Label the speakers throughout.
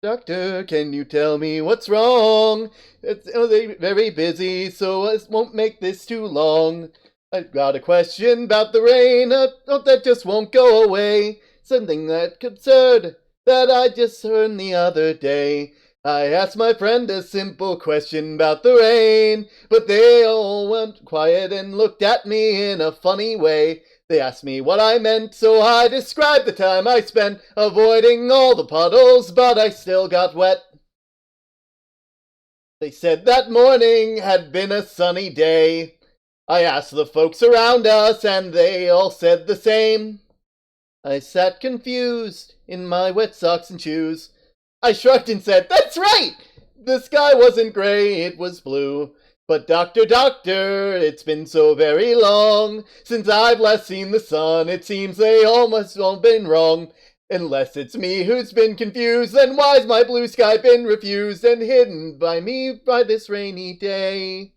Speaker 1: Doctor, can you tell me what's wrong? It's very busy, so I won't make this too long. I've got a question about the rain, that just won't go away. Something that absurd that I just heard the other day. I asked my friend a simple question about the rain, but they all went quiet and looked at me in a funny way. They asked me what I meant, so I described the time I spent avoiding all the puddles, but I still got wet. They said that morning had been a sunny day. I asked the folks around us, and they all said the same. I sat confused in my wet socks and shoes. I shrugged and said, "That's right! The sky wasn't gray, it was blue. But doctor, doctor, it's been so very long since I've last seen the sun. It seems they all must have been wrong. Unless it's me who's been confused, then why's my blue sky been refused and hidden by me by this rainy day?"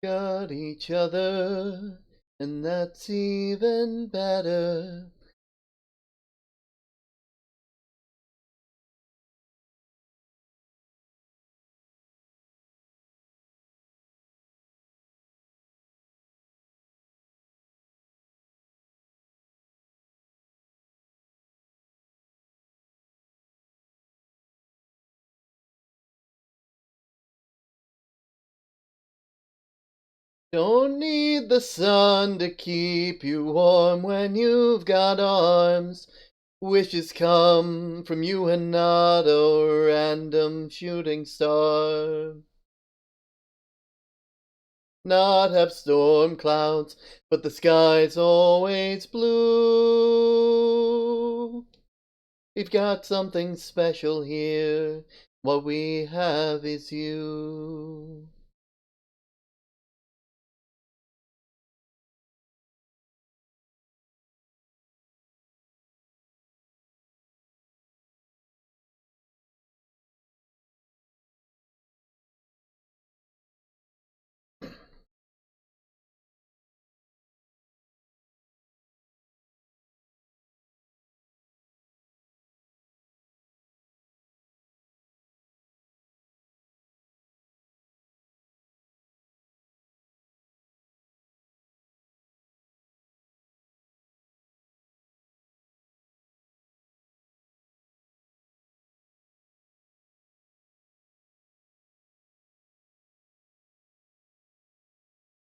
Speaker 1: Got each other, and that's even better. Don't need the sun to keep you warm when you've got arms. Wishes come from you and not a random shooting star. Not have storm clouds, but the sky's always blue. We've got something special here. What we have is you.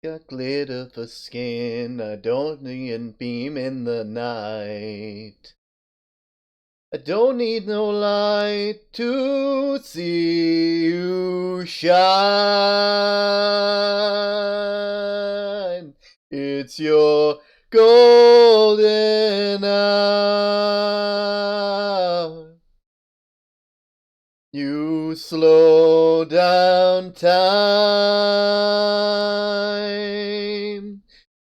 Speaker 1: Got glitter for skin, I don't need a beam in the night. I don't need no light to see you shine. It's your golden hour. You slow down time.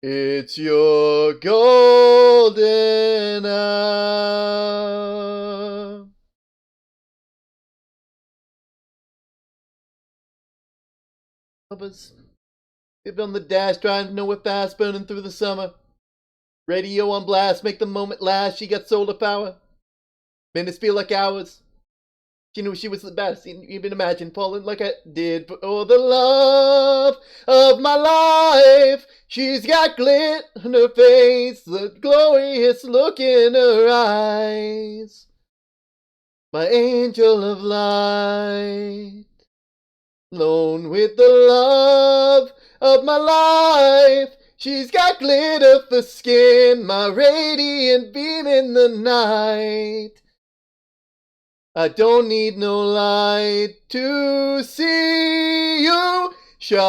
Speaker 1: It's your golden hour. Bubba's keep on the dash, driving nowhere fast, burning through the summer. Radio on blast, make the moment last. She got solar power. Minutes feel like hours. She knew she was the best. Even imagine falling like I did for the love of my life. She's got glit on her face, the glorious look in her eyes. My angel of light, alone with the love of my life. She's got glitter for skin, my radiant beam in the night. I don't need no light to see you shine.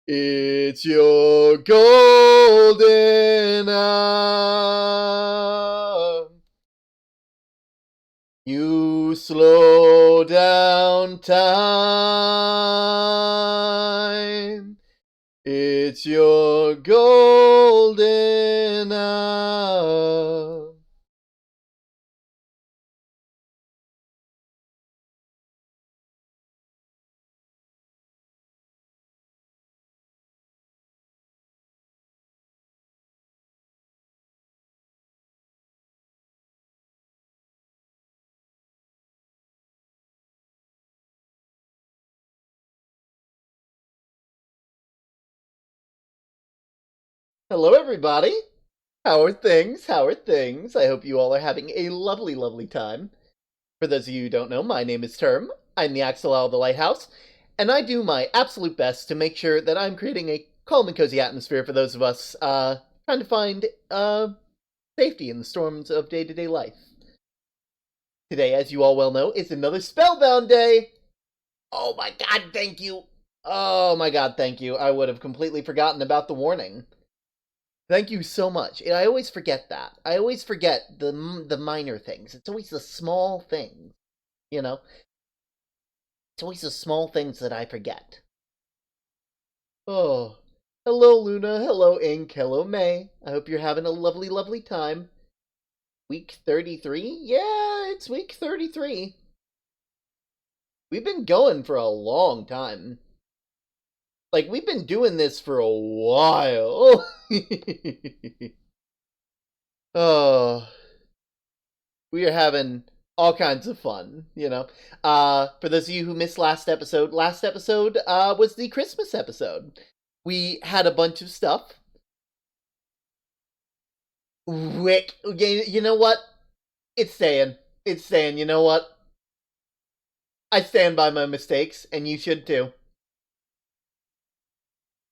Speaker 1: It's your golden hour. You slow down time. It's your golden hour. Hello, everybody. How are things? How are things? I hope you all are having a lovely, lovely time. For those of you who don't know, my name is Term. I'm the Axel Owl of the Lighthouse, and I do my absolute best to make sure that I'm creating a calm and cozy atmosphere for those of us trying to find safety in the storms of day-to-day life. Today, as you all well know, is another Spellbound day. Oh my god, thank you. Oh my god, thank you. I would have completely forgotten about the warning. Thank you so much. And I always forget that. I always forget the minor things. It's always the small things, you know? It's always the small things that I forget. Oh. Hello, Luna. Hello, Ink. Hello, May. I hope you're having a lovely, lovely time. Week 33? Yeah, it's week 33. We've been going for a long time. Like, we've been doing this for a while. Oh. We are having all kinds of fun, you know. For those of you who missed last episode was the Christmas episode. We had a bunch of stuff. Rick, you know what? It's saying, you know what? I stand by my mistakes, and you should too.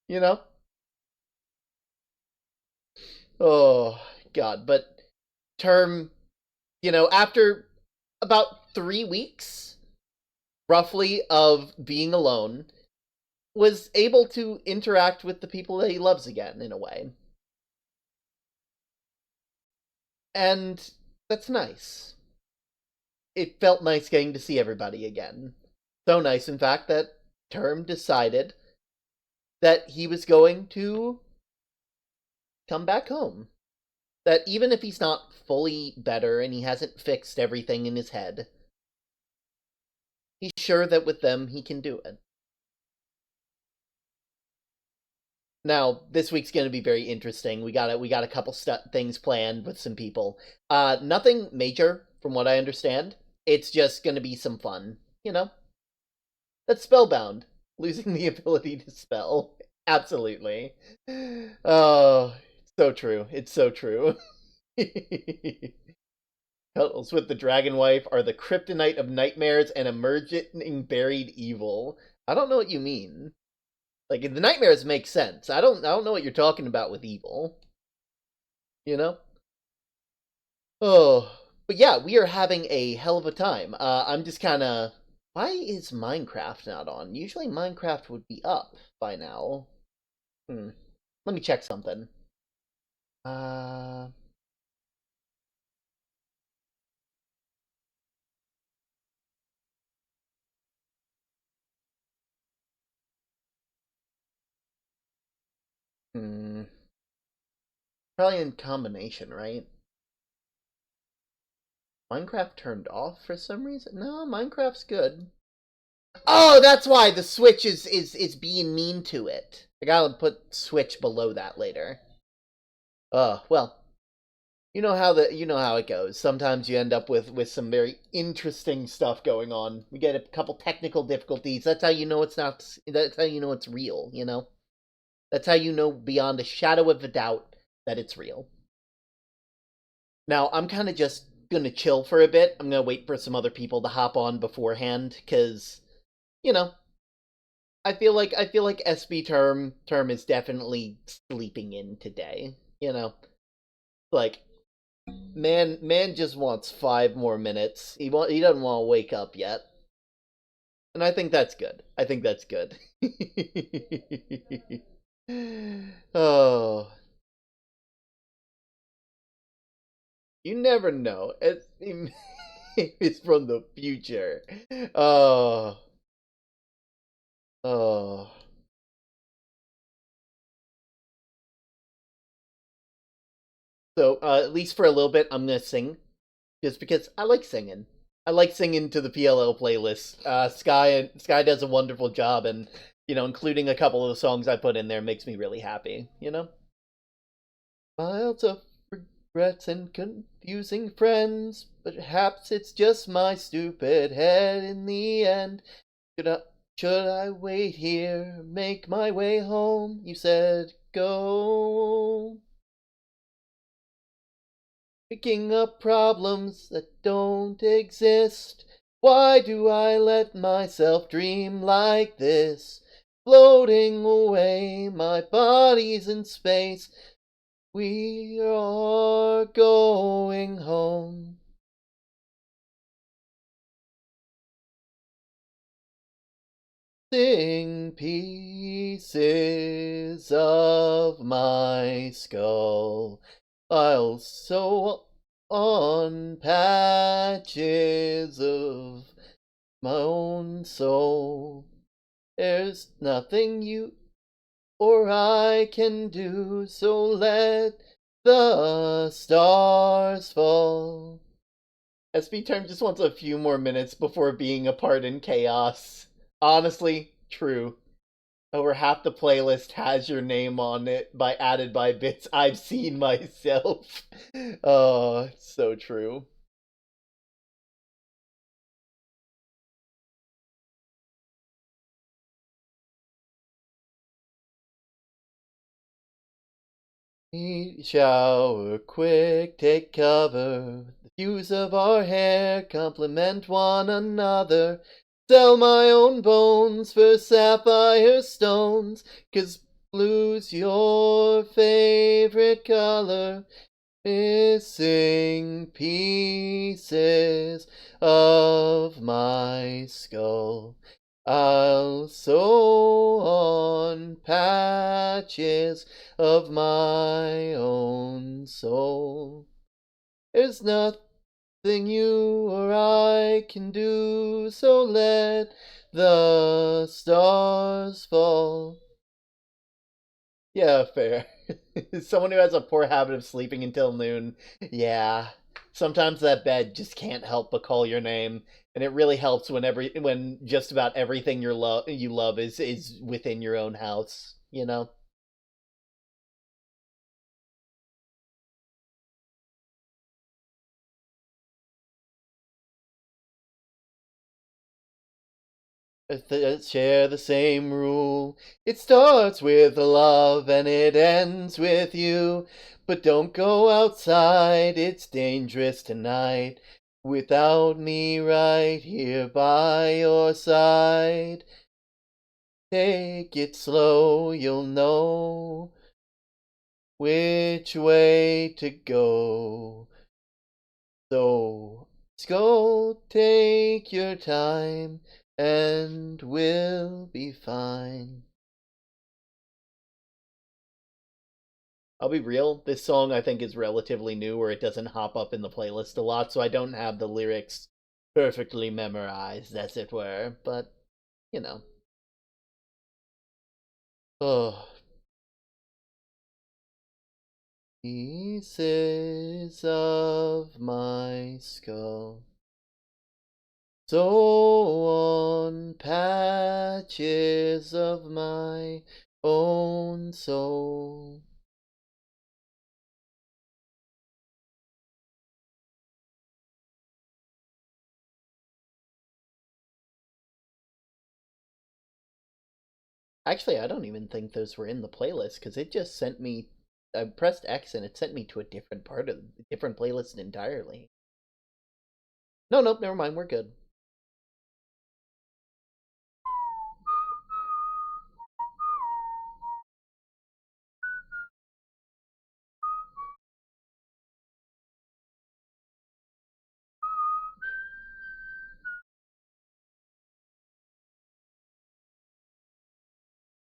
Speaker 1: You know? Oh, God. But Term, you know, after about 3 weeks, roughly, of being alone, was able to interact with the people that he loves again, in a way. And that's nice. It felt nice getting to see everybody again. So nice, in fact, that Term decided that he was going to come back home. That even if he's not fully better and he hasn't fixed everything in his head, he's sure that with them he can do it. Now, this week's going to be very interesting. We got a couple things planned with some people. Nothing major, from what I understand. It's just going to be some fun, you know? That's Spellbound. Losing the ability to spell. Absolutely. Oh, it's so true. It's so true. Cuddles with the Dragon Wife are the kryptonite of nightmares and emerging buried evil. I don't know what you mean. Like, the nightmares make sense. I don't know what you're talking about with evil. You know? Oh, but yeah, we are having a hell of a time. I'm just kind of. Why is Minecraft not on? Usually Minecraft would be up by now. Let me check something. Uh. Hmm. Probably in combination, right? Minecraft turned off for some reason? No, Minecraft's good. Oh, that's why the Switch is being mean to it. I gotta put Switch below that later. Well, you know how it goes. Sometimes you end up with some very interesting stuff going on. We get a couple technical difficulties. That's how you know it's not. That's how you know it's real. That's how you know beyond a shadow of a doubt that it's real. Now I'm kind of just gonna chill for a bit. I'm gonna wait for some other people to hop on beforehand because you know I feel like SB term is definitely sleeping in today. Like man just wants 5 more minutes. He doesn't want to wake up yet, and I think that's good. I think that's good. Oh, you never know. It's from the future. Oh, oh. So at least for a little bit, I'm gonna sing just because I like singing. I like singing to the PLL playlist. Sky does a wonderful job, and including a couple of the songs I put in there makes me really happy. Miles of regrets and confusing friends, but perhaps it's just my stupid head in the end. Should I, should I wait here, make my way home? You said go. Picking up problems that don't exist. Why do I let myself dream like this? Floating away, my body's in space. We are going home. Sing pieces of my skull. I'll sew on patches of my own soul. There's nothing you or I can do, so let the stars fall. SB Term just wants a few more minutes before being a part in chaos. Honestly, true. Over half the playlist has your name on it by added by bits I've seen myself. Oh, so true. Heat shower, quick, take cover. The hues of our hair complement one another. Sell my own bones for sapphire stones, 'cause blue's your favorite color. Missing pieces of my skull. I'll sew on patches of my own soul. There's nothing you or I can do, so let the stars fall. Yeah, fair. Someone who has a poor habit of sleeping until noon. Yeah. Sometimes that bed just can't help but call your name, and it really helps when just about everything you love is within your own house. share the same rule. It starts with love and it ends with you. But don't go outside, it's dangerous tonight. Without me right here by your side. Take it slow, you'll know which way to go. So, go take your time and we'll be fine. I'll be real, this song I think is relatively new, or it doesn't hop up in the playlist a lot, so I don't have the lyrics perfectly memorized, as it were, but, you know. Oh. Pieces of my skull. So on patches of my own soul. Actually, I don't even think those were in the playlist, because it just sent me... I pressed X and it sent me to a different part of a different playlist entirely. No, nope, never mind, we're good.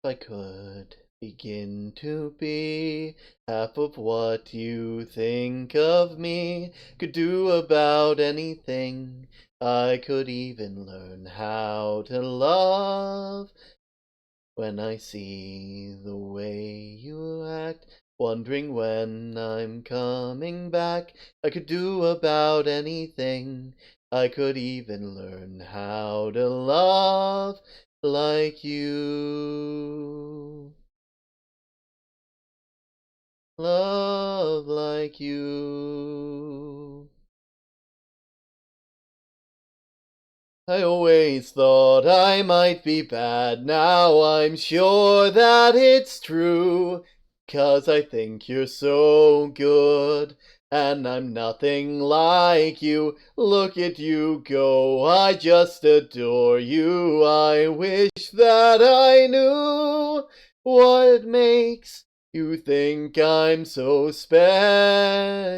Speaker 1: If I could begin to be half of what you think of me, could do about anything, I could even learn how to love. When I see the way you act, wondering when I'm coming back, I could do about anything, I could even learn how to love like you. Love like you. I always thought I might be bad, now I'm sure that it's true. 'Cause I think you're so good, and I'm nothing like you. Look at you go, I just adore you. I wish that I knew what makes you think I'm so special.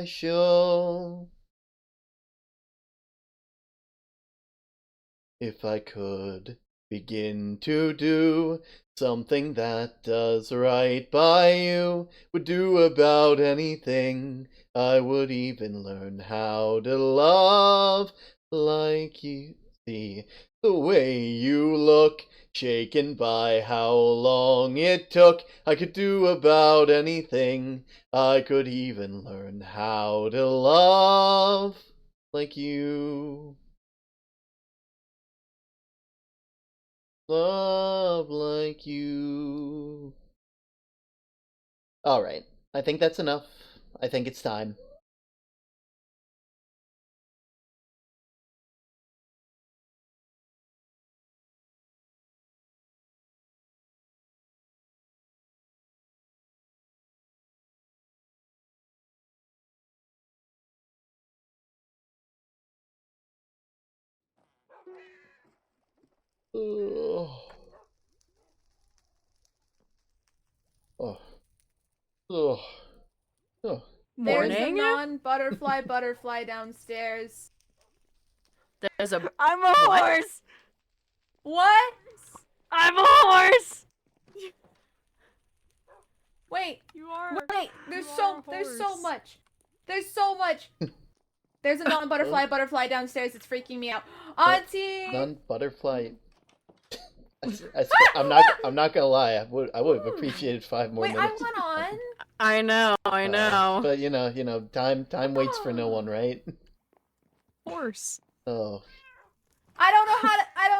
Speaker 1: If I could begin to do something that does right by you, would do about anything, I would even learn how to love like you. See the way you look, shaken by how long it took, I could do about anything, I could even learn how to love like you. Love like you. Alright, I think that's enough. I think it's time. Oh. Oh. Oh. Oh.
Speaker 2: There's a
Speaker 3: Morning?
Speaker 2: non-butterfly butterfly downstairs.
Speaker 3: There's a.
Speaker 4: I'm a
Speaker 3: What?
Speaker 4: horse.
Speaker 2: What?
Speaker 4: I'm a horse.
Speaker 2: Wait,
Speaker 4: You are.
Speaker 2: wait. There's
Speaker 4: You
Speaker 2: so
Speaker 4: are a
Speaker 2: there's so
Speaker 4: horse.
Speaker 2: much. There's so much. There's a non-butterfly butterfly downstairs. It's freaking me out. Auntie.
Speaker 1: Non-butterfly. I'm not gonna lie. I would have appreciated 5 more
Speaker 2: Wait, I
Speaker 1: minutes.
Speaker 2: went on.
Speaker 3: I know.
Speaker 1: But you know, time waits for no one, right?
Speaker 3: Horse.
Speaker 1: Oh.
Speaker 2: I don't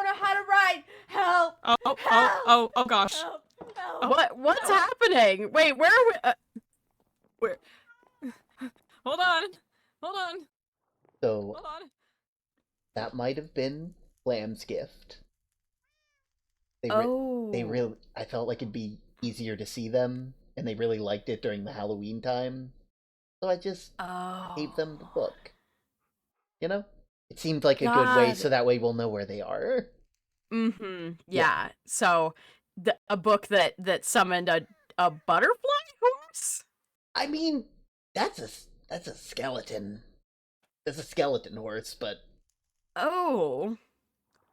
Speaker 2: know how to ride. Help.
Speaker 3: Oh gosh.
Speaker 2: Help. Help.
Speaker 3: What's happening? Wait, where are we? Where? Hold on.
Speaker 1: So
Speaker 3: Hold on.
Speaker 1: that might have been Lamb's gift. They really, I felt like it'd be easier to see them, and they really liked it during the Halloween time. So I just gave them the book. You know? It seemed like a good way, so that way we'll know where they are.
Speaker 3: Yeah. So, a book that summoned a butterfly horse?
Speaker 1: I mean, that's a skeleton. That's a skeleton horse, but
Speaker 3: Oh.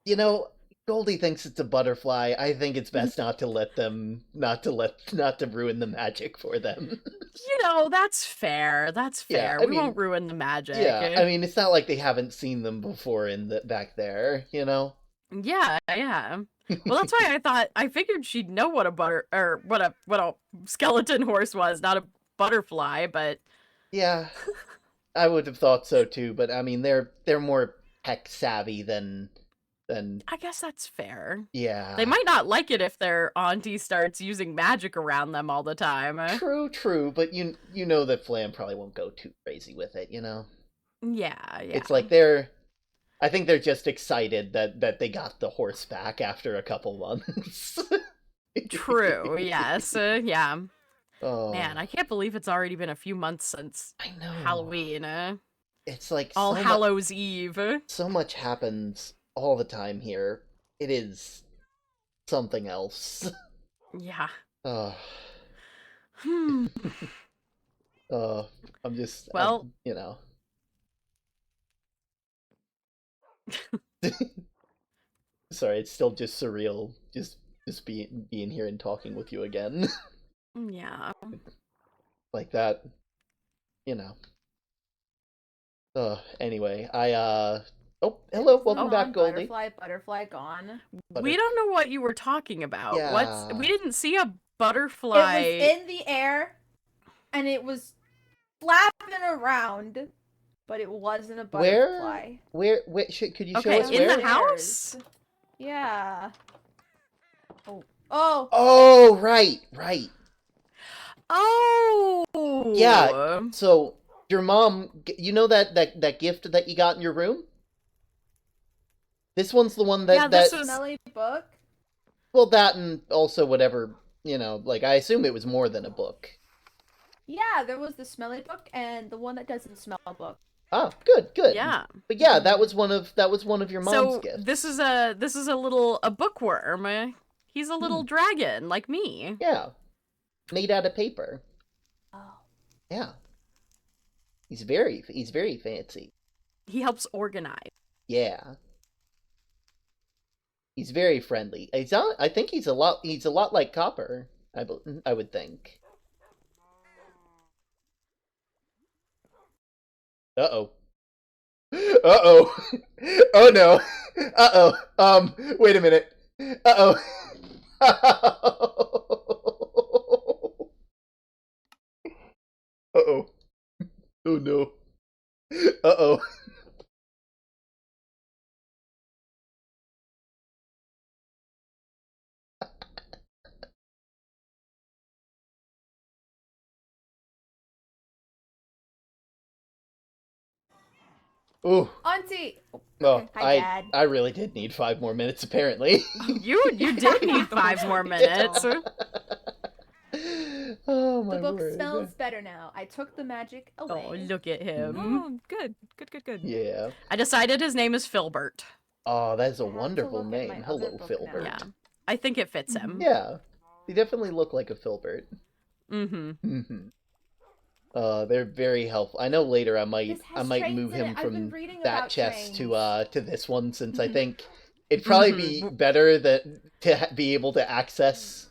Speaker 1: you know, Goldie thinks it's a butterfly. I think it's best not to let them, not to ruin the magic for them.
Speaker 3: You know, that's fair. That's fair.
Speaker 1: Yeah,
Speaker 3: We won't ruin the magic.
Speaker 1: Yeah, I mean, it's not like they haven't seen them before in the back there, you know?
Speaker 3: Yeah. Well, that's why I figured she'd know what a skeleton horse was, not a butterfly, but
Speaker 1: Yeah, I would have thought so too, but I mean, they're more tech savvy than
Speaker 3: I guess that's fair.
Speaker 1: Yeah.
Speaker 3: They might not like it if their auntie starts using magic around them all the time.
Speaker 1: True, but you know that Flam probably won't go too crazy with it, you know?
Speaker 3: Yeah.
Speaker 1: It's like I think they're just excited that they got the horse back after a couple months.
Speaker 3: True, yes, yeah.
Speaker 1: Oh.
Speaker 3: Man, I can't believe it's already been a few months since Halloween.
Speaker 1: It's like
Speaker 3: All Hallows Eve.
Speaker 1: So much happens all the time here. It is something else.
Speaker 3: Yeah.
Speaker 1: I'm just,
Speaker 3: well,
Speaker 1: you know. Sorry, it's still just surreal, just being here and talking with you again.
Speaker 3: Yeah.
Speaker 1: Like that, you know. Anyway, oh, hello, welcome back, Goldie.
Speaker 2: Butterfly gone.
Speaker 3: We don't know what you were talking about.
Speaker 1: Yeah.
Speaker 3: We didn't see a butterfly.
Speaker 2: It was in the air, and it was flapping around, but it wasn't a butterfly.
Speaker 1: Where could you show us
Speaker 3: in
Speaker 1: where?
Speaker 3: the house?
Speaker 2: Yeah. Oh.
Speaker 1: Oh, right.
Speaker 3: Oh.
Speaker 1: Yeah. So your mom, you know that gift that you got in your room? This one's the one that
Speaker 2: this was a smelly book.
Speaker 1: Well, that and also whatever, you know, like I assume it was more than a book.
Speaker 2: Yeah, there was the smelly book and the one that doesn't smell book.
Speaker 1: Oh, good.
Speaker 3: Yeah.
Speaker 1: But yeah, that was one of your mom's gifts.
Speaker 3: This is a bookworm. He's a little dragon like me.
Speaker 1: Yeah. Made out of paper.
Speaker 2: Oh.
Speaker 1: Yeah. He's very fancy.
Speaker 3: He helps organize.
Speaker 1: Yeah. He's very friendly. I think he's a lot like Copper. I would think. Uh-oh. Oh no. Wait a minute. Uh-oh. Uh-oh. Oh no. Uh-oh. Ooh.
Speaker 2: Auntie!
Speaker 1: Oh,
Speaker 2: Hi, Dad.
Speaker 1: I really did need 5 more minutes, apparently.
Speaker 3: You did need 5 more minutes.
Speaker 1: Oh, my
Speaker 2: The book
Speaker 1: word.
Speaker 2: smells better now. I took the magic away.
Speaker 3: Oh, look at him.
Speaker 4: Oh, good.
Speaker 1: Yeah.
Speaker 3: I decided his name is Filbert.
Speaker 1: Oh, that's a
Speaker 2: I have to
Speaker 1: wonderful
Speaker 2: look at my
Speaker 1: name.
Speaker 2: other
Speaker 1: Hello,
Speaker 2: book
Speaker 1: Filbert.
Speaker 3: Yeah. I think it fits him.
Speaker 1: Yeah. They definitely look like a Filbert.
Speaker 3: Mm-hmm.
Speaker 1: They're very helpful. I know later I might move him
Speaker 2: I've
Speaker 1: from
Speaker 2: been reading
Speaker 1: that
Speaker 2: about
Speaker 1: chest
Speaker 2: trains.
Speaker 1: to this one, since I think it'd probably be better to be able to access,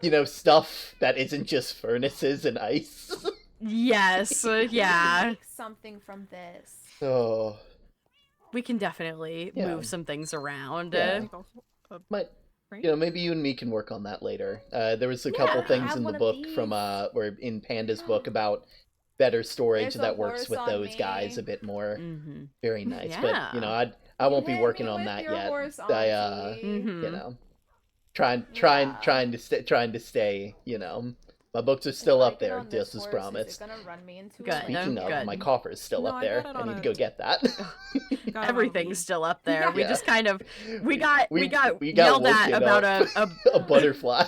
Speaker 1: you know, stuff that isn't just furnaces and ice.
Speaker 3: Yes, yeah.
Speaker 2: Make something from this.
Speaker 1: Oh,
Speaker 3: We can definitely move some things around.
Speaker 1: Yeah. You know, maybe you and me can work on that later. There was a couple
Speaker 2: I
Speaker 1: things
Speaker 2: have
Speaker 1: in the
Speaker 2: one of
Speaker 1: book
Speaker 2: these.
Speaker 1: from or in Panda's book about better storage
Speaker 2: There's a
Speaker 1: that works
Speaker 2: horse
Speaker 1: with
Speaker 2: on
Speaker 1: those guys
Speaker 2: me.
Speaker 1: a bit more.
Speaker 3: Mm-hmm.
Speaker 1: Very nice.
Speaker 3: Yeah.
Speaker 1: But you know, I won't be
Speaker 2: Hit
Speaker 1: working
Speaker 2: me
Speaker 1: on
Speaker 2: with
Speaker 1: that
Speaker 2: your
Speaker 1: yet.
Speaker 2: horse,
Speaker 1: I
Speaker 2: Auntie.
Speaker 3: Mm-hmm.
Speaker 1: you know, trying to stay. You know, my books are still
Speaker 2: If I
Speaker 1: up
Speaker 2: get
Speaker 1: there,
Speaker 2: on this
Speaker 1: just as
Speaker 2: horse,
Speaker 1: promised.
Speaker 2: Is it gonna run me into
Speaker 3: Good.
Speaker 2: a lake?
Speaker 1: Speaking of,
Speaker 3: Good.
Speaker 1: my coffer is still
Speaker 4: No,
Speaker 1: up
Speaker 4: I
Speaker 1: there.
Speaker 4: got it
Speaker 1: I
Speaker 4: on
Speaker 1: need to
Speaker 4: a-
Speaker 1: go get that.
Speaker 4: Got
Speaker 3: Everything's still up there. We
Speaker 2: Yeah.
Speaker 3: just kind of we got
Speaker 1: we
Speaker 3: yelled at
Speaker 1: woken
Speaker 3: about
Speaker 1: up.
Speaker 3: a
Speaker 1: A butterfly.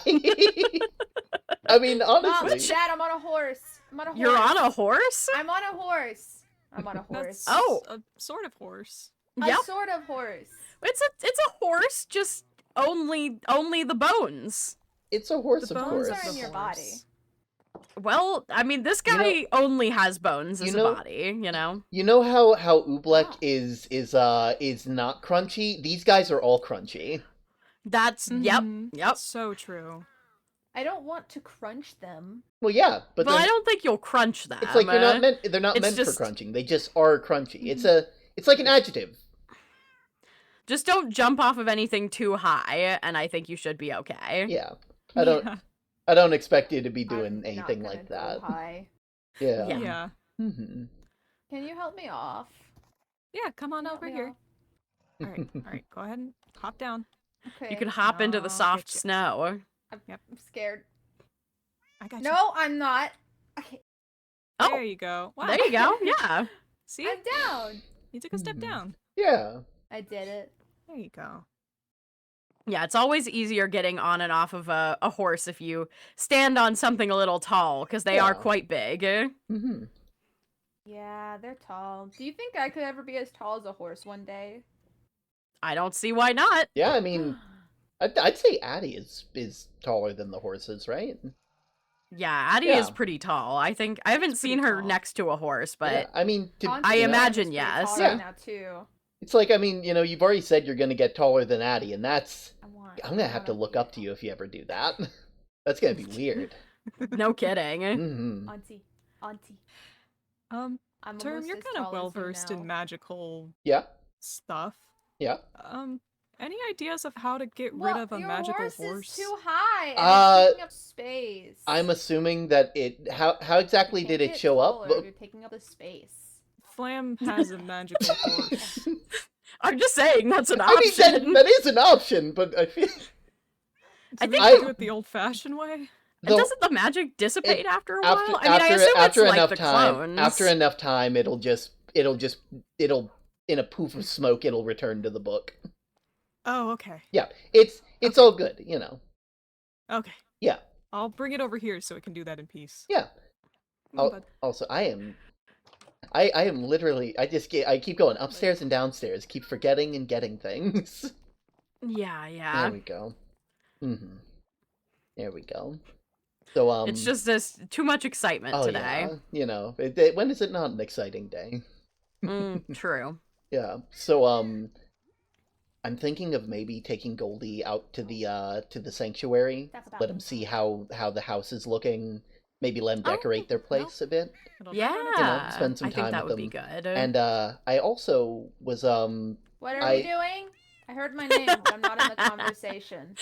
Speaker 1: I mean,
Speaker 2: Mom,
Speaker 1: honestly.
Speaker 2: Dad, I'm on a horse. I'm on a horse.
Speaker 3: You're on a horse?
Speaker 2: I'm on a horse. I'm on a horse.
Speaker 4: That's
Speaker 3: Oh.
Speaker 4: a sort of horse.
Speaker 2: A
Speaker 3: Yep.
Speaker 2: sort of horse.
Speaker 3: It's a horse, just only the bones.
Speaker 1: It's a horse,
Speaker 4: The
Speaker 1: of
Speaker 4: bones
Speaker 1: course.
Speaker 2: are in
Speaker 4: the
Speaker 2: your
Speaker 4: horse.
Speaker 2: body.
Speaker 3: Well, I mean, this
Speaker 1: You know-
Speaker 3: guy only has bones
Speaker 1: you
Speaker 3: as
Speaker 1: know-
Speaker 3: a body, you know?
Speaker 1: You know how Oobleck
Speaker 2: Wow.
Speaker 1: is not crunchy? These guys are all crunchy.
Speaker 3: That's
Speaker 4: Mhm.
Speaker 3: yep.
Speaker 4: So true.
Speaker 2: I don't want to crunch them.
Speaker 1: Well, yeah, but
Speaker 3: Well,
Speaker 1: then
Speaker 3: I don't think you'll crunch them.
Speaker 1: it's like they're not meant. They're not
Speaker 3: it's
Speaker 1: meant
Speaker 3: just-
Speaker 1: for crunching. They just are crunchy. It's like an adjective.
Speaker 3: Just don't jump off of anything too high, and I think you should be okay.
Speaker 1: Yeah, I don't.
Speaker 4: Yeah.
Speaker 1: I don't expect you to be doing
Speaker 2: I'm not
Speaker 1: anything
Speaker 2: gonna
Speaker 1: like
Speaker 2: go
Speaker 1: that.
Speaker 2: high.
Speaker 1: Yeah.
Speaker 3: Yeah.
Speaker 4: Yeah.
Speaker 1: hmm
Speaker 2: Can you help me off?
Speaker 4: Yeah, come on
Speaker 2: Help
Speaker 4: over
Speaker 2: me
Speaker 4: here.
Speaker 2: off.
Speaker 4: All right, go ahead and hop down.
Speaker 2: Okay.
Speaker 3: You can hop into the
Speaker 4: I'll
Speaker 3: soft
Speaker 4: get you.
Speaker 3: snow.
Speaker 2: I'm
Speaker 4: Yep.
Speaker 2: scared.
Speaker 4: I got you.
Speaker 2: No, I'm not. Okay,
Speaker 3: Oh,
Speaker 4: There you go. Wow.
Speaker 3: there you go. Yeah.
Speaker 4: See?
Speaker 2: I'm down.
Speaker 4: You took a step
Speaker 1: Mhm.
Speaker 4: down.
Speaker 1: Yeah.
Speaker 2: I did it.
Speaker 4: There you go.
Speaker 3: Yeah, it's always easier getting on and off of a horse if you stand on something a little tall, because they are
Speaker 1: Yeah.
Speaker 3: quite big.
Speaker 1: hmm
Speaker 2: Yeah, they're tall. Do you think I could ever be as tall as a horse one day?
Speaker 3: I don't see why not.
Speaker 1: Yeah. I mean, I'd say Addie is taller than the horses, right?
Speaker 3: Yeah, Addie is
Speaker 1: Yeah.
Speaker 3: pretty tall. I think I haven't
Speaker 4: She's
Speaker 3: seen
Speaker 4: pretty
Speaker 3: her
Speaker 4: tall.
Speaker 3: next to a horse, but
Speaker 1: Yeah, I mean,
Speaker 2: Auntie
Speaker 3: I
Speaker 1: you know,
Speaker 3: imagine
Speaker 2: is pretty
Speaker 3: yes.
Speaker 2: tall
Speaker 1: Yeah.
Speaker 2: right now too.
Speaker 1: it's like, I mean, you've already said you're gonna get taller than Addie, and that's
Speaker 2: I'm
Speaker 1: I'm gonna have to look up to you if you ever do that. That's gonna be weird.
Speaker 3: no kidding.
Speaker 1: hmm
Speaker 2: Auntie. Auntie.
Speaker 4: Um,
Speaker 2: I'm
Speaker 4: Term,
Speaker 2: almost
Speaker 4: you're
Speaker 2: as
Speaker 4: kind of
Speaker 2: tall as
Speaker 4: well
Speaker 2: you
Speaker 4: versed
Speaker 2: now.
Speaker 4: in magical
Speaker 1: Yeah.
Speaker 4: stuff.
Speaker 1: Yeah.
Speaker 4: Any ideas of how to get rid of a
Speaker 2: your
Speaker 4: magical
Speaker 2: horse
Speaker 4: horse?
Speaker 2: is too high and
Speaker 1: Uh,
Speaker 2: it's taking up space.
Speaker 1: I'm assuming that it. How exactly
Speaker 2: You
Speaker 1: did
Speaker 2: can't
Speaker 1: it
Speaker 2: get
Speaker 1: show up?
Speaker 2: taller, You're taking up the space.
Speaker 4: Flam has a magical horse.
Speaker 3: I'm just saying that's an
Speaker 1: I mean,
Speaker 3: option.
Speaker 1: that is an option, but I feel
Speaker 4: Do we
Speaker 3: think-
Speaker 4: do it the old-fashioned way?
Speaker 1: though,
Speaker 3: Doesn't the magic dissipate after a while?
Speaker 1: after
Speaker 3: I mean, I assume
Speaker 1: after
Speaker 3: it's like
Speaker 1: enough
Speaker 3: the
Speaker 1: time,
Speaker 3: clones.
Speaker 1: after enough time, it'll in a poof of smoke, it'll return to the book.
Speaker 4: Oh, okay.
Speaker 1: Yeah, it's all good,
Speaker 4: Okay.
Speaker 1: Yeah.
Speaker 4: I'll bring it over here so it can do that in peace.
Speaker 1: Yeah.
Speaker 4: Come on,
Speaker 1: Oh,
Speaker 4: bud.
Speaker 1: also, I am literally. I keep going upstairs and downstairs, keep forgetting and getting things.
Speaker 3: Yeah,
Speaker 1: There
Speaker 3: yeah.
Speaker 1: we go. There we go. So
Speaker 3: It's just this too much excitement
Speaker 1: oh
Speaker 3: today.
Speaker 1: yeah, when is it not an exciting day?
Speaker 3: True.
Speaker 1: Yeah. So I'm thinking of maybe taking Goldie out to the sanctuary.
Speaker 2: That's about
Speaker 1: Let him see how the house is looking. Maybe let him decorate their place a bit.
Speaker 4: It'll be
Speaker 3: Yeah.
Speaker 1: spend some
Speaker 3: I think
Speaker 1: time
Speaker 3: that
Speaker 1: with
Speaker 3: would be
Speaker 1: them.
Speaker 3: good.
Speaker 1: And I also was
Speaker 2: What are we doing? I heard my name, but I'm not in the conversation.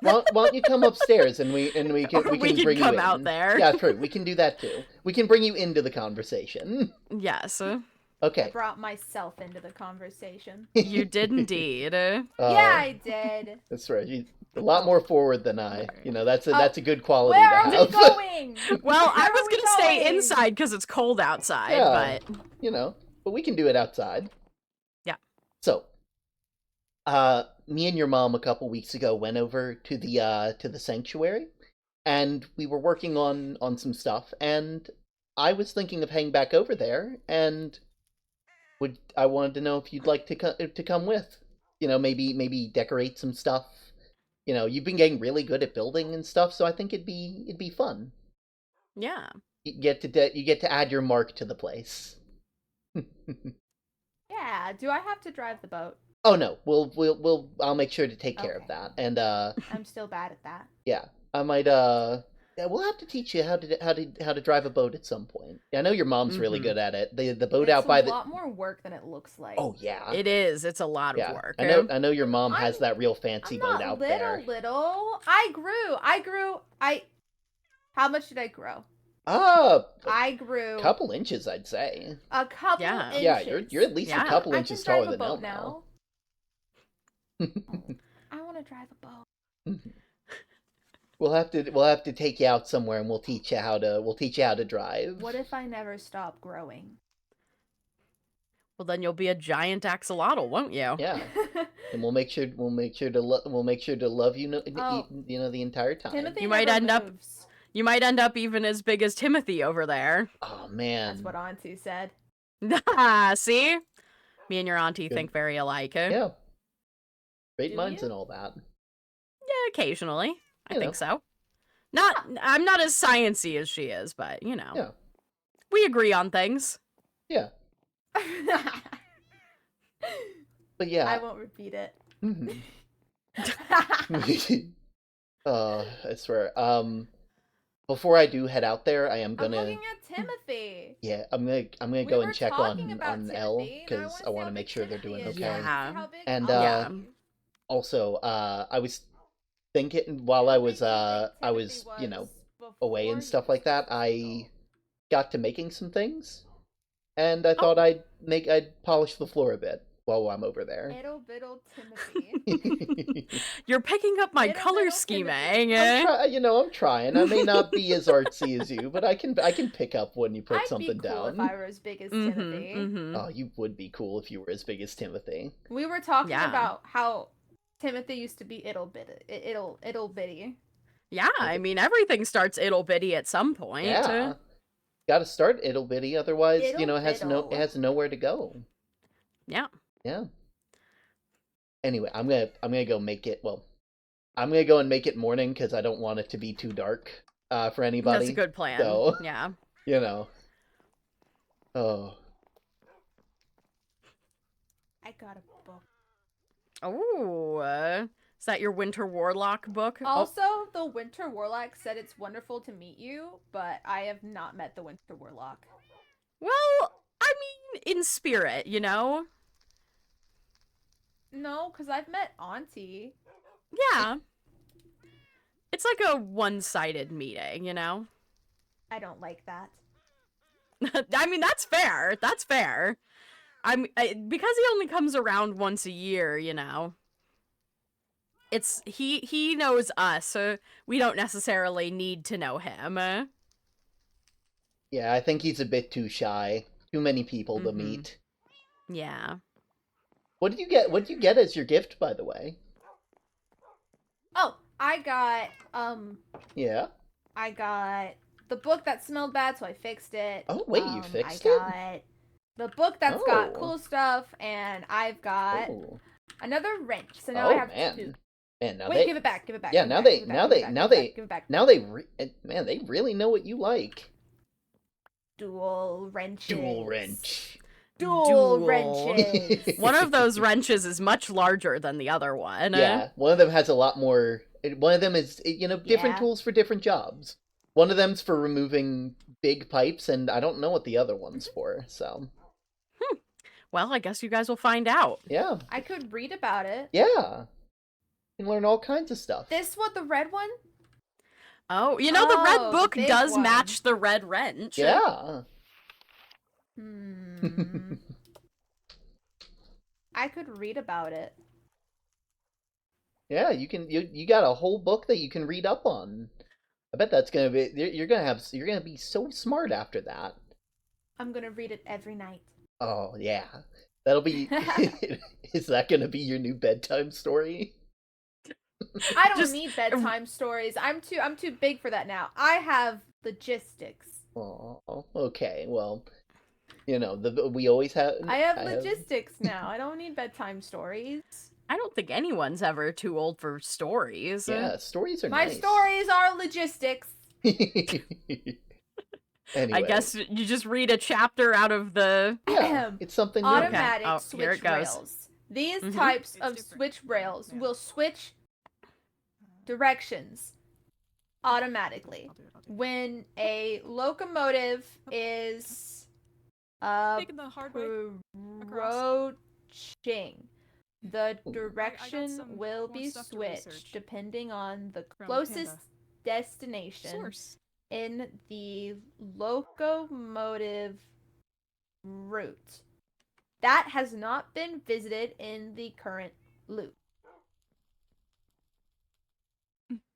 Speaker 1: why don't you come upstairs and we can
Speaker 3: Or
Speaker 1: we can bring
Speaker 3: come
Speaker 1: you in.
Speaker 3: out there.
Speaker 1: Yeah, true. We can do that too. We can bring you into the conversation.
Speaker 3: Yes,
Speaker 2: I
Speaker 1: Okay.
Speaker 2: brought myself into the conversation.
Speaker 3: you did indeed.
Speaker 2: Yeah, I did.
Speaker 1: That's right. She's a lot more forward than I. That's a good quality
Speaker 2: Where
Speaker 1: to
Speaker 2: are we
Speaker 1: have.
Speaker 2: going?
Speaker 3: Well, I
Speaker 2: Where
Speaker 3: was
Speaker 2: are we
Speaker 3: gonna stay
Speaker 2: going?
Speaker 3: inside because it's cold outside,
Speaker 1: Yeah.
Speaker 3: but
Speaker 1: But we can do it outside.
Speaker 3: Yeah.
Speaker 1: So, me and your mom a couple weeks ago went over to the sanctuary, and we were working on some stuff, and I was thinking of heading back over there, and I wanted to know if you'd like to come with. Maybe decorate some stuff. You've been getting really good at building and stuff, so I think it'd be fun.
Speaker 3: yeah.
Speaker 1: You get to add your mark to the place.
Speaker 2: Yeah, do I have to drive the boat?
Speaker 1: Oh no, I'll make sure to take care of
Speaker 2: Okay.
Speaker 1: that. And
Speaker 2: I'm still bad at that.
Speaker 1: yeah, I might yeah, we'll have to teach you how to drive a boat at some point. I know your mom's really
Speaker 3: Mhm.
Speaker 1: good at it. The boat
Speaker 2: It's
Speaker 1: out by
Speaker 2: a
Speaker 1: the
Speaker 2: lot more work than it looks like.
Speaker 1: Oh yeah.
Speaker 3: It is. It's a lot
Speaker 1: yeah.
Speaker 3: of work.
Speaker 1: I know your mom has
Speaker 2: I'm-
Speaker 1: that real fancy
Speaker 2: I'm
Speaker 1: boat
Speaker 2: not
Speaker 1: out
Speaker 2: little,
Speaker 1: there.
Speaker 2: little. I grew. How much did I grow?
Speaker 1: A
Speaker 2: I grew
Speaker 1: couple inches, I'd say.
Speaker 2: a couple
Speaker 3: Yeah.
Speaker 2: inches.
Speaker 1: Yeah, you're at least
Speaker 3: Yeah.
Speaker 1: a couple
Speaker 2: I
Speaker 1: inches
Speaker 2: can drive
Speaker 1: taller
Speaker 2: a
Speaker 1: than
Speaker 2: boat
Speaker 1: Elmo.
Speaker 2: I want to drive a boat.
Speaker 1: We'll have to take you out somewhere and we'll teach you how to drive.
Speaker 2: What if I never stop growing?
Speaker 3: Well, then you'll be a giant axolotl, won't you?
Speaker 1: Yeah, and we'll make sure to love you,
Speaker 2: Oh.
Speaker 1: the entire time.
Speaker 2: Timothy
Speaker 3: You might
Speaker 2: never
Speaker 3: end up-
Speaker 2: moves.
Speaker 3: You might end up even as big as Timothy over there.
Speaker 1: Oh man,
Speaker 2: That's what Auntie said.
Speaker 3: See? Me and your auntie
Speaker 1: Good.
Speaker 3: think very alike.
Speaker 1: Yeah, great
Speaker 2: Do
Speaker 1: minds
Speaker 2: you?
Speaker 1: and all that.
Speaker 3: Yeah, occasionally. I
Speaker 1: You
Speaker 3: think
Speaker 1: know.
Speaker 3: so. I'm not as sciencey as she is, but
Speaker 1: Yeah,
Speaker 3: we agree on things.
Speaker 1: yeah, but yeah.
Speaker 2: I won't repeat it.
Speaker 1: Mhm. I swear. Before I do head out there, I am
Speaker 2: I'm
Speaker 1: gonna.
Speaker 2: looking at Timothy.
Speaker 1: Yeah, I'm gonna
Speaker 2: We
Speaker 1: go
Speaker 2: were
Speaker 1: and check
Speaker 2: talking
Speaker 1: on
Speaker 2: about
Speaker 1: L
Speaker 2: Timothy, and
Speaker 1: because I
Speaker 2: want
Speaker 1: want to make sure they're doing okay.
Speaker 3: Yeah.
Speaker 1: And,
Speaker 3: Yeah.
Speaker 1: Also, I was thinking while I was away and stuff like that, I got to making some things, and I thought I'd polish the floor a bit while I'm over there.
Speaker 2: Ittle biddle Timothy.
Speaker 3: You're picking up my
Speaker 2: Little
Speaker 3: color
Speaker 2: Timothy.
Speaker 3: scheming.
Speaker 1: I'm trying. I may not be as artsy as you, but I can pick up when you put
Speaker 2: I'd
Speaker 1: something
Speaker 2: be cool
Speaker 1: down.
Speaker 2: if I were as big as Timothy.
Speaker 1: Oh, you would be cool if you were as big as Timothy.
Speaker 2: We were talking
Speaker 3: Yeah.
Speaker 2: about how Timothy used to be ittle bitty.
Speaker 3: Yeah, I mean, everything starts ittle bitty at some point.
Speaker 1: Yeah. Got to start ittle bitty, otherwise, it has
Speaker 2: Ittle-biddle.
Speaker 1: nowhere to go.
Speaker 3: Yeah.
Speaker 1: Yeah. Anyway, I'm gonna go make it. Well, I'm gonna go and make it morning because I don't want it to be too dark for anybody.
Speaker 3: That's a good plan.
Speaker 1: So,
Speaker 3: Yeah.
Speaker 1: Oh.
Speaker 2: I got a book.
Speaker 3: Oh, is that your Winter Warlock book?
Speaker 2: Also, the Winter Warlock said it's wonderful to meet you, but I have not met the Winter Warlock.
Speaker 3: Well, I mean, in spirit,
Speaker 2: No, because I've met Auntie.
Speaker 3: Yeah. It's like a one-sided meeting,
Speaker 2: I don't like that.
Speaker 3: I mean, that's fair. That's fair. Because he only comes around once a year, It's he knows us, so we don't necessarily need to know him.
Speaker 1: Yeah, I think he's a bit too shy. Too many people to meet.
Speaker 3: Yeah.
Speaker 1: What did you get? What did you get as your gift, by the way?
Speaker 2: Oh, I got
Speaker 1: Yeah.
Speaker 2: I got the book that smelled bad, so I fixed it.
Speaker 1: Oh wait, you fixed
Speaker 2: I
Speaker 1: it?
Speaker 2: got the book that's got
Speaker 1: Oh.
Speaker 2: cool stuff, and I've got
Speaker 1: Oh.
Speaker 2: another wrench. So now I have
Speaker 1: man.
Speaker 2: two.
Speaker 1: Man, now
Speaker 2: Wait,
Speaker 1: they
Speaker 2: give it back. Give it back.
Speaker 1: Yeah,
Speaker 2: give it
Speaker 1: now
Speaker 2: back,
Speaker 1: they-
Speaker 2: give it
Speaker 1: now
Speaker 2: back,
Speaker 1: they-
Speaker 2: give it
Speaker 1: now
Speaker 2: back,
Speaker 1: they-
Speaker 2: give it back.
Speaker 1: now they man, they really know what you like.
Speaker 2: Dual wrenches.
Speaker 1: Dual wrench.
Speaker 2: Dual wrenches.
Speaker 3: One of those wrenches is much larger than the other one.
Speaker 1: Yeah, one of them has a lot more. One of them is different
Speaker 2: Yeah.
Speaker 1: tools for different jobs. One of them's for removing big pipes, and I don't know what the other one's for. So
Speaker 3: Well, I guess you guys will find out.
Speaker 1: yeah,
Speaker 2: I could read about it.
Speaker 1: yeah, you can learn all kinds of stuff.
Speaker 2: This what the red one?
Speaker 3: Oh, the red
Speaker 2: Oh,
Speaker 3: book
Speaker 2: the big
Speaker 3: does
Speaker 2: one.
Speaker 3: match the red wrench.
Speaker 1: Yeah.
Speaker 2: I could read about it.
Speaker 1: Yeah, you can. You got a whole book that you can read up on. I bet that's gonna be. You're gonna be so smart after that.
Speaker 2: I'm gonna read it every night.
Speaker 1: Oh yeah, that'll be. Is that gonna be your new bedtime story?
Speaker 2: I don't
Speaker 3: Just-
Speaker 2: need bedtime stories. I'm too big for that now. I have logistics.
Speaker 1: Oh, okay. Well, we always have.
Speaker 2: I have logistics now. I don't need bedtime stories.
Speaker 3: I don't think anyone's ever too old for stories.
Speaker 1: Yeah, stories are
Speaker 2: My
Speaker 1: nice.
Speaker 2: stories are logistics.
Speaker 1: Anyway,
Speaker 3: I guess you just read a chapter out of the...
Speaker 1: yeah, it's something new.
Speaker 2: Automatic
Speaker 3: Oh,
Speaker 2: switch
Speaker 3: here it goes.
Speaker 2: rails. These
Speaker 3: Mhm.
Speaker 2: types
Speaker 4: It's
Speaker 2: of
Speaker 4: different.
Speaker 2: switch rails
Speaker 4: Yeah.
Speaker 2: will switch directions automatically.
Speaker 4: I'll do it.
Speaker 2: When a locomotive is
Speaker 4: Taking the hard way.
Speaker 2: approaching, the
Speaker 1: Ooh.
Speaker 2: direction
Speaker 4: some
Speaker 2: will
Speaker 4: more
Speaker 2: be
Speaker 4: stuff to
Speaker 2: switched
Speaker 4: research.
Speaker 2: depending on the
Speaker 4: From
Speaker 2: closest
Speaker 4: Panda.
Speaker 2: destination
Speaker 4: Source.
Speaker 2: in the locomotive route. That has not been visited in the current loop.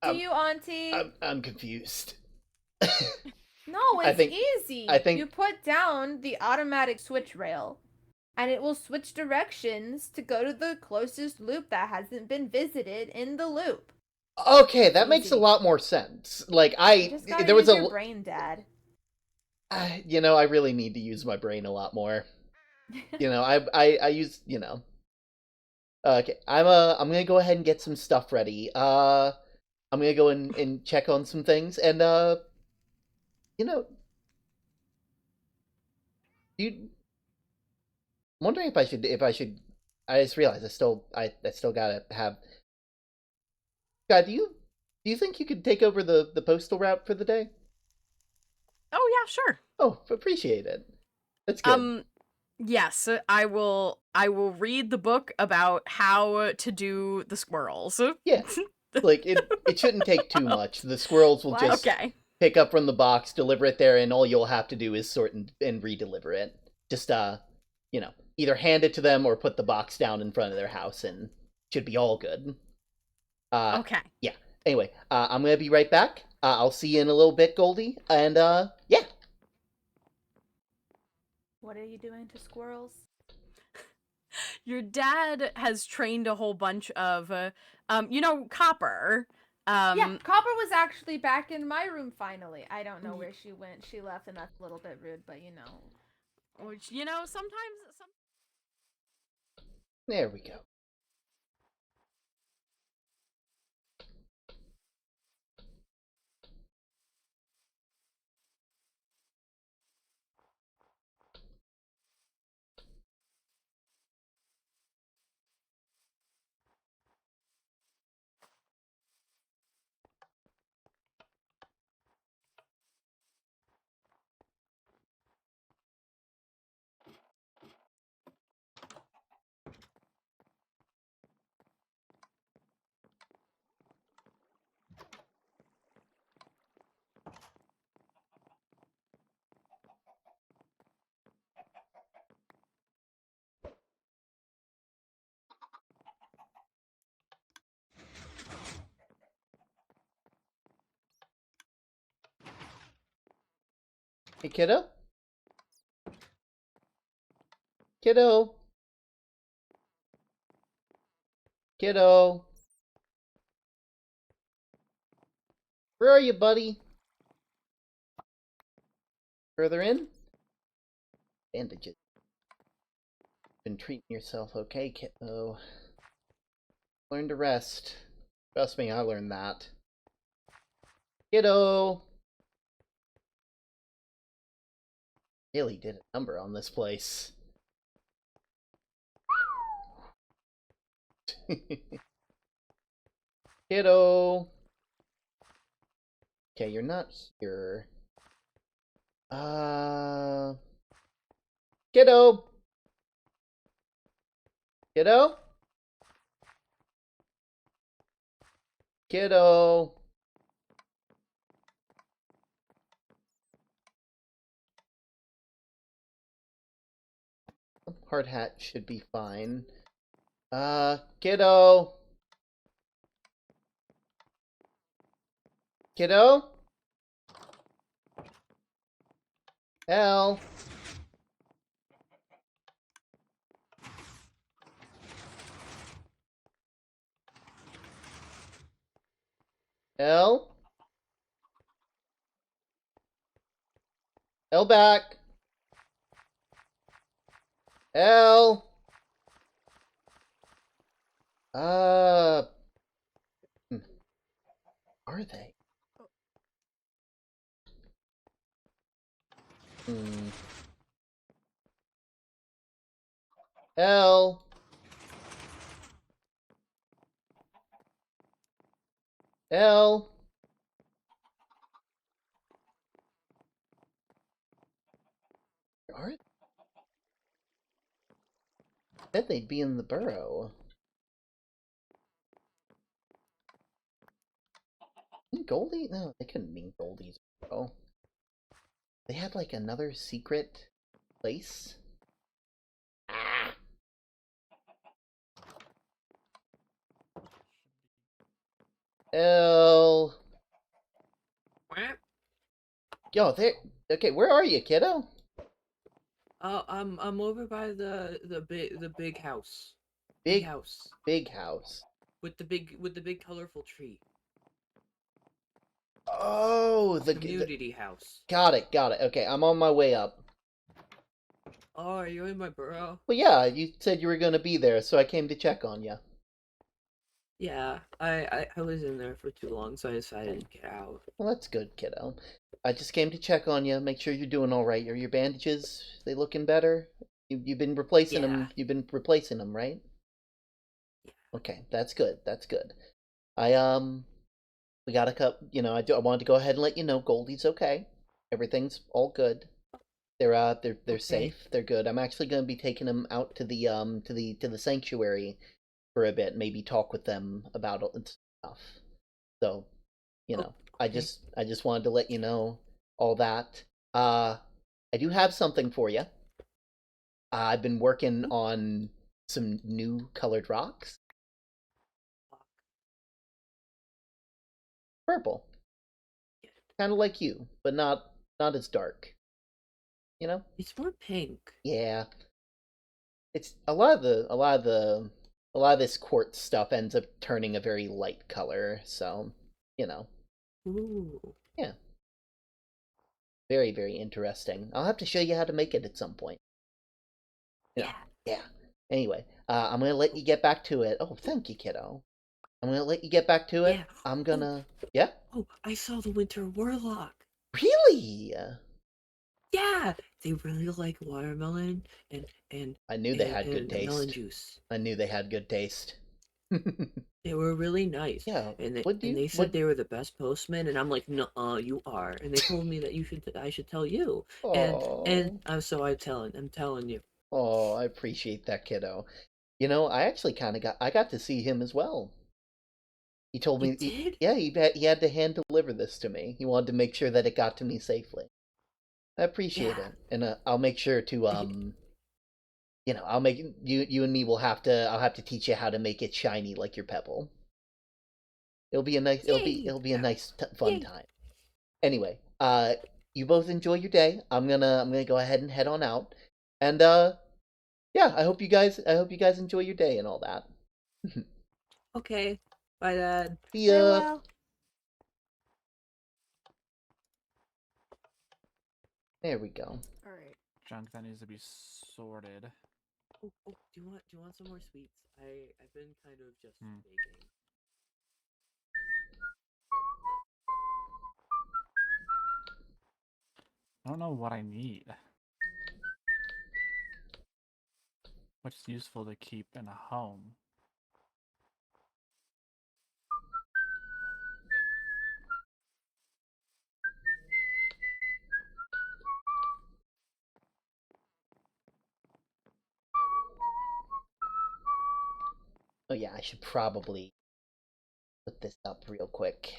Speaker 2: Do you, Auntie?
Speaker 1: I'm confused.
Speaker 2: No,
Speaker 1: I
Speaker 2: it's
Speaker 1: think-
Speaker 2: easy.
Speaker 1: I think-
Speaker 2: You put down the automatic switch rail, and it will switch directions to go to the closest loop that hasn't been visited in the loop.
Speaker 1: Okay, that makes a
Speaker 2: Easy.
Speaker 1: lot more sense. Like,
Speaker 2: You just gotta
Speaker 1: there was
Speaker 2: use your brain, Dad.
Speaker 1: you know, I really need to use my brain a lot more. You know, I use, you know. Okay, I'm gonna go ahead and get some stuff ready. I'm gonna go and check on some things, and you know, you. I'm wondering if I should. I just realized I still gotta have. God, do you think you could take over the postal route for the day?
Speaker 3: Oh yeah, sure.
Speaker 1: Oh, appreciate it. That's good.
Speaker 3: Yes, I will read the book about how to do the squirrels.
Speaker 1: Yeah, like it shouldn't take too much. The squirrels will
Speaker 2: What?
Speaker 1: just
Speaker 3: Okay.
Speaker 1: pick up from the box, deliver it there, and all you'll have to do is sort and re-deliver it. Just you know, either hand it to them or put the box down in front of their house, and should be all good.
Speaker 3: Okay.
Speaker 1: Yeah. Anyway, I'm gonna be right back. I'll see you in a little bit, Goldie, and yeah.
Speaker 2: What are you doing to squirrels?
Speaker 3: Your dad has trained a whole bunch of you know, Copper.
Speaker 2: Yeah, Copper was actually back in my room finally. I don't know where she went. She left, and that's a little bit rude, but you know.
Speaker 3: Which, you know, sometimes
Speaker 1: There we go. Hey, kiddo. Kiddo. Kiddo. Where are you, buddy? Further in? Bandages. Been treating yourself okay, kiddo. Learn to rest. Trust me, I learned that. Kiddo! Really did a number on this place. Kiddo! Okay, you're not here. Kiddo! Kiddo? Kiddo! Hard hat should be fine. Kiddo! Kiddo? L? L? L back! L? Uh... Are they? L? L? Are they? Said they'd be in the burrow. Goldie? No, they couldn't mean Goldie's burrow. They had like another secret place? Ah! L. Yo, there. Okay, where are you, kiddo?
Speaker 5: I'm over by the big house.
Speaker 1: Big
Speaker 5: House
Speaker 1: big house.
Speaker 5: with the big colorful tree.
Speaker 1: Oh, the
Speaker 5: Community house.
Speaker 1: got it. Okay, I'm on my way up.
Speaker 5: Oh, are you in my burrow?
Speaker 1: Well, yeah, you said you were gonna be there, so I came to check on you.
Speaker 5: Yeah, I was in there for too long, so I decided to get out.
Speaker 1: Well, that's good, kiddo. I just came to check on you, make sure you're doing all right. Are your bandages they looking better? You've been replacing them.
Speaker 5: Yeah.
Speaker 1: You've been replacing them, right?
Speaker 5: Yeah.
Speaker 1: Okay, that's good. That's good. We got a cup. I wanted to go ahead and let you know Goldie's okay. Everything's all good. They're
Speaker 5: Okay.
Speaker 1: safe. They're good. I'm actually going to be taking them out to the sanctuary for a bit. Maybe talk with them about stuff. So, I
Speaker 5: Okay.
Speaker 1: just wanted to let you know all that. I do have something for you. I've been working on some new colored rocks. Purple. Kind of like you, but not as dark.
Speaker 5: It's more pink.
Speaker 1: Yeah. It's a lot of this quartz stuff ends up turning a very light color, so,
Speaker 5: Ooh.
Speaker 1: yeah. Very, very interesting. I'll have to show you how to make it at some point.
Speaker 5: Yeah.
Speaker 1: Yeah. Anyway, I'm gonna let you get back to it. Oh, thank you, kiddo. I'm gonna let you get back to it.
Speaker 5: Yeah.
Speaker 1: I'm gonna... Yeah?
Speaker 5: Oh, I saw the winter warlock.
Speaker 1: Really?
Speaker 5: Yeah, they really like watermelon and
Speaker 1: I knew they had good
Speaker 5: melon
Speaker 1: taste.
Speaker 5: juice.
Speaker 1: I knew they had good taste.
Speaker 5: They were really nice.
Speaker 1: Yeah.
Speaker 5: And
Speaker 1: What do you...
Speaker 5: they said they were the best postman, and I'm like, no, you are. And they told me that I should tell you. And so I'm telling you.
Speaker 1: Oh, I appreciate that, kiddo. I actually I got to see him as well. He told
Speaker 5: You
Speaker 1: me,
Speaker 5: did?
Speaker 1: yeah, he had to hand deliver this to me. He wanted to make sure that it got to me safely. I appreciate
Speaker 5: Yeah.
Speaker 1: it, and I'll make sure to I'll make you and me will have to I'll have to teach you how to make it shiny like your pebble. It'll be a nice
Speaker 5: Yay!
Speaker 1: it'll be a nice fun
Speaker 5: Yay!
Speaker 1: time. Anyway, you both enjoy your day. I'm gonna go ahead and head on out, and yeah, I hope you guys enjoy your day and all that.
Speaker 5: Okay. Bye, Dad.
Speaker 1: See ya.
Speaker 2: Farewell.
Speaker 1: There we go.
Speaker 4: All right. Junk that needs to be sorted.
Speaker 5: Oh, do you want some more sweets? I've been kind of just baking.
Speaker 4: I don't know what I need. What's useful to keep in a home?
Speaker 1: Oh yeah, I should probably put this up real quick.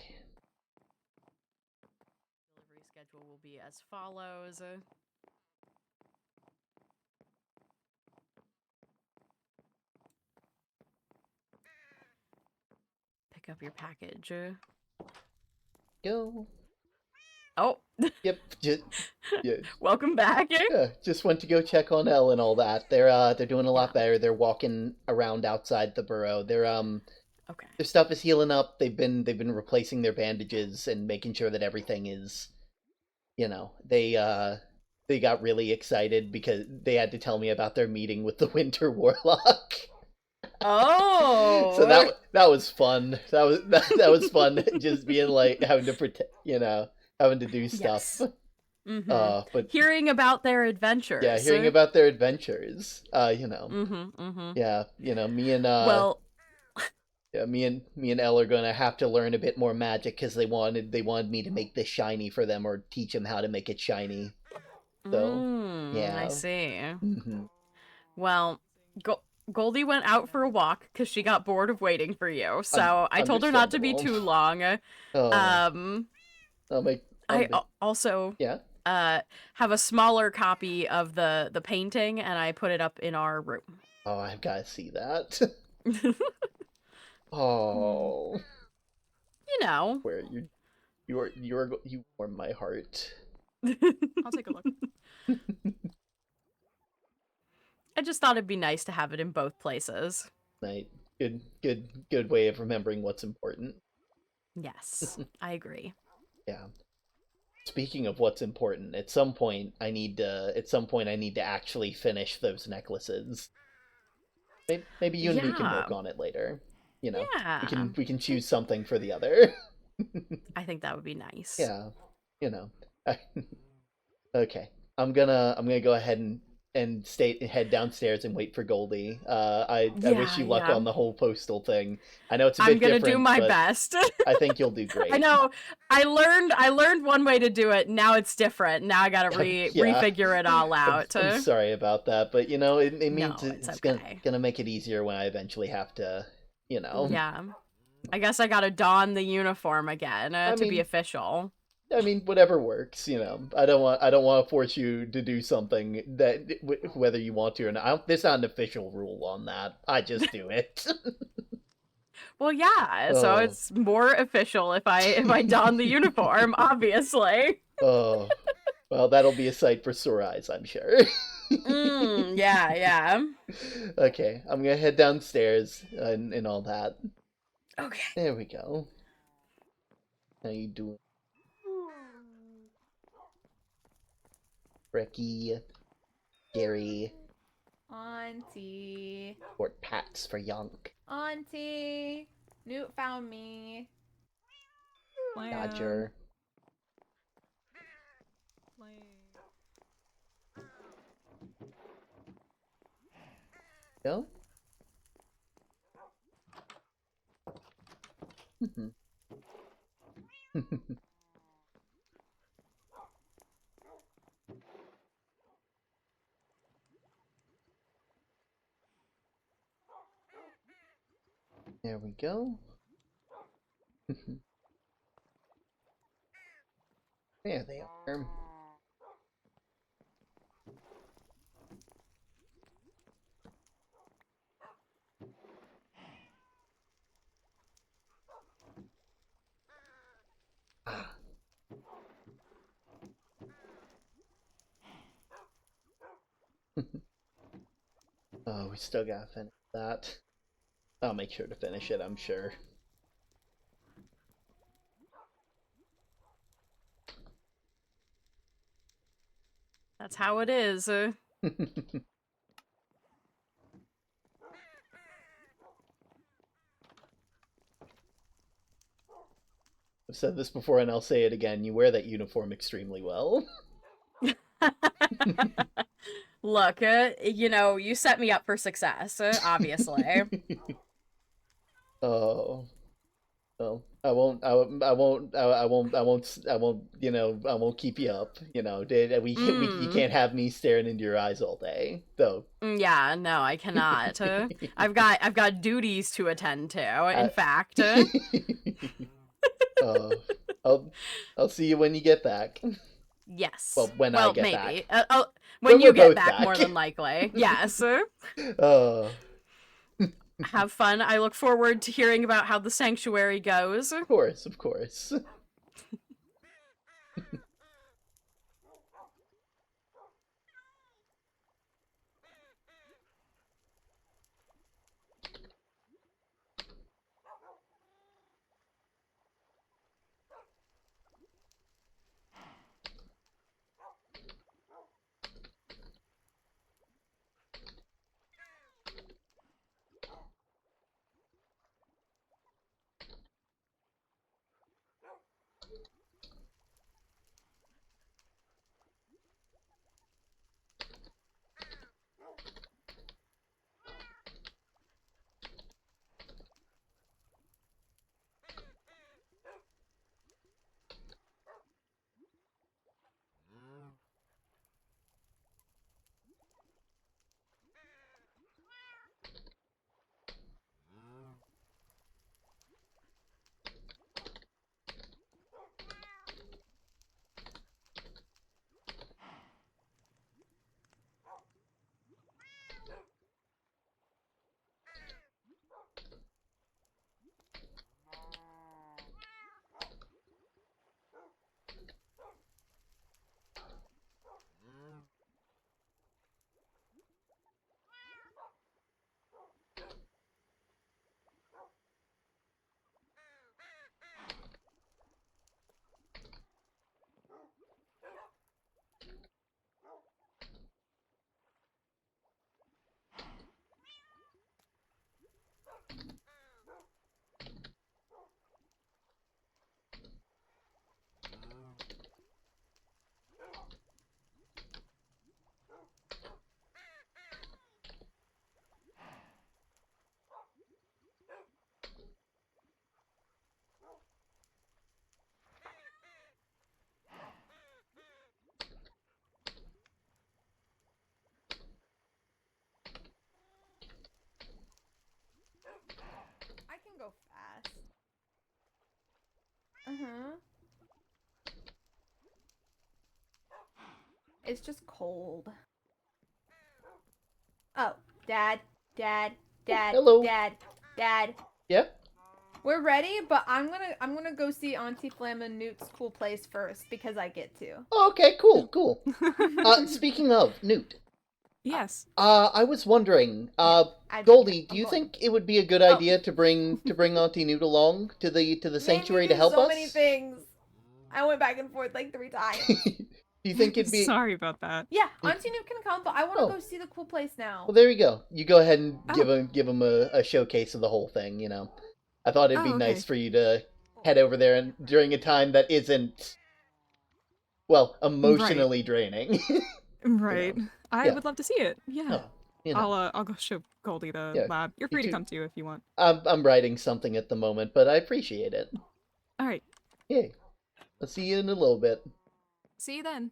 Speaker 3: Delivery schedule will be as follows. Pick up your package.
Speaker 1: Go.
Speaker 3: Oh.
Speaker 1: Yep. Yeah.
Speaker 3: Welcome back.
Speaker 1: Yeah, just went to go check on Elle and all that. They're doing a lot better. They're walking around outside the burrow.
Speaker 3: Okay.
Speaker 1: Their stuff is healing up. They've been replacing their bandages and making sure that everything is, they got really excited because they had to tell me about their meeting with the Winter Warlock.
Speaker 3: Oh.
Speaker 1: So that was fun. That was fun. Just being like having to pretend, having to do stuff.
Speaker 3: Yes. Mm-hmm. But hearing about their adventures.
Speaker 1: Yeah, hearing about their adventures.
Speaker 3: Mm-hmm.
Speaker 1: Yeah, me and
Speaker 3: well.
Speaker 1: Yeah, me and Elle are gonna have to learn a bit more magic because they wanted me to make this shiny for them or teach them how to make it shiny. So yeah,
Speaker 3: I see.
Speaker 1: Mm-hmm.
Speaker 3: Well, Goldie went out for a walk because she got bored of waiting for you. So I told her not to be too long. I also have a smaller copy of the painting, and I put it up in our room.
Speaker 1: Oh, I've got to see that. Oh. Where you warm my heart.
Speaker 3: I'll take a look. I just thought it'd be nice to have it in both places.
Speaker 1: Right. Good way of remembering what's important.
Speaker 3: Yes, I agree.
Speaker 1: Yeah. Speaking of what's important, at some point I need to actually finish those necklaces. Maybe you and me can work
Speaker 3: Yeah.
Speaker 1: on it later. You know,
Speaker 3: Yeah.
Speaker 1: we can choose something for the other.
Speaker 3: I think that would be nice.
Speaker 1: Yeah, you know. Okay, I'm gonna go ahead and head downstairs and wait for Goldie. I wish you luck
Speaker 3: Yeah.
Speaker 1: on the whole postal thing. I know it's a
Speaker 3: I'm
Speaker 1: bit
Speaker 3: gonna
Speaker 1: different,
Speaker 3: do my
Speaker 1: but
Speaker 3: best.
Speaker 1: I think you'll do great.
Speaker 3: I know. I learned one way to do it. Now it's different. Now I gotta
Speaker 1: Yeah.
Speaker 3: refigure it all out.
Speaker 1: I'm sorry about that, but you know, it means
Speaker 3: No, it's
Speaker 1: it's
Speaker 3: okay.
Speaker 1: gonna make it easier when I eventually have to, you know.
Speaker 3: Yeah. I guess I gotta don the uniform again to be official.
Speaker 1: I mean, whatever works, you know. I don't want to force you to do something that whether you want to or not. There's not an official rule on that. I just do it.
Speaker 3: Well, yeah. So
Speaker 1: Oh.
Speaker 3: it's more official if I don the uniform, obviously.
Speaker 1: Oh, well, that'll be a sight for sore eyes, I'm sure.
Speaker 3: Yeah.
Speaker 1: Okay, I'm gonna head downstairs and all that.
Speaker 3: Okay.
Speaker 1: There we go. How you doing, Ricky? Gary?
Speaker 2: Auntie.
Speaker 1: Or Pats for Yonk?
Speaker 2: Auntie. Newt found me.
Speaker 1: Dodger? Go? There we go. There they are. Ah. Oh, we still gotta finish that. I'll make sure to finish it, I'm sure.
Speaker 3: That's how it is.
Speaker 1: I've said this before and I'll say it again. You wear that uniform extremely well.
Speaker 3: Look, you know, you set me up for success, obviously.
Speaker 1: Oh. Well, I won't, I won't, I won't, I won't, I won't, I won't, you know, I won't keep you up. You know, you can't have me staring into your eyes all day, though.
Speaker 3: Yeah, no, I cannot. I've got duties to attend to. In fact.
Speaker 1: I'll see you when you get back.
Speaker 3: Yes.
Speaker 1: Well, when I get
Speaker 3: maybe.
Speaker 1: back.
Speaker 3: When you get
Speaker 1: back,
Speaker 3: more than likely. Yes. Have fun. I look forward to hearing about how the sanctuary goes.
Speaker 1: Of course, of course.
Speaker 2: It's just cold. Oh, Dad.
Speaker 1: Hello.
Speaker 2: Dad.
Speaker 1: Yeah?
Speaker 2: We're ready, but I'm gonna go see Auntie Flam and Newt's cool place first because I get to.
Speaker 1: Oh, okay, cool. Speaking of, Newt.
Speaker 6: Yes.
Speaker 1: I was wondering,
Speaker 2: I'm
Speaker 1: Goldie, do you
Speaker 2: going.
Speaker 1: think it would be a good idea to bring Auntie Newt along to the sanctuary to help
Speaker 2: so
Speaker 1: us?
Speaker 2: Many things. I went back and forth like 3 times.
Speaker 1: Do you think it'd be...
Speaker 6: Sorry about that.
Speaker 2: Yeah, Auntie Newt can come, but I want to
Speaker 1: Oh.
Speaker 2: go see the cool place now.
Speaker 1: Well, there you go. You go ahead and
Speaker 6: Oh.
Speaker 1: give him a showcase of the whole thing, you know. I thought it'd be
Speaker 6: Oh,
Speaker 1: nice
Speaker 6: okay.
Speaker 1: for you to head over there and during a time that isn't, well, emotionally draining.
Speaker 6: Right.
Speaker 1: know.
Speaker 6: I
Speaker 1: Yeah.
Speaker 6: would love to see it. Yeah.
Speaker 1: Oh, you know.
Speaker 6: I'll go show Goldie the
Speaker 1: Yeah,
Speaker 6: lab. You're
Speaker 1: you
Speaker 6: free to
Speaker 1: too.
Speaker 6: come too if you want.
Speaker 1: I'm writing something at the moment, but I appreciate it.
Speaker 6: All right.
Speaker 1: Yay. I'll see you in a little bit.
Speaker 6: See you then.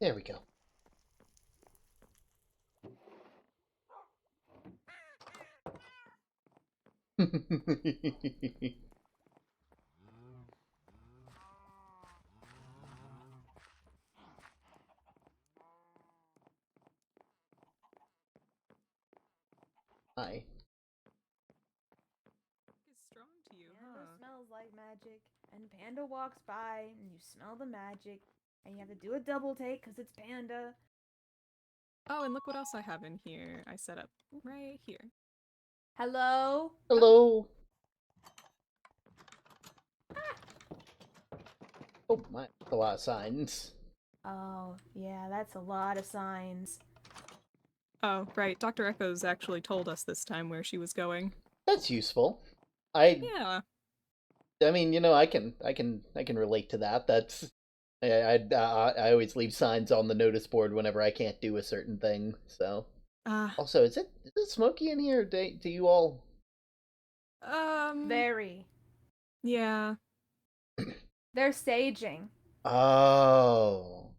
Speaker 1: There we go. Hi.
Speaker 6: It's strong to you,
Speaker 2: Panda
Speaker 6: huh?
Speaker 2: smells like magic, and Panda walks by, and you smell the magic, and you have to do a double take because it's Panda.
Speaker 6: Oh, and look what else I have in here. I set up right here.
Speaker 2: Hello?
Speaker 1: Hello. Oh my, that's a lot of signs.
Speaker 2: Oh, yeah, that's a lot of signs.
Speaker 6: Oh, right. Dr. Echoes actually told us this time where she was going.
Speaker 1: That's useful.
Speaker 6: Yeah.
Speaker 1: I mean, you know, I can relate to that. That's I always leave signs on the notice board whenever I can't do a certain thing. So, also, is it smoky in here? Do you all?
Speaker 2: Very.
Speaker 6: Yeah.
Speaker 2: They're saging.
Speaker 1: Oh.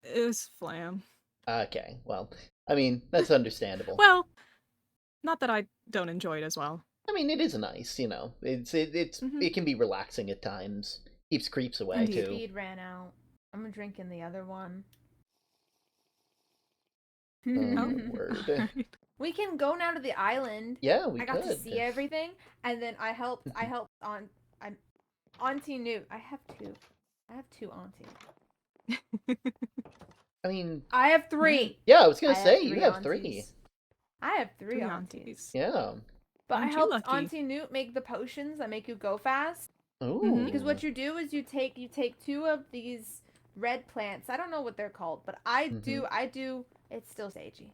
Speaker 6: It was Flam.
Speaker 1: Okay. Well, I mean, that's understandable.
Speaker 6: Well, not that I don't enjoy it as well.
Speaker 1: I mean, it is nice, you know. It can be relaxing at times. Keeps creeps away
Speaker 6: Indeed.
Speaker 1: too.
Speaker 2: Speed ran out. I'm drinking the other one.
Speaker 1: Oh, word.
Speaker 6: Alright.
Speaker 2: We can go now to the island.
Speaker 1: Yeah, we
Speaker 2: I got
Speaker 1: could.
Speaker 2: to see everything, and then I helped on Auntie Newt. I have two aunties.
Speaker 1: I mean,
Speaker 2: I have three.
Speaker 1: yeah, I was gonna
Speaker 2: I
Speaker 1: say
Speaker 2: have
Speaker 1: you
Speaker 2: three
Speaker 1: have
Speaker 2: aunties. I have three aunties.
Speaker 1: Yeah.
Speaker 2: But I
Speaker 6: Aren't you
Speaker 2: helped
Speaker 6: lucky?
Speaker 2: Auntie Newt make the potions that make you go fast.
Speaker 1: Ooh.
Speaker 2: Because what you do is you take two of these red plants. I don't know what they're called, but I do. It's still sagey.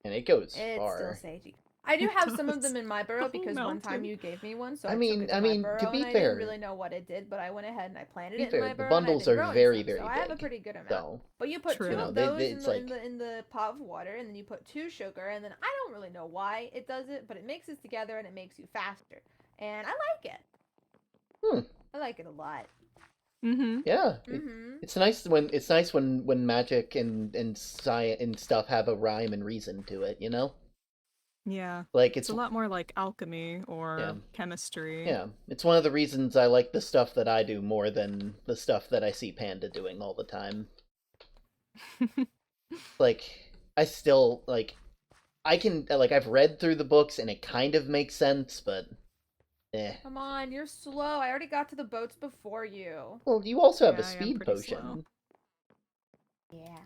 Speaker 1: And it goes
Speaker 2: It's
Speaker 1: far.
Speaker 2: still sagey. I do
Speaker 6: It
Speaker 2: have some of
Speaker 6: does.
Speaker 2: them in my burrow
Speaker 6: Oh,
Speaker 2: because one time
Speaker 6: Melton.
Speaker 2: you gave me one, so
Speaker 1: I
Speaker 2: I
Speaker 1: mean-
Speaker 2: took it to
Speaker 1: I
Speaker 2: my
Speaker 1: mean,
Speaker 2: burrow,
Speaker 1: to be
Speaker 2: and I
Speaker 1: fair-
Speaker 2: didn't really know what it did, but I went ahead and I planted
Speaker 1: To be
Speaker 2: it in my
Speaker 1: fair, the
Speaker 2: burrow. and I've
Speaker 1: bundles
Speaker 2: been
Speaker 1: are
Speaker 2: growing
Speaker 1: very,
Speaker 2: some,
Speaker 1: very
Speaker 2: so I have a
Speaker 1: big,
Speaker 2: pretty good amount.
Speaker 1: So,
Speaker 2: But you put
Speaker 6: True.
Speaker 2: two
Speaker 6: You know,
Speaker 2: of
Speaker 1: they-
Speaker 2: those
Speaker 1: it's
Speaker 2: in the pot of water, and then you put 2 sugar, and then I don't really know why it does it, but it mixes together and it makes you faster, and I like it.
Speaker 1: Hmm.
Speaker 2: I like it a lot.
Speaker 6: Mm-hmm.
Speaker 1: yeah,
Speaker 2: Mm-hmm.
Speaker 1: it's nice when magic and science and stuff have a rhyme and reason to it. You know,
Speaker 6: Yeah.
Speaker 1: like
Speaker 6: It's a lot more like alchemy or
Speaker 1: Yeah.
Speaker 6: chemistry.
Speaker 1: Yeah, it's one of the reasons I like the stuff that I do more than the stuff that I see Panda doing all the time. Like, I still, like, I've read through the books and it kind of makes sense, but,
Speaker 2: Come on, you're slow. I already got to the boats before you.
Speaker 1: Well, you also have a
Speaker 6: Yeah, I am
Speaker 1: speed
Speaker 6: pretty
Speaker 1: potion.
Speaker 6: slow.
Speaker 2: Yeah.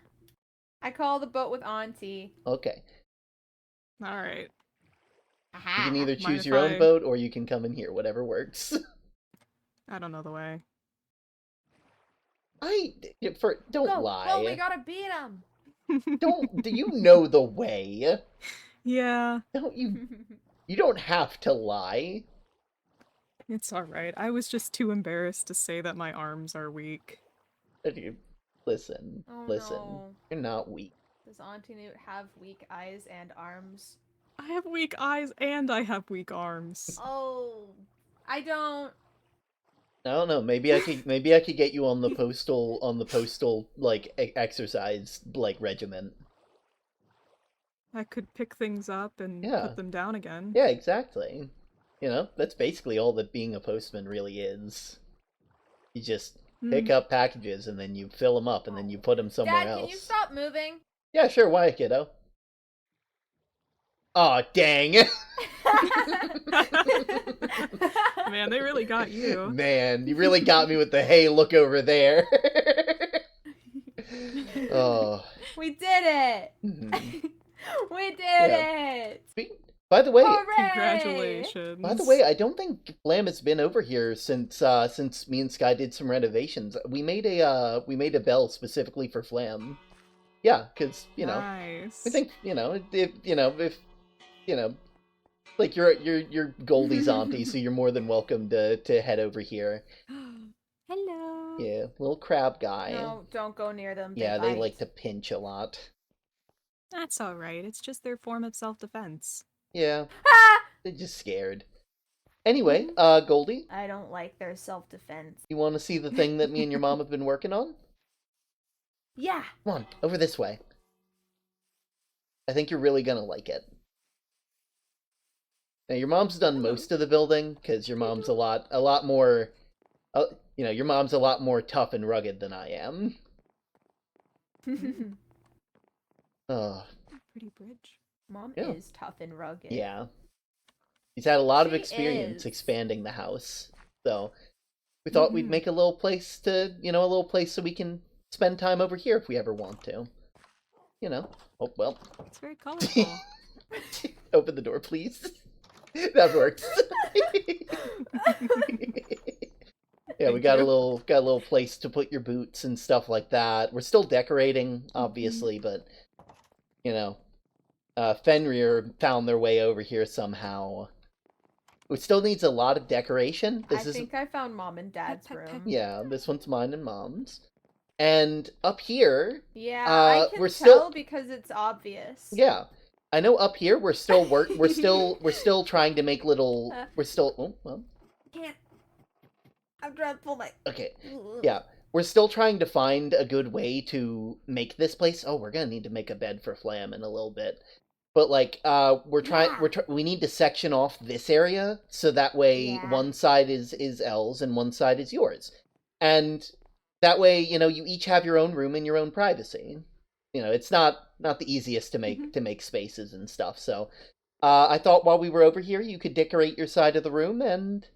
Speaker 2: I call the boat with Auntie.
Speaker 1: Okay.
Speaker 6: Alright.
Speaker 1: You can either
Speaker 6: Mind
Speaker 1: choose
Speaker 6: if
Speaker 1: your own
Speaker 6: I-
Speaker 1: boat or you can come in here, whatever works.
Speaker 6: I don't know the way.
Speaker 1: Don't
Speaker 2: Go,
Speaker 1: lie.
Speaker 2: go, we gotta beat him.
Speaker 1: Do you know the way?
Speaker 6: Yeah,
Speaker 1: Don't you? You don't have to lie.
Speaker 6: it's alright. I was just too embarrassed to say that my arms are weak.
Speaker 1: Listen,
Speaker 2: Oh,
Speaker 1: listen.
Speaker 2: no.
Speaker 1: You're not weak.
Speaker 2: Does Auntie Newt have weak eyes and arms?
Speaker 6: I have weak eyes and I have weak arms.
Speaker 2: Oh, I don't.
Speaker 1: I don't know. Maybe I could get you on the postal like exercise like regiment.
Speaker 6: I could pick things up and
Speaker 1: Yeah.
Speaker 6: put them down again.
Speaker 1: Yeah, exactly. You know, that's basically all that being a postman really is. You just pick up packages and then you fill them up and then you put them somewhere
Speaker 2: Dad,
Speaker 1: else.
Speaker 2: can you stop moving?
Speaker 1: Yeah, sure. Why, kiddo? Aw, dang.
Speaker 6: Man, they really got you.
Speaker 1: Man, you really got me with the hey, look over there. Oh.
Speaker 2: We did it!
Speaker 1: Mhm.
Speaker 2: We did
Speaker 1: Yeah.
Speaker 2: it!
Speaker 1: By the way,
Speaker 2: Hooray!
Speaker 6: Congratulations.
Speaker 1: I don't think Flam has been over here since me and Sky did some renovations. We made a bell specifically for Flam. Yeah, because
Speaker 6: Nice.
Speaker 1: we think if like you're Goldie's auntie, so you're more than welcome to head over here.
Speaker 6: Hello.
Speaker 1: Yeah, little crab guy.
Speaker 2: No, don't go near them.
Speaker 1: Yeah, they
Speaker 2: bite.
Speaker 1: like to pinch a lot.
Speaker 6: That's alright. It's just their form of self-defense.
Speaker 1: Yeah,
Speaker 2: Ah!
Speaker 1: they're just scared. Anyway, Goldie,
Speaker 2: I don't like their self-defense.
Speaker 1: you want to see the thing that me and your mom have been working on?
Speaker 2: Yeah.
Speaker 1: Come on, over this way. I think you're really gonna like it. Now, your mom's done most of the building, because your mom's a lot more, your mom's a lot more tough and rugged than I am. Oh,
Speaker 6: Pretty bridge.
Speaker 2: Mom
Speaker 1: Yeah.
Speaker 2: is tough and rugged.
Speaker 1: yeah. He's had a lot of
Speaker 2: She
Speaker 1: experience
Speaker 2: is.
Speaker 1: expanding the house, so we thought we'd make a little place a little place so we can spend time over here if we ever want to. Oh, well.
Speaker 6: It's very colorful.
Speaker 1: Open the door, please. That works. Yeah, we got a little place to put your boots and stuff like that. We're still decorating, obviously, but Fenrir found their way over here somehow. It still needs a lot of decoration.
Speaker 2: I think I found Mom and Dad's room.
Speaker 1: Yeah, this one's mine and Mom's. And up here,
Speaker 2: Yeah, I can
Speaker 1: we're
Speaker 2: tell
Speaker 1: still
Speaker 2: because it's obvious.
Speaker 1: yeah. I know up here we're still we're still trying to make little
Speaker 2: Can't. I'm trying to pull my.
Speaker 1: Okay. Yeah. We're still trying to find a good way to make this place. Oh, we're gonna need to make a bed for Flam in a little bit. But we need to section off this area so that way one side is L's and one side is yours. And that way, you each have your own room and your own privacy. It's not the easiest to make spaces and stuff. So, I thought while we were over here, you could decorate your side of the room, and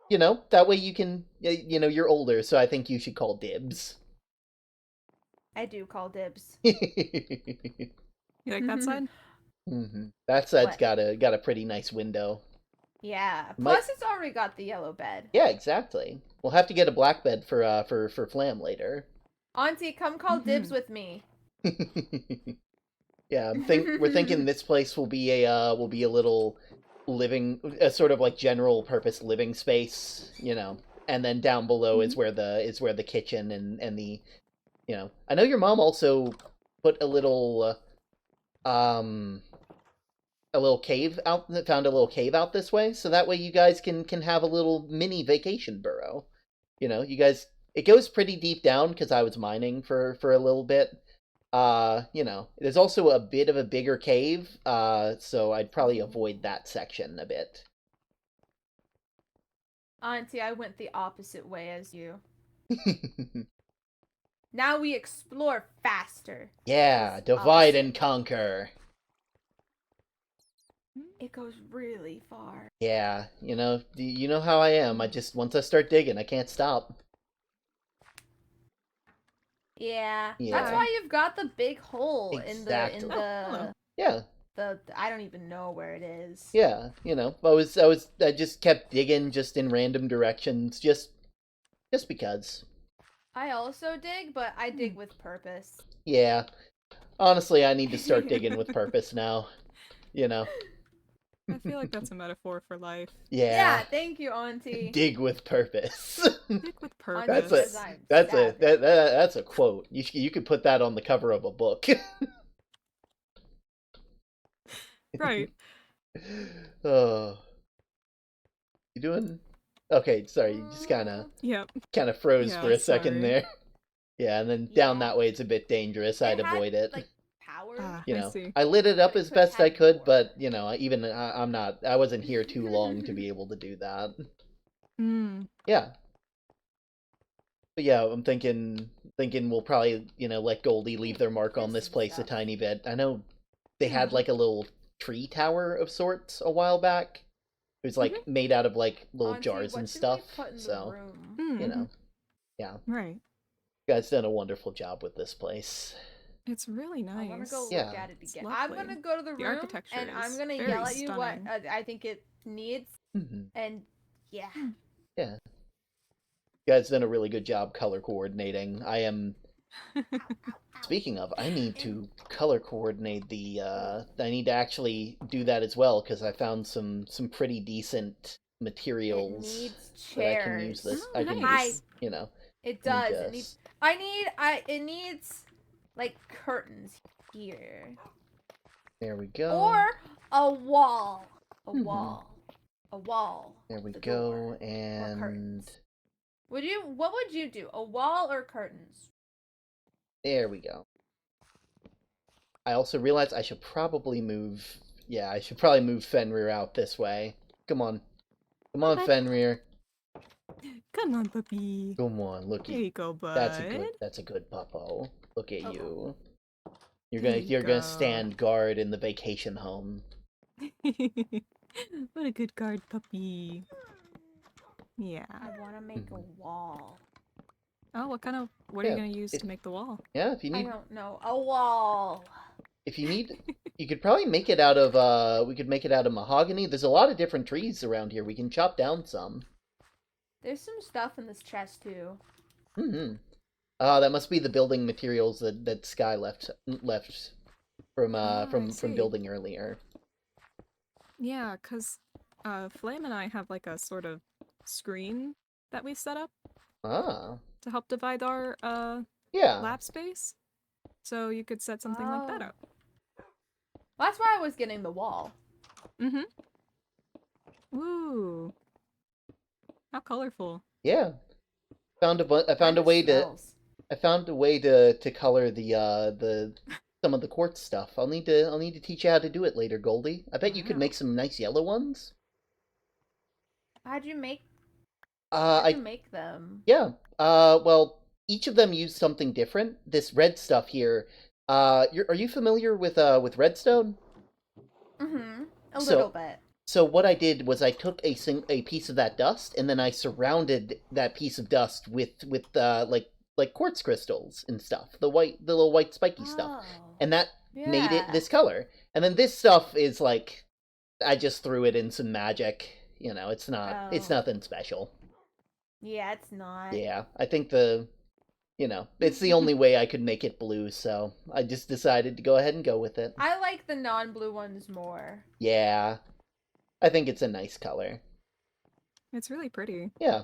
Speaker 1: that way you can, you're older, so I think you should call dibs.
Speaker 2: I do call dibs.
Speaker 6: You like that side?
Speaker 1: Mm-hmm. That side's got a pretty nice window.
Speaker 2: Yeah. Plus, it's already got the yellow bed.
Speaker 1: Yeah, exactly. We'll have to get a black bed for Flam later.
Speaker 2: Auntie, come call dibs with me.
Speaker 1: Yeah, we're thinking this place will be a little a sort of like general purpose living space, and then down below is where the kitchen and the, I know your mom also put a little cave out, found a little cave out this way, so that way you guys can have a little mini vacation burrow. You guys, it goes pretty deep down because I was mining for a little bit. There's also a bit of a bigger cave, so I'd probably avoid that section a bit.
Speaker 2: Auntie, I went the opposite way as you. Now we explore faster.
Speaker 1: Yeah, divide and conquer.
Speaker 2: It goes really far.
Speaker 1: Yeah, you know how I am. Once I start digging, I can't stop.
Speaker 2: Yeah.
Speaker 1: Yeah.
Speaker 2: That's why you've got the big hole
Speaker 1: Exactly.
Speaker 2: in the
Speaker 1: Yeah.
Speaker 2: the I don't even know where it is.
Speaker 1: Yeah, I just kept digging just in random directions, just because.
Speaker 2: I also dig, but I dig with purpose.
Speaker 1: Yeah. Honestly, I need to start digging with purpose now.
Speaker 6: I feel like that's a metaphor for life.
Speaker 1: Yeah.
Speaker 2: Thank you, Auntie.
Speaker 1: Dig with purpose.
Speaker 6: Dig with purpose.
Speaker 1: That's a quote. You could put that on the cover of a book.
Speaker 6: Right.
Speaker 1: Oh. You doing? Okay, sorry, you just kind of froze for a second there. Yeah, and then down that way it's a bit dangerous. I'd avoid it.
Speaker 2: Like power.
Speaker 6: I see.
Speaker 1: I lit it up as best I could, but I wasn't here too long to be able to do that. Yeah. But yeah, I'm thinking we'll probably, let Goldie leave their mark on this place a tiny bit. I know they had like a little tree tower of sorts a while back. It was like made out of like little
Speaker 2: Auntie,
Speaker 1: jars and stuff. So, yeah.
Speaker 6: Right.
Speaker 1: You guys done a wonderful job with this place.
Speaker 6: It's really nice.
Speaker 2: I want to go
Speaker 1: Yeah.
Speaker 2: look at it
Speaker 6: It's
Speaker 2: again. I'm
Speaker 6: lovely.
Speaker 2: gonna go to the room
Speaker 6: architecture
Speaker 2: and I'm
Speaker 6: is
Speaker 2: gonna
Speaker 6: very
Speaker 2: yell at you what
Speaker 6: stunning.
Speaker 2: I think it needs. And yeah.
Speaker 1: Yeah. You guys done a really good job color coordinating. I am. Speaking of, I need to color coordinate the. I need to actually do that as well because I found some pretty decent materials.
Speaker 2: It needs chairs.
Speaker 1: That I can use this.
Speaker 6: Oh,
Speaker 1: I can
Speaker 6: nice.
Speaker 1: use.
Speaker 2: It does.
Speaker 1: Yes.
Speaker 2: It needs like curtains here.
Speaker 1: There we go.
Speaker 2: Or a wall. A wall.
Speaker 1: There we
Speaker 2: The
Speaker 1: go.
Speaker 2: door. Or
Speaker 1: And
Speaker 2: curtains. What would you do? A wall or curtains?
Speaker 1: There we go. I also realized I should probably move... Yeah, I should probably move Fenrir out this way. Come on. Come on,
Speaker 6: Okay.
Speaker 1: Fenrir.
Speaker 6: Come on, puppy.
Speaker 1: Come on, look
Speaker 6: There
Speaker 1: at
Speaker 6: you go, bud.
Speaker 1: That's a good puppo. Look at you.
Speaker 6: There you
Speaker 1: You're gonna
Speaker 6: go.
Speaker 1: stand guard in the vacation home.
Speaker 6: What a good guard puppy. Yeah.
Speaker 2: I want to make a wall.
Speaker 6: Oh, what are you
Speaker 1: Yeah,
Speaker 6: gonna use
Speaker 1: it-
Speaker 6: to make the wall?
Speaker 1: Yeah, if you
Speaker 2: I
Speaker 1: need
Speaker 2: don't know. A wall.
Speaker 1: if you need you could probably make it out of we could make it out of mahogany. There's a lot of different trees around here. We can chop down some.
Speaker 2: There's some stuff in this chest too.
Speaker 1: Mm-hmm. That must be the building materials that Sky left from
Speaker 6: I
Speaker 1: from
Speaker 6: see.
Speaker 1: building earlier.
Speaker 6: Yeah, cause Flame and I have like a sort of screen that we set up
Speaker 1: Ah,
Speaker 6: to help divide our
Speaker 1: yeah.
Speaker 6: lab space. So you could set something like that
Speaker 2: Oh.
Speaker 6: up.
Speaker 2: Well, that's why I was getting the wall.
Speaker 6: Mm-hmm. Ooh. How colorful.
Speaker 1: Yeah. I found a way to color the some of the quartz stuff. I'll need to teach you how to do it later, Goldie. I bet you could
Speaker 6: Wow.
Speaker 1: make some nice yellow ones.
Speaker 2: How'd you make them?
Speaker 1: Yeah. Well, each of them use something different. This red stuff here. Are you familiar with redstone?
Speaker 2: Mm-hmm. A
Speaker 1: So-
Speaker 2: little bit.
Speaker 1: So what I did was I took a piece of that dust and then I surrounded that piece of dust with like quartz crystals and stuff, the little white spiky stuff, and that made it this color. And then this stuff is like I just threw it in some magic. You know, it's
Speaker 2: Oh.
Speaker 1: nothing special.
Speaker 2: Yeah, it's not.
Speaker 1: Yeah, I think it's the only way I could make it blue, so I just decided to go ahead and go with it.
Speaker 2: I like the non-blue ones more.
Speaker 1: Yeah, I think it's a nice color.
Speaker 6: It's really pretty.
Speaker 1: Yeah,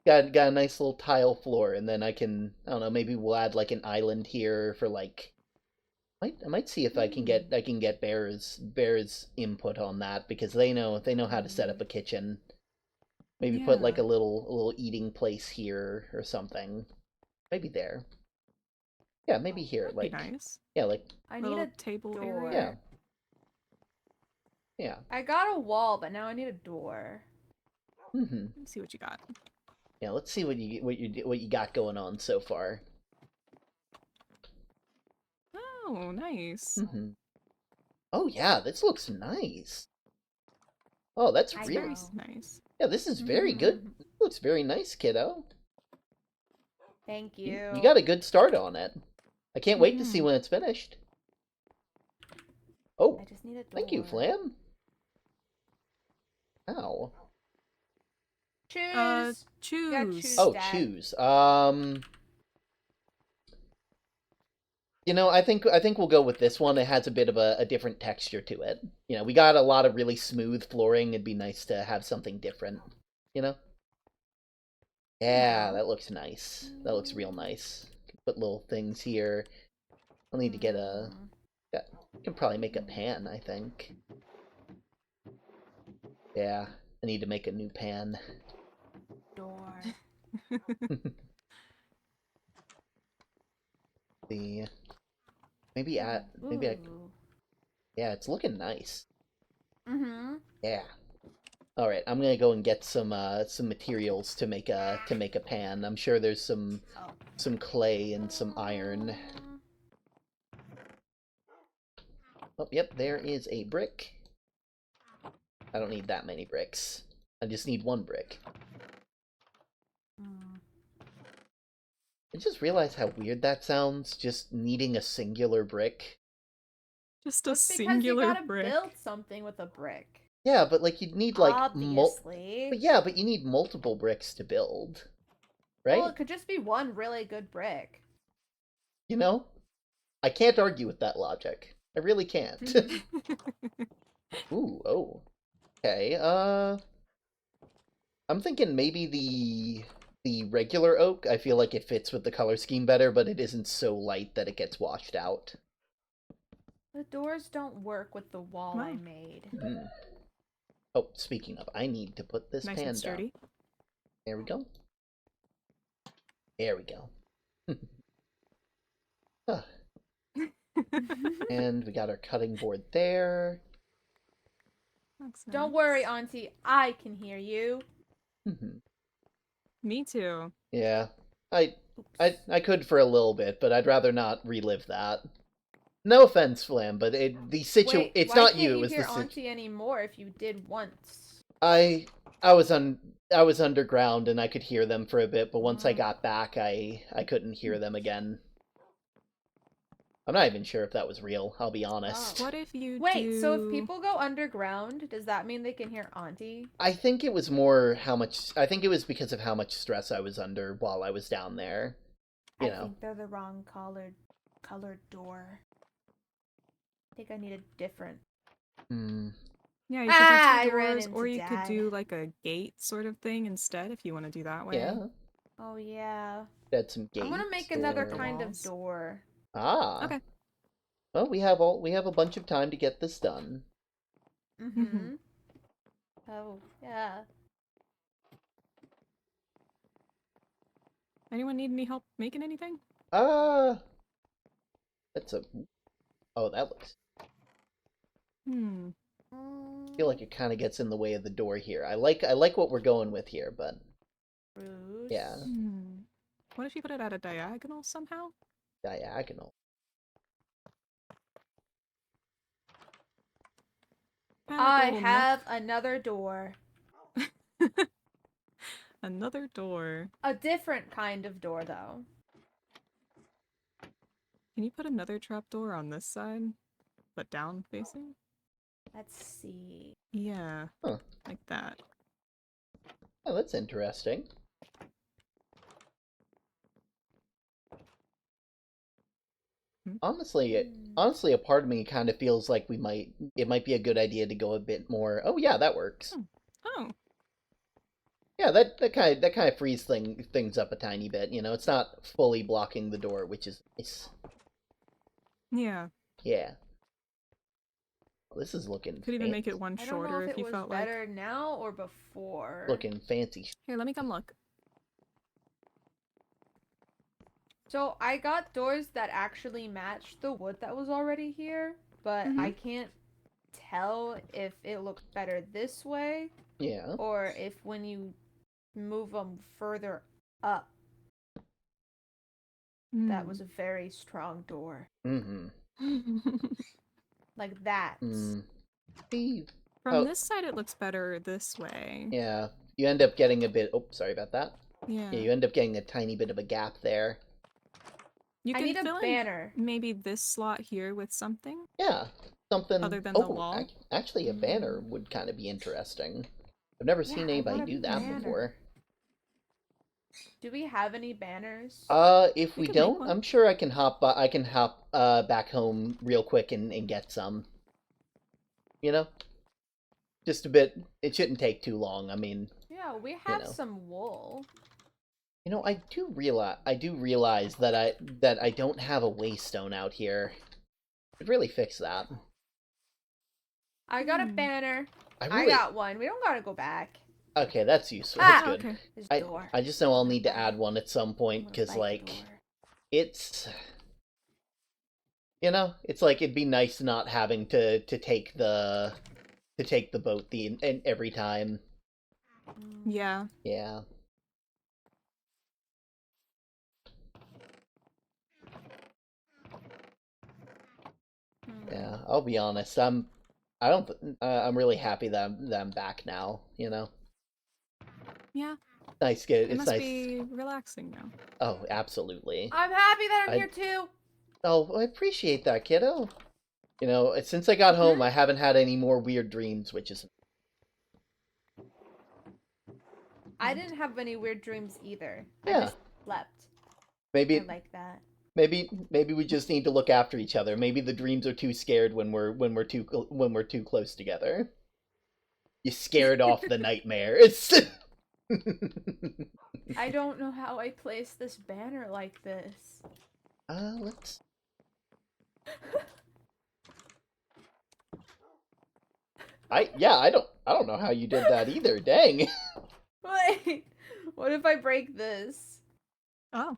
Speaker 1: got a nice little tile floor, and then I don't know, maybe we'll add like an island here for like. I might see if I can get Bear's input on that because they know how to set up a kitchen. Maybe put like
Speaker 6: Yeah.
Speaker 1: a little eating place here or something. Maybe there. Yeah, maybe here.
Speaker 6: That'd be
Speaker 1: Like
Speaker 6: nice.
Speaker 1: yeah, like
Speaker 2: I need
Speaker 6: Little
Speaker 2: a
Speaker 6: table
Speaker 2: door.
Speaker 6: area.
Speaker 1: yeah. Yeah.
Speaker 2: I got a wall, but now I need a door.
Speaker 1: Mm-hmm.
Speaker 6: Let me see what you got.
Speaker 1: Yeah, let's see what you got going on so far.
Speaker 6: Oh, nice.
Speaker 1: Mm-hmm. Oh yeah, this looks nice. Oh, that's
Speaker 2: I
Speaker 6: It's
Speaker 1: real.
Speaker 6: very
Speaker 2: know.
Speaker 6: nice.
Speaker 1: Yeah, this is very good.
Speaker 2: Mhm.
Speaker 1: Looks very nice, kiddo.
Speaker 2: Thank you.
Speaker 1: You got a good start on it. I can't wait to see
Speaker 6: Mhm.
Speaker 1: when it's finished. Oh,
Speaker 2: I just need a door.
Speaker 1: thank you, Flam. Ow.
Speaker 2: Choose.
Speaker 6: Choose.
Speaker 2: choose.
Speaker 1: Oh,
Speaker 2: Dad.
Speaker 1: choose. I think we'll go with this one. It has a bit of a different texture to it. We got a lot of really smooth flooring. It'd be nice to have something different. Yeah, that looks nice. That looks real nice. Put little things here. I'll need to get a. Yeah, I can probably make a pan, I think. Yeah, I need to make a new pan.
Speaker 2: Door.
Speaker 1: The maybe yeah, it's looking nice.
Speaker 2: Mm-hmm.
Speaker 1: Yeah. All right, I'm gonna go and get some materials to make a pan. I'm sure there's some clay and some iron. Oh, yep, there is a brick. I don't need that many bricks. I just need one brick. I just realized how weird that sounds, just needing a singular brick.
Speaker 6: Just a
Speaker 2: That's because
Speaker 6: singular
Speaker 2: you gotta
Speaker 6: brick.
Speaker 2: build something with a brick.
Speaker 1: Yeah, but like you'd need like
Speaker 2: Obviously.
Speaker 1: but you need multiple bricks to build. Right?
Speaker 2: Well, it could just be one really good brick.
Speaker 1: I can't argue with that logic. I really can't. Ooh, oh. Okay, I'm thinking maybe the regular oak. I feel like it fits with the color scheme better, but it isn't so light that it gets washed out.
Speaker 2: The doors don't work with the wall I
Speaker 6: Wow.
Speaker 2: made.
Speaker 1: Mm. Oh, speaking of, I need to put this
Speaker 6: Nice
Speaker 1: pan
Speaker 6: and
Speaker 1: down.
Speaker 6: sturdy.
Speaker 1: There we go. There we go. Huh. And we got our cutting board there.
Speaker 2: Don't worry, Auntie. I can hear you.
Speaker 6: Me too.
Speaker 1: Yeah. I could for a little bit, but I'd rather not relive that. No offense, Flam, but
Speaker 2: Wait,
Speaker 1: it's
Speaker 2: why
Speaker 1: not
Speaker 2: can't
Speaker 1: you. It
Speaker 2: you
Speaker 1: was
Speaker 2: hear
Speaker 1: the
Speaker 2: Auntie anymore if you did once?
Speaker 1: I was underground and I could hear them for a bit, but once I
Speaker 2: Mm.
Speaker 1: got back, I couldn't hear them again. I'm not even sure if that was real. I'll be honest.
Speaker 6: What if you
Speaker 2: Wait, so if people go underground, does that mean they can hear Auntie?
Speaker 1: I think it was more how much. I think it was because of how much stress I was under while I was down there. You
Speaker 2: I
Speaker 1: know.
Speaker 2: think they're the wrong colored door. I think I need a different.
Speaker 6: Yeah, you could
Speaker 2: I
Speaker 6: do two
Speaker 2: ran
Speaker 6: doors, or
Speaker 2: into
Speaker 6: you could
Speaker 2: Dad.
Speaker 6: do like a gate sort of thing instead if you want to do that way.
Speaker 1: Yeah.
Speaker 2: Oh yeah.
Speaker 1: Had some gates.
Speaker 2: I'm gonna make another
Speaker 1: or-
Speaker 2: kind of
Speaker 6: walls.
Speaker 2: door.
Speaker 1: Ah.
Speaker 6: Okay.
Speaker 1: Well, we have a bunch of time to get this done.
Speaker 2: Mm-hmm. Oh yeah.
Speaker 6: Anyone need any help making anything?
Speaker 1: That's a. Oh, that looks. I feel like it kind of gets in the way of the door here. I like what we're going with here, but
Speaker 2: Bruce.
Speaker 1: yeah,
Speaker 6: What if you put it at a diagonal somehow?
Speaker 1: diagonal.
Speaker 6: Kinda like a
Speaker 2: I
Speaker 6: little nook.
Speaker 2: have another door.
Speaker 6: Another door.
Speaker 2: A different kind of door, though.
Speaker 6: Can you put another trapdoor on this side? But down facing?
Speaker 2: Let's see.
Speaker 6: Yeah.
Speaker 1: Huh.
Speaker 6: Like that.
Speaker 1: Oh, that's interesting. Honestly, a part of me kind of feels like it might be a good idea to go a bit more. Oh yeah, that works.
Speaker 6: Oh.
Speaker 1: Yeah, that kind of frees things up a tiny bit. You know, it's not fully blocking the door, which is nice.
Speaker 6: Yeah.
Speaker 1: Yeah. Well, this is looking.
Speaker 6: Could even make it one
Speaker 2: I don't know
Speaker 6: shorter
Speaker 2: if
Speaker 6: if
Speaker 2: it
Speaker 6: you
Speaker 2: was
Speaker 6: felt like.
Speaker 2: better now or before.
Speaker 1: Looking fancy.
Speaker 6: Here, let me come look.
Speaker 2: So I got doors that actually matched the wood that was already here, but I can't tell if it looks better this way
Speaker 1: Yeah.
Speaker 2: or if when you move them further up, that was a very strong door. Like that.
Speaker 1: Steve.
Speaker 6: From this side, it looks better this way.
Speaker 1: Yeah. You end up getting a bit. Oh, sorry about that.
Speaker 6: Yeah.
Speaker 1: Yeah, you end up getting a tiny bit of a gap there.
Speaker 6: You
Speaker 2: I
Speaker 6: can
Speaker 2: need a
Speaker 6: fill in
Speaker 2: banner.
Speaker 6: maybe this slot here with something.
Speaker 1: Yeah. Something
Speaker 6: Other than the wall?
Speaker 1: Actually, a banner would kind of be interesting. I've never seen
Speaker 2: I
Speaker 1: anybody
Speaker 2: want a
Speaker 1: do that
Speaker 2: banner.
Speaker 1: before.
Speaker 2: Do we have any banners?
Speaker 1: If we
Speaker 6: We could make
Speaker 1: don't,
Speaker 6: one.
Speaker 1: I'm sure I can hop back home real quick and get some. You know? Just a bit. It shouldn't take too long. I mean,
Speaker 2: Yeah, we have
Speaker 1: know.
Speaker 2: some wool.
Speaker 1: you know, I do realize that I don't have a waystone out here. I'd really fix that.
Speaker 2: I got a banner.
Speaker 1: I
Speaker 2: I
Speaker 1: really
Speaker 2: got one. We don't gotta go back.
Speaker 1: Okay, that's useful.
Speaker 2: Ah!
Speaker 1: That's good.
Speaker 6: Okay.
Speaker 2: This door.
Speaker 1: I just know I'll need to add one at some point
Speaker 2: I'm gonna
Speaker 1: because
Speaker 2: fight the
Speaker 1: like
Speaker 2: door.
Speaker 1: it's you know, it's like it'd be nice not having to take the boat and every time.
Speaker 6: Yeah.
Speaker 1: Yeah. Yeah, I'll be honest. I'm really happy that I'm back now, you know.
Speaker 6: Yeah.
Speaker 1: Nice get
Speaker 6: It
Speaker 1: it's
Speaker 6: must
Speaker 1: nice.
Speaker 6: be relaxing now.
Speaker 1: Oh, absolutely.
Speaker 2: I'm happy that I'm
Speaker 1: I-
Speaker 2: here too.
Speaker 1: Oh, I appreciate that, kiddo. You know, since I got home, I haven't had any more weird dreams, which is
Speaker 2: I didn't have any weird dreams either. I
Speaker 1: Yeah.
Speaker 2: just slept.
Speaker 1: maybe
Speaker 2: I like that.
Speaker 1: maybe we just need to look after each other. Maybe the dreams are too scared when we're too close together. You scared off the nightmare. It's
Speaker 2: I don't know how I place this banner like this.
Speaker 1: let's I don't know how you did that either. Dang.
Speaker 2: Wait, what if I break this?
Speaker 6: Oh.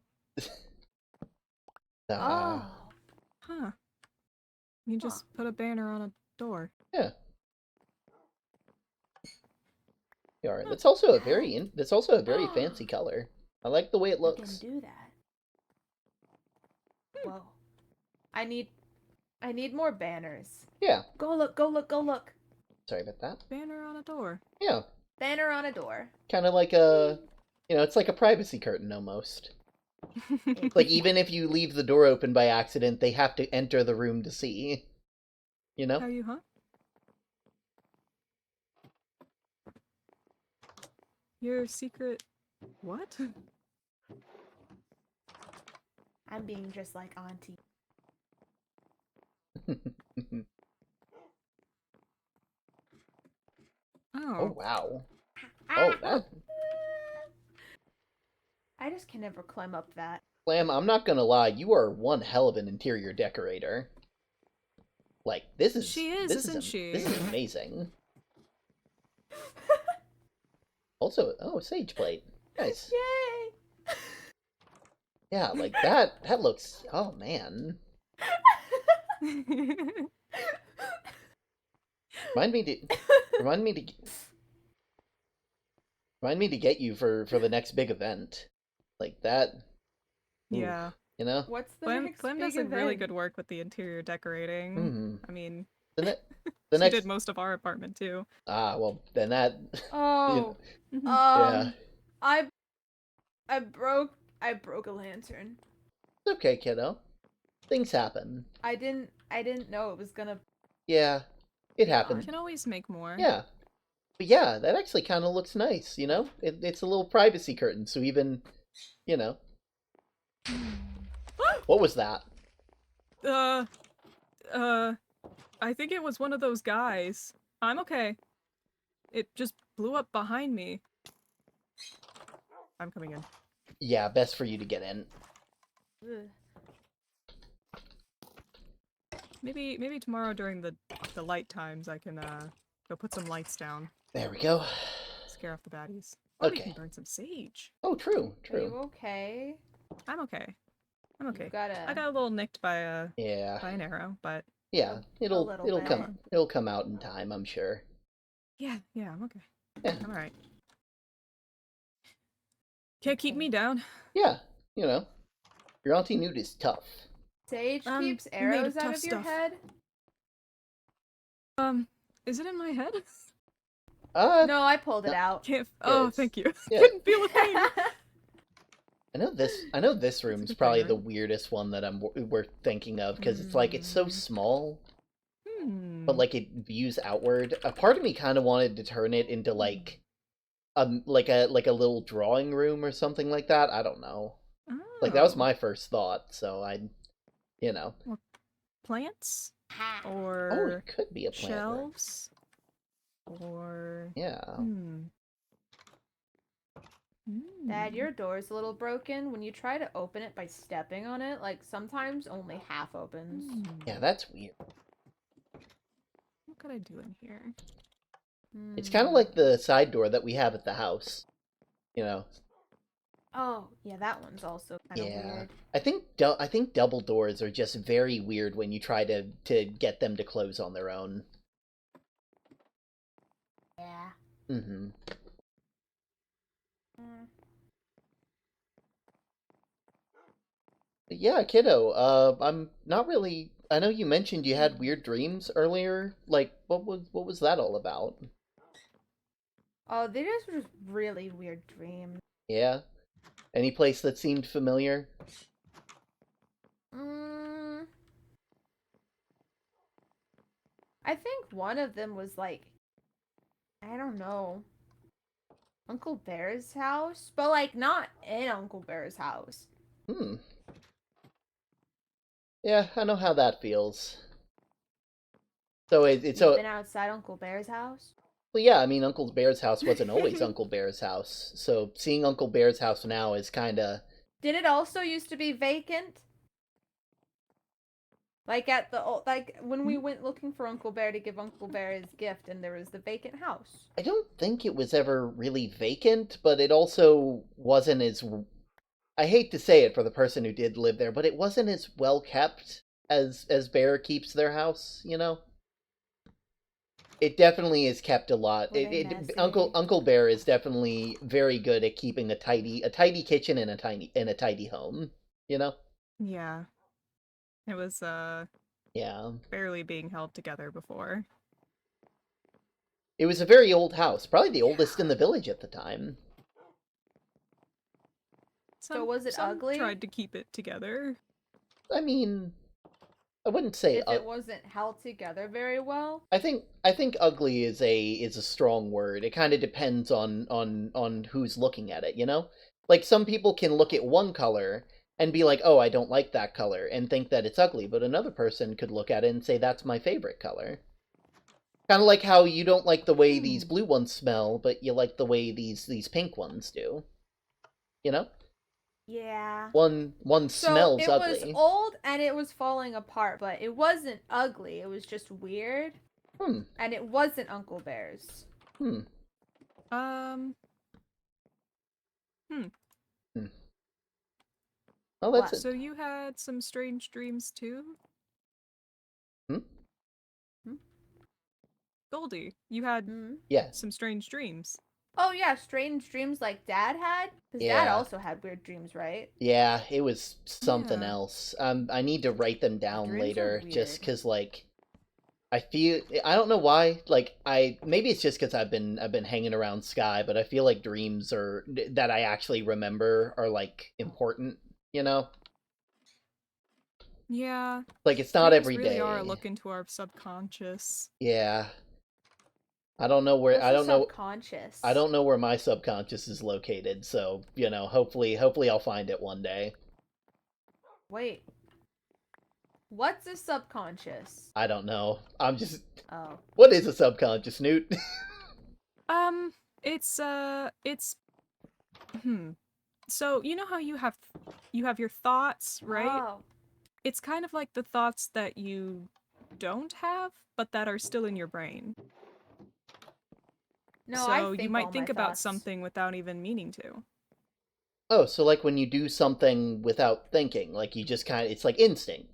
Speaker 2: Oh.
Speaker 6: Huh. You just put a banner on a door.
Speaker 1: Yeah. All right. That's also a very fancy color. I like the way it
Speaker 2: You
Speaker 1: looks.
Speaker 2: can do that. Whoa. I need more banners.
Speaker 1: Yeah.
Speaker 2: Go look, go look, go look.
Speaker 1: Sorry about that.
Speaker 6: Banner on a door.
Speaker 1: Yeah.
Speaker 2: Banner on a door.
Speaker 1: Kind of like a, it's like a privacy curtain almost. Like even if you leave the door open by accident, they have to enter the room to see. You know?
Speaker 6: How you, huh? Your secret... What?
Speaker 2: I'm being just like Auntie.
Speaker 1: Oh
Speaker 6: Oh.
Speaker 1: wow. Oh, that
Speaker 2: I just can never climb up that.
Speaker 1: Lamb, I'm not gonna lie, you are one hell of an interior decorator. Like, this is...
Speaker 6: She is, isn't she?
Speaker 1: This is amazing. Also, sage plate. Nice.
Speaker 2: Yay!
Speaker 1: Yeah, like that looks... Oh, man. Remind me to get you for the next big event. Like that.
Speaker 6: Yeah.
Speaker 1: You know?
Speaker 2: What's the
Speaker 6: Clem
Speaker 2: next big
Speaker 6: does a really
Speaker 2: event?
Speaker 6: good work with the interior decorating.
Speaker 1: Mhm.
Speaker 6: I mean,
Speaker 1: The
Speaker 6: she
Speaker 1: next...
Speaker 6: did most of our apartment too.
Speaker 1: Ah, well, then that...
Speaker 2: Oh,
Speaker 6: Mhm.
Speaker 1: Yeah.
Speaker 2: I broke a lantern.
Speaker 1: It's okay, kiddo. Things happen.
Speaker 2: I didn't know it was gonna.
Speaker 1: Yeah. It
Speaker 6: You
Speaker 1: happened.
Speaker 6: can always make more.
Speaker 1: Yeah. But yeah, that actually kind of looks nice, you know? It's a little privacy curtain, so even, you know... What was that?
Speaker 6: I think it was one of those guys. I'm okay. It just blew up behind me. I'm coming in.
Speaker 1: Yeah, best for you to get in.
Speaker 2: Ugh.
Speaker 6: Maybe tomorrow during the light times I can go put some lights down.
Speaker 1: There we go.
Speaker 6: Scare off the baddies. Oh, we
Speaker 1: Okay.
Speaker 6: can burn some sage.
Speaker 1: Oh, true,
Speaker 2: Are you
Speaker 1: true.
Speaker 2: okay?
Speaker 6: I'm okay. I'm okay.
Speaker 2: You gotta.
Speaker 6: I got a little nicked by
Speaker 1: Yeah.
Speaker 6: an arrow, but
Speaker 1: Yeah, it'll
Speaker 2: little
Speaker 1: come out in time, I'm sure.
Speaker 6: yeah, I'm okay.
Speaker 1: Yeah.
Speaker 6: I'm alright. Can't keep me down.
Speaker 1: Yeah, you know. Your Auntie Newt is tough.
Speaker 2: Sage
Speaker 6: I'm
Speaker 2: keeps
Speaker 6: made of
Speaker 2: arrows out
Speaker 6: tough
Speaker 2: of your
Speaker 6: stuff.
Speaker 2: head.
Speaker 6: Is it in my head?
Speaker 2: No, I pulled it
Speaker 1: no.
Speaker 2: out.
Speaker 6: Can't.
Speaker 1: Yeah,
Speaker 6: Oh,
Speaker 1: it's-
Speaker 6: thank you.
Speaker 1: yeah.
Speaker 6: Couldn't feel a thing.
Speaker 1: I know this room's
Speaker 6: good
Speaker 1: probably
Speaker 6: thing,
Speaker 1: the
Speaker 6: right?
Speaker 1: weirdest one that we're thinking of, because it's like, it's so small, but like it views outward. A part of me kind of wanted to turn it into like a little drawing room or something like that. I don't know. Like, that was
Speaker 6: Oh.
Speaker 1: my first thought, so you know.
Speaker 6: Plants
Speaker 1: Oh,
Speaker 6: or
Speaker 1: it could be a plant room.
Speaker 6: shelves or
Speaker 1: Yeah.
Speaker 2: Dad, your door's a little broken. When you try to open it by stepping on it, like sometimes only half opens.
Speaker 1: Yeah, that's weird.
Speaker 6: What could I do in here?
Speaker 1: It's kind of like the side door that we have at the house. You know.
Speaker 2: Oh, yeah, that one's also kind of
Speaker 1: Yeah.
Speaker 2: weird.
Speaker 1: I think double doors are just very weird when you try to get them to close on their own.
Speaker 2: Yeah.
Speaker 1: Mm-hmm. But yeah, kiddo, I'm not really... I know you mentioned you had weird dreams earlier. Like, what was that all about?
Speaker 2: Oh, they just were just really weird dreams.
Speaker 1: Yeah? Any place that seemed familiar?
Speaker 2: I think one of them was like, I don't know, Uncle Bear's house, but like not in Uncle Bear's house.
Speaker 1: Hmm. Yeah, I know how that feels. So it's
Speaker 2: You've
Speaker 1: so...
Speaker 2: been outside Uncle Bear's house?
Speaker 1: Well, yeah, I mean, Uncle Bear's house wasn't always Uncle Bear's house, so seeing Uncle Bear's house now is kinda...
Speaker 2: Did it also used to be vacant? Like at the like when we went looking for Uncle Bear to give Uncle Bear his gift, and there was the vacant house.
Speaker 1: I don't think it was ever really vacant, but it also wasn't as... I hate to say it for the person who did live there, but it wasn't as well kept as Bear keeps their house, you know? It definitely is kept a lot.
Speaker 2: Were they messy?
Speaker 1: Uncle Bear is definitely very good at keeping a tidy kitchen and a tidy home, you know?
Speaker 6: Yeah. It was
Speaker 1: Yeah.
Speaker 6: barely being held together before.
Speaker 1: It was a very old house, probably the oldest in the village at the time.
Speaker 2: So was it
Speaker 6: some
Speaker 2: ugly?
Speaker 6: Tried to keep it together.
Speaker 1: I mean, I wouldn't say
Speaker 2: If it wasn't held together very well.
Speaker 1: I think ugly is a strong word. It kind of depends on who's looking at it, you know? Like some people can look at one color and be like, "Oh, I don't like that color," and think that it's ugly, but another person could look at it and say that's my favorite color. Kind of like how you don't like the way these blue ones smell, but you like the way these pink ones do. You know?
Speaker 2: Yeah.
Speaker 1: One smells
Speaker 2: so it
Speaker 1: ugly.
Speaker 2: was old and it was falling apart, but it wasn't ugly. It was just weird. And it wasn't Uncle Bear's.
Speaker 1: Oh, that's it.
Speaker 6: So you had some strange dreams too? Goldie, you had
Speaker 1: Yes.
Speaker 6: some strange dreams.
Speaker 2: Oh yeah, strange dreams like Dad had? Because Dad also had weird dreams, right?
Speaker 1: Yeah, it was something
Speaker 6: Yeah.
Speaker 1: else. I need to write them down
Speaker 2: Dreams are
Speaker 1: later, just
Speaker 2: weird.
Speaker 1: because, like, I don't know why, like, maybe it's just because I've been hanging around Sky, but I feel like dreams that I actually remember are, like, important, you know?
Speaker 6: Yeah.
Speaker 1: Like, it's not
Speaker 6: Dreams
Speaker 1: every
Speaker 6: really
Speaker 1: day.
Speaker 6: are a look into our subconscious.
Speaker 1: Yeah. I don't know where,
Speaker 2: What's
Speaker 1: I don't
Speaker 2: the
Speaker 1: know,
Speaker 2: subconscious?
Speaker 1: I don't know where my subconscious is located, so, you know, hopefully I'll find it one day.
Speaker 2: Wait. What's a subconscious?
Speaker 1: I don't know. I'm just...
Speaker 2: Oh.
Speaker 1: What is a subconscious, Newt?
Speaker 6: It's So, you know how you have your thoughts, right?
Speaker 2: Oh.
Speaker 6: It's kind of like the thoughts that you don't have, but that are still in your brain.
Speaker 2: No,
Speaker 6: so
Speaker 2: I think
Speaker 6: you
Speaker 2: all
Speaker 6: might
Speaker 2: my
Speaker 6: think about
Speaker 2: thoughts.
Speaker 6: something without even meaning to.
Speaker 1: Oh, so like when you do something without thinking, like you just kind of, it's like instinct.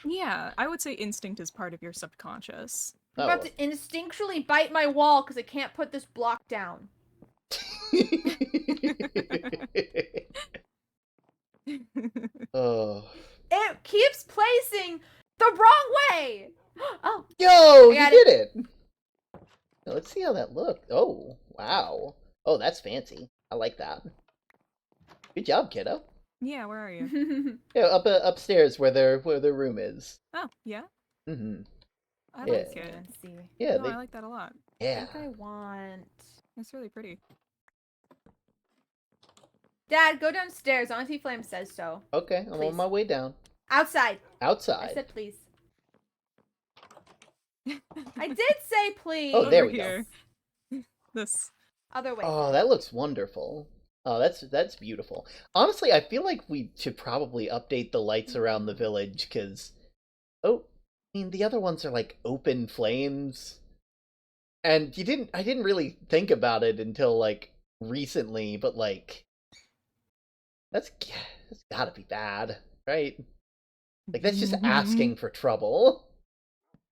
Speaker 6: Yeah, I would say instinct is part of your subconscious.
Speaker 2: I'm about to instinctually bite my wall because I can't put this block down.
Speaker 1: Oh.
Speaker 2: It keeps placing the wrong way! Oh.
Speaker 1: Yo, you did it! Now, let's see how that looked. Oh, wow. Oh, that's fancy. I like that. Good job, kiddo.
Speaker 6: Yeah, where are you?
Speaker 1: Yeah, upstairs where their room is.
Speaker 6: Oh, yeah?
Speaker 1: Mm-hmm.
Speaker 6: I like it.
Speaker 2: Fancy.
Speaker 1: Yeah,
Speaker 6: no, I like that a lot.
Speaker 1: Yeah.
Speaker 2: I think I want...
Speaker 6: It's really pretty.
Speaker 2: Dad, go downstairs. Auntie Flame says so.
Speaker 1: Okay, I'm on my way down.
Speaker 2: Outside.
Speaker 1: Outside.
Speaker 2: I said please. I did say please.
Speaker 1: Oh, there
Speaker 6: Over
Speaker 1: we
Speaker 6: here.
Speaker 1: go.
Speaker 6: This.
Speaker 2: Other way.
Speaker 1: Oh, that looks wonderful. Oh, that's beautiful. Honestly, I feel like we should probably update the lights around the village, because... Oh, I mean, the other ones are like open flames. And I didn't really think about it until, like, recently, but, like... That's gotta be bad, right? Like, that's just asking for trouble.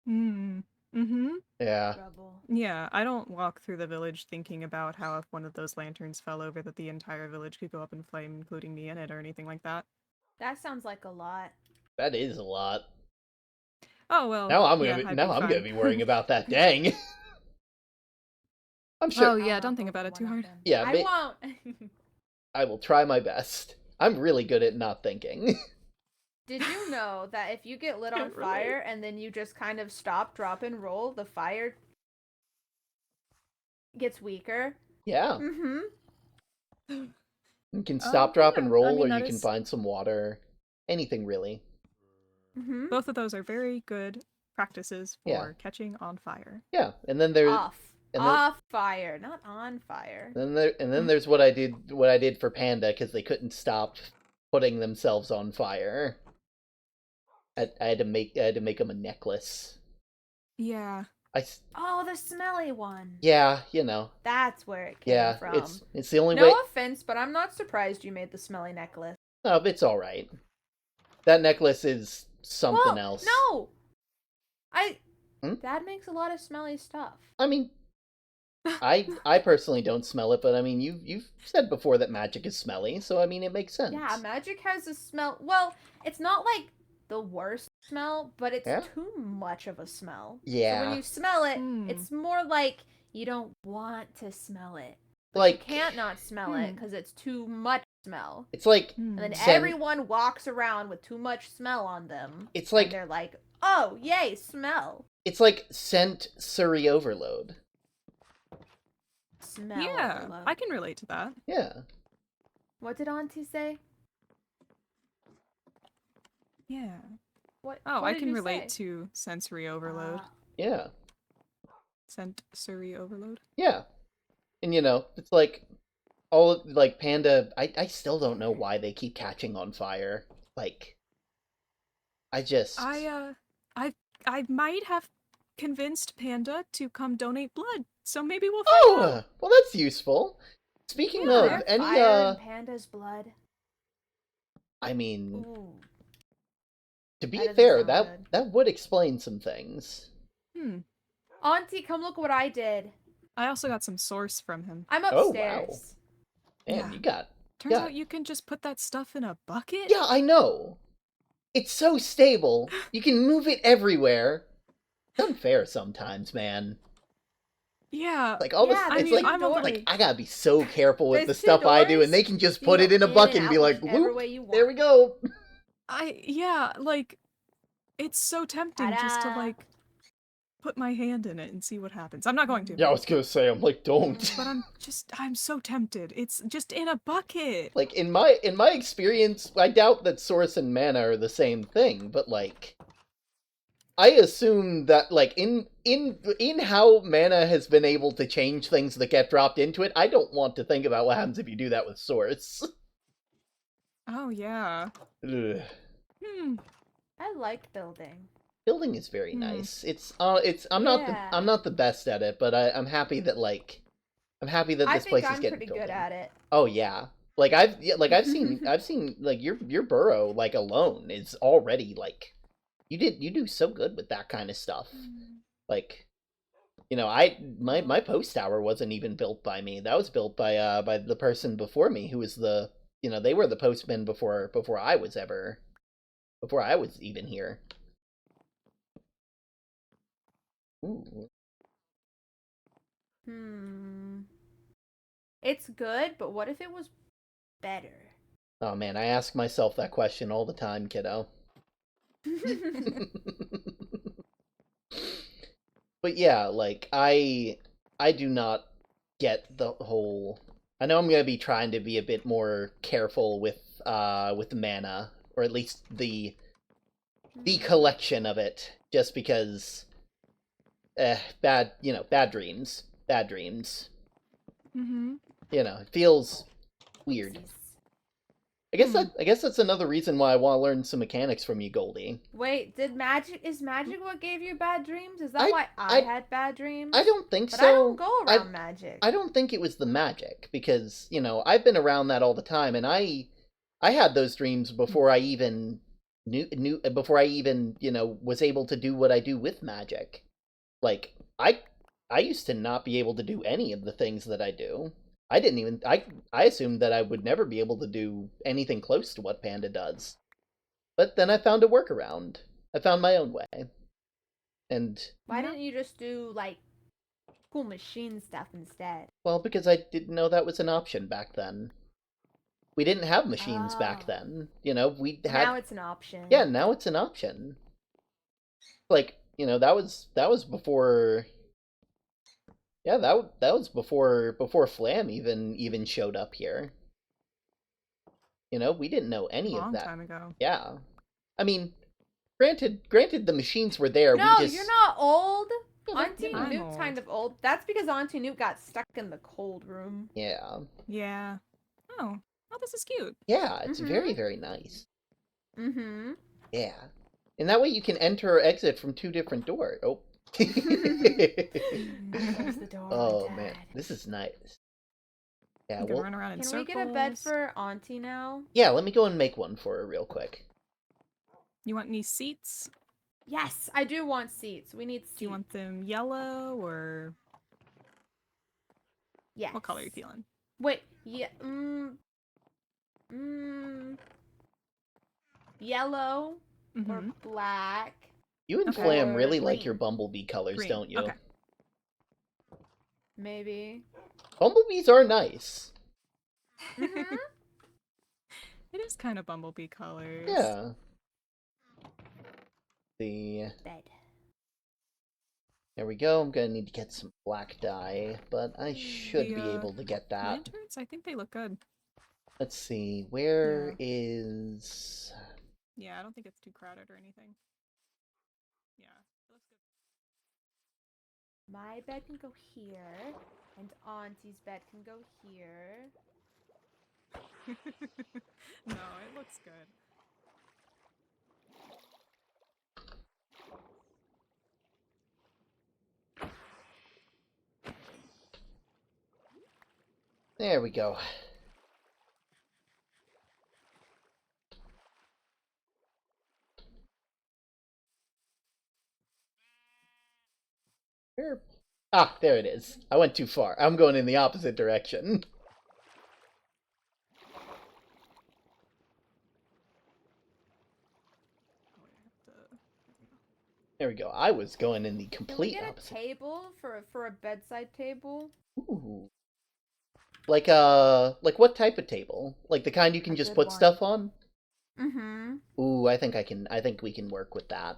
Speaker 1: Yeah.
Speaker 2: Trouble.
Speaker 6: Yeah, I don't walk through the village thinking about how if one of those lanterns fell over that the entire village could go up in flame, including me in it, or anything like that.
Speaker 2: That sounds like a lot.
Speaker 1: That is a lot.
Speaker 6: Oh, well,
Speaker 1: Now I'm
Speaker 6: yeah,
Speaker 1: gonna be worrying about that. Dang. I'm sure.
Speaker 6: Oh, yeah, don't think about it too hard.
Speaker 1: Yeah,
Speaker 2: I won't.
Speaker 1: I will try my best. I'm really good at not thinking.
Speaker 2: Did you know that if you get lit on fire and then you just kind of stop, drop, and roll, the fire gets weaker?
Speaker 1: Yeah.
Speaker 2: Mm-hmm.
Speaker 1: You can stop, drop, and roll,
Speaker 6: I mean,
Speaker 1: or you can find some water. Anything, really.
Speaker 2: Mm-hmm.
Speaker 6: Both of those are very good practices for catching on fire.
Speaker 1: Yeah, and then there's...
Speaker 2: Off fire, not on fire.
Speaker 1: And then there's what I did for Panda, because they couldn't stop putting themselves on fire. I had to make them a necklace.
Speaker 6: Yeah.
Speaker 2: Oh, the smelly one.
Speaker 1: Yeah, you know.
Speaker 2: That's where it came from.
Speaker 1: It's the only way.
Speaker 2: No offense, but I'm not surprised you made the smelly necklace.
Speaker 1: No, it's all right. That necklace is something
Speaker 2: Whoa,
Speaker 1: else.
Speaker 2: No!
Speaker 1: Hmm?
Speaker 2: Dad makes a lot of smelly stuff.
Speaker 1: I mean, I personally don't smell it, but I mean, you've said before that magic is smelly, so I mean, it makes sense.
Speaker 2: Yeah, magic has a smell. Well, it's not like the worst smell, but it's
Speaker 1: Yeah?
Speaker 2: too much of a smell. So
Speaker 1: Yeah.
Speaker 2: when you smell it,
Speaker 6: Hmm.
Speaker 2: it's more like you don't want to smell it. But
Speaker 1: Like,
Speaker 2: you can't not smell it because it's too much smell.
Speaker 1: it's like
Speaker 2: And then
Speaker 1: scent-
Speaker 2: everyone walks around with too much smell on them.
Speaker 1: It's like-
Speaker 2: and they're like, "Oh, yay, smell."
Speaker 1: it's like scent Surrey overload.
Speaker 2: Smell.
Speaker 6: Yeah,
Speaker 2: overload.
Speaker 6: I can relate to that.
Speaker 1: Yeah.
Speaker 2: What did Auntie say?
Speaker 6: Yeah.
Speaker 2: What?
Speaker 6: Oh,
Speaker 2: what
Speaker 6: I
Speaker 2: did
Speaker 6: can
Speaker 2: you
Speaker 6: relate
Speaker 2: say?
Speaker 6: to sensory overload.
Speaker 1: Yeah.
Speaker 6: Sensory overload.
Speaker 1: Yeah. And you know, it's like all of, like Panda, I still don't know why they keep catching on fire. Like
Speaker 6: I might have convinced Panda to come donate blood, so maybe we'll find out.
Speaker 1: Oh, well that's useful. Speaking
Speaker 2: Is
Speaker 1: of
Speaker 2: there
Speaker 1: any
Speaker 2: fire in Panda's blood?
Speaker 1: I mean,
Speaker 2: Ooh.
Speaker 1: to be
Speaker 2: That doesn't
Speaker 1: fair,
Speaker 2: sound
Speaker 1: that
Speaker 2: good.
Speaker 1: that would explain some things.
Speaker 2: Auntie, come look what I did.
Speaker 6: I also got some source from him.
Speaker 2: I'm
Speaker 1: Oh,
Speaker 2: upstairs.
Speaker 1: Man,
Speaker 6: Yeah.
Speaker 1: you got
Speaker 6: Turns
Speaker 1: Yeah.
Speaker 6: out you can just put that stuff in a bucket.
Speaker 1: Yeah, I know. It's so stable. You can move it everywhere. It's unfair sometimes, man.
Speaker 6: Yeah.
Speaker 1: Like all
Speaker 2: Yeah,
Speaker 1: this, it's
Speaker 6: mean,
Speaker 1: like
Speaker 6: I'm a
Speaker 1: like I gotta be so careful with the
Speaker 2: There's two
Speaker 1: stuff I do,
Speaker 2: doors.
Speaker 1: and they can just
Speaker 2: You
Speaker 1: put
Speaker 2: can
Speaker 1: it
Speaker 2: go
Speaker 1: in a
Speaker 2: in
Speaker 1: bucket
Speaker 2: and
Speaker 1: and be
Speaker 2: out
Speaker 1: like,
Speaker 2: whichever
Speaker 1: whoop,
Speaker 2: way you
Speaker 1: there we
Speaker 2: want.
Speaker 1: go.
Speaker 6: Like it's so tempting just to
Speaker 2: Ta-da.
Speaker 6: like put my hand in it and see what happens. I'm not going to.
Speaker 1: Yeah, I was gonna say, I'm like, don't.
Speaker 6: But I'm so tempted. It's just in a bucket.
Speaker 1: Like in my experience, I doubt that source and mana are the same thing, but like I assume that like in how mana has been able to change things that get dropped into it, I don't want to think about what happens if you do that with source.
Speaker 6: Oh yeah.
Speaker 1: Ugh.
Speaker 2: I like building.
Speaker 1: Building is very nice. I'm not the best at it, but I'm happy that
Speaker 2: I
Speaker 1: this
Speaker 2: think
Speaker 1: place
Speaker 2: I'm
Speaker 1: is getting
Speaker 2: pretty
Speaker 1: built
Speaker 2: good
Speaker 1: in.
Speaker 2: at it.
Speaker 1: Oh yeah. I've seen like your burrow like alone is already like you do so good with that kind of stuff. Like you know, my post tower wasn't even built by me. That was built by the person before me who was they were the postmen before I was even here. Ooh.
Speaker 2: It's good, but what if it was better?
Speaker 1: Oh man, I ask myself that question all the time, kiddo. But yeah, like I do not get the whole. I know I'm gonna be trying to be a bit more careful with mana, or at least the collection of it, just because bad dreams.
Speaker 6: Mm-hmm.
Speaker 1: You know, it feels weird. I guess that's another reason why I want to learn some mechanics from you, Goldie.
Speaker 2: Wait, is magic what gave you bad dreams? Is that
Speaker 1: I-
Speaker 2: why I had bad dreams?
Speaker 1: I don't think
Speaker 2: But
Speaker 1: so.
Speaker 2: I don't go around magic.
Speaker 1: I don't think it was the magic, because, you know, I've been around that all the time, and I had those dreams before I even before I even, was able to do what I do with magic. Like, I used to not be able to do any of the things that I do. I assumed that I would never be able to do anything close to what Panda does. But then I found a workaround. I found my own way. And
Speaker 2: Why didn't you just do, like, cool machine stuff instead?
Speaker 1: well, because I didn't know that was an option back then. We didn't have machines back
Speaker 2: Oh.
Speaker 1: then. You know, we had
Speaker 2: Now it's an option.
Speaker 1: Yeah, now it's an option. Like, that was before. Yeah, that was before Flam even showed up here. We didn't know any of
Speaker 6: Long
Speaker 1: that.
Speaker 6: time ago.
Speaker 1: Yeah. I mean, granted the machines were there.
Speaker 2: No,
Speaker 1: we just
Speaker 2: you're not old.
Speaker 1: Yeah,
Speaker 2: Auntie
Speaker 6: I'm
Speaker 2: Newt's
Speaker 6: old.
Speaker 2: kind of old. That's because Auntie Newt got stuck in the cold room.
Speaker 1: Yeah.
Speaker 6: Yeah. Oh, this is cute.
Speaker 1: Yeah, it's
Speaker 2: Mhm.
Speaker 1: very, very nice.
Speaker 2: Mm-hmm.
Speaker 1: Yeah. And that way you can enter or exit from two different doors. Oh.
Speaker 2: Close the door.
Speaker 1: Oh
Speaker 2: Dad.
Speaker 1: man, this is nice. Yeah,
Speaker 6: You can
Speaker 1: well,
Speaker 6: run around in
Speaker 2: Can
Speaker 6: circles.
Speaker 2: we get a bed for Auntie now?
Speaker 1: yeah, let me go and make one for her real quick.
Speaker 6: You want any seats?
Speaker 2: Yes, I do want seats. We need seats.
Speaker 6: Do you want them yellow or
Speaker 2: Yes.
Speaker 6: what color are you feeling?
Speaker 2: Wait, yeah, yellow or black.
Speaker 1: You and
Speaker 6: Okay.
Speaker 1: Flam
Speaker 2: Or
Speaker 1: really like
Speaker 2: green.
Speaker 1: your bumblebee colors,
Speaker 6: Green.
Speaker 1: don't you?
Speaker 6: Okay.
Speaker 2: Maybe.
Speaker 1: Bumblebees are nice.
Speaker 2: Mhm.
Speaker 6: It is kind of bumblebee colors.
Speaker 1: Yeah. The
Speaker 2: Bed.
Speaker 1: There we go. I'm gonna need to get some black dye, but I should be
Speaker 6: The,
Speaker 1: able to get that.
Speaker 6: Lanterns, I think they look good.
Speaker 1: Let's see. Where is?
Speaker 6: Yeah, I don't think it's too crowded or anything. Yeah, it looks
Speaker 2: My bed can go here, and Auntie's bed can go here.
Speaker 6: good. No, it looks good.
Speaker 1: There we go. Where? Ah, there it is. I went too far. I'm going in the opposite direction.
Speaker 6: Oh, wait, I have to...
Speaker 1: There we go. I was going in the
Speaker 2: Can we
Speaker 1: complete
Speaker 2: get
Speaker 1: opposite.
Speaker 2: a table for a bedside table?
Speaker 1: Ooh. Like what type of table? Like the kind you can
Speaker 2: A
Speaker 1: just
Speaker 2: good
Speaker 1: put
Speaker 2: one.
Speaker 1: stuff on?
Speaker 2: Mm-hmm.
Speaker 1: Ooh, I think we can work with that.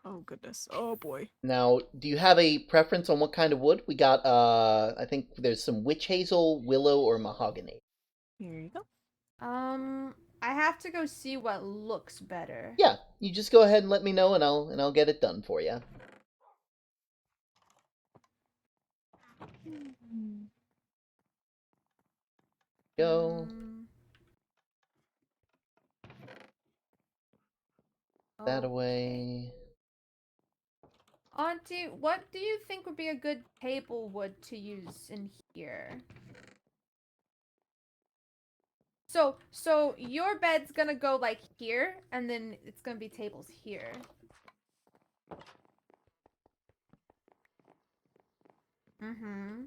Speaker 6: Oh, goodness. Oh, boy.
Speaker 1: Now, do you have a preference on what kind of wood? We got, I think there's some witch hazel, willow, or mahogany.
Speaker 6: Here you go.
Speaker 2: I have to go see what looks better.
Speaker 1: Yeah, you just go ahead and let me know, and I'll get it done for you. Go that
Speaker 2: Okay.
Speaker 1: away.
Speaker 2: Auntie, what do you think would be a good table wood to use in here? So your bed's gonna go like here, and then it's gonna be tables here. Mm-hmm.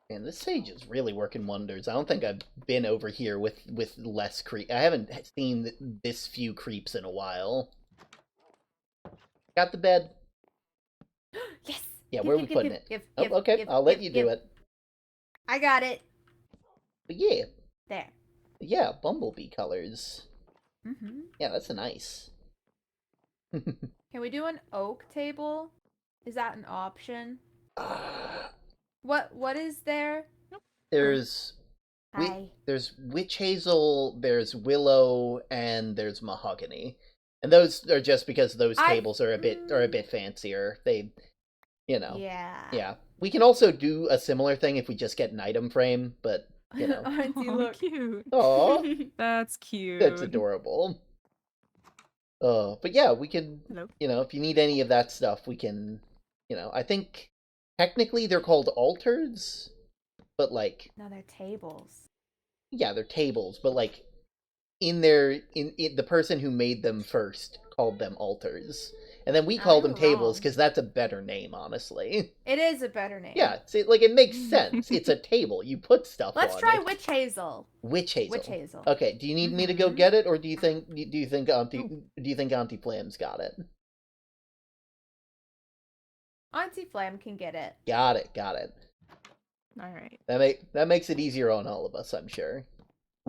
Speaker 1: Man, this sage is really working wonders. I don't think I've been over here with less creep. I haven't seen this few creeps in a while. Got the bed.
Speaker 2: Yes.
Speaker 1: Yeah,
Speaker 2: Give,
Speaker 1: where are
Speaker 2: give,
Speaker 1: we putting
Speaker 2: give,
Speaker 1: it?
Speaker 2: give,
Speaker 1: Oh,
Speaker 2: give,
Speaker 1: okay,
Speaker 2: give,
Speaker 1: I'll let
Speaker 2: give,
Speaker 1: you
Speaker 2: give.
Speaker 1: do it.
Speaker 2: I got it.
Speaker 1: But yeah,
Speaker 2: There.
Speaker 1: bumblebee colors.
Speaker 2: Mm-hmm.
Speaker 1: Yeah, that's nice.
Speaker 2: Can we do an oak table? Is that an option?
Speaker 1: Ah,
Speaker 2: What is there?
Speaker 1: there's
Speaker 2: Hi.
Speaker 1: there's witch hazel, there's willow, and there's mahogany. And those are just because those tables are a bit fancier. They, you know.
Speaker 2: Yeah.
Speaker 1: Yeah. We can also do a similar thing if we just get an item frame, but, you know.
Speaker 2: Auntie,
Speaker 6: Oh,
Speaker 2: look.
Speaker 6: cute.
Speaker 1: Aw,
Speaker 6: That's cute.
Speaker 1: that's adorable. But yeah, we can,
Speaker 6: Hello.
Speaker 1: you know, if you need any of that stuff, we can, you know, I think technically they're called altars, but like,
Speaker 2: No, they're tables.
Speaker 1: yeah, they're tables, but like, in the person who made them first called them altars. And then we call them tables
Speaker 2: wrong.
Speaker 1: because that's a better name, honestly.
Speaker 2: It is a better name.
Speaker 1: Yeah, it makes sense. It's a table. You put stuff
Speaker 2: Let's
Speaker 1: on
Speaker 2: try
Speaker 1: it.
Speaker 2: witch hazel.
Speaker 1: Witch hazel.
Speaker 2: Witch hazel.
Speaker 1: Okay, do you need me to go
Speaker 2: Mhm.
Speaker 1: get it, or do you think Auntie Flam's got it?
Speaker 2: Auntie Flam can get it.
Speaker 1: Got it.
Speaker 6: All right.
Speaker 1: That makes it easier on all of us, I'm sure.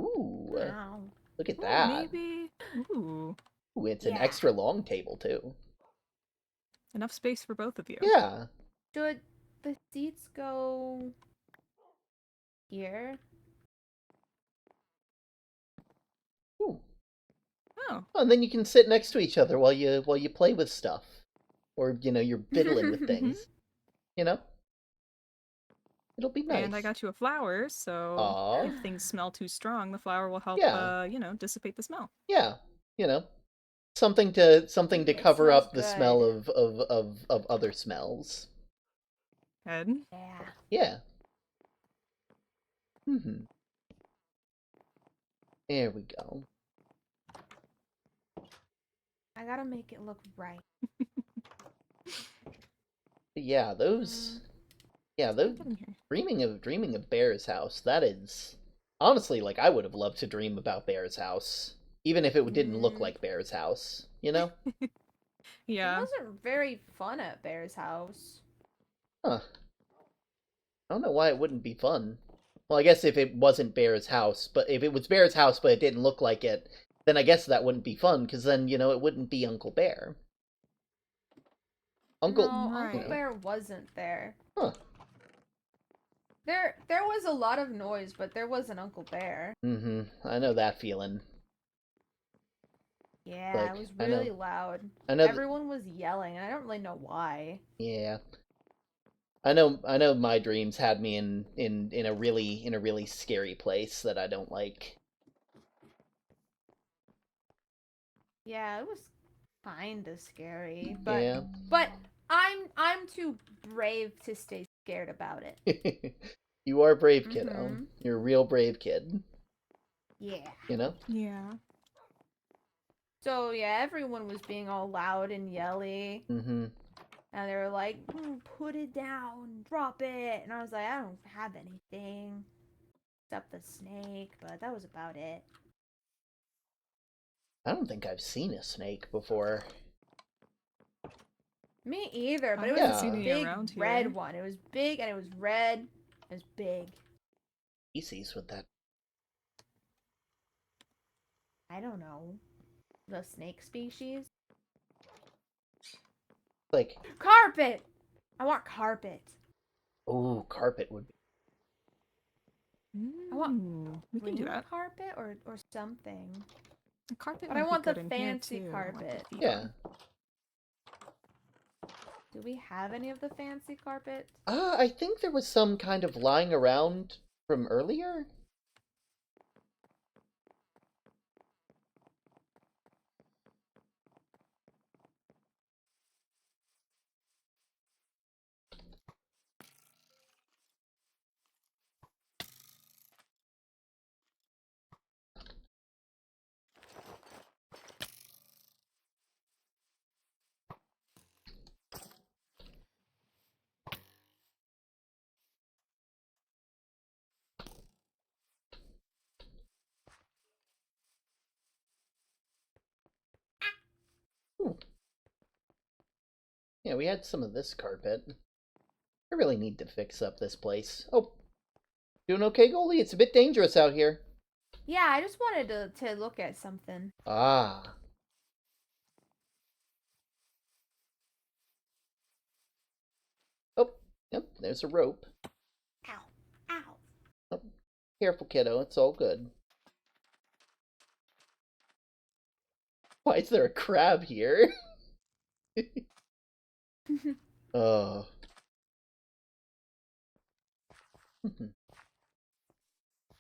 Speaker 1: Ooh,
Speaker 2: Wow.
Speaker 1: look at
Speaker 6: Ooh,
Speaker 1: that.
Speaker 6: maybe. Ooh.
Speaker 1: Ooh, it's an
Speaker 2: Yeah.
Speaker 1: extra long table too.
Speaker 6: Enough space for both of you.
Speaker 1: Yeah.
Speaker 2: Should the seats go here?
Speaker 1: Ooh.
Speaker 6: Oh.
Speaker 1: Oh, and then you can sit next to each other while you play with stuff, or you're fiddling with things. You know, it'll be nice.
Speaker 6: And I got you a flower, so
Speaker 1: Aw.
Speaker 6: if things smell too strong, the flower will help,
Speaker 1: Yeah.
Speaker 6: dissipate the smell.
Speaker 1: Yeah, something to
Speaker 2: It
Speaker 1: cover
Speaker 2: smells
Speaker 1: up the smell
Speaker 2: good.
Speaker 1: of other smells.
Speaker 6: Good.
Speaker 2: Yeah.
Speaker 1: Yeah. There we go.
Speaker 2: I gotta make it look right.
Speaker 1: Yeah, those. Yeah, those.
Speaker 6: Get in here.
Speaker 1: Dreaming of Bear's house. That is honestly like I would have loved to dream about Bear's house, even if it didn't look like Bear's house. You know?
Speaker 2: It
Speaker 6: Yeah.
Speaker 2: wasn't very fun at Bear's house.
Speaker 1: Huh. I don't know why it wouldn't be fun. Well, I guess if it wasn't Bear's house, but if it was Bear's house but it didn't look like it, then I guess that wouldn't be fun, because then, it wouldn't be Uncle Bear. Uncle...
Speaker 2: No, Uncle
Speaker 6: Right.
Speaker 2: Bear wasn't there.
Speaker 1: Huh.
Speaker 2: There was a lot of noise, but there was an Uncle Bear.
Speaker 1: Mm-hmm. I know that feeling.
Speaker 2: Yeah,
Speaker 1: Like,
Speaker 2: it was
Speaker 1: I know-
Speaker 2: really loud.
Speaker 1: I know...
Speaker 2: Everyone was yelling, and I don't really know why.
Speaker 1: Yeah. I know my dreams had me in a really scary place that I don't like.
Speaker 2: Yeah, it was kinda scary, but
Speaker 1: Yeah.
Speaker 2: but I'm too brave to stay scared about it.
Speaker 1: You are a brave, kiddo.
Speaker 2: Mhm.
Speaker 1: You're a real brave kid,
Speaker 2: Yeah.
Speaker 1: you know?
Speaker 6: Yeah.
Speaker 2: So yeah, everyone was being all loud and yelly,
Speaker 1: Mm-hmm.
Speaker 2: and they were like, "Put it down, drop it," and I was like, "I don't have anything except the snake," but that was about it.
Speaker 1: I don't think I've seen a snake before.
Speaker 2: Me either, but
Speaker 6: I
Speaker 2: it was
Speaker 1: haven't
Speaker 2: a
Speaker 1: seen
Speaker 6: any
Speaker 2: big
Speaker 6: around here.
Speaker 2: red one. It was big and it was red. It was big.
Speaker 1: Species with that.
Speaker 2: I don't know. The snake species?
Speaker 1: Like,
Speaker 2: Carpet! I want carpet.
Speaker 1: oh, carpet would be...
Speaker 2: I want
Speaker 6: We can do
Speaker 2: Green
Speaker 6: that.
Speaker 2: carpet or something.
Speaker 6: The carpet
Speaker 2: But
Speaker 6: might
Speaker 2: I
Speaker 6: be
Speaker 2: want the
Speaker 6: good in here,
Speaker 2: fancy
Speaker 6: too. I want the
Speaker 2: carpet.
Speaker 6: feet
Speaker 1: Yeah.
Speaker 6: on.
Speaker 2: Do we have any of the fancy carpet?
Speaker 1: I think there was some kind of lying around from earlier. Yeah, we had some of this carpet. I really need to fix up this place. Oh, doing okay, Goldie? It's a bit dangerous out here.
Speaker 2: Yeah, I just wanted to look at something.
Speaker 1: Ah. Oh, yep, there's a rope.
Speaker 2: Ow. Ow.
Speaker 1: Oh, careful, kiddo. It's all good. Why is there a crab here? Oh.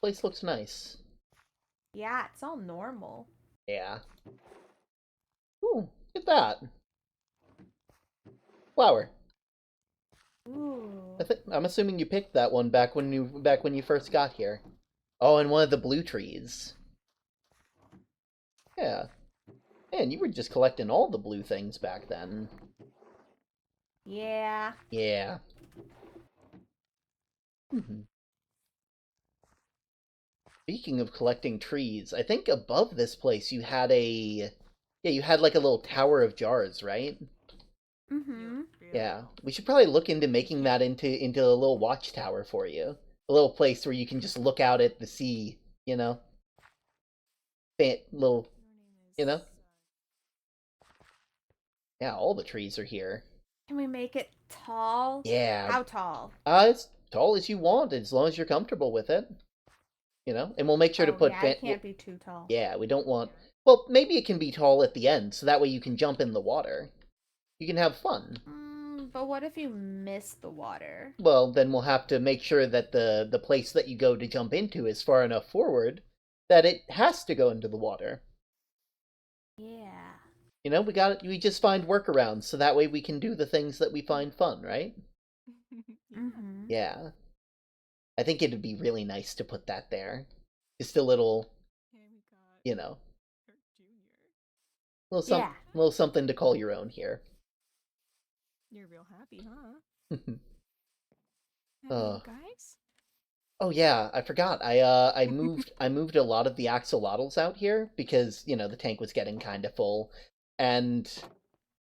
Speaker 1: Place looks nice.
Speaker 2: Yeah, it's all normal.
Speaker 1: Yeah. Ooh, look at that. Flower.
Speaker 2: Ooh.
Speaker 1: I'm assuming you picked that one back when you first got here. Oh, and one of the blue trees. Yeah. Man, you were just collecting all the blue things back then.
Speaker 2: Yeah.
Speaker 1: Yeah. Mhm. Speaking of collecting trees, I think above this place you had you had like a little tower of jars, right?
Speaker 2: Mm-hmm.
Speaker 1: Yeah. We should probably look into making that into a little watchtower for you. A little place where you can just look out at the sea, you know? Little, you know? Yeah, all the trees are here.
Speaker 2: Can we make it tall?
Speaker 1: Yeah.
Speaker 2: How tall?
Speaker 1: As tall as you want, as long as you're comfortable with it. You know? And we'll make sure to put...
Speaker 2: Yeah, it can't be too tall.
Speaker 1: Yeah, we don't want... Well, maybe it can be tall at the end, so that way you can jump in the water. You can have fun.
Speaker 2: But what if you miss the water?
Speaker 1: Well, then we'll have to make sure that the place that you go to jump into is far enough forward that it has to go into the water.
Speaker 2: Yeah.
Speaker 1: You know, we just find workarounds, so that way we can do the things that we find fun, right?
Speaker 2: Mm-hmm.
Speaker 1: Yeah. I think it'd be really nice to put that there. Just a little,
Speaker 6: Okay, we got
Speaker 1: you know,
Speaker 6: Kirk Jr.
Speaker 2: Yeah.
Speaker 1: little something to call your own here.
Speaker 6: You're real happy, huh?
Speaker 1: Uh.
Speaker 6: Guys?
Speaker 1: Oh yeah, I forgot. I moved a lot of the axolotls out here because, the tank was getting kind of full. And,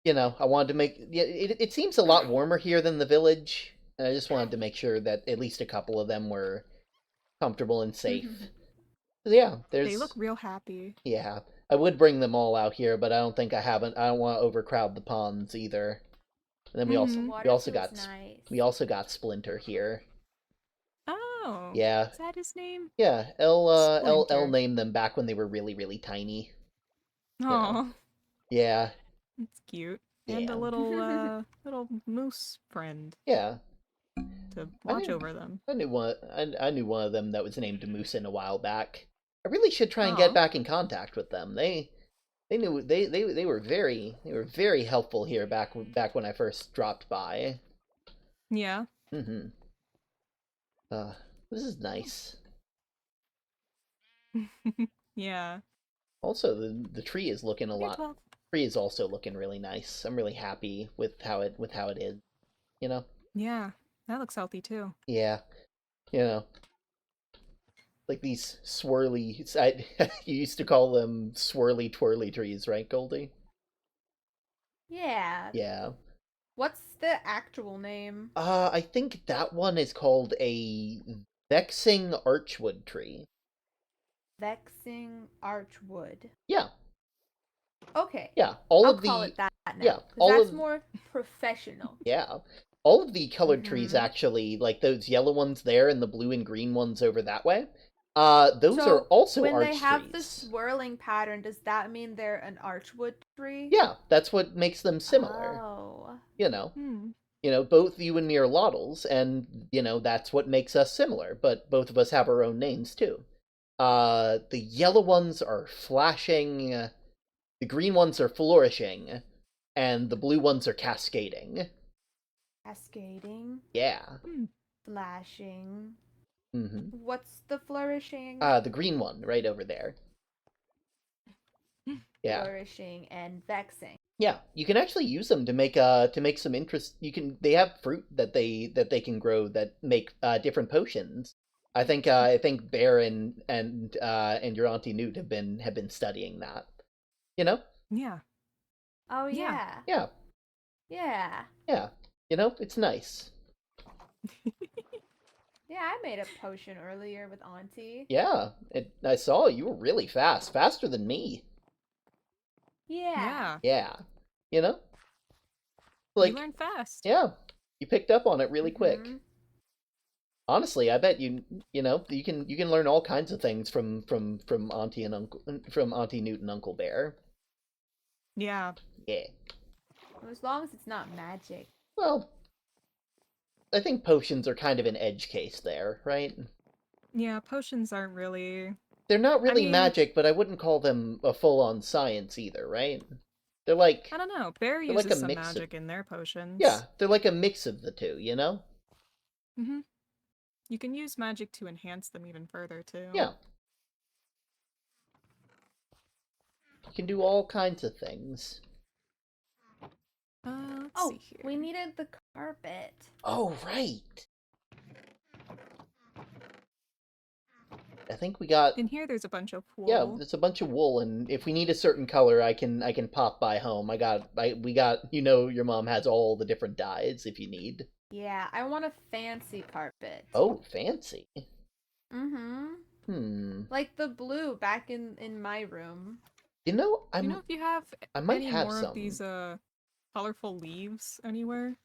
Speaker 1: I wanted to make it seems a lot warmer here than the village. And I just wanted to make sure that at least a couple of them were comfortable and safe. So yeah,
Speaker 6: They look real happy.
Speaker 1: Yeah. I would bring them all out here, but I don't want to overcrowd the ponds either. And then we also got
Speaker 2: nice.
Speaker 1: we also got Splinter here.
Speaker 6: Oh.
Speaker 1: Yeah.
Speaker 6: Is that his name?
Speaker 1: Yeah, L
Speaker 6: Splinter.
Speaker 1: named them back when they were really, really tiny.
Speaker 6: Oh,
Speaker 1: Yeah,
Speaker 6: it's cute. And
Speaker 1: Yeah.
Speaker 6: a little little moose friend
Speaker 1: yeah.
Speaker 6: to watch
Speaker 1: knew-
Speaker 6: over them.
Speaker 1: I knew one of them that was named Moose in a while back. I really should try and get
Speaker 6: Aw.
Speaker 1: back in contact with them. They were very helpful here back when I first dropped by.
Speaker 6: Yeah.
Speaker 1: Mm-hmm. This is nice.
Speaker 6: Yeah.
Speaker 1: Also, the tree is looking a
Speaker 6: You're
Speaker 1: lot.
Speaker 6: 12.
Speaker 1: Tree is also looking really nice. I'm really happy with how it is.
Speaker 6: Yeah. That looks healthy too.
Speaker 1: Yeah, like these swirly. You used to call them swirly twirly trees, right, Goldie?
Speaker 2: Yeah.
Speaker 1: Yeah.
Speaker 2: What's the actual name?
Speaker 1: I think that one is called a vexing archwood tree.
Speaker 2: Vexing Archwood.
Speaker 1: Yeah,
Speaker 2: Okay.
Speaker 1: yeah. All
Speaker 2: I'll
Speaker 1: of
Speaker 2: call
Speaker 1: the
Speaker 2: it that now.
Speaker 1: yeah,
Speaker 2: 'cause
Speaker 1: all
Speaker 2: that's
Speaker 1: of-
Speaker 2: more professional.
Speaker 1: yeah. All of the colored trees
Speaker 2: Mhm.
Speaker 1: actually, like those yellow ones there and the blue and green ones over that way. Those
Speaker 2: So,
Speaker 1: are also
Speaker 2: when
Speaker 1: arch
Speaker 2: they have the
Speaker 1: trees.
Speaker 2: swirling pattern, does that mean they're an archwood tree?
Speaker 1: Yeah, that's what makes them similar.
Speaker 2: Oh.
Speaker 1: Both you and me are Lottles, and, that's what makes us similar, but both of us have our own names, too. The yellow ones are flashing, the green ones are flourishing, and the blue ones are cascading.
Speaker 2: Cascading.
Speaker 1: Yeah.
Speaker 2: Flashing.
Speaker 1: Mm-hmm.
Speaker 2: What's the flourishing?
Speaker 1: The green one, right over there. Yeah.
Speaker 2: Flourishing and vexing.
Speaker 1: Yeah, you can actually use them to make some interest. They have fruit that they can grow that make different potions. I think Bear and your Auntie Newt have been studying that.
Speaker 6: Yeah.
Speaker 2: Oh
Speaker 6: Yeah.
Speaker 2: yeah.
Speaker 1: Yeah.
Speaker 2: Yeah.
Speaker 1: Yeah. It's nice.
Speaker 2: Yeah, I made a potion earlier with Auntie.
Speaker 1: Yeah, I saw you were really fast, faster than me.
Speaker 2: Yeah.
Speaker 6: Yeah.
Speaker 1: Yeah.
Speaker 6: You learn fast.
Speaker 1: Yeah, you picked up on it really quick.
Speaker 2: Mhm.
Speaker 1: Honestly, I bet you can learn all kinds of things from Auntie Newt and Uncle Bear.
Speaker 6: Yeah.
Speaker 1: Yeah.
Speaker 2: As long as it's not magic.
Speaker 1: Well, I think potions are kind of an edge case there, right?
Speaker 6: Yeah, potions aren't really.
Speaker 1: They're not really
Speaker 6: mean-
Speaker 1: magic, but I wouldn't call them a full-on science either, right? They're like,
Speaker 6: I don't know. Bear
Speaker 1: They're like
Speaker 6: uses
Speaker 1: a
Speaker 6: some
Speaker 1: mix of-
Speaker 6: magic in their potions.
Speaker 1: yeah, they're like a mix of the two,
Speaker 6: Mm-hmm. You can use magic to enhance them even further too.
Speaker 1: Yeah. You can do all kinds of things.
Speaker 6: Let's
Speaker 2: Oh,
Speaker 6: see here.
Speaker 2: we needed the carpet.
Speaker 1: Oh, right. I think we got
Speaker 6: In here, there's a bunch of wool.
Speaker 1: yeah, there's a bunch of wool, and if we need a certain color, I can pop by home. We got your mom has all the different dyes if you need.
Speaker 2: Yeah, I want a fancy carpet.
Speaker 1: Oh, fancy.
Speaker 2: Mm-hmm. Like the blue back in my room.
Speaker 6: You know if you have
Speaker 1: I might
Speaker 6: any
Speaker 1: have
Speaker 6: more
Speaker 1: some.
Speaker 6: of these colorful leaves anywhere?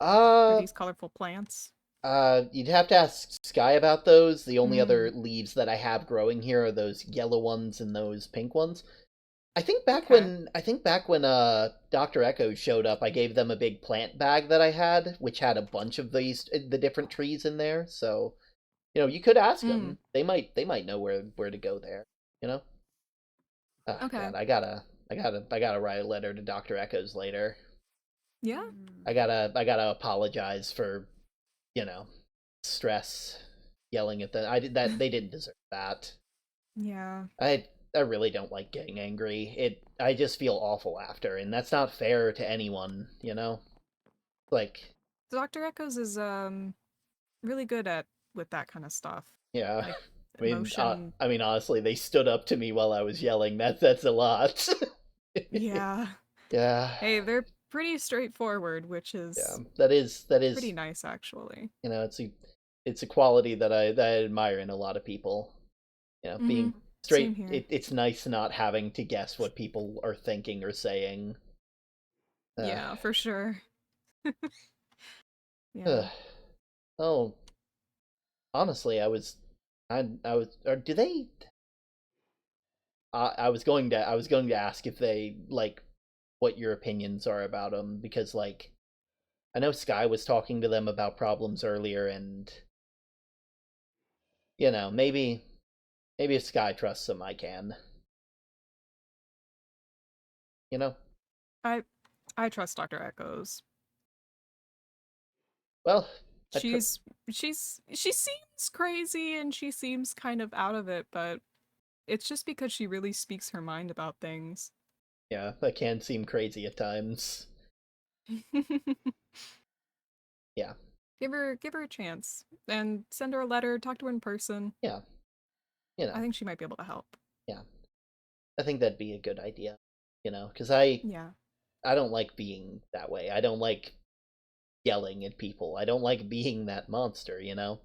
Speaker 6: Or these colorful plants?
Speaker 1: You'd have to ask Sky about those. The only other leaves that I have growing here are those yellow ones and those pink ones. I think back when Dr. Echo showed up, I gave them a big plant bag that I had, which had a bunch of the different trees in there. So, you could ask them. They might know where to go there. Oh,
Speaker 6: Okay.
Speaker 1: God, I gotta write a letter to Dr. Echoes later.
Speaker 6: Yeah.
Speaker 1: I gotta apologize for, stress, yelling at them. They didn't deserve that.
Speaker 6: Yeah.
Speaker 1: really don't like getting angry. I just feel awful after, and that's not fair to anyone, you know? Like,
Speaker 6: Dr. Echoes is really good with that kind of stuff.
Speaker 1: yeah.
Speaker 6: Like
Speaker 1: I
Speaker 6: emotion.
Speaker 1: mean, honestly, they stood up to me while I was yelling. That's a lot.
Speaker 6: Yeah.
Speaker 1: Yeah.
Speaker 6: Hey, they're pretty straightforward, which
Speaker 1: Yeah.
Speaker 6: is
Speaker 1: That is
Speaker 6: pretty nice, actually.
Speaker 1: you know, it's a quality that I admire in a lot of people. You know, being straight.
Speaker 6: Same here.
Speaker 1: It's nice not having to guess what people are thinking or saying.
Speaker 6: Yeah, for sure. Yeah.
Speaker 1: Oh, honestly, I was, or do they? I was going to ask if they like what your opinions are about them, because like I know Sky was talking to them about problems earlier, and you know, maybe if Sky trusts them, I can. You know.
Speaker 6: I trust Dr. Echoes.
Speaker 1: Well,
Speaker 6: She seems crazy and she seems kind of out of it, but it's just because she really speaks her mind about things.
Speaker 1: yeah, that can seem crazy at times. Yeah.
Speaker 6: Give her a chance and send her a letter, talk to her in person.
Speaker 1: Yeah. You know.
Speaker 6: I think she might be able to help.
Speaker 1: Yeah. I think that'd be a good idea. You know, because
Speaker 6: Yeah.
Speaker 1: I don't like being that way. I don't like yelling at people. I don't like being that monster, you know?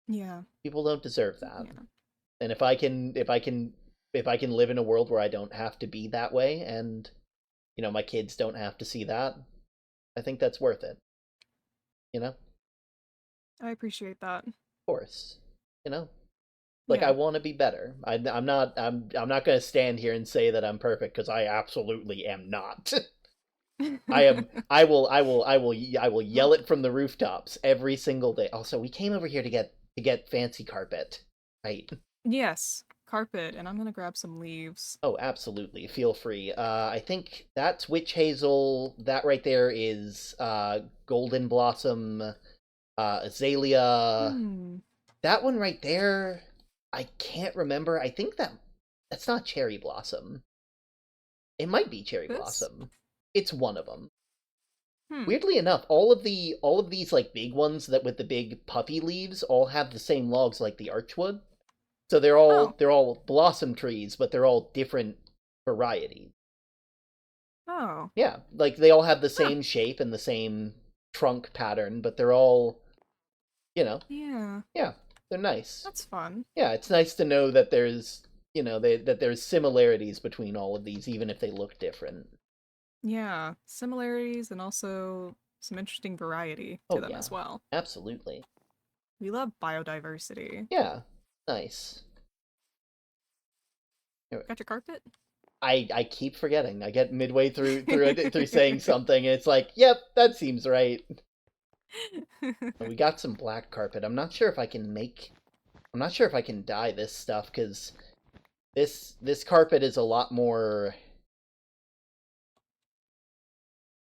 Speaker 6: Yeah.
Speaker 1: People don't deserve that.
Speaker 6: Yeah.
Speaker 1: And if I can live in a world where I don't have to be that way, and you know, my kids don't have to see that, I think that's worth it. You know?
Speaker 6: I appreciate that.
Speaker 1: Of course. You know? Like,
Speaker 6: Yeah.
Speaker 1: I want to be better. I'm not going to stand here and say that I'm perfect, because I absolutely am not. I will yell it from the rooftops every single day. Also, we came over here to get fancy carpet, right?
Speaker 6: Yes. Carpet, and I'm gonna grab some leaves.
Speaker 1: Oh, absolutely. Feel free. I think that's witch hazel. That right there is golden blossom, azalea. That one right there, I can't remember. I think that's not cherry blossom. It might be cherry blossom. It's one of them. Weirdly enough, all of these like big ones that with the big puffy leaves all have the same logs like the archwood. So they're all blossom trees, but they're all different varieties.
Speaker 6: Oh.
Speaker 1: Yeah, like they all have the same shape and the same trunk pattern, but they're all, you know.
Speaker 6: Yeah.
Speaker 1: Yeah, they're nice.
Speaker 6: That's fun.
Speaker 1: Yeah, it's nice to know that there's, you know, that there's similarities between all of these, even if they look different.
Speaker 6: Yeah, similarities and also some interesting variety to them as well.
Speaker 1: Absolutely.
Speaker 6: We love biodiversity.
Speaker 1: Yeah, nice.
Speaker 6: Got your carpet?
Speaker 1: I keep forgetting. I get midway through saying something, and it's like, yep, that seems right. We got some black carpet. I'm not sure if I can dye this stuff, because this carpet is a lot more,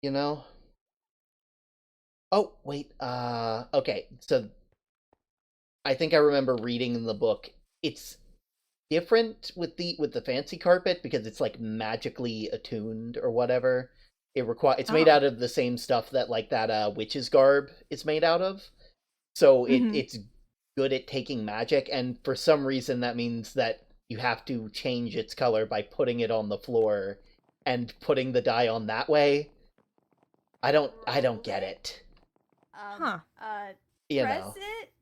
Speaker 1: you know. Oh wait, okay. So I think I remember reading in the book. It's different with the fancy carpet because it's like magically attuned or whatever. It's made out of the same stuff that like that witch's garb is made out of. So it's good at taking magic, and for some reason that means that you have to change its color by putting it on the floor and putting the dye on that way. I don't get it. You
Speaker 2: Press
Speaker 1: know.
Speaker 2: it.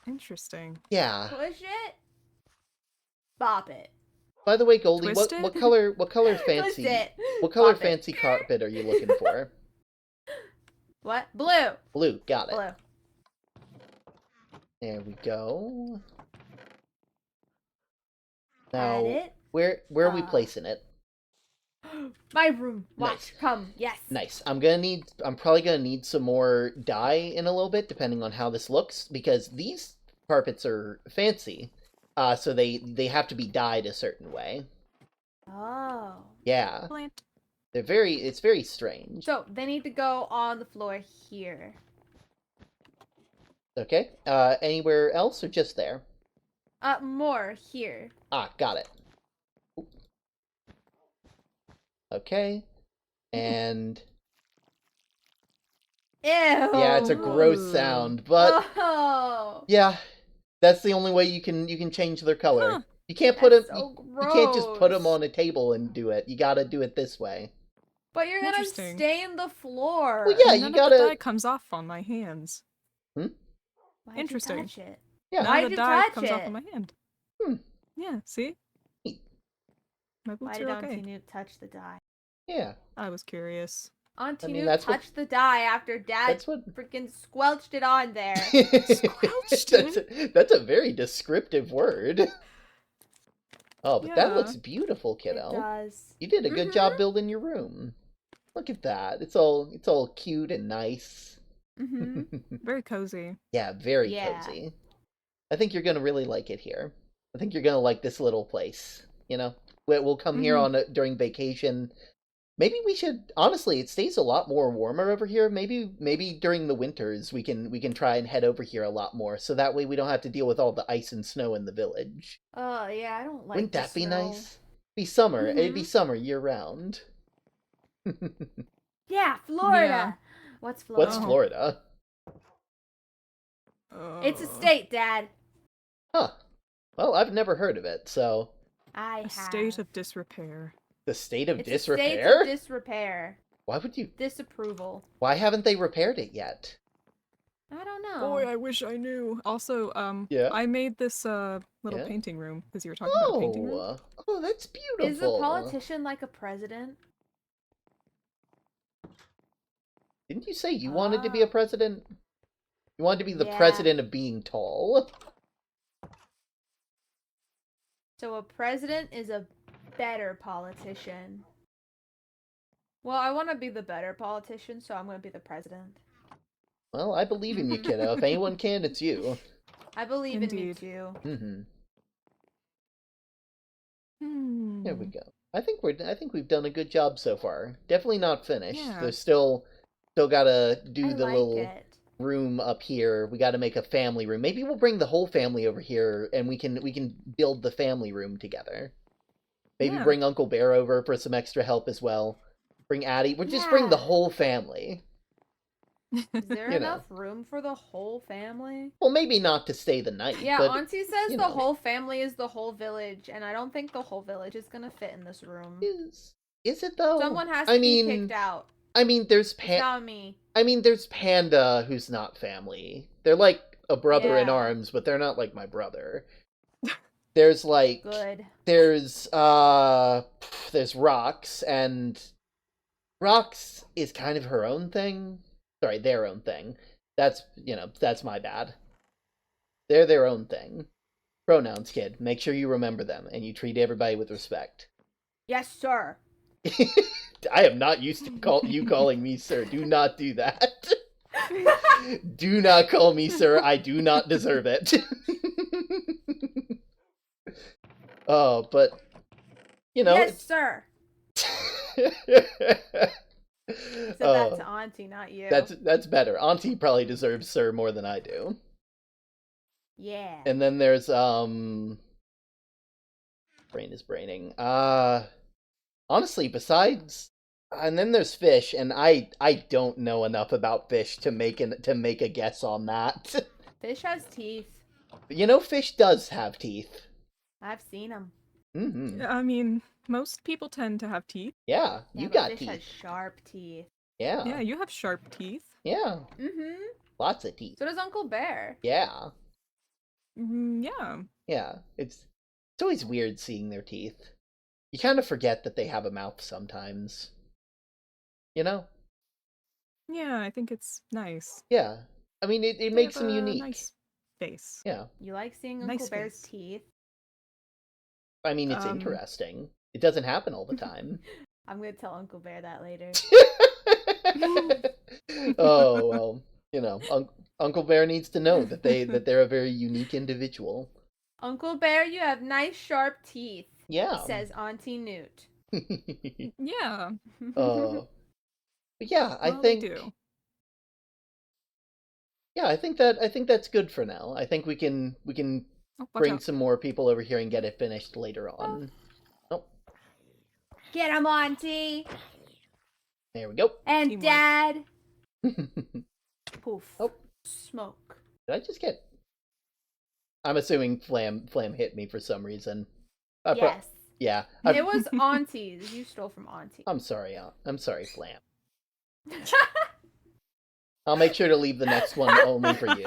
Speaker 6: Interesting.
Speaker 1: Yeah.
Speaker 2: Push it. Bop it.
Speaker 1: By the way, Goldie,
Speaker 6: Twist
Speaker 1: what color fancy
Speaker 2: Bop
Speaker 1: fancy
Speaker 2: it.
Speaker 1: carpet are you looking for?
Speaker 2: What? Blue.
Speaker 1: Blue, got it.
Speaker 2: Blue.
Speaker 1: There we go. Now,
Speaker 2: Add it.
Speaker 1: where are we placing it?
Speaker 2: My room. Watch.
Speaker 1: Nice.
Speaker 2: Come. Yes.
Speaker 1: Nice. I'm probably gonna need some more dye in a little bit, depending on how this looks, because these carpets are fancy. So they have to be dyed a certain way.
Speaker 2: Oh.
Speaker 1: Yeah.
Speaker 6: Plant.
Speaker 1: It's very strange.
Speaker 2: So they need to go on the floor here.
Speaker 1: Okay. Anywhere else or just there?
Speaker 2: More here.
Speaker 1: Ah, got it. Okay. And
Speaker 2: Ew.
Speaker 1: yeah, it's a gross
Speaker 6: Ooh.
Speaker 1: sound, but
Speaker 2: Oh.
Speaker 1: yeah, that's the only way you can change their color.
Speaker 6: Huh.
Speaker 1: You can't put
Speaker 2: That's
Speaker 1: them.
Speaker 2: so
Speaker 1: You can't just put them
Speaker 2: gross.
Speaker 1: on a table and do it. You gotta do it this way.
Speaker 2: But you're gonna
Speaker 6: Interesting.
Speaker 2: stain the floor.
Speaker 1: Well, yeah,
Speaker 6: None
Speaker 1: you
Speaker 6: of
Speaker 1: gotta.
Speaker 6: the dye comes off on my hands.
Speaker 2: Why'd
Speaker 6: Interesting.
Speaker 2: you touch it?
Speaker 1: Yeah.
Speaker 6: None
Speaker 2: Why'd
Speaker 6: of the
Speaker 2: you
Speaker 6: dye
Speaker 2: touch
Speaker 6: comes off
Speaker 2: it?
Speaker 6: on my hand.
Speaker 1: Hmm.
Speaker 6: Yeah, see?
Speaker 1: Neat.
Speaker 6: My
Speaker 2: Why
Speaker 6: boots
Speaker 2: did
Speaker 6: are
Speaker 2: Auntie
Speaker 6: okay.
Speaker 2: Newt touch the dye?
Speaker 1: Yeah.
Speaker 6: I was curious.
Speaker 2: Auntie
Speaker 1: I mean,
Speaker 2: Newt
Speaker 1: that's what-
Speaker 2: touched the dye after Dad
Speaker 1: That's what.
Speaker 2: freaking squelched it on there.
Speaker 1: That's a very descriptive word. Oh, but that
Speaker 6: Yeah.
Speaker 1: looks beautiful,
Speaker 2: It
Speaker 1: kiddo.
Speaker 2: does.
Speaker 1: You did a good job building your room. Look at that. It's all cute and nice.
Speaker 6: Very cozy.
Speaker 1: Yeah, very
Speaker 2: Yeah.
Speaker 1: cozy. I think you're gonna really like it here. I think you're gonna like this little place. You know, we'll come here on during vacation. Maybe we should. Honestly, it stays a lot more warmer over here. Maybe during the winters we can try and head over here a lot more, so that way we don't have to deal with all the ice and snow in the village.
Speaker 2: Oh, yeah, I don't like
Speaker 1: Wouldn't
Speaker 2: the
Speaker 1: that be
Speaker 2: snow.
Speaker 1: nice? Be summer. It'd be
Speaker 2: Mhm.
Speaker 1: summer year round.
Speaker 2: Yeah, Florida.
Speaker 6: Yeah.
Speaker 2: What's Florida?
Speaker 1: What's Florida?
Speaker 2: It's a state, Dad.
Speaker 1: Huh. Well, I've never heard of it, so
Speaker 2: I
Speaker 6: A
Speaker 2: have.
Speaker 6: state of disrepair.
Speaker 1: the state of
Speaker 2: It's
Speaker 1: disrepair?
Speaker 2: A state of disrepair.
Speaker 1: Why would you?
Speaker 2: Disapproval.
Speaker 1: Why haven't they repaired it yet?
Speaker 2: I don't know.
Speaker 6: Boy, I wish I knew. Also,
Speaker 1: Yeah?
Speaker 6: I made this little
Speaker 1: Yeah?
Speaker 6: painting room because you were talking about a painting room.
Speaker 1: Oh, that's beautiful.
Speaker 2: Is a politician like a president?
Speaker 1: Didn't you say you wanted to be a
Speaker 2: Ah.
Speaker 1: president? You wanted to be the
Speaker 2: Yeah.
Speaker 1: president of being tall.
Speaker 2: So a president is a better politician. Well, I want to be the better politician, so I'm going to be the president.
Speaker 1: Well, I believe in you, kiddo. If anyone can, it's you.
Speaker 2: I believe in me
Speaker 6: Indeed.
Speaker 2: too.
Speaker 1: Mm-hmm.
Speaker 6: Hmm.
Speaker 1: There we go. I think we've done a good job so far. Definitely not finished.
Speaker 6: Yeah.
Speaker 1: There's still gotta do
Speaker 2: I
Speaker 1: the
Speaker 2: like
Speaker 1: little
Speaker 2: it.
Speaker 1: room up here. We gotta make a family room. Maybe we'll bring the whole family over here and we can build the family room together. Maybe
Speaker 6: Yeah.
Speaker 1: bring Uncle Bear over for some extra help as well. Bring Addie. We'll just bring the
Speaker 2: Yeah.
Speaker 1: whole family.
Speaker 2: Is there
Speaker 1: You know.
Speaker 2: enough room for the whole family?
Speaker 1: Well, maybe not to stay the night,
Speaker 2: Yeah,
Speaker 1: but
Speaker 2: Auntie says
Speaker 1: you
Speaker 2: the
Speaker 1: know.
Speaker 2: whole family is the whole village, and I don't think the whole village is gonna fit in this room.
Speaker 1: is it though?
Speaker 2: Someone has
Speaker 1: I
Speaker 2: to
Speaker 1: mean,
Speaker 2: be kicked out.
Speaker 1: I mean, there's
Speaker 2: It's not me.
Speaker 1: there's Panda, who's not family. They're like a brother in
Speaker 2: Yeah.
Speaker 1: arms, but they're not like my brother. There's like
Speaker 2: Good.
Speaker 1: there's Rox, and Rox is kind of her own thing. Sorry, their own thing. That's my bad. They're their own thing. Pronouns, kid. Make sure you remember them and you treat everybody with respect.
Speaker 2: Yes, sir.
Speaker 1: I am not used to you calling me sir. Do not do that. Do not call me sir. I do not deserve it. Oh, but
Speaker 2: Yes, sir. Said that to Auntie, not you.
Speaker 1: That's better. Auntie probably deserves sir more than I do.
Speaker 2: Yeah.
Speaker 1: And then there's brain is braining. Honestly, besides, and then there's fish, and I don't know enough about fish to make a guess on that.
Speaker 2: Fish has teeth.
Speaker 1: Fish does have teeth.
Speaker 2: I've seen them.
Speaker 1: Mm-hmm.
Speaker 6: I mean, most people tend to have teeth.
Speaker 1: Yeah, you
Speaker 2: but
Speaker 1: got
Speaker 2: fish
Speaker 1: teeth.
Speaker 2: has sharp teeth.
Speaker 1: Yeah.
Speaker 6: Yeah, you have sharp teeth.
Speaker 1: Yeah.
Speaker 2: Mm-hmm.
Speaker 1: Lots of teeth.
Speaker 2: So does Uncle Bear.
Speaker 1: Yeah.
Speaker 6: Yeah.
Speaker 1: Yeah. It's always weird seeing their teeth. You kind of forget that they have a mouth sometimes.
Speaker 6: Yeah, I think it's nice.
Speaker 1: Yeah. I mean, it
Speaker 6: They
Speaker 1: makes
Speaker 6: have
Speaker 1: them
Speaker 6: a
Speaker 1: unique.
Speaker 6: Nice face.
Speaker 1: Yeah.
Speaker 2: You like seeing
Speaker 6: Nice
Speaker 2: Uncle Bear's
Speaker 6: face.
Speaker 2: teeth?
Speaker 1: I mean, it's
Speaker 6: Um,
Speaker 1: interesting. It doesn't happen all the time.
Speaker 2: I'm gonna tell Uncle Bear that later.
Speaker 1: Oh, well, Uncle Bear needs to know that they're a very unique individual.
Speaker 2: Uncle Bear, you have nice sharp teeth.
Speaker 1: Yeah.
Speaker 2: Says Auntie Newt.
Speaker 6: Yeah.
Speaker 1: But yeah, I
Speaker 6: well, they
Speaker 1: think
Speaker 6: do.
Speaker 1: yeah, I think that's good for now. I think we can
Speaker 6: Oh, watch
Speaker 1: bring
Speaker 6: out.
Speaker 1: some more people over here and get it finished later on. Oh.
Speaker 2: Get him, Auntie.
Speaker 1: There we go.
Speaker 2: And
Speaker 6: Teamwork.
Speaker 2: Dad.
Speaker 1: Did
Speaker 2: Poof.
Speaker 1: Oh.
Speaker 2: Smoke.
Speaker 1: I just get... I'm assuming Flam hit me for some reason.
Speaker 2: Yes.
Speaker 1: Yeah.
Speaker 2: It was Auntie's. You stole from Auntie.
Speaker 1: I'm sorry, I'm sorry, Flam. I'll make sure to leave the next one only for you.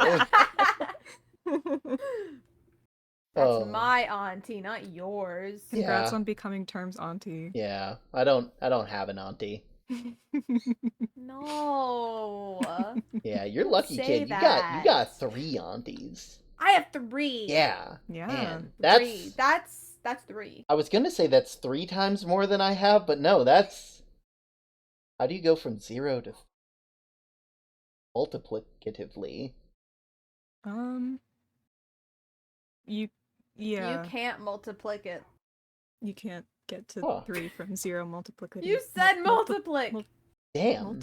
Speaker 2: That's my auntie, not yours.
Speaker 6: Congrats
Speaker 1: Yeah.
Speaker 6: on becoming Term's auntie.
Speaker 1: Yeah, I don't have an auntie.
Speaker 2: No.
Speaker 1: Yeah, you're lucky,
Speaker 2: Say
Speaker 1: kid. You
Speaker 2: that.
Speaker 1: got 3 aunties.
Speaker 2: I have 3.
Speaker 1: Yeah.
Speaker 6: Yeah.
Speaker 1: Man,
Speaker 2: 3. That's 3.
Speaker 1: I was gonna say that's 3 times more than I have, but no, that's... How do you go from 0 to multiplicatively?
Speaker 6: Yeah.
Speaker 2: You can't multiplic it.
Speaker 6: You can't get to
Speaker 1: Huh.
Speaker 6: 3 from 0 multiplicative.
Speaker 2: You said multiplic.
Speaker 1: Damn.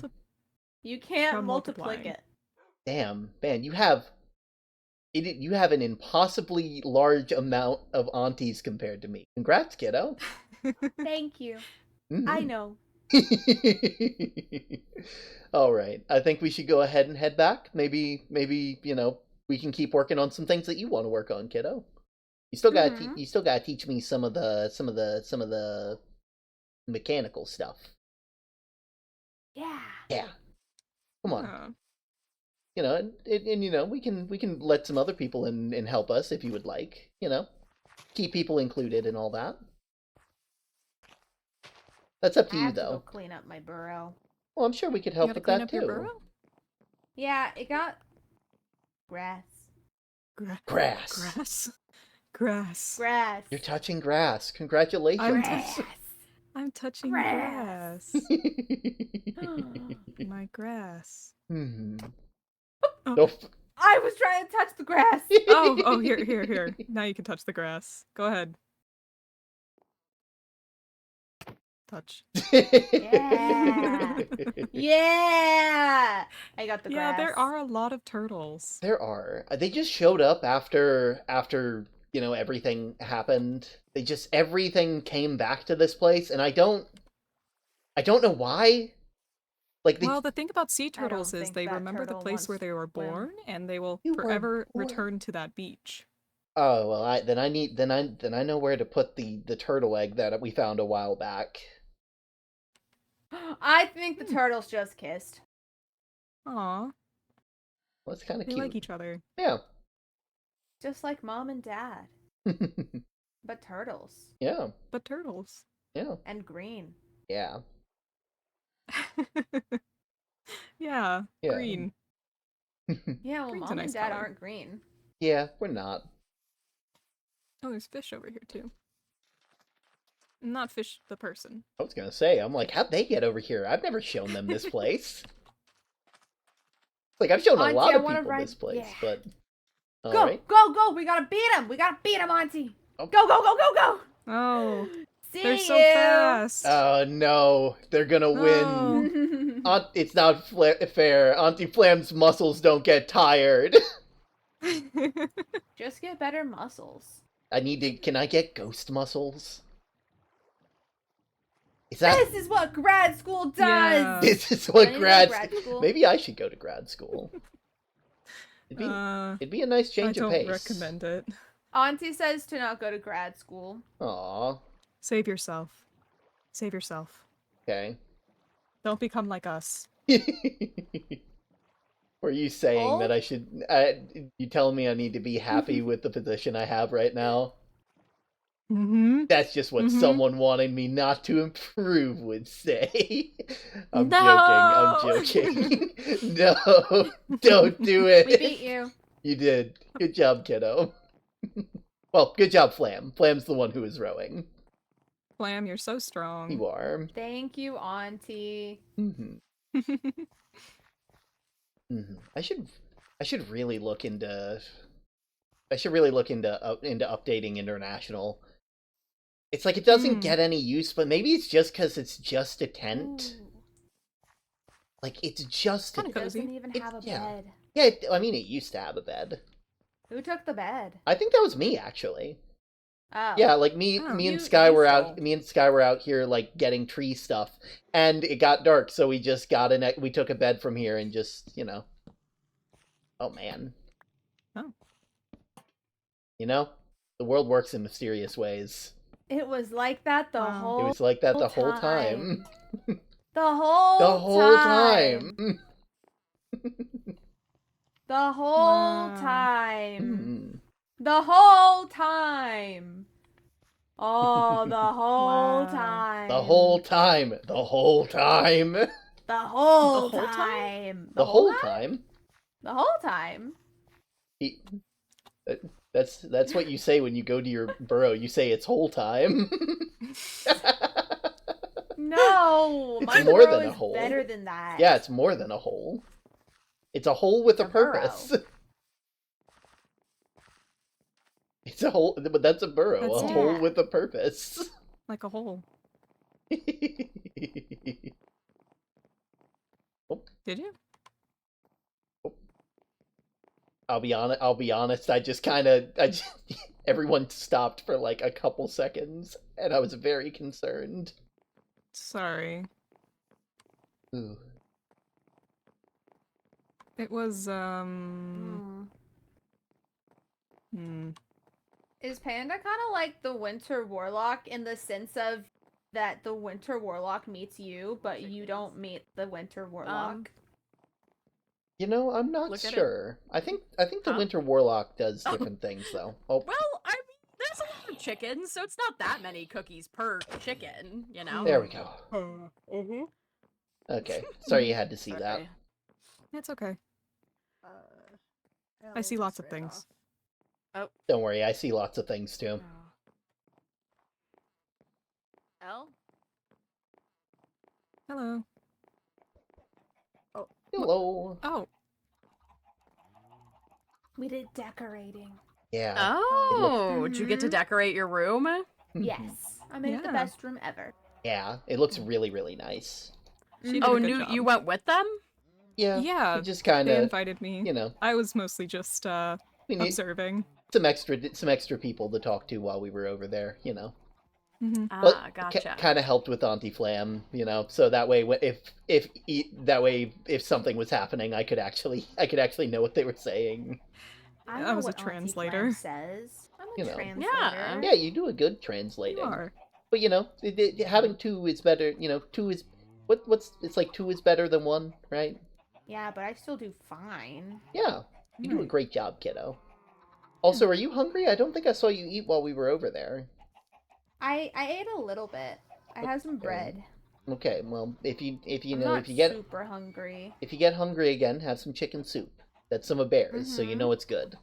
Speaker 2: You can't
Speaker 6: From
Speaker 2: multiplic
Speaker 6: multiplying.
Speaker 2: it.
Speaker 1: Damn. Man, you have an impossibly large amount of aunties compared to me. Congrats, kiddo.
Speaker 2: Thank you.
Speaker 1: Mhm.
Speaker 2: I know.
Speaker 1: All right. I think we should go ahead and head back. Maybe, we can keep working on some things that you want to work on, kiddo. You still got to you still got to teach me some of the mechanical stuff.
Speaker 2: Yeah.
Speaker 1: Yeah. Come on.
Speaker 6: Yeah.
Speaker 1: And we can let some other people in and help us if you would like, keep people included and all that. That's up to
Speaker 2: I
Speaker 1: you
Speaker 2: have to go
Speaker 1: though.
Speaker 2: clean up my burrow.
Speaker 1: Well, I'm sure we could
Speaker 6: You
Speaker 1: help
Speaker 6: gotta
Speaker 1: with
Speaker 6: clean
Speaker 1: that
Speaker 6: up your
Speaker 1: too.
Speaker 6: burrow?
Speaker 2: Yeah, it got grass.
Speaker 1: Grass.
Speaker 6: Grass.
Speaker 2: Grass.
Speaker 1: You're touching grass. Congratulations.
Speaker 2: Grass.
Speaker 6: I'm touching
Speaker 2: Grass.
Speaker 6: grass. My grass.
Speaker 1: Hmm.
Speaker 6: Oh.
Speaker 1: Go
Speaker 2: I was trying to touch the grass.
Speaker 6: Oh, here. Now you can touch the grass. Go ahead. Touch.
Speaker 2: Yeah. Yeah. I got the
Speaker 6: Yeah,
Speaker 2: grass.
Speaker 6: there are a lot of turtles.
Speaker 1: There are. They just showed up after everything happened. Everything came back to this place, and I don't know why.
Speaker 6: Well, the thing about sea
Speaker 2: don't
Speaker 6: turtles is
Speaker 2: think
Speaker 6: they
Speaker 2: that
Speaker 6: remember the
Speaker 2: turtle
Speaker 6: place where
Speaker 2: wants
Speaker 6: they were
Speaker 2: to swim.
Speaker 6: born, and they will
Speaker 1: You were
Speaker 6: forever
Speaker 1: born.
Speaker 6: return to that beach.
Speaker 1: Oh well, I know where to put the turtle egg that we found a while back.
Speaker 2: I think the turtles just kissed.
Speaker 6: Aw,
Speaker 1: Well, that's kind of
Speaker 6: they
Speaker 1: cute.
Speaker 6: like each other.
Speaker 1: Yeah.
Speaker 2: Just like mom and dad. But turtles.
Speaker 1: Yeah.
Speaker 6: But turtles.
Speaker 1: Yeah.
Speaker 2: And green.
Speaker 1: Yeah.
Speaker 6: Yeah,
Speaker 1: Yeah.
Speaker 6: green.
Speaker 2: Yeah, well,
Speaker 6: Green's a
Speaker 2: mom
Speaker 6: nice
Speaker 2: and dad
Speaker 6: color.
Speaker 2: aren't green.
Speaker 1: Yeah, we're not.
Speaker 6: Oh, there's fish over here too. Not fish the person.
Speaker 1: I was gonna say, I'm like, how'd they get over here? I've never shown them this place. I've shown a
Speaker 2: Auntie,
Speaker 1: lot
Speaker 2: I
Speaker 1: of
Speaker 2: wanna
Speaker 1: people
Speaker 2: ride-
Speaker 1: this place,
Speaker 2: yeah.
Speaker 1: but all
Speaker 2: Go,
Speaker 1: right.
Speaker 2: go! We gotta beat him! Auntie!
Speaker 1: Oh.
Speaker 2: Go!
Speaker 6: Oh,
Speaker 2: See
Speaker 6: they're so
Speaker 2: you!
Speaker 6: fast.
Speaker 1: Oh no, they're gonna win.
Speaker 6: Oh.
Speaker 1: It's not fair. Auntie Flam's muscles don't get tired.
Speaker 2: Just get better muscles.
Speaker 1: Can I get ghost muscles? Is that...
Speaker 2: This is what grad school does!
Speaker 6: Yeah.
Speaker 1: This is
Speaker 2: I
Speaker 1: what
Speaker 2: need to go to
Speaker 1: grad...
Speaker 2: grad school.
Speaker 1: Maybe I should go to grad school. It'd be a nice
Speaker 6: I
Speaker 1: change of
Speaker 6: don't
Speaker 1: pace.
Speaker 6: recommend it.
Speaker 2: Auntie says to not go to grad school.
Speaker 1: Aw.
Speaker 6: Save yourself. Save yourself.
Speaker 1: Okay.
Speaker 6: Don't become like us.
Speaker 1: Were you saying that
Speaker 2: Oh?
Speaker 1: I should... you telling me I need to be happy with the position I have right now?
Speaker 6: Mm-hmm.
Speaker 1: That's just what
Speaker 6: Mhm.
Speaker 1: someone wanting me not to improve would say. I'm
Speaker 6: No!
Speaker 1: joking. No, don't do it.
Speaker 2: We beat you.
Speaker 1: You did. Good job, kiddo. Well, good job, Flam. Flam's the one who is rowing.
Speaker 6: Flam, you're so strong.
Speaker 1: You are.
Speaker 2: Thank you, Auntie.
Speaker 1: Mm-hmm. Mm-hmm. I should really look into updating International. It's like it doesn't get any use, but maybe it's just because it's just a tent.
Speaker 2: Ooh,
Speaker 1: Like, it's just a...
Speaker 6: Kinda
Speaker 2: it doesn't
Speaker 6: cozy.
Speaker 2: even
Speaker 1: It's-
Speaker 2: have a
Speaker 1: yeah.
Speaker 2: bed.
Speaker 1: Yeah, I mean, it used to have a bed.
Speaker 2: Who took the bed?
Speaker 1: I think that was me, actually.
Speaker 2: Oh.
Speaker 1: Yeah, like me
Speaker 6: Oh.
Speaker 1: and
Speaker 2: You
Speaker 1: Sky were
Speaker 2: stole.
Speaker 1: out. Me and Sky were out here like getting tree stuff, and it got dark, so we just got in. We took a bed from here and just Oh man.
Speaker 6: Oh.
Speaker 1: The world works in mysterious ways.
Speaker 2: It was like that the
Speaker 6: Wow.
Speaker 2: whole.
Speaker 1: It was like that the whole time.
Speaker 2: The whole.
Speaker 1: The whole
Speaker 2: time.
Speaker 1: time.
Speaker 2: The whole
Speaker 6: Wow.
Speaker 2: time.
Speaker 1: Mm.
Speaker 2: The whole time. Oh, the whole
Speaker 6: Wow.
Speaker 2: time.
Speaker 1: The whole time. The whole time.
Speaker 2: The whole
Speaker 6: The whole
Speaker 2: time.
Speaker 1: The whole time.
Speaker 2: The whole time.
Speaker 1: He- That's what you say when you go to your burrow. You say it's whole time.
Speaker 2: No,
Speaker 1: It's
Speaker 2: my
Speaker 1: more
Speaker 2: burrow
Speaker 1: than a
Speaker 2: is
Speaker 1: hole.
Speaker 2: better than that.
Speaker 1: Yeah, it's more than a hole. It's a hole with a
Speaker 2: burrow.
Speaker 1: purpose. It's a hole, but that's a burrow.
Speaker 6: That's
Speaker 1: a
Speaker 2: deep.
Speaker 1: hole with a purpose.
Speaker 6: Like a hole. Did you?
Speaker 1: I'll be honest. I just everyone stopped for like a couple seconds, and I was very concerned.
Speaker 6: Sorry.
Speaker 1: Ooh.
Speaker 6: It was
Speaker 2: Hmm.
Speaker 6: hmm.
Speaker 2: Is Panda kind of like the Winter Warlock in the sense of that the Winter Warlock meets you, but you don't meet the Winter Warlock?
Speaker 1: I'm not
Speaker 3: Look at it.
Speaker 1: sure. I think the
Speaker 3: Huh?
Speaker 1: Winter Warlock does
Speaker 3: Oh.
Speaker 1: different things though. Oh,
Speaker 3: Well, I mean, there's a lot of chickens, so it's not that many cookies per chicken, you know?
Speaker 1: there we go.
Speaker 3: Mm-hmm.
Speaker 1: Okay, sorry you had to see that.
Speaker 6: It's okay. I see lots of things.
Speaker 1: Don't worry, I see lots of things too.
Speaker 3: L?
Speaker 6: Hello.
Speaker 1: Hello.
Speaker 6: Oh,
Speaker 2: We did decorating.
Speaker 1: Yeah.
Speaker 3: Oh, did you get to
Speaker 2: Mhm.
Speaker 3: decorate your room?
Speaker 2: Yes, I made it the
Speaker 6: Yeah.
Speaker 2: best room ever.
Speaker 1: Yeah, it looks really, really nice.
Speaker 6: she did
Speaker 3: Oh,
Speaker 6: a good job.
Speaker 3: you went with them?
Speaker 1: Yeah.
Speaker 6: Yeah,
Speaker 1: We just kind
Speaker 6: they
Speaker 1: of,
Speaker 6: invited me.
Speaker 1: you know,
Speaker 6: I was mostly just
Speaker 1: we need
Speaker 6: observing.
Speaker 1: some extra people to talk to while we were over there.
Speaker 6: Hmm.
Speaker 3: Ah, gotcha.
Speaker 1: Kind of helped with Auntie Flam, so that way if something was happening, I could actually know what they were saying.
Speaker 2: I
Speaker 6: I
Speaker 2: know
Speaker 6: was a
Speaker 2: what Auntie
Speaker 6: translator.
Speaker 2: Flam says. I'm a
Speaker 1: You know.
Speaker 2: translator.
Speaker 1: Yeah, you do a good
Speaker 6: You
Speaker 1: translating.
Speaker 6: are.
Speaker 1: But having two is better. Two is it's like two is better than one, right?
Speaker 2: Yeah, but I still do fine.
Speaker 1: Yeah, you do a
Speaker 6: Right.
Speaker 1: great job, kiddo. Also, are you hungry? I don't think I saw you eat while we were over there.
Speaker 2: I ate a little bit. I had some bread.
Speaker 1: Okay, well, if you
Speaker 2: I'm
Speaker 1: know
Speaker 2: not
Speaker 1: if you get
Speaker 2: super hungry.
Speaker 1: if you get hungry again, have some chicken soup. That's some of Bear's, so you
Speaker 2: Mhm.
Speaker 1: know it's good.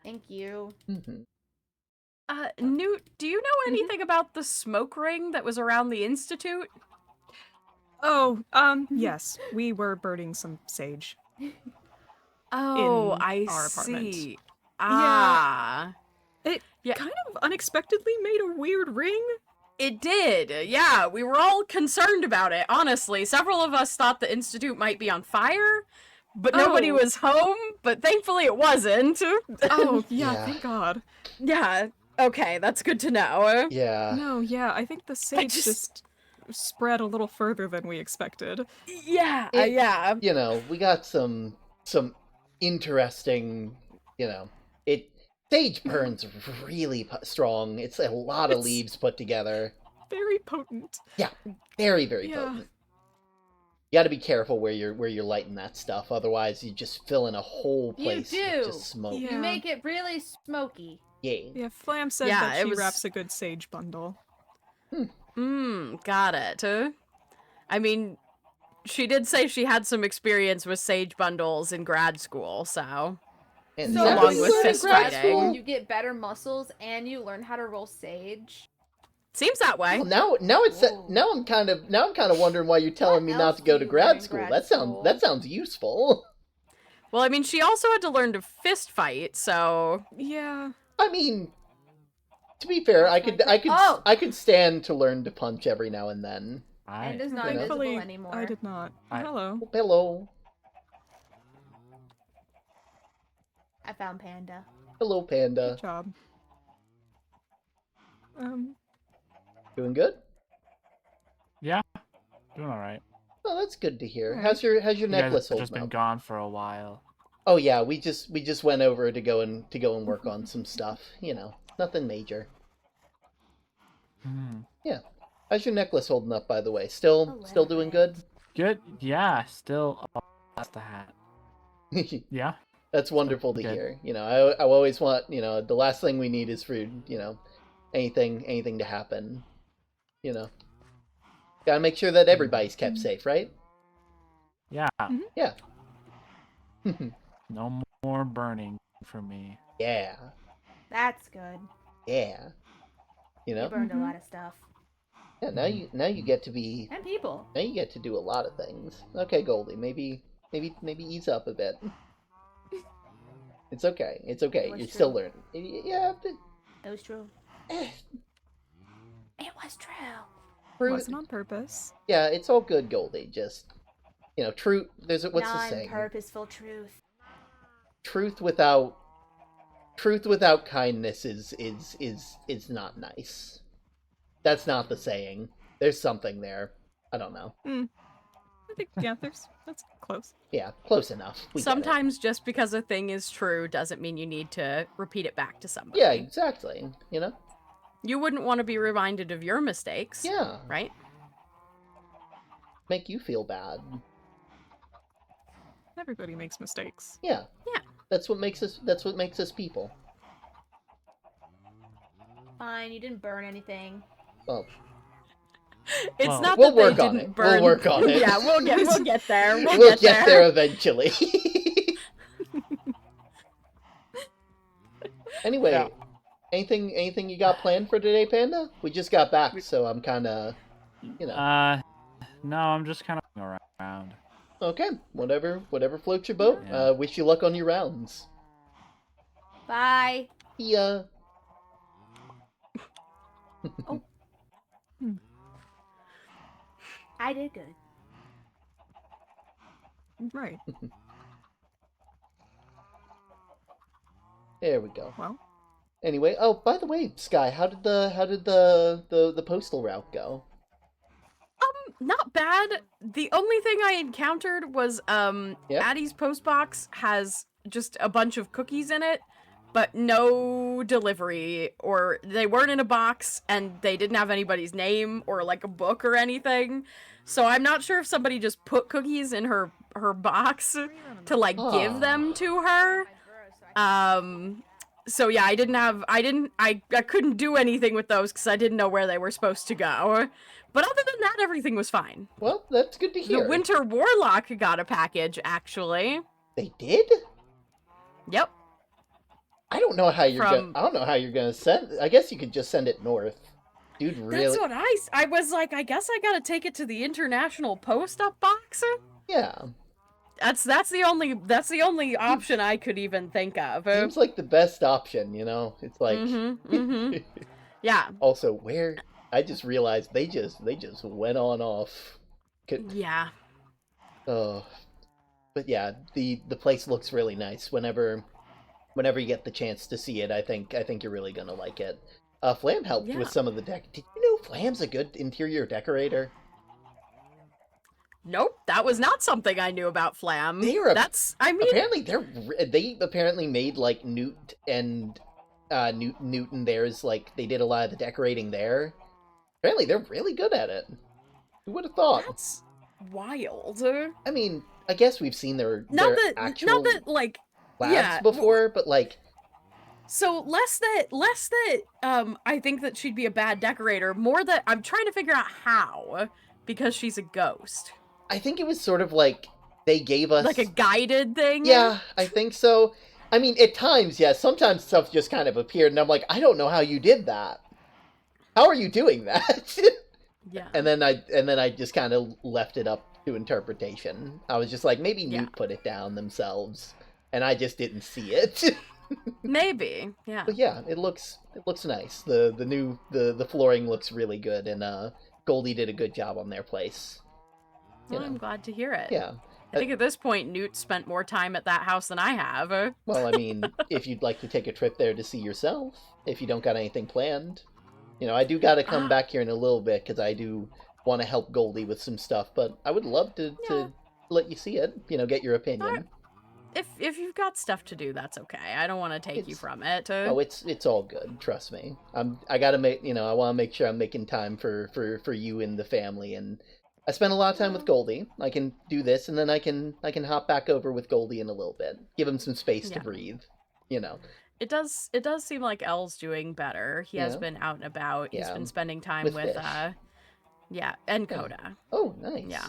Speaker 2: Thank you.
Speaker 1: Mm-hmm.
Speaker 3: Newt, do you know anything about the smoke ring that was around the Institute?
Speaker 6: Oh, yes, we were burning some sage.
Speaker 3: Oh,
Speaker 6: In
Speaker 3: I
Speaker 6: our apartment.
Speaker 3: see. Ah.
Speaker 6: It
Speaker 3: Yeah.
Speaker 6: kind of unexpectedly made a weird ring.
Speaker 3: It did. Yeah, we were all concerned about it, honestly. Several of us thought the Institute might be on fire, but nobody
Speaker 6: Oh.
Speaker 3: was home, but thankfully it wasn't.
Speaker 6: Oh, yeah,
Speaker 1: Yeah.
Speaker 6: thank God.
Speaker 3: Yeah, okay, that's good to know.
Speaker 1: Yeah.
Speaker 6: No, yeah, I think the sage
Speaker 3: just-
Speaker 6: just spread a little further than we expected.
Speaker 3: Yeah,
Speaker 1: It-
Speaker 3: yeah.
Speaker 1: We got some interesting, sage burns really strong. It's a lot of
Speaker 6: It's-
Speaker 1: leaves put together.
Speaker 6: Very potent.
Speaker 1: Very, very
Speaker 6: Yeah.
Speaker 1: potent. You got to be careful where you're lighting that stuff, otherwise you just fill in a whole place
Speaker 2: do.
Speaker 1: with just smoke.
Speaker 6: Yeah.
Speaker 2: You make it really smoky.
Speaker 1: Yeah.
Speaker 6: Yeah, Flam said
Speaker 3: Yeah,
Speaker 6: that
Speaker 3: it
Speaker 6: she
Speaker 3: was-
Speaker 6: wraps a good sage bundle.
Speaker 3: Got it. I mean, she did say she had some experience with sage bundles in grad school, so...
Speaker 1: And
Speaker 2: So
Speaker 1: that
Speaker 3: along
Speaker 2: when
Speaker 1: was
Speaker 3: with
Speaker 2: you go to
Speaker 3: fist
Speaker 2: grad
Speaker 3: fighting.
Speaker 2: school, you get better muscles and you learn how to roll sage.
Speaker 3: Seems that way.
Speaker 1: Well, now I'm kind of wondering why you're telling me
Speaker 2: What
Speaker 1: not
Speaker 2: else
Speaker 1: to
Speaker 2: do
Speaker 1: go to
Speaker 2: you learn
Speaker 1: grad
Speaker 2: in
Speaker 1: school.
Speaker 2: grad
Speaker 1: That
Speaker 2: school?
Speaker 1: sounds useful.
Speaker 3: Well, I mean, she also had to learn to fist fight, so...
Speaker 6: Yeah.
Speaker 1: I mean, to be fair, I could stand to learn to punch every now and then.
Speaker 2: And is
Speaker 4: I,
Speaker 2: not
Speaker 1: You know.
Speaker 2: invisible
Speaker 6: Thankfully,
Speaker 2: anymore.
Speaker 6: I did not.
Speaker 4: I-
Speaker 6: Hello.
Speaker 1: Hello,
Speaker 2: I found Panda.
Speaker 1: hello, Panda.
Speaker 6: Good job.
Speaker 1: Doing good?
Speaker 4: Yeah, doing all right.
Speaker 1: Oh, that's good to hear.
Speaker 6: Alright.
Speaker 1: How's your
Speaker 4: You guys
Speaker 1: necklace
Speaker 4: have just
Speaker 1: holding
Speaker 4: been
Speaker 1: up?
Speaker 4: gone for a while.
Speaker 1: Oh yeah, we just went over to go and work on some stuff. You know, nothing major.
Speaker 4: Hmm.
Speaker 1: Yeah. How's your necklace holding up, by the way? Still doing good?
Speaker 4: Good. Yeah, still. Oh, that's the hat. Yeah.
Speaker 1: That's wonderful to
Speaker 4: good.
Speaker 1: hear. You know, I always want, you know, the last thing we need is for, you know, anything to happen. You know, gotta make sure that everybody's kept safe, right?
Speaker 4: Yeah.
Speaker 1: Yeah.
Speaker 4: No more burning for me.
Speaker 1: Yeah.
Speaker 2: That's good.
Speaker 1: Yeah. You
Speaker 2: We
Speaker 1: know?
Speaker 2: burned a lot of stuff.
Speaker 1: Yeah, now you get to be
Speaker 2: And people.
Speaker 1: now you get to do a lot of things. Okay, Goldie, maybe ease up a bit. It's okay. It's okay.
Speaker 2: was
Speaker 1: You're still
Speaker 2: true.
Speaker 1: learning. Yeah, but
Speaker 2: It was true.
Speaker 1: eh,
Speaker 2: It was true.
Speaker 6: Wasn't on purpose.
Speaker 1: yeah, it's all good, Goldie. Just you know, truth. There's what's the saying?
Speaker 2: Non-purposeful truth.
Speaker 1: Truth without kindness is not nice. That's not the saying. There's something there. I don't know.
Speaker 6: I think that's close.
Speaker 1: Yeah, close enough. We get it.
Speaker 3: Sometimes just because a thing is true doesn't mean you need to repeat it back to somebody.
Speaker 1: Yeah, exactly. You know.
Speaker 3: You wouldn't want to be reminded of your mistakes.
Speaker 1: Yeah.
Speaker 3: Right?
Speaker 1: Make you feel bad.
Speaker 6: Everybody makes mistakes.
Speaker 1: Yeah.
Speaker 3: Yeah.
Speaker 1: That's what makes us people.
Speaker 2: Fine, you didn't burn anything.
Speaker 1: Well,
Speaker 3: It's
Speaker 4: Well,
Speaker 3: not
Speaker 1: we'll
Speaker 3: that they
Speaker 1: work on
Speaker 3: didn't
Speaker 1: it.
Speaker 3: burn.
Speaker 1: We'll work on it.
Speaker 3: Yeah, we'll get there.
Speaker 1: we'll get there eventually. Anyway,
Speaker 4: Yeah.
Speaker 1: anything you got planned for today, Panda? We just got back, so I'm kind of, you know.
Speaker 4: No, I'm just kind of around.
Speaker 1: Okay, whatever floats your boat.
Speaker 4: Yeah.
Speaker 1: Wish you luck on your rounds.
Speaker 2: Bye.
Speaker 1: Yeah.
Speaker 2: I did good.
Speaker 6: Right.
Speaker 1: There we go.
Speaker 6: Well,
Speaker 1: Anyway, oh, by the way, Sky, how did the postal route go?
Speaker 3: Not bad. The only thing I encountered was Addie's postbox has just a bunch of cookies in it, but no delivery, or they weren't in a box and they didn't have anybody's name or like a book or anything. So I'm not sure if somebody just put cookies in her box to like give them to her. So yeah, I couldn't do anything with those because I didn't know where they were supposed to go. But other than that, everything was fine.
Speaker 1: Well, that's good to hear.
Speaker 3: The Winter Warlock got a package, actually.
Speaker 1: They did?
Speaker 3: Yep.
Speaker 1: I don't know how you're
Speaker 3: From-
Speaker 1: gonna. I don't know how you're gonna send. I guess you could just send it north, dude. Really?
Speaker 3: That's what I was like. I guess I gotta take it to the International Post Up box.
Speaker 1: Yeah.
Speaker 3: That's the only option I could even think of.
Speaker 1: Seems like the best option. You know, it's like.
Speaker 3: Yeah.
Speaker 1: Also, where I just realized they just went on off.
Speaker 3: Yeah.
Speaker 1: Oh, but yeah, the place looks really nice. Whenever you get the chance to see it, I think you're really gonna like it. Flam helped
Speaker 3: Yeah.
Speaker 1: with some of the deck. Did you know Flam's a good interior decorator?
Speaker 3: Nope, that was not something I knew about Flam.
Speaker 1: Apparently they apparently made like Newt and Newton theirs, like they did a lot of the decorating there. Apparently they're really good at it. Who would have thought?
Speaker 3: That's wild.
Speaker 1: I mean, I guess we've seen their actual
Speaker 3: not that like
Speaker 1: labs
Speaker 3: yeah,
Speaker 1: before, but like
Speaker 3: so less that I think that she'd be a bad decorator, more that I'm trying to figure out how, because she's a ghost.
Speaker 1: I think it was sort of like they gave us
Speaker 3: Like a guided thing?
Speaker 1: Yeah, I think so. I mean, at times, yeah, sometimes stuff just kind of appeared and I'm like, I don't know how you did that. How are you doing that?
Speaker 3: Yeah.
Speaker 1: And then I just kind of left it up to interpretation. I was just like, maybe Newt put it down themselves and I just didn't see it.
Speaker 3: Maybe. Yeah.
Speaker 1: But yeah, it looks nice. The flooring looks really good, and Goldie did a good job on their place.
Speaker 3: Well, I'm glad to hear it.
Speaker 1: Yeah.
Speaker 3: I think at this point, Newt spent more time at that house than I have.
Speaker 1: Well, I mean, if you'd like to take a trip there to see yourself, if you don't got anything planned, I do gotta come back here in a little bit because I do want to help Goldie with some stuff, but I would love to let you see it, get your opinion.
Speaker 3: If you've got stuff to do, that's okay. I don't want to take you from it.
Speaker 1: Oh, it's all good. Trust me. I gotta make I want to make sure I'm making time for you and the family, and I spend a lot of time with Goldie. I can do this, and then I can hop back over with Goldie in a little bit. Give him some space to breathe.
Speaker 3: It does seem like Elle's doing better. He has been out and about. He's been spending time with and Coda.
Speaker 1: Oh, nice.
Speaker 3: Yeah.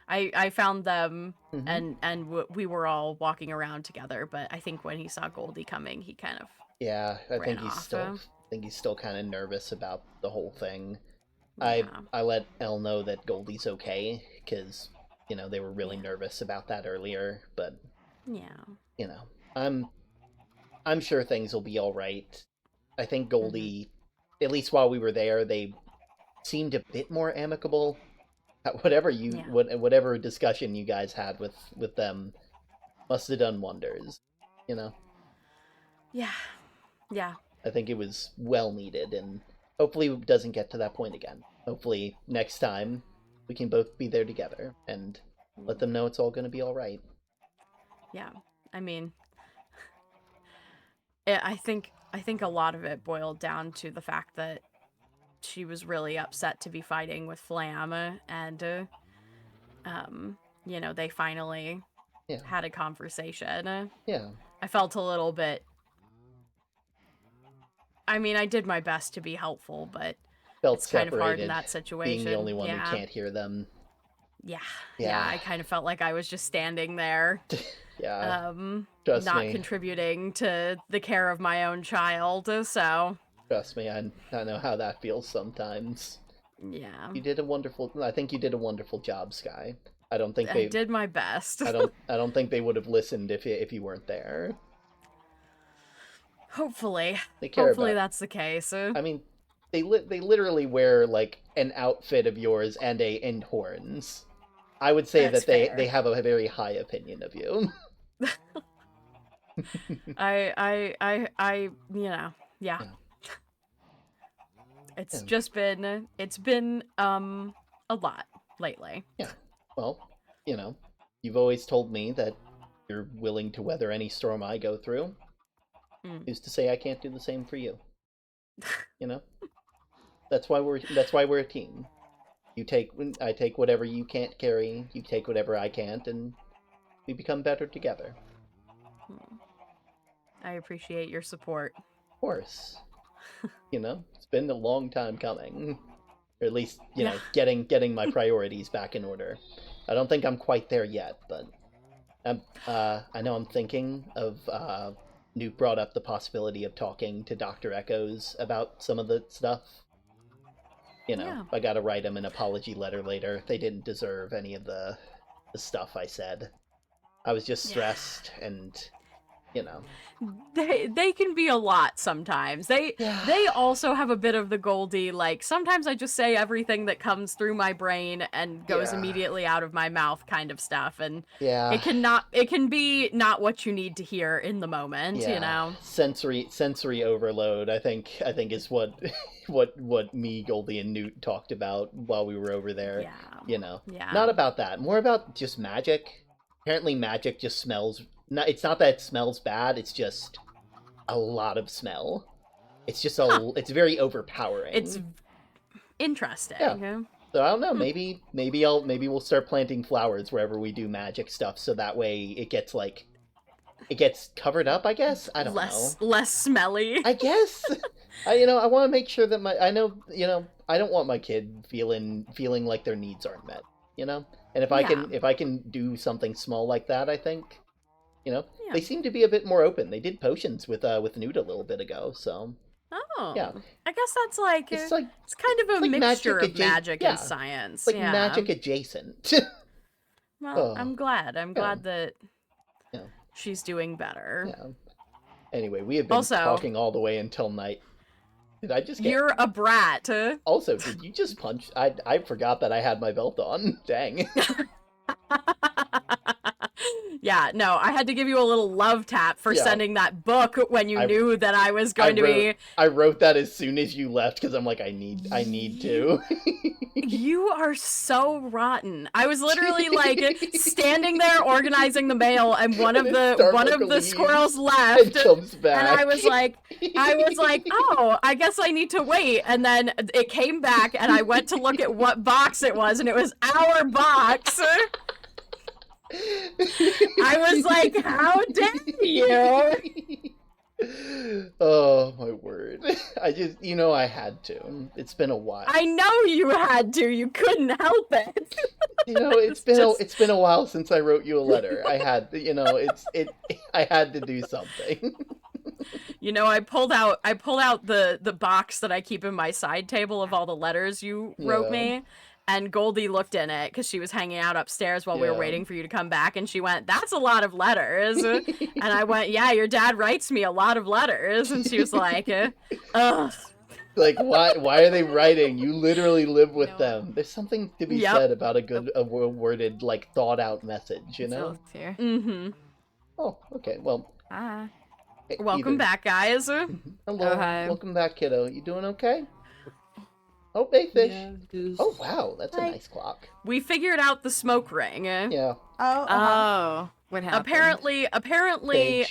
Speaker 3: I found them and we were all walking around together, but I think when he saw Goldie coming, he kind of
Speaker 1: I think he's still kind of nervous about the whole thing. I let Elle know that Goldie's okay because they were really nervous about that earlier, but I'm sure things will be all right. I think Goldie, at least while we were there, they seemed a bit more amicable. Whatever discussion you guys had with them must have done wonders,
Speaker 3: Yeah.
Speaker 1: I think it was well needed, and hopefully it doesn't get to that point again. Hopefully next time we can both be there together and let them know it's all going to be all right.
Speaker 3: Yeah, I mean, I think a lot of it boiled down to the fact that she was really upset to be fighting with Flam, and they finally had a conversation.
Speaker 1: Yeah.
Speaker 3: I felt a little bit. I mean, I did my best to be helpful, but it's kind of hard in that situation.
Speaker 1: Being the only one who can't hear them.
Speaker 3: Yeah, I kind of felt like I was just standing there.
Speaker 1: Trust
Speaker 3: not
Speaker 1: me.
Speaker 3: Contributing to the care of my own child, so...
Speaker 1: Trust me, I know how that feels sometimes.
Speaker 3: Yeah.
Speaker 1: I think you did a wonderful job, Sky. I
Speaker 3: did my best.
Speaker 1: I don't think they would have listened if you weren't there.
Speaker 3: Hopefully.
Speaker 1: Hopefully
Speaker 3: that's the case.
Speaker 1: I mean, they literally wear like an outfit of yours and horns. I would say
Speaker 3: that's
Speaker 1: that
Speaker 3: fair.
Speaker 1: they have a very high opinion of you.
Speaker 3: Yeah. It's been a lot lately.
Speaker 1: Yeah. Well, you've always told me that you're willing to weather any storm I go through. Who's to say I can't do the same for you? That's why we're a team. I take whatever you can't carry, you take whatever I can't, and we become better together.
Speaker 3: I appreciate your support.
Speaker 1: Of course. It's been a long time coming. Or at least, getting my priorities back in order. I don't think I'm quite there yet, but I know I'm thinking of Nuke brought up the possibility of talking to Dr. Echoes about some of the stuff. I gotta write him an apology letter later. They didn't deserve any of the stuff I said. I was just stressed and,
Speaker 3: They can be a lot sometimes. They also have a bit of the Goldie, like, sometimes I just say everything that comes through my brain and goes immediately out of my mouth kind of stuff, and it can be not what you need to hear in the moment,
Speaker 1: Sensory overload, I think is what what me, Goldie, and Newt talked about while we were over there. Not about that, more about just magic. Apparently magic just smells. It's not that it smells bad, it's just a lot of smell. It's just it's very overpowering.
Speaker 3: It's interesting.
Speaker 1: Yeah. So I don't know, maybe we'll start planting flowers wherever we do magic stuff, so that way it gets covered up, I guess. I don't know.
Speaker 3: Less smelly.
Speaker 1: I guess. I want to make sure that I don't want my kid feeling like their needs aren't met, And if I can do something small like that, I think they seem to be a bit more open. They did potions with Newt a little bit ago, so.
Speaker 3: Oh.
Speaker 1: Yeah.
Speaker 3: I guess that's it's kind of a mixture of magic and science.
Speaker 1: It's like magic adjacent.
Speaker 3: Well, I'm glad. I'm glad that she's doing better.
Speaker 1: Yeah. Anyway, we have been talking all the way until night. Did I just get...
Speaker 3: You're a brat.
Speaker 1: Also, did you just punch? I forgot that I had my belt on. Dang.
Speaker 3: Yeah, no, I had to give you a little love tap for sending that book when you knew that I was going to be.
Speaker 1: I wrote that as soon as you left because I'm like, I need to.
Speaker 3: You are so rotten. I was literally like standing there organizing the mail, and one of the squirrels left,
Speaker 1: and comes back.
Speaker 3: and I was like, oh, I guess I need to wait. And then it came back, and I went to look at what box it was, and it was our box. I was like, how dare you?
Speaker 1: Oh my word. I just, I had to. It's been a while.
Speaker 3: I know you had to. You couldn't help it.
Speaker 1: It's been a while since I wrote you a letter. I had, I had to do something.
Speaker 3: I pulled out the box that I keep in my side table of all the letters you wrote me. And Goldie looked in it because she was hanging out upstairs while we were waiting for you to come back. And she went, "That's a lot of letters." And I went, "Yeah, your dad writes me a lot of letters." And she was like, ugh.
Speaker 1: Like, why are they writing? You literally live with them. There's something to be said about a worded, like, thought out message, you know?
Speaker 7: Here.
Speaker 3: Mm-hmm.
Speaker 1: Oh, okay. Well.
Speaker 3: Welcome back, guys.
Speaker 1: Hello.
Speaker 7: Oh, hi.
Speaker 1: Welcome back, kiddo. You doing okay? Oh, Bayfish.
Speaker 5: Yeah,
Speaker 1: oh, wow, that's a nice clock.
Speaker 3: We figured out the smoke ring.
Speaker 1: Yeah.
Speaker 7: Oh. What happened?
Speaker 3: Apparently,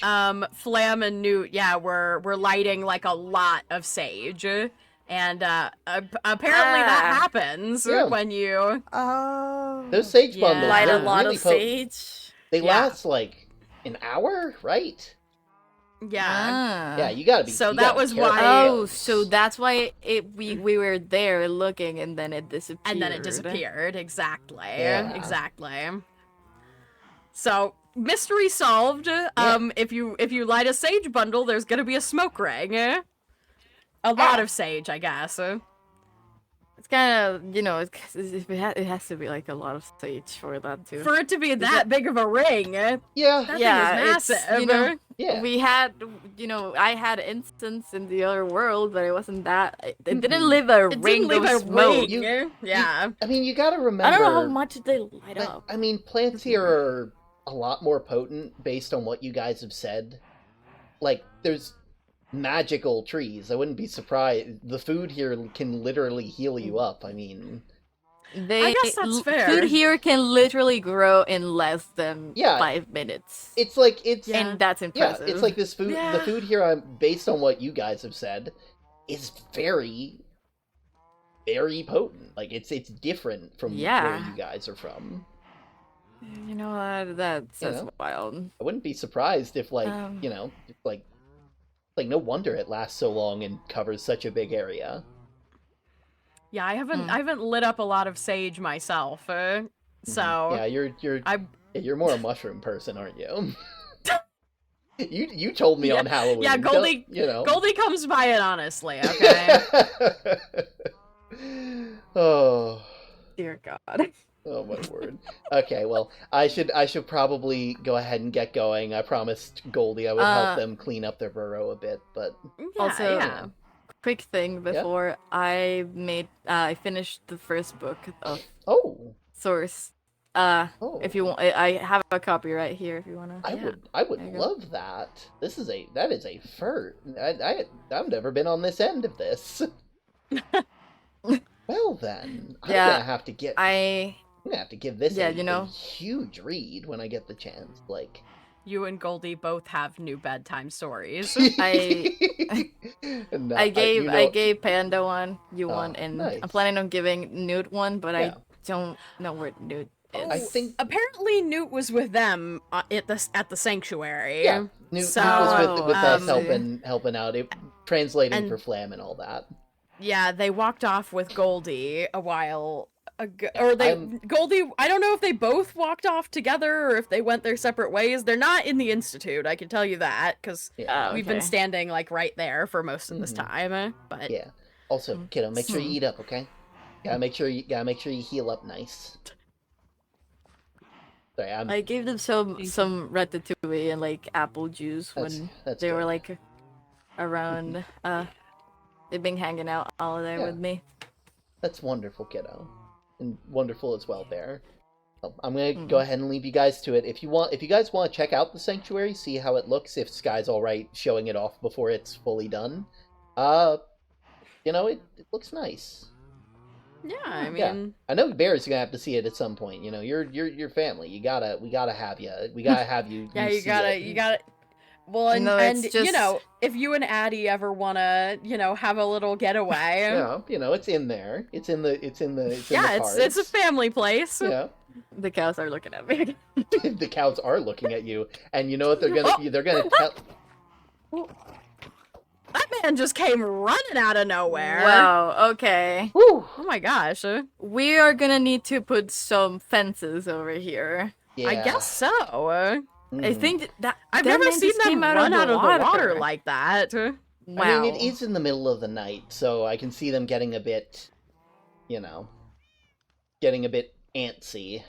Speaker 3: Flam and Newt, were lighting like a lot of sage. And apparently that happens when you...
Speaker 7: Oh.
Speaker 1: Those sage bundles
Speaker 7: light a
Speaker 1: are
Speaker 7: lot
Speaker 1: really
Speaker 7: of sage.
Speaker 1: They last like an hour, right?
Speaker 3: Yeah.
Speaker 1: Yeah, you gotta be.
Speaker 3: So
Speaker 1: you
Speaker 3: that
Speaker 1: gotta
Speaker 3: was
Speaker 1: be
Speaker 3: why.
Speaker 1: careful.
Speaker 7: Oh, so that's why we were there looking, and then it
Speaker 3: disappeared. Exactly.
Speaker 1: Yeah.
Speaker 3: Exactly. So mystery solved. If you light a sage bundle, there's gonna be a smoke ring. A lot of sage, I guess.
Speaker 7: It's kind of, it has to be like a lot of sage for that too.
Speaker 3: For it to be that big of a ring.
Speaker 1: Yeah.
Speaker 3: That thing is massive.
Speaker 7: We had, I had instance in the other world, but it wasn't that. It didn't leave a ring of smoke.
Speaker 1: I mean, you gotta remember.
Speaker 7: I don't know how much they light up.
Speaker 1: I mean, plants here are a lot more potent based on what you guys have said. Like, there's magical trees. I wouldn't be surprised. The food here can literally heal you up. I mean,
Speaker 3: I guess that's fair.
Speaker 7: Food here can literally grow in less than 5 minutes.
Speaker 1: It's like
Speaker 7: and that's impressive.
Speaker 1: Yeah, it's like this food. The food here, based on what you guys have said, is very, very potent. Like it's different from where you guys are from.
Speaker 7: That's wild.
Speaker 1: I wouldn't be surprised if, like, like no wonder it lasts so long and covers such a big area.
Speaker 3: Yeah, I haven't lit up a lot of sage myself, so
Speaker 1: yeah, you're more a mushroom person, aren't you? you told me on Halloween.
Speaker 3: Yeah, Goldie, Goldie comes by it honestly. Okay.
Speaker 1: Oh,
Speaker 7: dear God.
Speaker 1: Oh my word. Okay, well, I should probably go ahead and get going. I promised Goldie I would help them clean up their burrow a bit, but
Speaker 7: quick thing before I finished the first book of Source. If you want, I have a copy right here if you wanna.
Speaker 1: I would love that. That is a first. I've never been on this end of this. Well then, I'm gonna have to give this a huge read when I get the chance. Like,
Speaker 3: you and Goldie both have new bedtime stories.
Speaker 7: I gave Panda one, you one, and nice. I'm planning on giving Newt one, but I don't know where Newt is.
Speaker 1: I think
Speaker 3: apparently Newt was with them at the sanctuary.
Speaker 1: Yeah, Newt was with us helping out, translating for Flam and all that.
Speaker 3: Yeah, they walked off with Goldie a while ago. Or Goldie, I don't know if they both walked off together or if they went their separate ways. They're not in the Institute, I can tell you that, because we've been standing, like, right there for most of this time. But
Speaker 1: yeah. Also, kiddo, make sure you eat up, okay? Gotta make sure you heal up nice. Sorry,
Speaker 7: I gave them some ratatouille and, like, apple juice when they were, like, around, they've been hanging out all there with me.
Speaker 1: That's wonderful, kiddo. And wonderful as well, Bear. Well, I'm gonna go ahead and leave you guys to it. If you guys want to check out the sanctuary, see how it looks, if Sky's all right showing it off before it's fully done, it looks nice.
Speaker 3: Yeah, I mean,
Speaker 1: I know Bear's gonna have to see it at some point. You're family. We gotta have you. We gotta have you.
Speaker 3: Yeah, you gotta. Well, and if you and Addie ever wanna, have a little getaway.
Speaker 1: It's in there. It's in the
Speaker 3: it's a family place.
Speaker 1: Yeah.
Speaker 7: The cows are looking at me.
Speaker 1: The cows are looking at you, and you know what they're gonna tell.
Speaker 3: That man just came running out of nowhere.
Speaker 7: Wow, okay.
Speaker 1: Whew.
Speaker 3: Oh my gosh.
Speaker 7: We are gonna need to put some fences over here.
Speaker 1: Yeah.
Speaker 3: I guess so.
Speaker 7: I think that
Speaker 3: I've never seen them run out of the water like that.
Speaker 7: Wow.
Speaker 1: I mean, it is in the middle of the night, so I can see them getting a bit, antsy.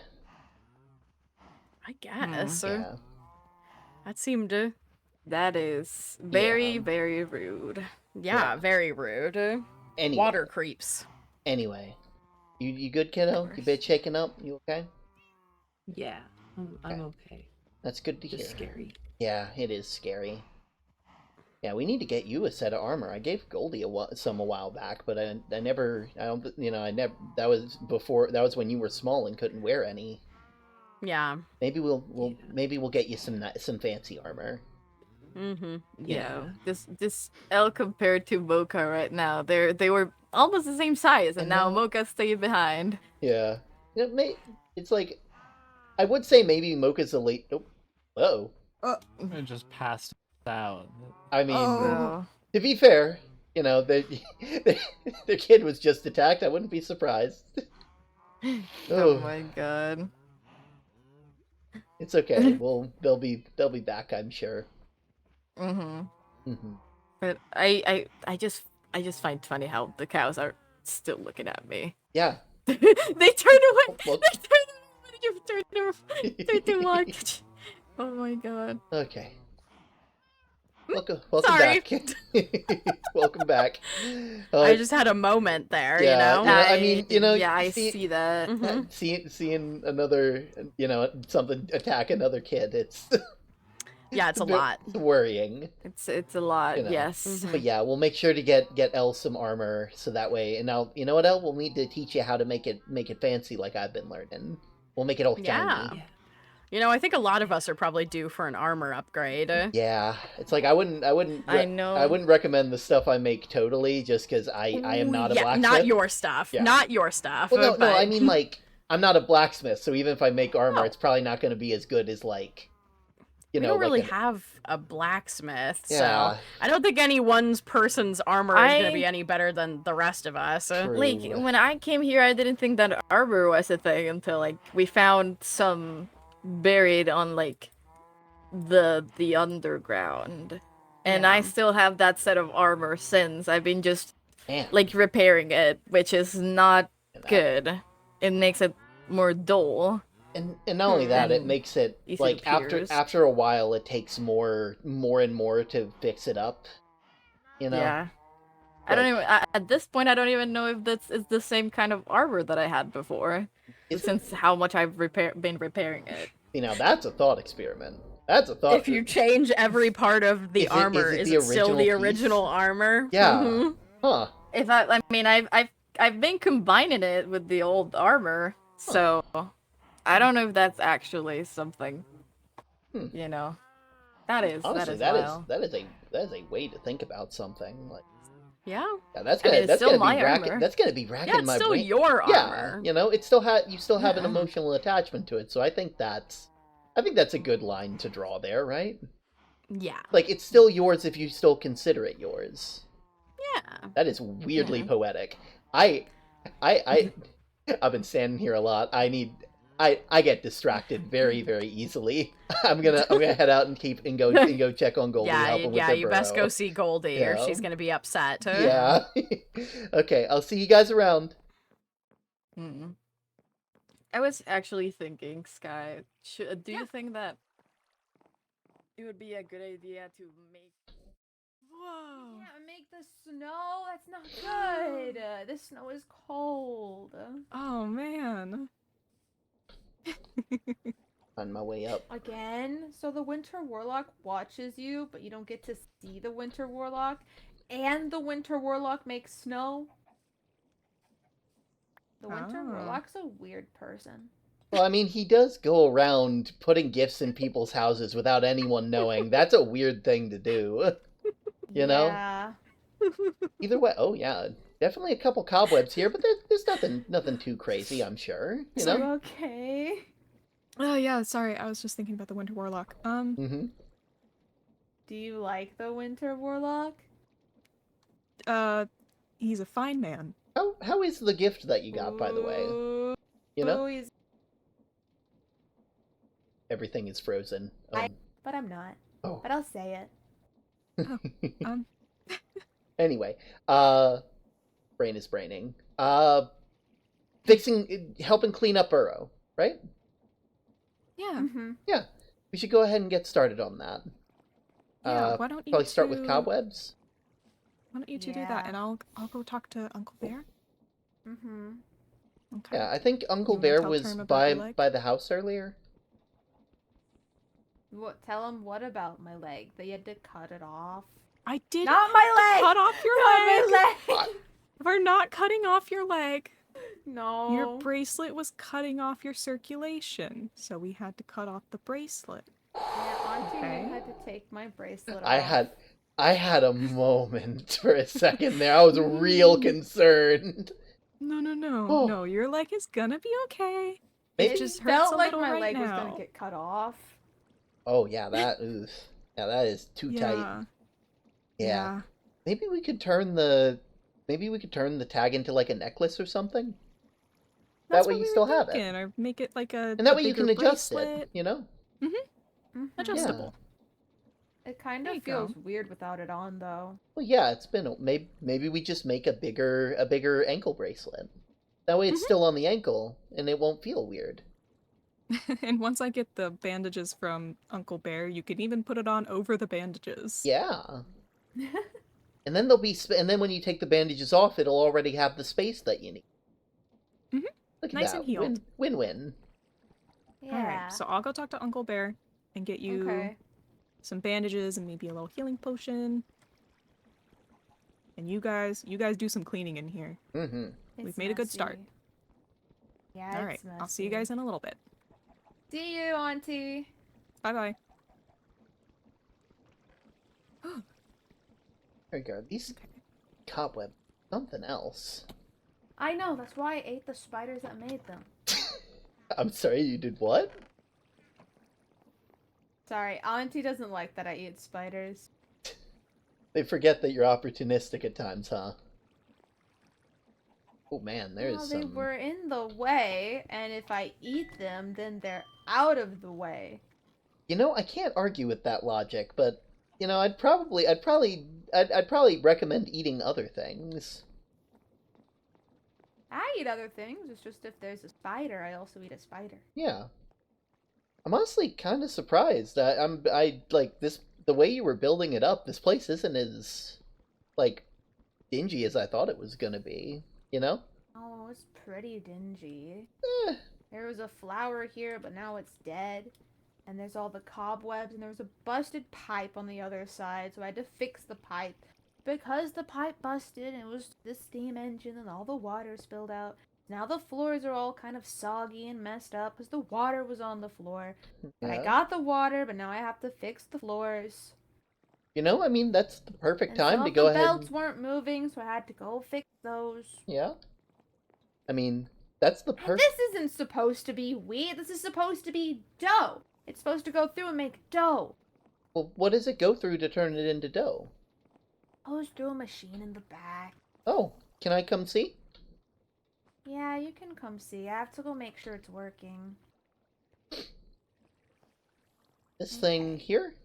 Speaker 3: I guess.
Speaker 1: Yeah.
Speaker 3: That seemed...
Speaker 7: That is very, very rude.
Speaker 3: Yeah, very rude.
Speaker 1: Anyway.
Speaker 3: Water creeps.
Speaker 1: Anyway. You good, kiddo? You bit shaken up? You okay?
Speaker 5: Yeah, I'm okay.
Speaker 1: That's good to hear.
Speaker 5: Just scary.
Speaker 1: Yeah, it is scary. Yeah, we need to get you a set of armor. I gave Goldie some a while back, but that was when you were small and couldn't wear any.
Speaker 3: Yeah.
Speaker 1: Maybe we'll get you some fancy armor.
Speaker 3: Mm-hmm.
Speaker 7: Yeah. This L compared to Mocha right now, they were almost the same size, and now Mocha stayed behind.
Speaker 1: Yeah. It's like, I would say maybe Mocha's a late. Oh, uh-oh.
Speaker 4: It just passed out.
Speaker 1: I mean, to be fair, their kid was just attacked. I wouldn't be surprised.
Speaker 7: Oh my god.
Speaker 1: It's okay. They'll be back, I'm sure.
Speaker 7: But I just find it funny how the cows are still looking at me.
Speaker 1: Yeah.
Speaker 7: They turned away.
Speaker 1: Well,
Speaker 7: they turned away. You turned to watch. Oh my god.
Speaker 1: Okay. Welcome
Speaker 3: Sorry.
Speaker 1: back. Welcome back.
Speaker 3: I just had a moment there,
Speaker 1: I mean,
Speaker 7: I see that.
Speaker 1: Seeing another, something attack another kid, it's
Speaker 3: it's a lot.
Speaker 1: It's worrying.
Speaker 7: It's a lot, yes.
Speaker 1: But yeah, we'll make sure to get Elle some armor, so that way, and now, you know what, Elle? We'll need to teach you how to make it fancy like I've been learning. We'll make it all shiny.
Speaker 3: Yeah. I think a lot of us are probably due for an armor upgrade.
Speaker 1: Yeah, it's like I wouldn't recommend the stuff I make totally, just because I am not a blacksmith.
Speaker 3: Not your stuff.
Speaker 1: Yeah.
Speaker 3: Not your stuff.
Speaker 1: Well, no, I mean, like, I'm not a blacksmith, so even if I make armor, it's probably not going to be as good as, like,
Speaker 3: we don't really have a blacksmith,
Speaker 1: Yeah.
Speaker 3: so I don't think any one person's armor is going to be any better than the rest of us.
Speaker 1: True.
Speaker 7: Like, when I came here, I didn't think that armor was a thing until, like, we found some buried on, like, the underground. And I still have that set of armor since. I've been just, like, repairing it, which is not good. It makes it more dull.
Speaker 1: And not only that, it makes it, like, after a while, it takes more and more to fix it up,
Speaker 7: Yeah. I don't even, at this point, I don't even know if that's the same kind of armor that I had before, since how much I've been repairing it.
Speaker 1: That's a thought experiment. That's a thought.
Speaker 3: If you change every part of the armor, is it still the original armor?
Speaker 1: Yeah. Huh.
Speaker 7: If I've been combining it with the old armor, so I don't know if that's actually something. That is
Speaker 1: honestly,
Speaker 7: wild.
Speaker 1: that is a way to think about something. Like,
Speaker 3: yeah,
Speaker 1: that's gonna be racking my brain.
Speaker 3: It's still your armor.
Speaker 1: It you still have an emotional attachment to it. So I think that's a good line to draw there, right?
Speaker 3: Yeah.
Speaker 1: Like, it's still yours if you still consider it yours.
Speaker 3: Yeah.
Speaker 1: That is weirdly poetic. I've been standing here a lot. I get distracted very, very easily. I'm gonna head out and go check on Goldie.
Speaker 3: You best go see Goldie, or she's gonna be upset.
Speaker 1: Yeah. Okay, I'll see you guys around.
Speaker 7: I was actually thinking, Sky. Do you think that it would be a good idea to make?
Speaker 2: Whoa! Yeah, make the snow. That's not good. This snow is cold.
Speaker 6: Oh man.
Speaker 1: On my way up.
Speaker 2: Again, so the Winter Warlock watches you, but you don't get to see the Winter Warlock, and the Winter Warlock makes snow. The Winter Warlock's a weird person.
Speaker 1: Well, I mean, he does go around putting gifts in people's houses without anyone knowing. That's a weird thing to do. You know?
Speaker 2: Yeah.
Speaker 1: Either way, oh yeah, definitely a couple cobwebs here, but there's nothing too crazy, I'm sure. You know?
Speaker 2: Okay.
Speaker 6: Oh yeah, sorry, I was just thinking about the Winter Warlock.
Speaker 1: Mm-hmm.
Speaker 2: Do you like the Winter Warlock?
Speaker 6: He's a fine man.
Speaker 1: How is the gift that you got, by the way? You know?
Speaker 2: He's...
Speaker 1: Everything is frozen.
Speaker 2: But I'm not.
Speaker 1: Oh.
Speaker 2: But I'll say it.
Speaker 1: Anyway, brain is braining. Helping clean up Burrow, right?
Speaker 6: Yeah.
Speaker 2: Mm-hmm.
Speaker 1: Yeah. We should go ahead and get started on that.
Speaker 6: Yeah, why don't you
Speaker 1: probably start with cobwebs?
Speaker 6: Why don't you two do that, and I'll go talk to Uncle Bear?
Speaker 2: Mm-hmm.
Speaker 6: Okay.
Speaker 1: Yeah, I think Uncle Bear was by the house earlier.
Speaker 2: What? Tell him what about my leg? That you had to cut it off?
Speaker 6: I did
Speaker 2: not my leg!
Speaker 6: Cut off your
Speaker 2: not
Speaker 6: leg!
Speaker 2: My leg!
Speaker 6: We're not cutting off your leg.
Speaker 2: No.
Speaker 6: Your bracelet was cutting off your circulation, so we had to cut off the bracelet.
Speaker 2: Yeah, Auntie had to take my bracelet off.
Speaker 1: I had a moment for a second there. I was real concerned.
Speaker 6: No.
Speaker 1: Oh.
Speaker 6: No, your leg is gonna be okay.
Speaker 1: It
Speaker 6: just
Speaker 2: felt
Speaker 6: hurts a
Speaker 2: like
Speaker 6: little
Speaker 2: my
Speaker 6: right
Speaker 2: leg
Speaker 6: now.
Speaker 2: was gonna get cut off.
Speaker 1: Oh yeah, that is too tight. Yeah. Maybe we could turn the tag into like a necklace or something.
Speaker 6: That's
Speaker 1: that way
Speaker 6: what
Speaker 1: you
Speaker 6: we
Speaker 1: still
Speaker 6: were
Speaker 1: have
Speaker 6: thinking,
Speaker 1: it.
Speaker 6: Or make it like a
Speaker 1: And that way you can adjust
Speaker 6: bracelet.
Speaker 1: it, you know?
Speaker 2: Mm-hmm.
Speaker 6: Adjustable.
Speaker 2: It kind of feels weird without it on, though.
Speaker 1: Well, yeah, it's been maybe we just make a bigger ankle bracelet. That way it's still on the ankle and it won't feel weird.
Speaker 6: And once I get the bandages from Uncle Bear, you can even put it on over the bandages.
Speaker 1: Yeah. And then and then when you take the bandages off, it'll already have the space that you need.
Speaker 6: Mm-hmm.
Speaker 1: Look at
Speaker 6: Nice
Speaker 1: that.
Speaker 6: and healed.
Speaker 1: Win-win.
Speaker 2: Yeah.
Speaker 6: Alright, so I'll go talk to Uncle Bear and get you some bandages and maybe a little healing potion. And you guys do some cleaning in here.
Speaker 1: Mm-hmm.
Speaker 6: We've made a good start.
Speaker 2: Yeah,
Speaker 6: Alright, I'll see you guys in a little bit.
Speaker 2: See you, Auntie.
Speaker 6: Bye-bye.
Speaker 1: There you go. These cobweb, something else.
Speaker 2: I know, that's why I ate the spiders that made them.
Speaker 1: I'm sorry, you did what?
Speaker 2: Sorry, Auntie doesn't like that I eat spiders.
Speaker 1: They forget that you're opportunistic at times, huh? Oh man, there's
Speaker 2: well,
Speaker 1: some...
Speaker 2: they were in the way, and if I eat them, then they're out of the way.
Speaker 1: You know, I can't argue with that logic, but you know, I'd probably recommend eating other things.
Speaker 2: I eat other things. It's just if there's a spider, I also eat a spider.
Speaker 1: Yeah. I'm honestly kind of surprised. I like this. The way you were building it up, this place isn't as like dingy as I thought it was gonna be. You know?
Speaker 2: Oh, it's pretty dingy.
Speaker 1: Eh.
Speaker 2: There was a flower here, but now it's dead. And there's all the cobwebs, and there was a busted pipe on the other side, so I had to fix the pipe. Because the pipe busted, and it was the steam engine, and all the water spilled out. Now the floors are all kind of soggy and messed up, because the water was on the floor. But I got the water, but now I have to fix the floors.
Speaker 1: You know, I mean, that's the perfect time to go ahead.
Speaker 2: The belts weren't moving, so I had to go fix those.
Speaker 1: Yeah. I mean, that's the perfect...
Speaker 2: This isn't supposed to be wheat. This is supposed to be dough. It's supposed to go through and make dough.
Speaker 1: Well, what does it go through to turn it into dough?
Speaker 2: Goes through a machine in the back.
Speaker 1: Oh, can I come see?
Speaker 2: Yeah, you can come see. I have to go make sure it's working.
Speaker 1: This thing here?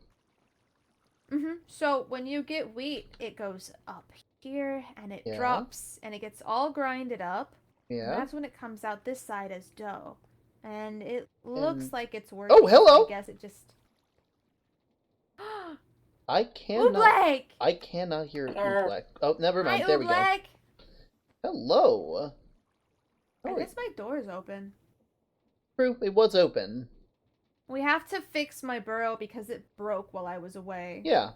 Speaker 2: So when you get wheat, it goes up here, and it drops, and it gets all grinded up.
Speaker 1: Yeah.
Speaker 2: And that's when it comes out this side as dough. And it looks like it's working.
Speaker 1: Oh, hello!
Speaker 2: I guess it just...
Speaker 1: I cannot...
Speaker 2: Oobleck!
Speaker 1: I cannot hear Oobleck. Oh, never mind.
Speaker 2: Hi,
Speaker 1: there we go.
Speaker 2: Oobleck!
Speaker 1: Hello!
Speaker 2: I guess my door is open.
Speaker 1: True, it was open.
Speaker 2: We have to fix my burrow because it broke while I was away.
Speaker 1: Yeah.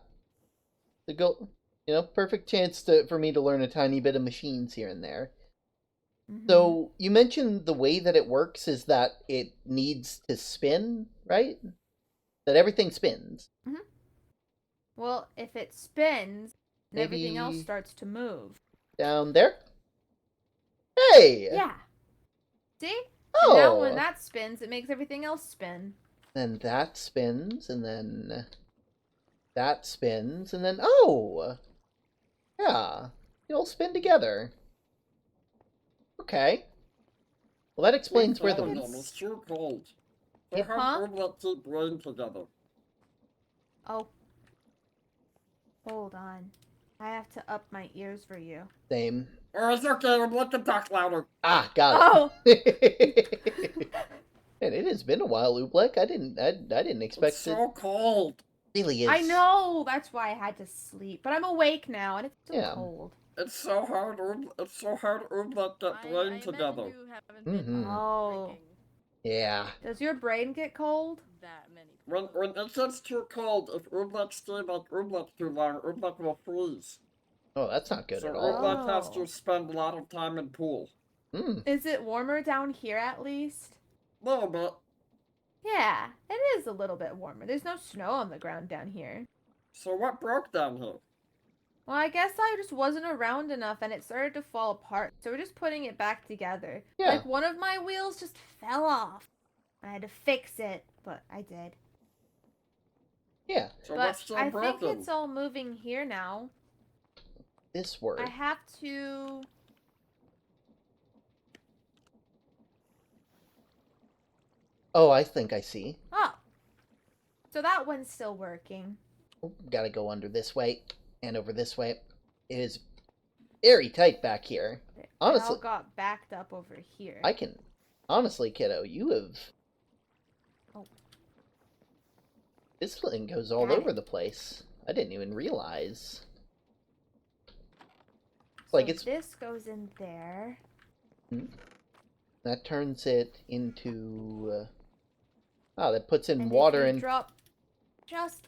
Speaker 1: Perfect chance for me to learn a tiny bit of machines here and there.
Speaker 2: Mm-hmm.
Speaker 1: So, you mentioned the way that it works is that it needs to spin, right? That everything spins.
Speaker 2: Mm-hmm. Well, if it spins, then
Speaker 1: Maybe
Speaker 2: everything else starts to move.
Speaker 1: Down there? Hey!
Speaker 2: Yeah. See?
Speaker 1: Oh!
Speaker 2: And now when that spins, it makes everything else spin.
Speaker 1: Then that spins, and then that spins, and then... Oh! Yeah. They all spin together. Okay. Well, that explains where the...
Speaker 8: It's too cold. They
Speaker 1: Yep.
Speaker 8: have
Speaker 2: Huh?
Speaker 8: all that keep brain together.
Speaker 2: Oh. Hold on. I have to up my ears for you.
Speaker 1: Same.
Speaker 8: Oh, it's okay. I'm let them talk louder.
Speaker 1: Ah, got
Speaker 2: Oh!
Speaker 1: it. Man, it has been a while, Oobleck. I didn't expect
Speaker 8: It's so cold.
Speaker 1: It really is.
Speaker 2: I know! That's why I had to sleep. But I'm awake now, and it's still
Speaker 1: Yeah.
Speaker 2: cold.
Speaker 8: It's so hard. It's so hard to get brain together.
Speaker 1: Mhm.
Speaker 2: Oh.
Speaker 1: Yeah.
Speaker 2: Does your brain get cold?
Speaker 7: That many.
Speaker 8: When it gets too cold, if Oobleck stay like Oobleck too long, Oobleck will freeze.
Speaker 1: Oh, that's not good
Speaker 8: So
Speaker 1: at all.
Speaker 8: Oobleck has
Speaker 2: Oh.
Speaker 8: to spend a lot of time in pool.
Speaker 2: Is it warmer down here at least?
Speaker 8: A little bit.
Speaker 2: Yeah, it is a little bit warmer. There's no snow on the ground down here.
Speaker 8: So what broke down here?
Speaker 2: Well, I guess I just wasn't around enough and it started to fall apart. So we're just putting it back together.
Speaker 1: Yeah.
Speaker 2: Like one of my wheels just fell off. I had to fix it, but I did.
Speaker 8: So
Speaker 2: But
Speaker 8: what's so
Speaker 2: I
Speaker 8: broken?
Speaker 2: think it's all moving here now.
Speaker 1: This word.
Speaker 2: I have to...
Speaker 1: Oh, I think I see.
Speaker 2: Oh. So that one's still working.
Speaker 1: Oh, gotta go under this way and over this way. It is very tight back here.
Speaker 2: It
Speaker 1: Honestly,
Speaker 2: all got backed up over here.
Speaker 1: I can... Honestly, kiddo, you have...
Speaker 2: Oh.
Speaker 1: This thing goes all
Speaker 2: Got
Speaker 1: over
Speaker 2: it.
Speaker 1: the place. I didn't even realize.
Speaker 2: So
Speaker 1: Like, it's...
Speaker 2: this goes in there.
Speaker 1: That turns it into... that puts in
Speaker 2: And
Speaker 1: water
Speaker 2: if you
Speaker 1: and...
Speaker 2: drop just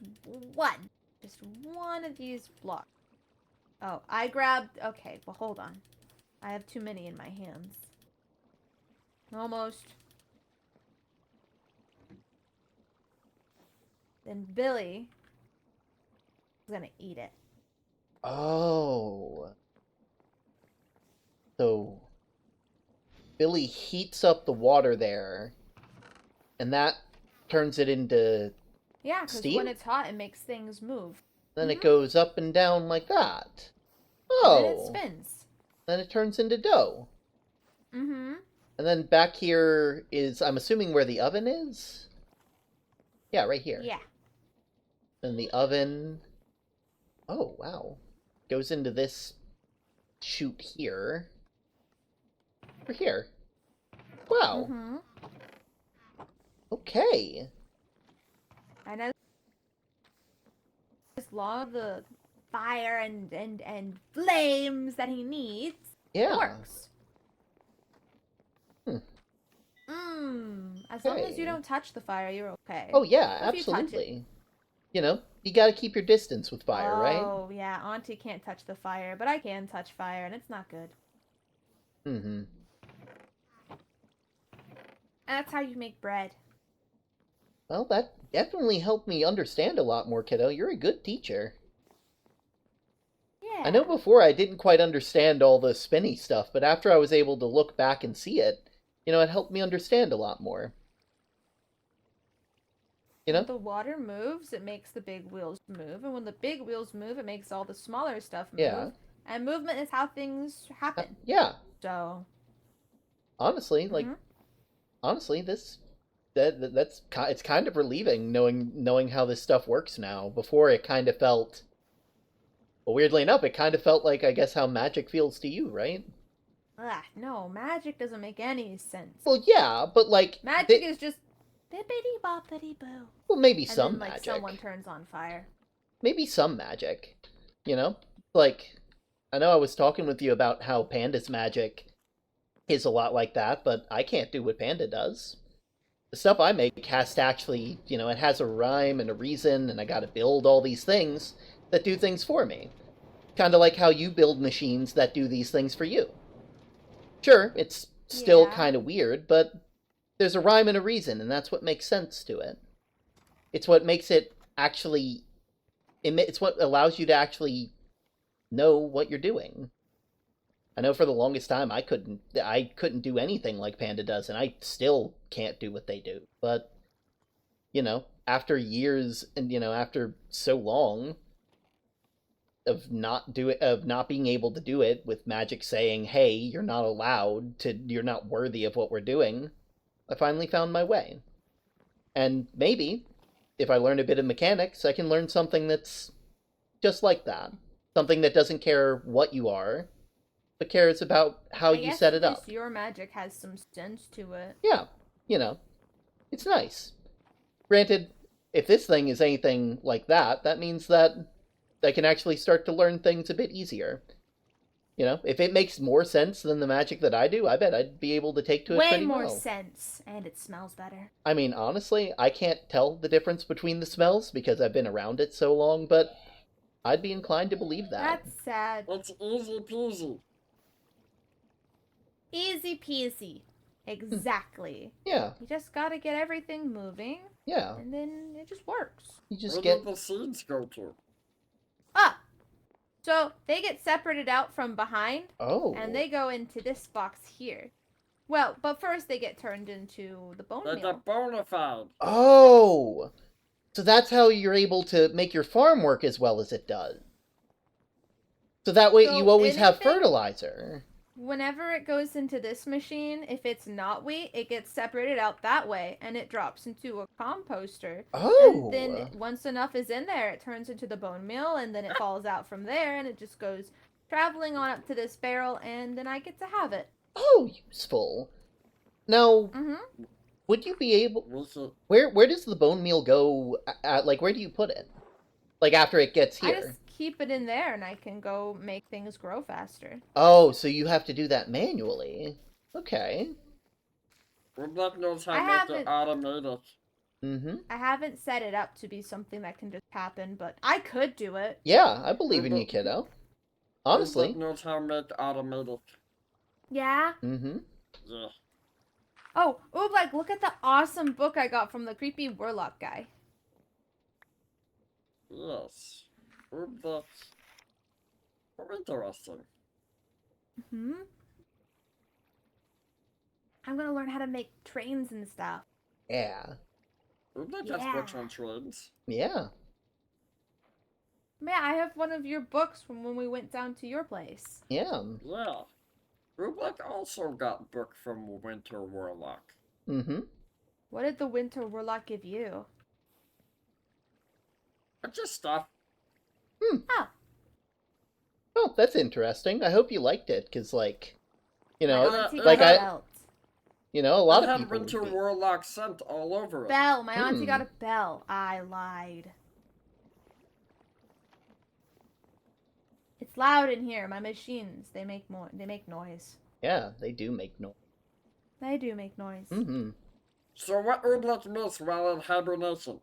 Speaker 2: one of these blocks. Oh, I grabbed... Okay, well, hold on. I have too many in my hands. Almost. Then Billy is gonna eat it.
Speaker 1: Oh. So... Billy heats up the water there, and that turns it into...
Speaker 2: Yeah, because
Speaker 1: Steam?
Speaker 2: when it's hot, it makes things move.
Speaker 1: Then it goes up and down like that. Oh.
Speaker 2: And then it spins.
Speaker 1: Then it turns into dough.
Speaker 2: Mm-hmm.
Speaker 1: And then back here is, I'm assuming, where the oven is? Yeah, right here.
Speaker 2: Yeah.
Speaker 1: And the oven... Oh, wow. Goes into this chute here. Over here. Wow.
Speaker 2: Mm-hmm.
Speaker 1: Okay.
Speaker 2: And as long as the fire and flames that he needs,
Speaker 1: Yeah.
Speaker 2: it works. As long as
Speaker 1: Okay.
Speaker 2: you don't touch the fire, you're okay.
Speaker 1: Oh, yeah,
Speaker 2: What if you touch it?
Speaker 1: absolutely. You know, you gotta keep your distance with fire, right?
Speaker 2: Oh, yeah, Auntie can't touch the fire, but I can touch fire, and it's not good.
Speaker 1: Mm-hmm.
Speaker 2: And that's how you make bread.
Speaker 1: Well, that definitely helped me understand a lot more, kiddo. You're a good teacher.
Speaker 2: Yeah.
Speaker 1: I know before I didn't quite understand all the spinny stuff, but after I was able to look back and see it, it helped me understand a lot more.
Speaker 2: When the water moves, it makes the big wheels move, and when the big wheels move, it makes all the smaller stuff move.
Speaker 1: Yeah.
Speaker 2: And movement is how things happen.
Speaker 1: Yeah.
Speaker 2: So.
Speaker 1: Honestly,
Speaker 2: Mhm.
Speaker 1: honestly, it's kind of relieving knowing how this stuff works now. Before it kind of felt, well, weirdly enough, it kind of felt like, I guess, how magic feels to you, right?
Speaker 2: No, magic doesn't make any sense.
Speaker 1: Well, yeah, but
Speaker 2: Magic is just bippity boppity boo.
Speaker 1: well, maybe
Speaker 2: And
Speaker 1: some
Speaker 2: then,
Speaker 1: magic.
Speaker 2: someone turns on fire.
Speaker 1: Maybe some magic. Like, I know I was talking with you about how Panda's magic is a lot like that, but I can't do what Panda does. the stuff I make has to actually, it has a rhyme and a reason, and I gotta build all these things that do things for me. Kind of like how you build machines that do these things for you. Sure, it's still kind of weird, but there's a rhyme and a reason, and that's what makes sense to it. It's what makes it actually... It's what allows you to actually know what you're doing. I know for the longest time I couldn't do anything like Panda does, and I still can't do what they do. But, after years and, after so long of not being able to do it, with Magic saying, hey, you're not you're not worthy of what we're doing, I finally found my way. And maybe, if I learn a bit of mechanics, I can learn something that's just like that. Something that doesn't care what you are, but cares about how you set it up.
Speaker 2: Your magic has some sense to it.
Speaker 1: Yeah, it's nice. Granted, if this thing is anything like that means that I can actually start to learn things a bit easier. If it makes more sense than the magic that I do, I bet I'd be able to take to it pretty well.
Speaker 2: Way more sense, and it smells better.
Speaker 1: I mean, honestly, I can't tell the difference between the smells because I've been around it so long, but I'd be inclined to believe that.
Speaker 2: That's sad.
Speaker 8: It's easy peasy.
Speaker 2: Easy peasy. Exactly.
Speaker 1: Yeah.
Speaker 2: You just gotta get everything moving.
Speaker 1: Yeah.
Speaker 2: And then it just works.
Speaker 1: You just
Speaker 8: Where
Speaker 1: get...
Speaker 8: did the seeds go to?
Speaker 2: So they get separated out from behind.
Speaker 1: Oh.
Speaker 2: And they go into this box here. Well, but first they get turned into the bone meal.
Speaker 8: They're bona fide.
Speaker 1: Oh! So that's how you're able to make your farm work as well as it does. So that way you always have fertilizer.
Speaker 2: Whenever it goes into this machine, if it's not wheat, it gets separated out that way, and it drops into a composter.
Speaker 1: Oh!
Speaker 2: And then once enough is in there, it turns into the bone meal, and then it falls out from there, and it just goes traveling on up to this barrel, and then I get to have it.
Speaker 1: Oh, useful. Now, would you be able... Where does the bone meal go? Where do you put it? After it gets here?
Speaker 2: I just keep it in there, and I can go make things grow faster.
Speaker 1: Oh, so you have to do that manually. Okay.
Speaker 8: Roblox knows how to make it automated.
Speaker 2: I haven't set it up to be something that can just happen, but I could do it.
Speaker 1: Yeah, I believe in you, kiddo. Honestly.
Speaker 8: Roblox knows how to make it automated.
Speaker 2: Yeah?
Speaker 8: Yeah.
Speaker 2: Oh, look at the awesome book I got from the creepy warlock guy.
Speaker 8: Yes. Roblox. Interesting.
Speaker 2: I'm gonna learn how to make trains and stuff.
Speaker 1: Yeah.
Speaker 8: Roblox has books on trains.
Speaker 1: Yeah.
Speaker 2: Yeah, I have one of your books from when we went down to your place.
Speaker 1: Yeah.
Speaker 8: Yeah. Roblox also got book from Winter Warlock.
Speaker 2: What did the Winter Warlock give you?
Speaker 8: Just stuff.
Speaker 2: Oh.
Speaker 1: Oh, that's interesting. I hope you liked it, because, a lot of people
Speaker 8: I had Winter Warlock scent all over it.
Speaker 2: Bell. My auntie got a bell. I lied. It's loud in here. My machines, they make noise.
Speaker 1: Yeah, they do make noise.
Speaker 2: They do make noise.
Speaker 8: So what Roblox miss while in hibernation?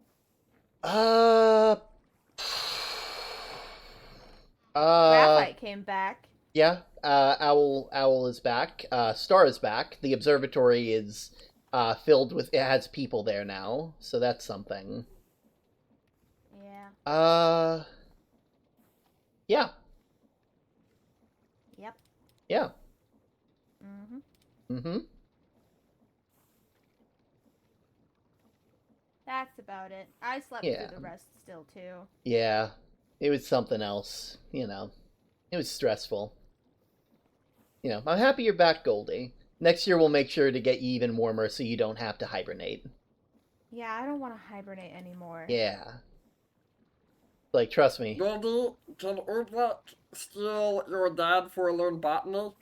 Speaker 2: Graphite came back.
Speaker 1: Yeah, Owl is back. Star is back. The observatory is filled with... It has people there now, so that's something.
Speaker 2: Yeah.
Speaker 1: Yeah.
Speaker 2: Yep.
Speaker 1: Yeah. Mm-hmm.
Speaker 2: That's about it. I slept through the rest still, too.
Speaker 1: Yeah. It was something else, It was stressful. I'm happy you're back, Goldie. Next year we'll make sure to get you even warmer so you don't have to hibernate.
Speaker 2: Yeah, I don't want to hibernate anymore.
Speaker 1: Yeah. Trust me.
Speaker 8: Goldie, can Roblox steal your dad for learn botany?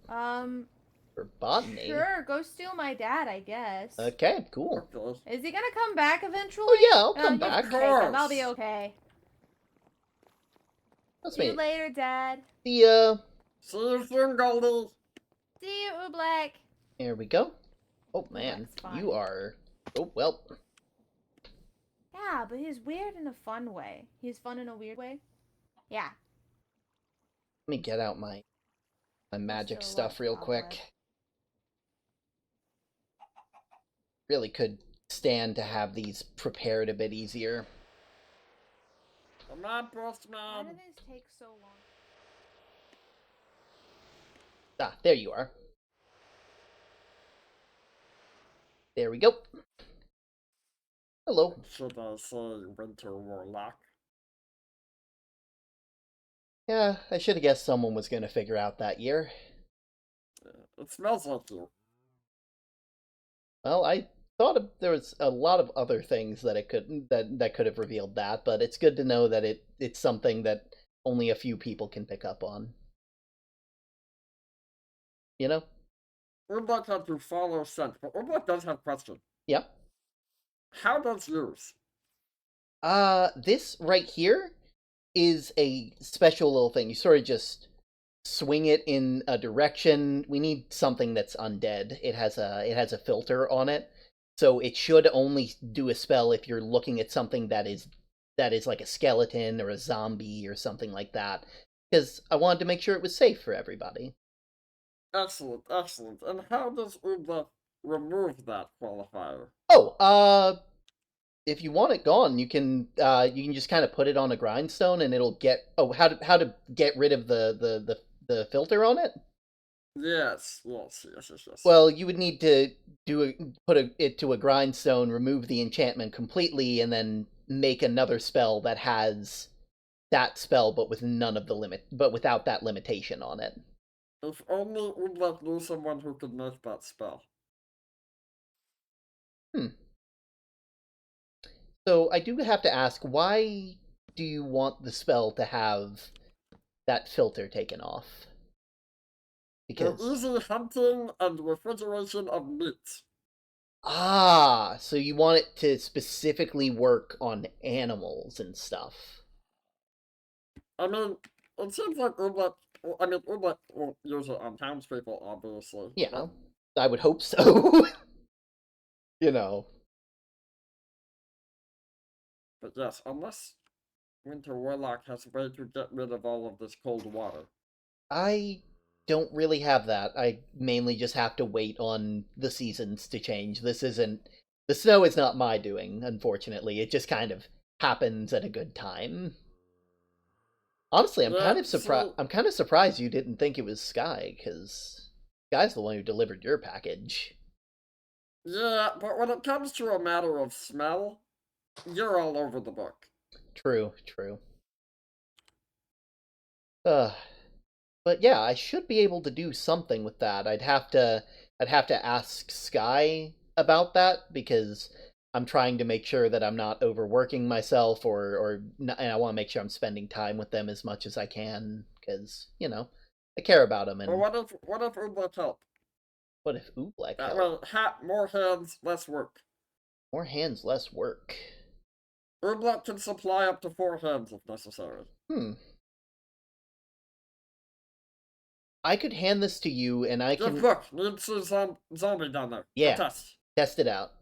Speaker 1: For botany?
Speaker 2: Sure, go steal my dad, I guess.
Speaker 1: Okay, cool.
Speaker 2: Is he gonna come back eventually?
Speaker 1: Oh yeah, I'll come back.
Speaker 2: Of course. I'll be okay. See you later, Dad.
Speaker 1: See ya.
Speaker 8: See you soon, Goldie.
Speaker 2: See you, Oobleck.
Speaker 1: There we go. Oh man, you are... Oh, well.
Speaker 2: Yeah, but he's weird in a fun way. He's fun in a weird way. Yeah.
Speaker 1: Let me get out my magic stuff real quick. Really could stand to have these prepared a bit easier.
Speaker 8: Come on, postman.
Speaker 2: Why do these take so long?
Speaker 1: Ah, there you are. There we go. Hello.
Speaker 8: Should I say Winter Warlock?
Speaker 1: Yeah, I should have guessed someone was going to figure out that year.
Speaker 8: It smells like you.
Speaker 1: Well, I thought there was a lot of other things that it could that could have revealed that, but it's good to know that it's something that only a few people can pick up on. You know?
Speaker 8: Urblot had to follow scent, but Urblot does have a question.
Speaker 1: Yep.
Speaker 8: How does use?
Speaker 1: This right here is a special little thing. You sort of just swing it in a direction. We need something that's undead. It has a filter on it, so it should only do a spell if you're looking at something that is like a skeleton or a zombie or something like that. Because I wanted to make sure it was safe for everybody.
Speaker 8: Excellent, excellent. And how does Urblot remove that qualifier?
Speaker 1: Oh, if you want it gone, you can just kind of put it on a grindstone and it'll get... Oh, how to get rid of the filter on it?
Speaker 8: Yes.
Speaker 1: Well, you would need to put it to a grindstone, remove the enchantment completely, and then make another spell that has that spell, but with without that limitation on it.
Speaker 8: If only Urblot knew someone who could make that spell.
Speaker 1: So I do have to ask, why do you want the spell to have that filter taken off?
Speaker 8: Because for easy hunting and refrigeration of meat.
Speaker 1: Ah, so you want it to specifically work on animals and stuff.
Speaker 8: I mean, it seems like Urblot won't use it on townspeople, obviously.
Speaker 1: Yeah, I would hope so. You know.
Speaker 8: But yes, unless Winter Warlock has a way to get rid of all of this cold water.
Speaker 1: I don't really have that. I mainly just have to wait on the seasons to change. The snow is not my doing, unfortunately. It just kind of happens at a good time. Honestly, I'm kind of surprised you didn't think it was Sky, because Sky's the one who delivered your package.
Speaker 8: Yeah, but when it comes to a matter of smell, you're all over the book.
Speaker 1: True. But yeah, I should be able to do something with that. I'd have to ask Sky about that, because I'm trying to make sure that I'm not overworking myself, and I want to make sure I'm spending time with them as much as I can, because, I care about them. And
Speaker 8: what if Urblot help?
Speaker 1: What if Oobleck help?
Speaker 8: Well, more hands, less work.
Speaker 1: More hands, less work.
Speaker 8: Urblot can supply up to 4 hands if necessary.
Speaker 1: I could hand this to you, and I can...
Speaker 8: Look, need to see some zombie down there.
Speaker 1: Yeah, test it out.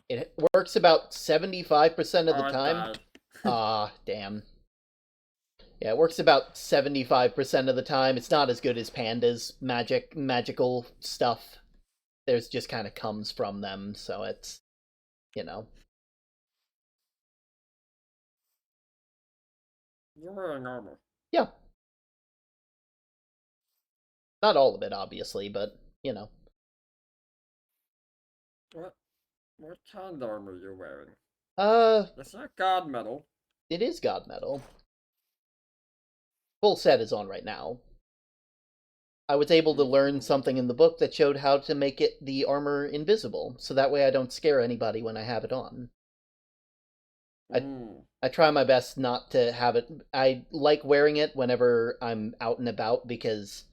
Speaker 1: It works about 75% of the time. Ah, damn. Yeah, it works about 75% of the time. It's not as good as Panda's magical stuff. There's just kind of comes from them, so it's,
Speaker 8: You're wearing armor.
Speaker 1: Yeah. Not all of it, obviously, but,
Speaker 8: What kind of armor are you wearing?
Speaker 1: It's
Speaker 8: not God metal.
Speaker 1: It is God metal. Full set is on right now. I was able to learn something in the book that showed how to make the armor invisible, so that way I don't scare anybody when I have it on. I try my best not to have it... I like wearing it whenever I'm out and about, because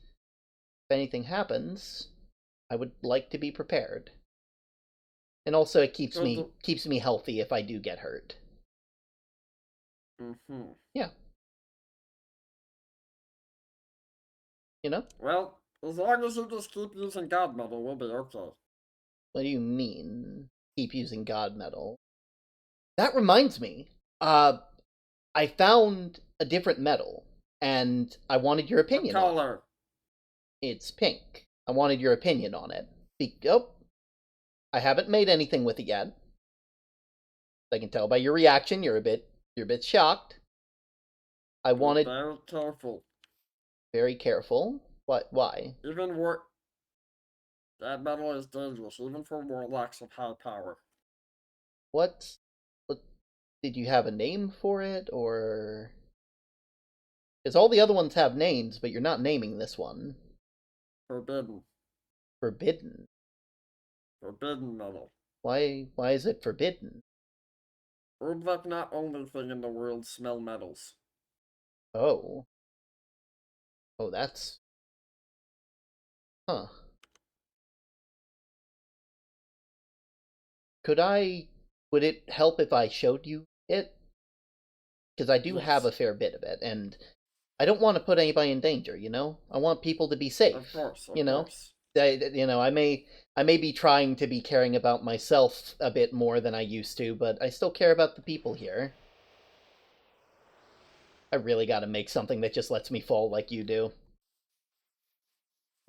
Speaker 1: if anything happens, I would like to be prepared. And also it keeps me healthy if I do get hurt. Yeah.
Speaker 8: Well, as long as you just keep using God metal, we'll be okay.
Speaker 1: What do you mean? Keep using God metal. That reminds me. I found a different metal, and I wanted your opinion on it.
Speaker 8: Color.
Speaker 1: It's pink. I wanted your opinion on it. Oh, I haven't made anything with it yet. I can tell by your reaction, you're a bit shocked. I wanted.
Speaker 8: Very careful.
Speaker 1: Very careful. What? Why?
Speaker 8: Even that metal is dangerous, even for warlocks of high power.
Speaker 1: What? Did you have a name for it, or? Because all the other ones have names, but you're not naming this one.
Speaker 8: Forbidden.
Speaker 1: Forbidden.
Speaker 8: Forbidden metal.
Speaker 1: Why is it forbidden?
Speaker 8: Urbach not only thing in the world smell metals.
Speaker 1: Oh. Oh, that's... Huh. Would it help if I showed you it? Because I do have a fair bit of it, and I don't want to put anybody in danger, you know? I want people to be safe.
Speaker 8: Of course,
Speaker 1: you know?
Speaker 8: Course.
Speaker 1: I may be trying to be caring about myself a bit more than I used to, but I still care about the people here. I really gotta make something that just lets me fall like you do.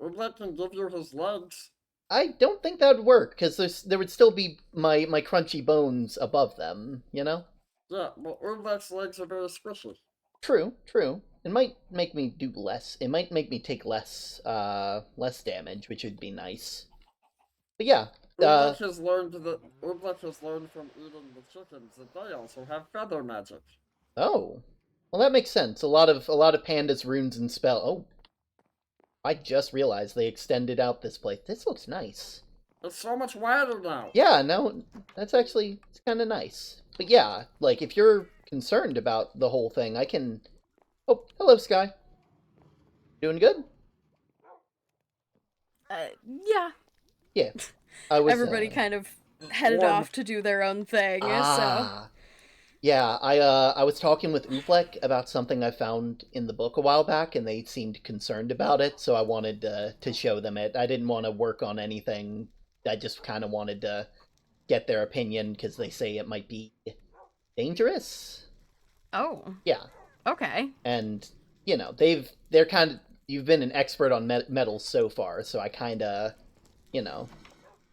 Speaker 8: Urbach can give you his legs.
Speaker 1: I don't think that would work, because there would still be my crunchy bones above them, you know?
Speaker 8: Yeah, but Urbach's legs are very squishy.
Speaker 1: True. It might make me do less. It might make me take less damage, which would be nice. But yeah.
Speaker 8: Urbach has learned from eating the chickens that they also have feather magic.
Speaker 1: Oh. Well, that makes sense. A lot of pandas, runes, and spell. Oh. I just realized they extended out this place. This looks nice.
Speaker 8: It's so much wider now.
Speaker 1: Yeah, no, it's kind of nice. But yeah, like, if you're concerned about the whole thing, I can... Oh, hello, Sky. Doing good?
Speaker 3: Yeah.
Speaker 1: Yeah.
Speaker 3: Everybody kind of headed off to do their own thing, so...
Speaker 1: Yeah, I was talking with Uplek about something I found in the book a while back, and they seemed concerned about it, so I wanted to show them it. I didn't want to work on anything. I just kind of wanted to get their opinion, because they say it might be dangerous.
Speaker 3: Oh.
Speaker 1: Yeah.
Speaker 3: Okay.
Speaker 1: And, you know, you've been an expert on metals so far, so I kind of, you know...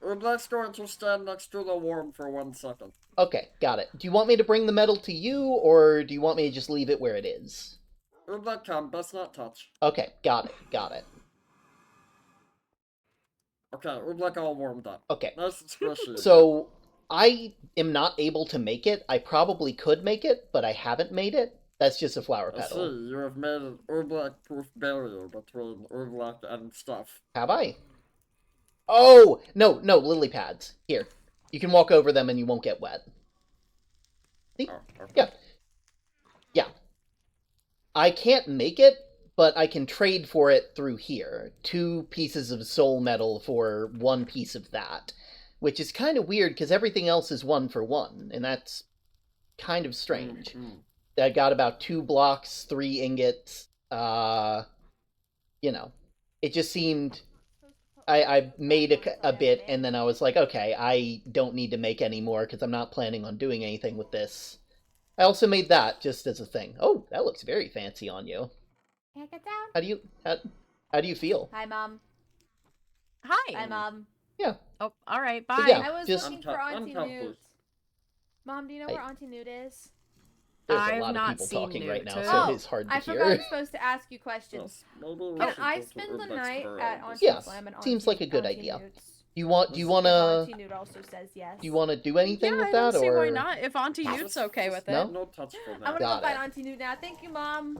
Speaker 8: Urbach's going to stand next to the worm for 1 second.
Speaker 1: Okay, got it. Do you want me to bring the metal to you, or do you want me to just leave it where it is?
Speaker 8: Urbach, come, best not touch.
Speaker 1: Okay, got it.
Speaker 8: Okay, Urbach all warmed up.
Speaker 1: Okay.
Speaker 8: Nice and squishy.
Speaker 1: So, I am not able to make it. I probably could make it, but I haven't made it. That's just a flower petal.
Speaker 8: I see, you have made an Urbach-proof barrier between Urbach and stuff.
Speaker 1: Have I? Oh! No, lily pads. Here. You can walk over them and you won't get wet. See?
Speaker 8: Oh, okay.
Speaker 1: Yeah. I can't make it, but I can trade for it through here. 2 pieces of soul metal for 1 piece of that. Which is kind of weird, because everything else is 1 for 1, and that's kind of strange.
Speaker 8: Mm-hmm.
Speaker 1: I got about 2 blocks, 3 ingots, you know. It just seemed... I made a bit, and then I was like, okay, I don't need to make any more, because I'm not planning on doing anything with this. I also made that, just as a thing. Oh, that looks very fancy on you.
Speaker 2: Can I get down?
Speaker 1: How do you feel?
Speaker 2: Hi, Mom.
Speaker 3: Hi.
Speaker 2: Hi, Mom.
Speaker 1: Yeah.
Speaker 3: Oh, alright, bye.
Speaker 1: Yeah,
Speaker 2: I was looking for Auntie Newt. Mom, do you know where Auntie Newt is?
Speaker 1: There's
Speaker 3: I've
Speaker 1: a lot of
Speaker 3: not
Speaker 1: people
Speaker 3: seen
Speaker 1: talking
Speaker 3: Newt.
Speaker 1: right now,
Speaker 2: Oh,
Speaker 1: so it's hard to
Speaker 2: I
Speaker 1: hear.
Speaker 2: forgot I'm supposed to ask you questions. Can I spend the night at Auntie
Speaker 1: Yes,
Speaker 2: Slam and
Speaker 1: seems like a good
Speaker 2: Auntie
Speaker 1: idea.
Speaker 2: Newt's?
Speaker 1: Do you want to...
Speaker 2: Auntie Newt also says yes.
Speaker 1: Do you want to do anything
Speaker 3: Yeah,
Speaker 1: with
Speaker 3: I
Speaker 1: that,
Speaker 3: don't see
Speaker 1: or...
Speaker 3: why not, if Auntie Newt's okay with it.
Speaker 1: No?
Speaker 8: No touch for
Speaker 2: I'm
Speaker 8: that.
Speaker 2: gonna
Speaker 1: Got
Speaker 2: go find
Speaker 1: it.
Speaker 2: Auntie Newt now. Thank you, Mom.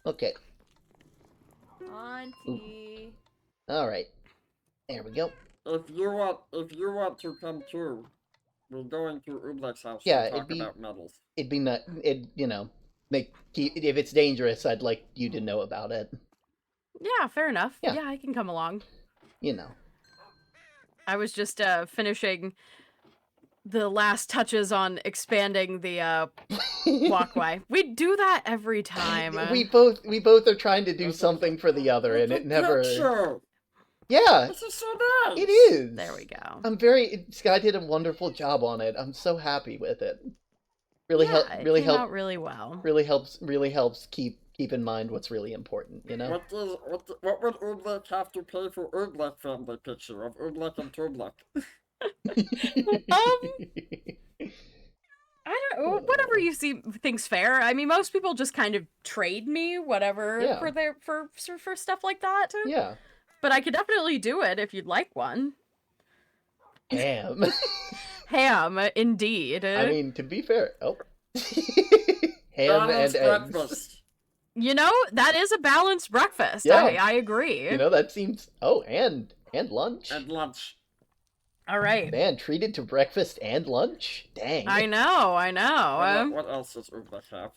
Speaker 1: Okay.
Speaker 2: Auntie.
Speaker 1: Alright. There we go.
Speaker 8: If you want to come too, we're going to Ublek's house
Speaker 1: Yeah,
Speaker 8: to talk about metals.
Speaker 1: It'd be not... you know... if it's dangerous, I'd like you to know about it.
Speaker 3: Yeah, fair enough.
Speaker 1: Yeah.
Speaker 3: Yeah, I can come along.
Speaker 1: You know.
Speaker 3: I was just finishing the last touches on expanding the walkway. We do that every time.
Speaker 1: We both are trying to do something for the other, and it never...
Speaker 8: Picture.
Speaker 1: Yeah.
Speaker 8: This is so nice.
Speaker 1: It is.
Speaker 3: There we go.
Speaker 1: Sky did a wonderful job on it. I'm so happy with it.
Speaker 3: It came out really well.
Speaker 1: Really helps keep in mind what's really important, you know?
Speaker 8: What would Oobleck have to pay for Oobleck family picture of Oobleck and Toobleck?
Speaker 3: I don't know, whatever you think's fair. I mean, most people just kind of trade me whatever for stuff like that.
Speaker 1: Yeah.
Speaker 3: But I could definitely do it if you'd like one.
Speaker 1: Ham.
Speaker 3: Ham, indeed.
Speaker 1: I mean, to be fair, ham and eggs.
Speaker 3: You know, that is a balanced breakfast.
Speaker 1: Yeah.
Speaker 3: I agree.
Speaker 1: You know, that seems... Oh, and lunch.
Speaker 8: And lunch.
Speaker 3: All right.
Speaker 1: Man, treated to breakfast and lunch? Dang.
Speaker 3: I know.
Speaker 8: What else does Oobleck have?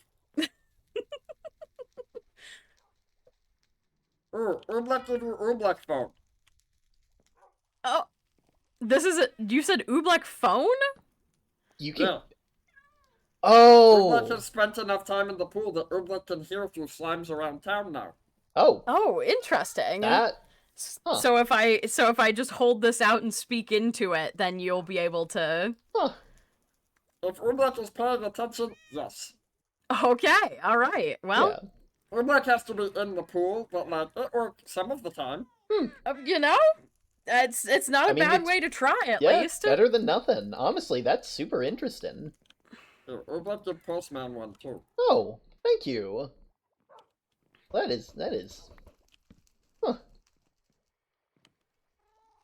Speaker 8: Ooh, Oobleck gave you Oobleck phone.
Speaker 3: Oh, this is you said Oobleck phone?
Speaker 1: You can...
Speaker 8: Yeah.
Speaker 1: Oh!
Speaker 8: Oobleck has spent enough time in the pool that Oobleck can hear through slimes around town now.
Speaker 1: Oh.
Speaker 3: Oh, interesting.
Speaker 1: That... Huh.
Speaker 3: So if I just hold this out and speak into it, then you'll be able to...
Speaker 1: Huh.
Speaker 8: If Oobleck is paying attention, yes.
Speaker 3: Okay, alright. Well...
Speaker 1: Yeah.
Speaker 8: Oobleck has to be in the pool, but like, it worked some of the time.
Speaker 3: You know? It's not a bad way to try, at least.
Speaker 1: Better than nothing. Honestly, that's super interesting.
Speaker 8: Here, Oobleck did Postman one, too.
Speaker 1: Oh, thank you. That is... Huh.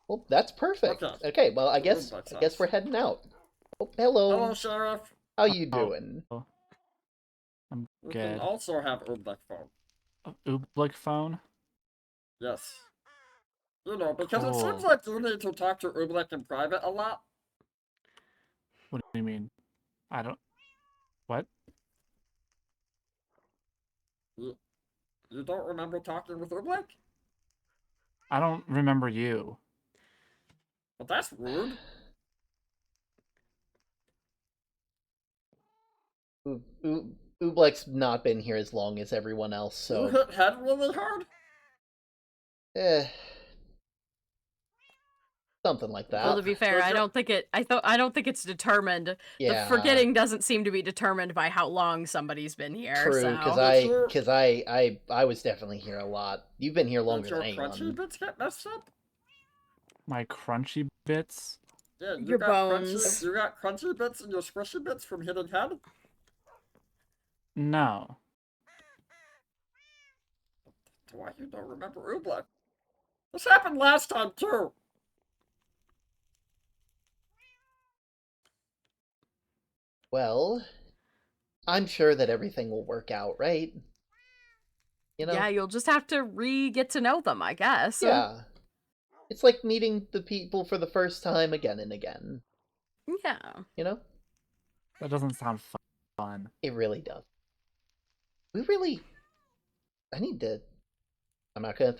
Speaker 1: Well, that's perfect. Okay, well, I guess we're heading out. Oh, hello.
Speaker 8: Hello, Sheriff.
Speaker 1: How you doing?
Speaker 4: I'm
Speaker 8: We
Speaker 4: good.
Speaker 8: can also have Oobleck phone.
Speaker 4: Oobleck phone?
Speaker 8: Yes. You know, because it
Speaker 4: Cool.
Speaker 8: seems like you need to talk to Oobleck in private a lot.
Speaker 4: What do you mean? I don't... What?
Speaker 8: You don't remember talking with Oobleck?
Speaker 4: I don't remember you.
Speaker 8: But that's rude.
Speaker 1: Oobleck's not been here as long as everyone else, so...
Speaker 8: You hit head really hard?
Speaker 1: Something like that.
Speaker 3: Well, to be fair, I don't think it's determined.
Speaker 1: Yeah.
Speaker 3: The forgetting doesn't seem to be determined by how long somebody's been here.
Speaker 1: True, because I was definitely here a lot. You've been here longer than anyone.
Speaker 8: Did your crunchy bits get messed up?
Speaker 4: My crunchy bits?
Speaker 8: Yeah,
Speaker 3: your bones.
Speaker 8: You got crunchy bits and your squishy bits from hitting head?
Speaker 4: No.
Speaker 8: Why you don't remember Oobleck? This happened last time too.
Speaker 1: Well, I'm sure that everything will work out, right? You know?
Speaker 3: Yeah, you'll just have to get to know them, I guess.
Speaker 1: Yeah. It's like meeting the people for the first time again and again.
Speaker 3: Yeah.
Speaker 1: You know?
Speaker 4: That doesn't sound fun.
Speaker 1: It really does. I need to... I'm not gonna...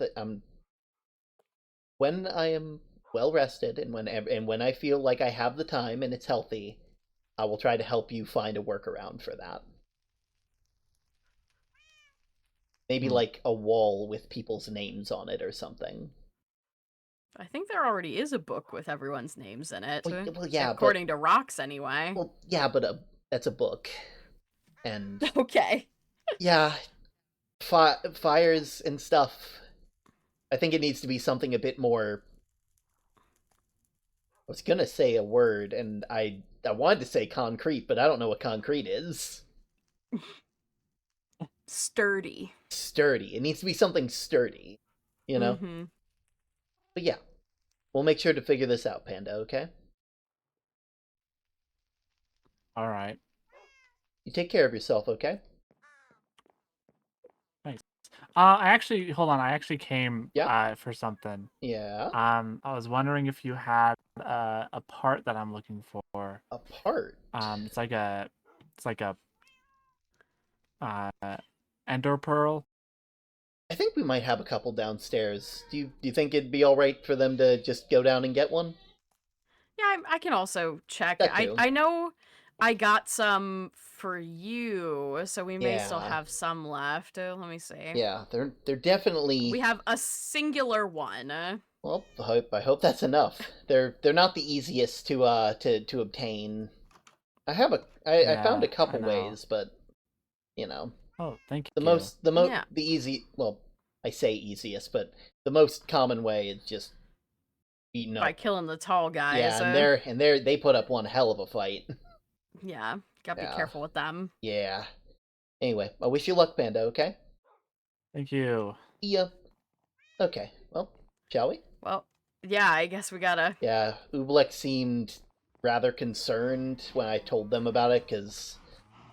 Speaker 1: When I am well rested and when I feel like I have the time and it's healthy, I will try to help you find a workaround for that. Maybe like a wall with people's names on it or something.
Speaker 3: I think there already is a book with everyone's names in it.
Speaker 1: Well, yeah,
Speaker 3: according to Rocks, anyway.
Speaker 1: Well, yeah, but that's a book. And...
Speaker 3: Okay.
Speaker 1: Yeah. Fires and stuff. I think it needs to be something a bit more... I was gonna say a word, and I wanted to say concrete, but I don't know what concrete is.
Speaker 3: Sturdy.
Speaker 1: Sturdy. It needs to be something sturdy, you know?
Speaker 3: Mm-hmm.
Speaker 1: But yeah, we'll make sure to figure this out, Panda, okay?
Speaker 4: Alright.
Speaker 1: You take care of yourself, okay?
Speaker 4: Thanks. Hold on, I actually came for something.
Speaker 1: Yeah?
Speaker 4: I was wondering if you had a part that I'm looking for.
Speaker 1: A part?
Speaker 4: It's like a Ender Pearl.
Speaker 1: I think we might have a couple downstairs. Do you think it'd be alright for them to just go down and get one?
Speaker 3: Yeah, I can also check. I know I got some for you, so we may still have some left. Let me see.
Speaker 1: Yeah, they're definitely...
Speaker 3: We have a singular one.
Speaker 1: Well, I hope that's enough. They're not the easiest to obtain. I found a couple ways, but you know.
Speaker 4: Oh, thank
Speaker 1: the
Speaker 4: you.
Speaker 1: most the most
Speaker 3: Yeah.
Speaker 1: the easy well, I say easiest, but the most common way is just beating up
Speaker 3: By killing the tall guys.
Speaker 1: Yeah, and they put up one hell of a fight.
Speaker 3: Yeah, gotta be careful with them.
Speaker 1: Yeah. Anyway, I wish you luck, Panda, okay?
Speaker 4: Thank you.
Speaker 1: Yeah. Okay, well, shall we?
Speaker 3: Well, yeah, I guess we gotta...
Speaker 1: Yeah, Oobleck seemed rather concerned when I told them about it, because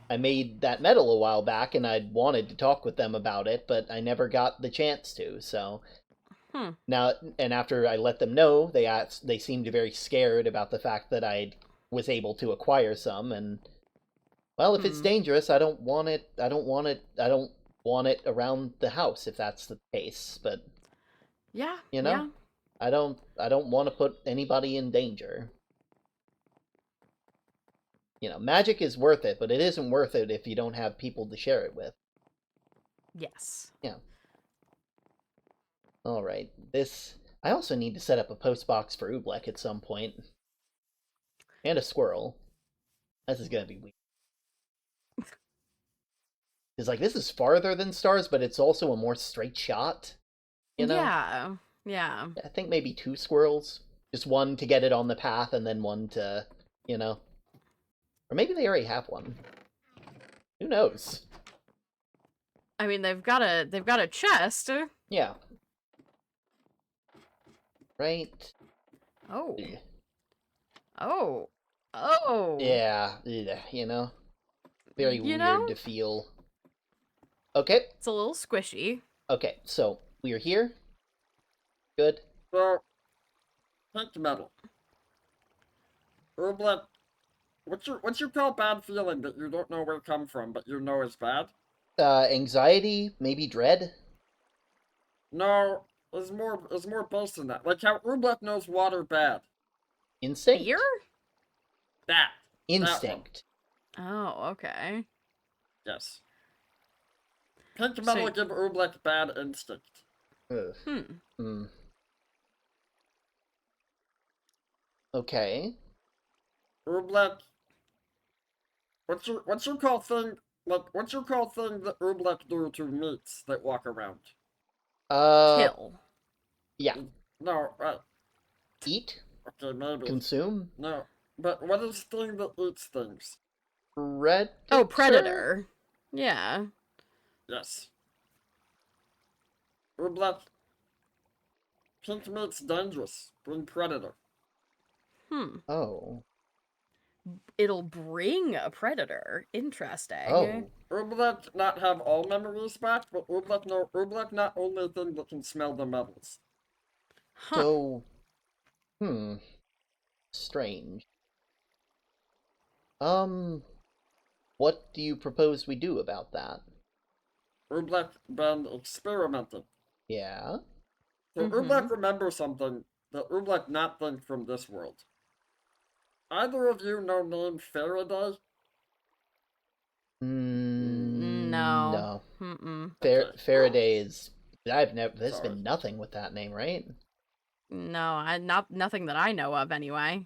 Speaker 1: I made that medal a while back, and I'd wanted to talk with them about it, but I never got the chance to, so... Now, and after I let them know, they seemed very scared about the fact that I was able to acquire some, and... Well, if it's dangerous, I don't want it around the house if that's the case, but
Speaker 3: Yeah.
Speaker 1: you know,
Speaker 3: yeah.
Speaker 1: I don't want to put anybody in danger. You know, magic is worth it, but it isn't worth it if you don't have people to share it with.
Speaker 3: Yes.
Speaker 1: Yeah. All right. I also need to set up a post box for Oobleck at some point. And a squirrel. This is gonna be weird. It's like, this is farther than stars, but it's also a more straight shot. You know?
Speaker 3: Yeah.
Speaker 1: I think maybe 2 squirrels. Just one to get it on the path, and then one to, you know. Or maybe they already have one. Who knows?
Speaker 3: I mean, they've got a chest.
Speaker 1: Yeah. Right.
Speaker 3: Oh.
Speaker 1: Yeah.
Speaker 3: Oh.
Speaker 1: Yeah, you know. Very weird to feel. Okay.
Speaker 3: It's a little squishy.
Speaker 1: Okay, so we are here. Good.
Speaker 8: So, pink metal. Oobleck, what's your call bad feeling that you don't know where it come from, but you know is bad?
Speaker 1: Anxiety, maybe dread?
Speaker 8: No, it's more based than that. Like how Oobleck knows water bad.
Speaker 1: Instinct?
Speaker 3: Fear?
Speaker 8: That.
Speaker 1: Instinct.
Speaker 3: Oh, okay.
Speaker 8: Yes. Pink metal give Oobleck bad instinct.
Speaker 1: Okay.
Speaker 8: Oobleck, what's your call thing? Like, what's your call thing that Oobleck do to meats that walk around?
Speaker 3: Kill.
Speaker 1: Yeah.
Speaker 8: No,
Speaker 1: Eat?
Speaker 8: Okay, maybe.
Speaker 1: Consume?
Speaker 8: No, but what is thing that eats things?
Speaker 1: Predator?
Speaker 3: Oh, predator. Yeah.
Speaker 8: Yes. Oobleck, pink meat's dangerous. Bring predator.
Speaker 1: Oh.
Speaker 3: It'll bring a predator. Interesting.
Speaker 1: Oh.
Speaker 8: Oobleck not have all memories back, but Oobleck not only thing that can smell the metals.
Speaker 1: So, strange. What do you propose we do about that?
Speaker 8: Oobleck been experimented.
Speaker 1: Yeah?
Speaker 8: So Oobleck remembers something that Oobleck not think from this world. Either of you know name Faraday?
Speaker 3: No.
Speaker 1: Faraday is... There's been nothing with that name, right?
Speaker 3: No, nothing that I know of anyway.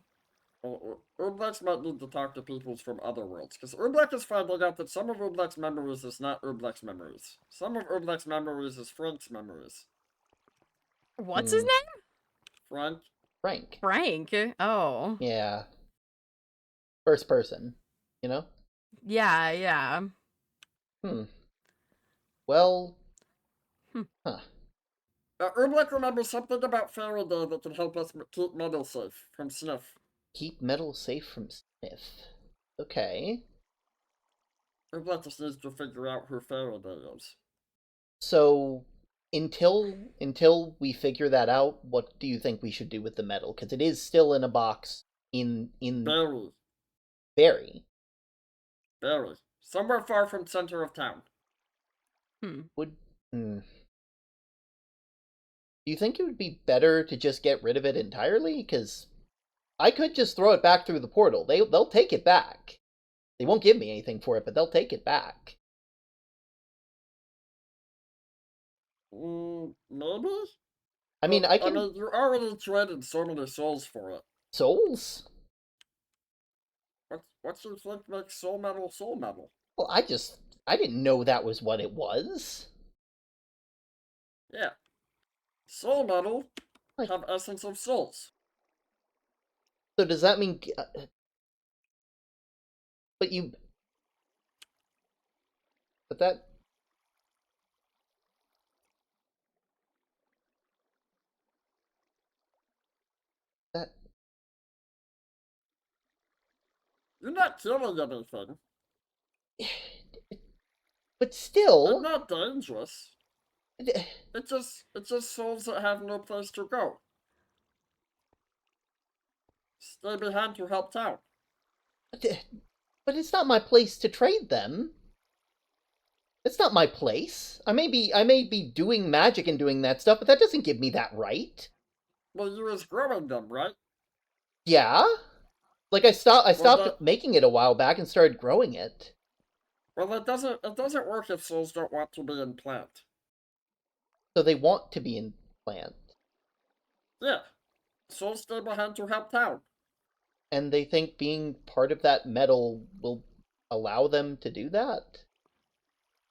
Speaker 8: Oobleck might need to talk to people from other worlds, because Oobleck is finding out that some of Oobleck's memories is not Oobleck's memories. Some of Oobleck's memories is Frank's memories.
Speaker 3: What's his name?
Speaker 1: Frank.
Speaker 3: Oh.
Speaker 1: Yeah. First person, you know?
Speaker 3: Yeah.
Speaker 1: Well...
Speaker 8: Oobleck remembers something about Faraday that can help us keep metal safe from sniff.
Speaker 1: Keep metal safe from sniff. Okay.
Speaker 8: Oobleck just needs to figure out who Faraday is.
Speaker 1: So, until we figure that out, what do you think we should do with the metal? Because it is still in a box in... Berry.
Speaker 8: Somewhere far from center of town.
Speaker 1: Do you think it would be better to just get rid of it entirely? Because I could just throw it back through the portal. They'll take it back. They won't give me anything for it, but they'll take it back.
Speaker 8: Maybe?
Speaker 1: I mean, I can...
Speaker 8: you already traded so many souls for it.
Speaker 1: Souls?
Speaker 8: What do you think makes soul metal soul metal?
Speaker 1: Well, I didn't know that was what it was.
Speaker 8: Yeah. Soul metal have essence of souls.
Speaker 1: So does that mean... But you... But that... That...
Speaker 8: You're not killing anything.
Speaker 1: But still...
Speaker 8: It's not dangerous. It's just souls that have no place to go. Stay behind to help town.
Speaker 1: But it's not my place to trade them. It's not my place. I may be doing magic and doing that stuff, but that doesn't give me that right.
Speaker 8: Well, you was growing them, right?
Speaker 1: Yeah. Like I stopped making it a while back and started growing it.
Speaker 8: Well, it doesn't work if souls don't want to be in plant.
Speaker 1: So they want to be in plant.
Speaker 8: Yeah. Souls stay behind to help town.
Speaker 1: And they think being part of that metal will allow them to do that?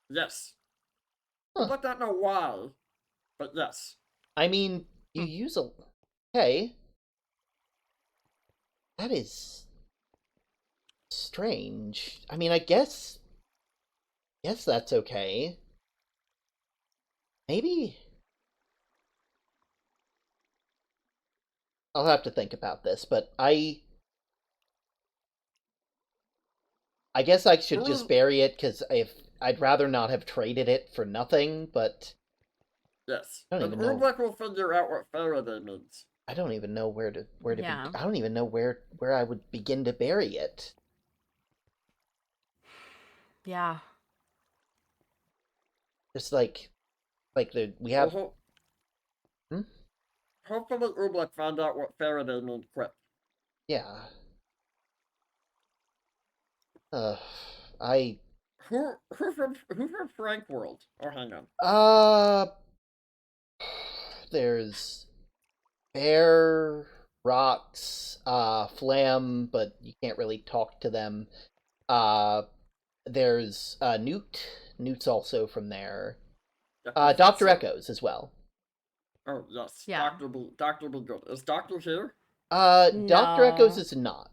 Speaker 8: Yes.
Speaker 1: Huh.
Speaker 8: I don't know why, but yes.
Speaker 1: I mean, you use a... Okay. That is... strange. I mean, I guess that's okay. Maybe... I'll have to think about this, but I guess I should just bury it, because I'd rather not have traded it for nothing, but...
Speaker 8: Yes. And Urbek will figure out what Faraday means.
Speaker 1: I don't even know where to I don't even know where I would begin to bury it.
Speaker 3: Yeah.
Speaker 1: It's like we have...
Speaker 8: Hopefully Urbek found out what Faraday means quick.
Speaker 1: Yeah. Who
Speaker 8: from Frank World? Oh, hang on.
Speaker 1: There's Bear, Rocks, Flam, but you can't really talk to them. There's Newt. Newt's also from there. Dr. Echoes as well.
Speaker 8: Oh, yes.
Speaker 3: Yeah.
Speaker 8: Dr. Be good. Is Doctor here?
Speaker 1: No. Dr. Echoes is not.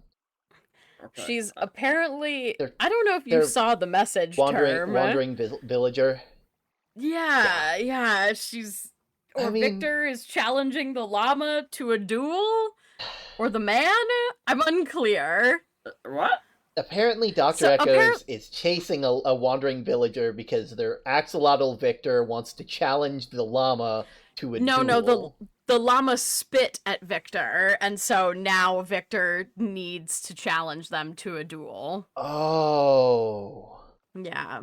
Speaker 8: Okay.
Speaker 3: She's apparently... I don't know if you saw the message term.
Speaker 1: Wandering villager.
Speaker 3: Yeah. She's... Or Victor is challenging the llama to a duel? Or the man? I'm unclear.
Speaker 8: What?
Speaker 1: Apparently, Dr. Echoes is chasing a wandering villager because their axolotl Victor wants to challenge the llama to a duel.
Speaker 3: No, the llama spit at Victor, and so now Victor needs to challenge them to a duel.
Speaker 1: Oh.
Speaker 3: Yeah.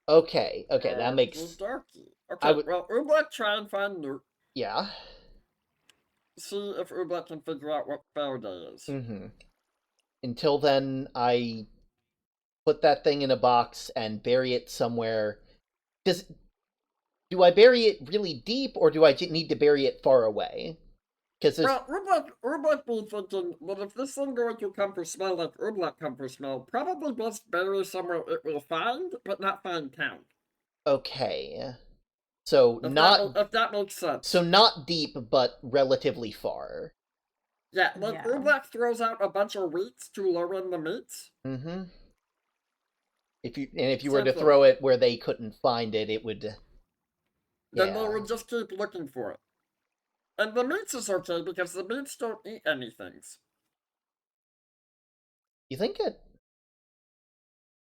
Speaker 1: Okay, that makes...
Speaker 8: Darky. Okay, well, Urbek try and find Newt.
Speaker 1: Yeah.
Speaker 8: See if Urbek can figure out what Faraday is.
Speaker 1: Mm-hmm. Until then, I put that thing in a box and bury it somewhere. Do I bury it really deep, or do I need to bury it far away?
Speaker 8: Well, Urbek be thinking that if this thing going to come for smell like Urbek come for smell, probably best bury somewhere it will find, but not find town.
Speaker 1: Okay. So
Speaker 8: if that makes sense.
Speaker 1: So not deep, but relatively far.
Speaker 8: Yeah, like Urbek throws out a bunch of wheats to lure in the meats.
Speaker 1: Mm-hmm. If you were to throw it where they couldn't find it, it would...
Speaker 8: Then they would just keep looking for it. And the meats is okay, because the meats don't eat anything.
Speaker 1: You think I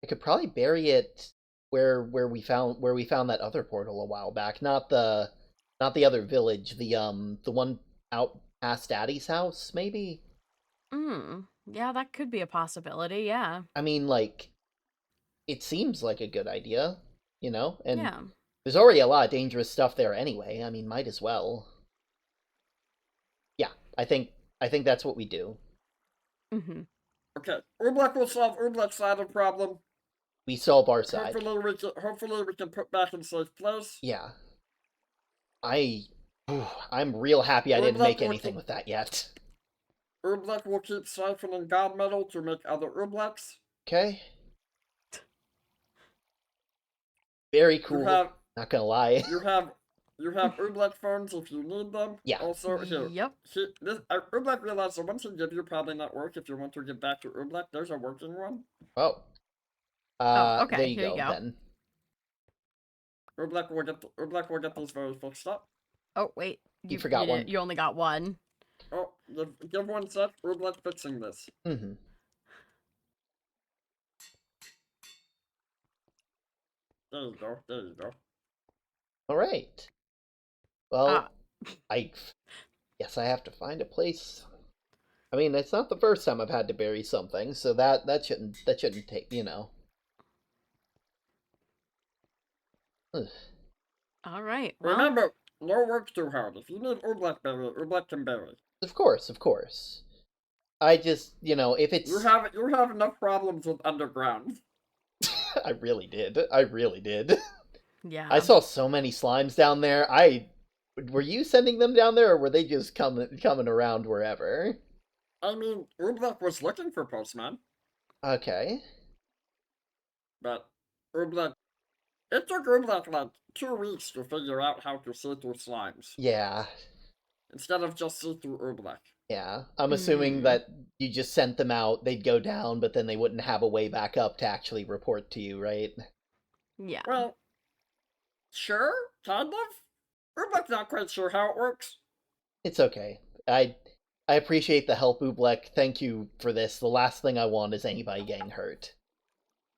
Speaker 1: could probably bury it where we found that other portal a while back, not the other village, the one out past Daddy's house, maybe?
Speaker 3: Yeah, that could be a possibility, yeah.
Speaker 1: I mean, like, it seems like a good idea, you know? And
Speaker 3: yeah.
Speaker 1: There's already a lot of dangerous stuff there anyway. I mean, might as well. Yeah, I think that's what we do.
Speaker 3: Mm-hmm.
Speaker 8: Okay, Urbek will solve Urbek's side of the problem.
Speaker 1: We solve our side.
Speaker 8: Hopefully we can put back in safe place.
Speaker 1: Yeah. I'm real happy I didn't make anything with that yet.
Speaker 8: Urblek will keep siphoning god metal to make other Urbleks.
Speaker 1: Okay. Very cool. Not gonna lie.
Speaker 8: You have Urblek phones if you need them.
Speaker 1: Yeah.
Speaker 8: Also, here.
Speaker 3: Yep.
Speaker 8: Urblek realized the ones he give you probably not work if you want to get back to Urblek. There's a working one.
Speaker 1: Oh.
Speaker 3: Okay,
Speaker 1: there you
Speaker 3: here
Speaker 1: go,
Speaker 3: you go.
Speaker 1: then.
Speaker 8: Urblek will get these very fixed up.
Speaker 3: Oh, wait.
Speaker 1: You forgot one.
Speaker 3: You only got one.
Speaker 8: Oh, give one sec. Urblek fixing this.
Speaker 1: Mm-hmm.
Speaker 8: There you go. There you go.
Speaker 1: All right. Well, I guess I have to find a place. I mean, it's not the first time I've had to bury something, so that shouldn't take, you know.
Speaker 3: All right. Well,
Speaker 8: remember, no work too hard. If you need Urblek bury, Urblek can bury.
Speaker 1: Of course, of course. I just, you know, if it's...
Speaker 8: You have enough problems with underground.
Speaker 1: I really did. I really did.
Speaker 3: Yeah.
Speaker 1: I saw so many slimes down there. Were you sending them down there, or were they just coming around wherever?
Speaker 8: I mean, Urblek was looking for Postman.
Speaker 1: Okay.
Speaker 8: But it took Urblek like 2 weeks to figure out how to see through slimes.
Speaker 1: Yeah.
Speaker 8: Instead of just see through Urblek.
Speaker 1: Yeah. I'm assuming that you just sent them out, they'd go down, but then they wouldn't have a way back up to actually report to you, right?
Speaker 3: Yeah.
Speaker 8: Well, sure, kind of. Urblek's not quite sure how it works.
Speaker 1: It's okay. I appreciate the help, Ublek. Thank you for this. The last thing I want is anybody getting hurt.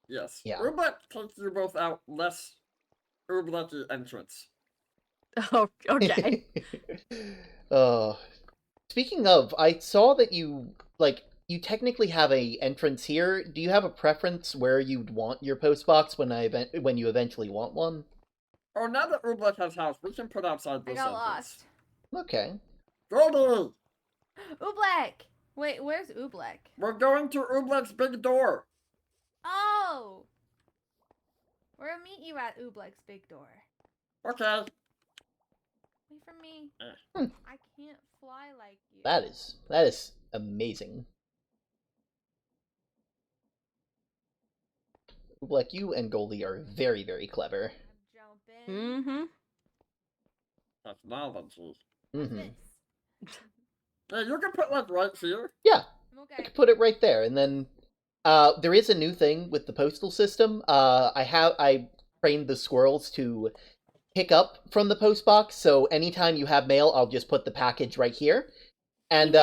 Speaker 8: Yes.
Speaker 1: Yeah.
Speaker 8: Urblek takes you both out less Urblek-y entrance.
Speaker 3: Oh, okay.
Speaker 1: Speaking of, I saw that you technically have a entrance here. Do you have a preference where you'd want your postbox when you eventually want one?
Speaker 8: Oh, now that Urblek has house, we can put outside this
Speaker 2: I got
Speaker 8: entrance.
Speaker 2: lost.
Speaker 1: Okay.
Speaker 8: Goldie!
Speaker 2: Ublek! Wait, where's Ublek?
Speaker 8: We're going to Urblek's big door.
Speaker 2: Oh! We'll meet you at Ublek's big door.
Speaker 8: Okay.
Speaker 2: Wait for me.
Speaker 1: Hmm.
Speaker 2: I can't fly like you.
Speaker 1: That is amazing. Ublek, you and Goldie are very, very clever.
Speaker 2: I'm jumping.
Speaker 3: Mm-hmm.
Speaker 8: Technology.
Speaker 1: Mm-hmm.
Speaker 8: Yeah, you can put like right here.
Speaker 1: Yeah.
Speaker 2: Okay.
Speaker 1: I could put it right there, and then there is a new thing with the postal system. I trained the squirrels to pick up from the post box, so anytime you have mail, I'll just put the package right here. And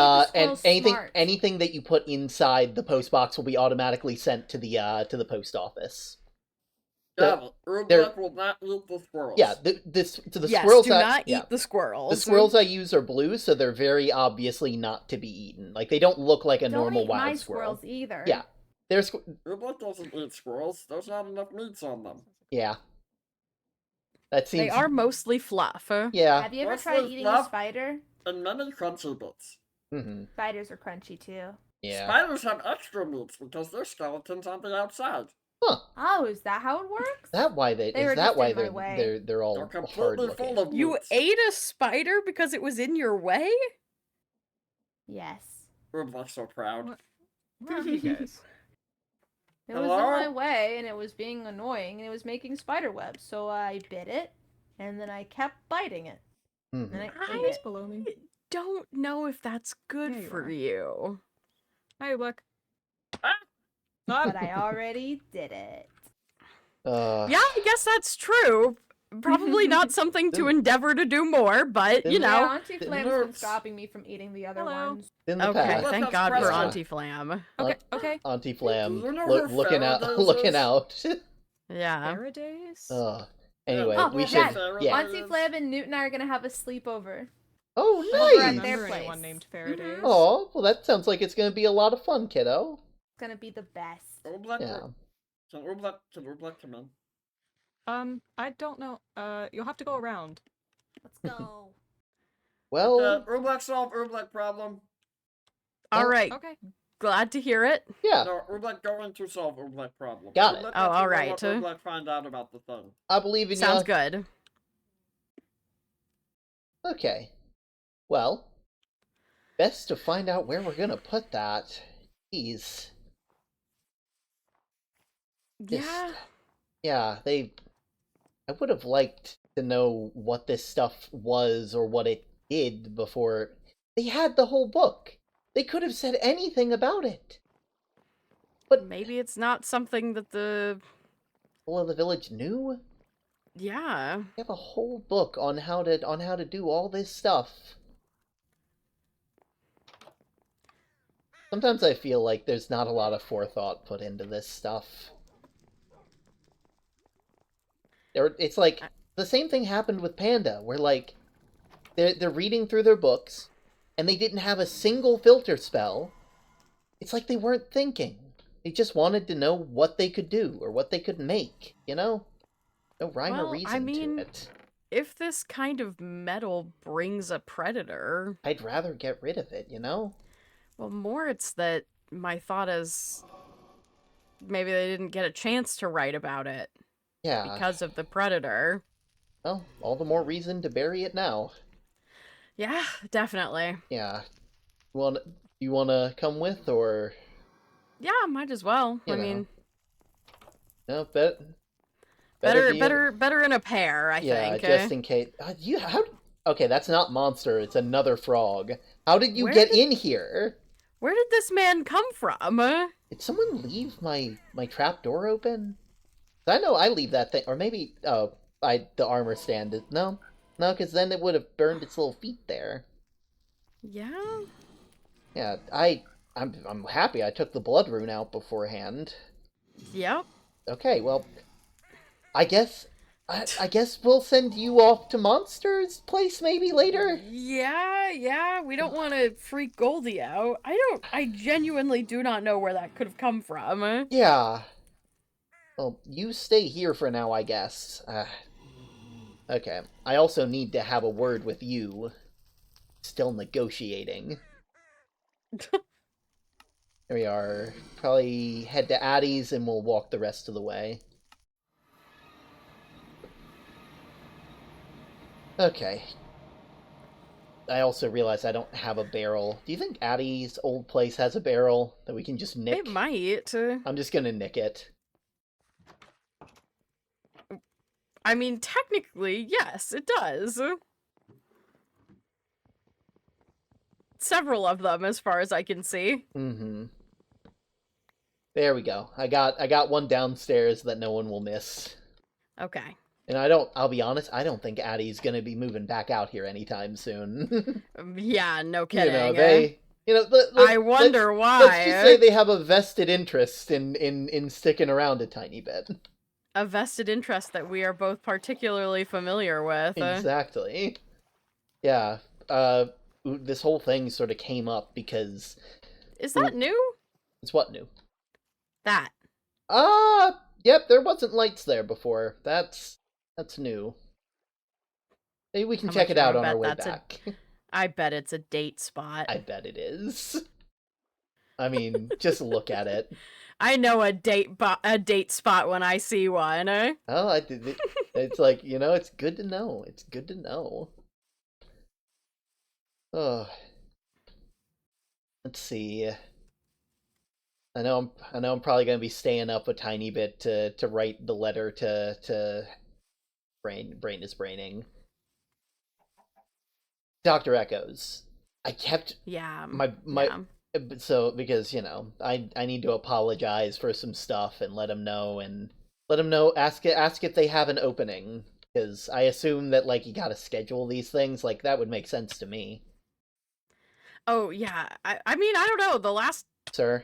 Speaker 1: anything that you put inside the post box will be automatically sent to the post office.
Speaker 8: Yeah, Urblek will not eat the squirrels.
Speaker 1: Yeah, the
Speaker 3: Yes,
Speaker 1: squirrels
Speaker 3: do not eat the squirrels.
Speaker 1: The squirrels I use are blue, so they're very obviously not to be eaten. Like, they don't look like a normal wild
Speaker 2: my
Speaker 1: squirrel.
Speaker 2: squirrels either.
Speaker 1: Yeah.
Speaker 8: Urblek doesn't eat squirrels. There's not enough meats on them.
Speaker 1: Yeah. That seems...
Speaker 3: They are mostly fluff.
Speaker 1: Yeah.
Speaker 2: Have you ever tried eating a spider?
Speaker 8: And many crunchy bits.
Speaker 1: Mm-hmm.
Speaker 2: Spiders are crunchy too.
Speaker 1: Yeah.
Speaker 8: Spiders have extra meats because their skeletons on the outside.
Speaker 1: Huh.
Speaker 2: Oh, is that how it works?
Speaker 1: Is that why they're all hard looking?
Speaker 3: You ate a spider because it was in your way?
Speaker 2: Yes.
Speaker 8: Urblek's so proud.
Speaker 6: Where are you guys?
Speaker 2: It was in my way, and it was being annoying, and it was making spider webs, so I bit it, and then I kept biting it.
Speaker 1: Mm-hmm.
Speaker 2: And I ate it.
Speaker 6: Below me.
Speaker 3: Don't know if that's good for you.
Speaker 6: Hey, look.
Speaker 2: But I already did it.
Speaker 3: Yeah, I guess that's true. Probably not something to endeavor to do more, but, you know.
Speaker 2: Yeah, Auntie Flam's been stopping me from eating the other ones.
Speaker 3: Okay, thank God for Auntie Flam.
Speaker 6: Okay.
Speaker 1: Auntie Flam, looking out.
Speaker 3: Yeah.
Speaker 6: Faradays?
Speaker 1: Anyway, we should...
Speaker 2: Yeah. Auntie Flam and Newt and I are gonna have a sleepover.
Speaker 1: Oh,
Speaker 2: Over
Speaker 1: nice!
Speaker 2: at their place.
Speaker 6: Anyone named Faradays?
Speaker 1: Oh, well, that sounds like it's gonna be a lot of fun, kiddo.
Speaker 2: It's gonna be the best.
Speaker 1: Yeah.
Speaker 8: Can Urblek come in?
Speaker 6: I don't know. You'll have to go around.
Speaker 2: Let's go.
Speaker 1: Well...
Speaker 8: Urblek solved Urblek problem.
Speaker 3: Alright.
Speaker 6: Okay.
Speaker 3: Glad to hear it.
Speaker 1: Yeah.
Speaker 8: No, Urblek going to solve Urblek problem.
Speaker 1: Got it.
Speaker 3: Oh, alright.
Speaker 8: Urblek find out about the thing.
Speaker 1: I believe in you.
Speaker 3: Sounds good.
Speaker 1: Okay. Well, best to find out where we're gonna put that. Jeez.
Speaker 3: Yeah.
Speaker 1: Yeah, I would have liked to know what this stuff was or what it did before. They had the whole book. They could have said anything about it. But
Speaker 3: maybe it's not something that the
Speaker 1: people of the village knew.
Speaker 3: Yeah.
Speaker 1: They have a whole book on how to do all this stuff. Sometimes I feel like there's not a lot of forethought put into this stuff. It's like the same thing happened with Panda, where like they're reading through their books, and they didn't have a single filter spell. It's like they weren't thinking. They just wanted to know what they could do or what they could make. You know, no rhyme or reason to it.
Speaker 3: If this kind of metal brings a predator,
Speaker 1: I'd rather get rid of it. You know.
Speaker 3: Well, more it's that my thought is maybe they didn't get a chance to write about it.
Speaker 1: Yeah.
Speaker 3: Because of the predator.
Speaker 1: Well, all the more reason to bury it now.
Speaker 3: Yeah, definitely.
Speaker 1: Yeah. You wanna come with, or?
Speaker 3: Yeah, might as well. I mean,
Speaker 1: no,
Speaker 3: better in a pair. I think.
Speaker 1: Yeah, just in case. Okay, that's not monster. It's another frog. How did you get in here?
Speaker 3: Where did this man come from?
Speaker 1: Did someone leave my trap door open? I know I leave that thing, or maybe the armor stand. No, because then it would have burned its little feet there.
Speaker 3: Yeah.
Speaker 1: Yeah, I'm happy I took the blood rune out beforehand.
Speaker 3: Yep.
Speaker 1: Okay, well, I guess we'll send you off to Monster's place maybe later.
Speaker 3: Yeah. We don't want to freak Goldie out. I genuinely do not know where that could have come from.
Speaker 1: Yeah. Well, you stay here for now, I guess. Okay. I also need to have a word with you. Still negotiating. There we are. Probably head to Addie's and we'll walk the rest of the way. Okay. I also realize I don't have a barrel. Do you think Addie's old place has a barrel that we can just nick?
Speaker 3: It might.
Speaker 1: I'm just gonna nick it.
Speaker 3: I mean, technically, yes, it does. Several of them, as far as I can see.
Speaker 1: Mm-hmm. There we go. I got one downstairs that no one will miss.
Speaker 3: Okay.
Speaker 1: And I'll be honest, I don't think Addie's gonna be moving back out here anytime soon.
Speaker 3: Yeah, no kidding.
Speaker 1: I
Speaker 3: wonder why.
Speaker 1: Let's just say they have a vested interest in sticking around a tiny bit.
Speaker 3: A vested interest that we are both particularly familiar with.
Speaker 1: Exactly. Yeah. This whole thing sort of came up because...
Speaker 3: Is that new?
Speaker 1: It's what new?
Speaker 3: That.
Speaker 1: Yep, there wasn't lights there before. That's new. Maybe we can check it out on our way back.
Speaker 3: I bet it's a date spot.
Speaker 1: I bet it is. I mean, just look at it.
Speaker 3: I know a date spot when I see one.
Speaker 1: Oh, it's like, it's good to know. It's good to know. Oh. Let's see. I know I'm probably gonna be staying up a tiny bit to write the letter to Brain is braining. Dr. Echoes. I kept so because I need to apologize for some stuff and let him know ask if they have an opening, because I assume that like you gotta schedule these things. Like that would make sense to me.
Speaker 3: Oh yeah, I mean I don't know, the last
Speaker 1: Sir.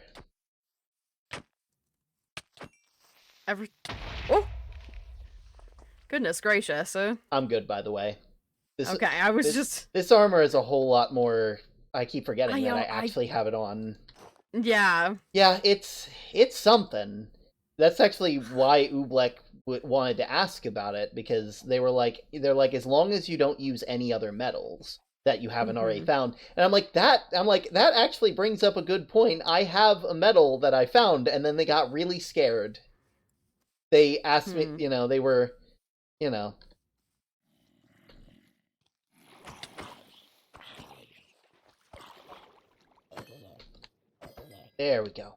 Speaker 3: Oh! Goodness gracious.
Speaker 1: I'm good, by the way.
Speaker 3: This
Speaker 1: armor is a whole lot more... I keep forgetting that I actually have it on.
Speaker 3: Yeah.
Speaker 1: Yeah, it's something. That's actually why Oobleck wanted to ask about it, because they're like, as long as you don't use any other metals that you haven't already found. And I'm like, that actually brings up a good point. I have a metal that I found, and then they got really scared. They asked me, they were, There we go.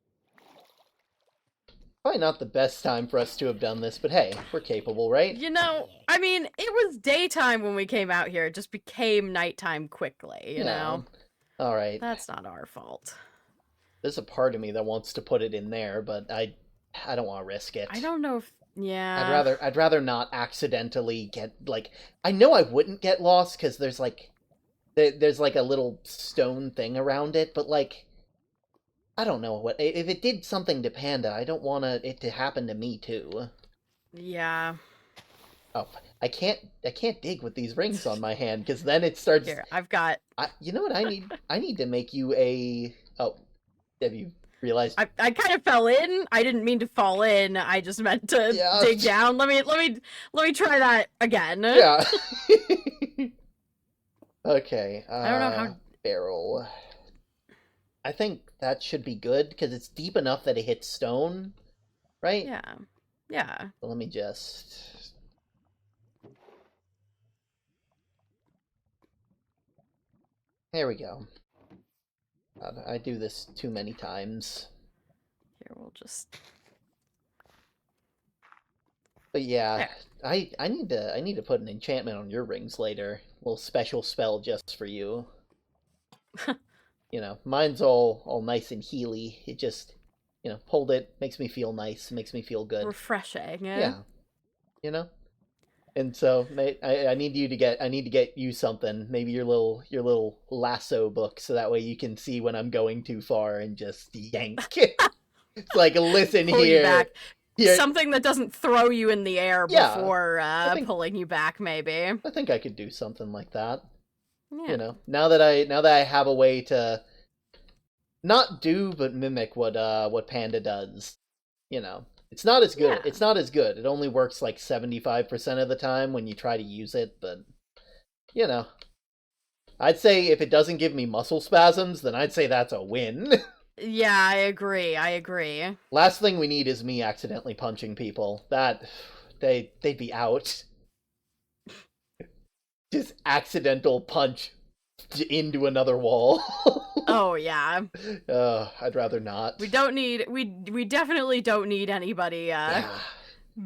Speaker 1: Probably not the best time for us to have done this, but hey, we're capable, right?
Speaker 3: You know, I mean, it was daytime when we came out here. It just became nighttime quickly, you know?
Speaker 1: All right.
Speaker 3: That's not our fault.
Speaker 1: There's a part of me that wants to put it in there, but I don't want to risk it.
Speaker 3: I don't know if... Yeah.
Speaker 1: I'd rather not accidentally get, like... I know I wouldn't get lost, because there's, like... There's, like, a little stone thing around it, but, like... I don't know what... If it did something to Panda, I don't want it to happen to me, too.
Speaker 3: Yeah.
Speaker 1: Oh, I can't dig with these rings on my hand, because then it starts...
Speaker 3: Here, I've got...
Speaker 1: you know what I need? I need to make you a... Oh, have you realized?
Speaker 3: I kind of fell in. I didn't mean to fall in. I just meant to dig down. Let me try that again.
Speaker 1: Yeah. Okay.
Speaker 3: I don't know how...
Speaker 1: Barrel. I think that should be good, because it's deep enough that it hits stone, right?
Speaker 3: Yeah. Yeah.
Speaker 1: Well, let me just... There we go. I do this too many times.
Speaker 3: Here, we'll just...
Speaker 1: But yeah, I need to put an enchantment on your rings later. A little special spell just for you. You know, mine's all nice and healy. It just, you know, hold it, makes me feel nice, makes me feel good.
Speaker 3: Refreshing.
Speaker 1: Yeah. You know? And so I need to get you something, maybe your little lasso book, so that way you can see when I'm going too far and just yank. It's like, listen
Speaker 3: Pull
Speaker 1: here.
Speaker 3: You back.
Speaker 1: Here.
Speaker 3: Something that doesn't throw you in the air before pulling you back, maybe.
Speaker 1: I think I could do something like that.
Speaker 3: Yeah.
Speaker 1: You know, now that I have a way to not do but mimic what Panda does, you know. It's not as good.
Speaker 3: Yeah.
Speaker 1: It's not as good. It only works like 75% of the time when you try to use it, but you know. I'd say if it doesn't give me muscle spasms, then I'd say that's a win.
Speaker 3: Yeah, I agree.
Speaker 1: Last thing we need is me accidentally punching people. That they'd be out. Just accidental punch into another wall.
Speaker 3: Oh yeah.
Speaker 1: I'd rather not.
Speaker 3: We definitely don't need anybody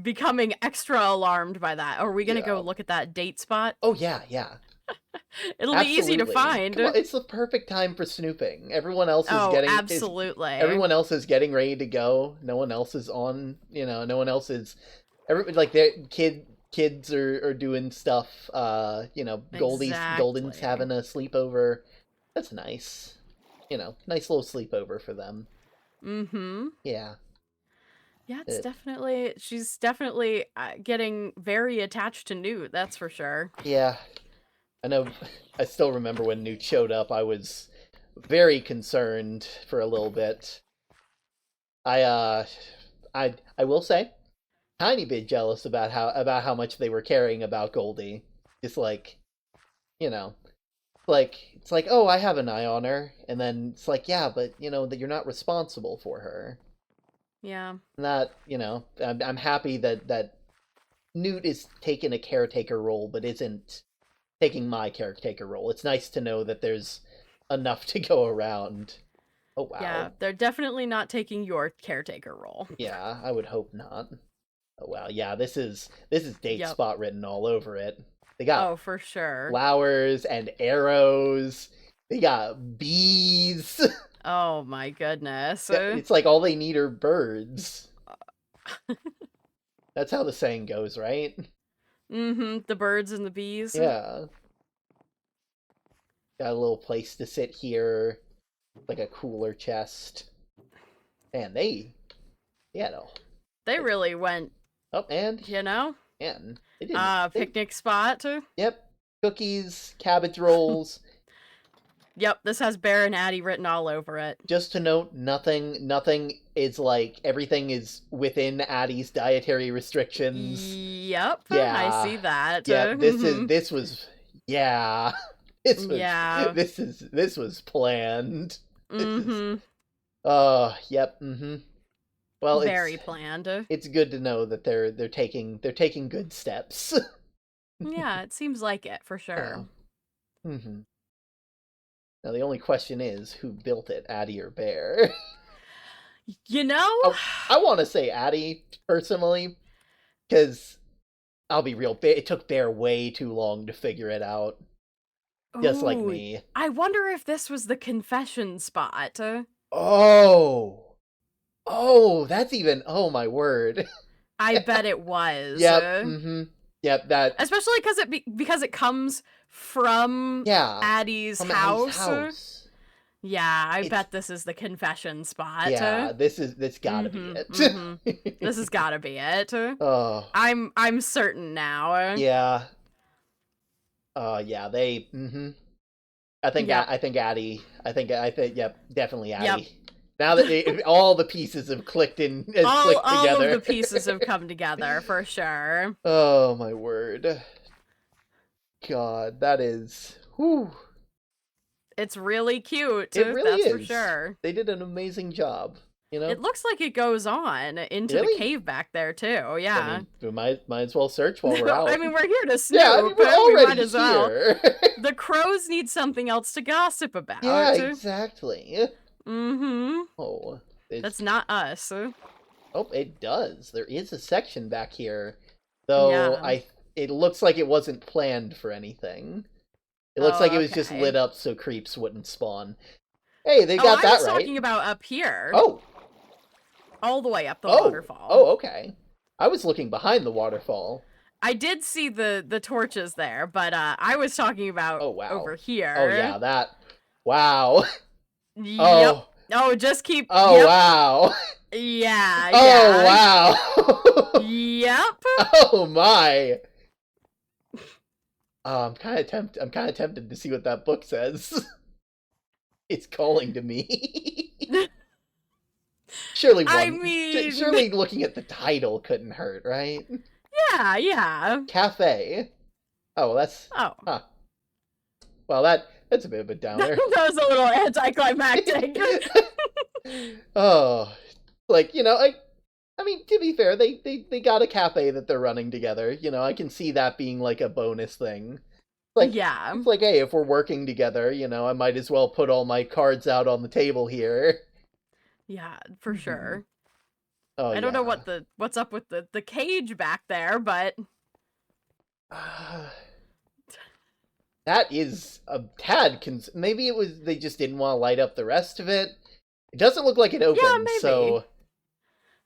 Speaker 3: becoming extra alarmed by that. Are we gonna go look at that date spot?
Speaker 1: Oh yeah.
Speaker 3: It'll be easy to find.
Speaker 1: Come on, it's the perfect time for snooping. Everyone else is
Speaker 3: absolutely.
Speaker 1: Everyone else is getting ready to go. No one else is on. You know, no one else is. Like their kids are doing stuff. You know, Golden's having a sleepover. That's nice. You know, nice little sleepover for them.
Speaker 3: Mm-hmm.
Speaker 1: Yeah.
Speaker 3: Yeah, she's definitely getting very attached to Newt, that's for sure.
Speaker 1: Yeah. I know, I still remember when Newt showed up, I was very concerned for a little bit. I will say, tiny bit jealous about how much they were caring about Goldie. Just like, you know, it's like, oh, I have an eye on her, and then it's like, yeah, but you know that you're not responsible for her.
Speaker 3: Yeah.
Speaker 1: Not, you know, I'm happy that Newt is taking a caretaker role, but isn't taking my caretaker role. It's nice to know that there's enough to go around. Oh wow.
Speaker 3: Yeah, they're definitely not taking your caretaker role.
Speaker 1: Yeah, I would hope not. Oh wow, yeah, this is date spot written all over it. They got
Speaker 3: for sure.
Speaker 1: Flowers and arrows. They got bees.
Speaker 3: Oh my goodness.
Speaker 1: It's like all they need are birds. That's how the saying goes, right?
Speaker 3: Mm-hmm. The birds and the bees.
Speaker 1: Yeah. Got a little place to sit here. Like a cooler chest. And they
Speaker 3: really went
Speaker 1: up and
Speaker 3: you know?
Speaker 1: And
Speaker 3: picnic spot.
Speaker 1: Yep. Cookies, cabbage rolls.
Speaker 3: Yep, this has Bear and Addie written all over it.
Speaker 1: Just to note, nothing is like, everything is within Addie's dietary restrictions.
Speaker 3: Yep,
Speaker 1: yeah.
Speaker 3: I see that.
Speaker 1: Yeah, this was planned.
Speaker 3: Mm-hmm.
Speaker 1: Yep, mm-hmm. Well,
Speaker 3: very planned.
Speaker 1: It's good to know that they're taking good steps.
Speaker 3: Yeah, it seems like it, for sure.
Speaker 1: Mm-hmm. Now, the only question is, who built it, Addie or Bear?
Speaker 3: You know?
Speaker 1: I want to say Addie, personally, because I'll be real, it took Bear way too long to figure it out. Just like me.
Speaker 3: I wonder if this was the confession spot.
Speaker 1: Oh, that's even, oh my word.
Speaker 3: I bet it was.
Speaker 1: Yep, Yep, that...
Speaker 3: Especially because it comes from Addie's house. Yeah, I bet this is the confession spot.
Speaker 1: Yeah, this gotta be it.
Speaker 3: This has gotta be it.
Speaker 1: Oh.
Speaker 3: I'm certain now.
Speaker 1: Yeah. Yeah, they, I think Addie, yep, definitely Addie.
Speaker 3: Yep.
Speaker 1: Now that all the pieces have clicked together.
Speaker 3: All of the pieces have come together, for sure.
Speaker 1: Oh, my word. God, that is... Whew.
Speaker 3: It's really cute.
Speaker 1: It really
Speaker 3: is. For sure.
Speaker 1: They did an amazing job, you know?
Speaker 3: It looks like it goes on into the cave back there, too. Yeah.
Speaker 1: I mean, we might as well search while we're out.
Speaker 3: I mean, we're here to snoop.
Speaker 1: Yeah, I mean, we're already
Speaker 3: we might as well.
Speaker 1: here.
Speaker 3: The crows need something else to gossip about.
Speaker 1: Yeah, exactly.
Speaker 3: Oh. That's not us.
Speaker 1: Oh, it does. There is a section back here. Though, it looks like it wasn't planned for anything. It looks like it was just lit up so creeps wouldn't spawn. Hey, they got that right.
Speaker 3: I was talking about up here.
Speaker 1: Oh.
Speaker 3: All the way up the waterfall.
Speaker 1: Oh, okay. I was looking behind the waterfall.
Speaker 3: I did see the torches there, but I was talking about over here.
Speaker 1: Oh, yeah, that. Wow.
Speaker 3: Yep. Oh, just keep...
Speaker 1: Oh, wow.
Speaker 3: Yeah,
Speaker 1: Oh, wow.
Speaker 3: Yep.
Speaker 1: Oh, my. I'm kind of tempted to see what that book says. It's calling to me. Surely looking at the title couldn't hurt, right?
Speaker 3: Yeah.
Speaker 1: Cafe. Oh, that's...
Speaker 3: Oh.
Speaker 1: Huh. Well, that's a bit of a downer.
Speaker 3: That was a little anticlimactic.
Speaker 1: Oh. Like, you know, I mean, to be fair, they got a cafe that they're running together. You know, I can see that being, like, a bonus thing. Like,
Speaker 3: yeah.
Speaker 1: It's like, hey, if we're working together, you know, I might as well put all my cards out on the table here.
Speaker 3: Yeah, for sure.
Speaker 1: Oh,
Speaker 3: I don't know what's up with the cage back there, but...
Speaker 1: That is a tad... Maybe it was they just didn't want to light up the rest of it. It doesn't look like it opened, so...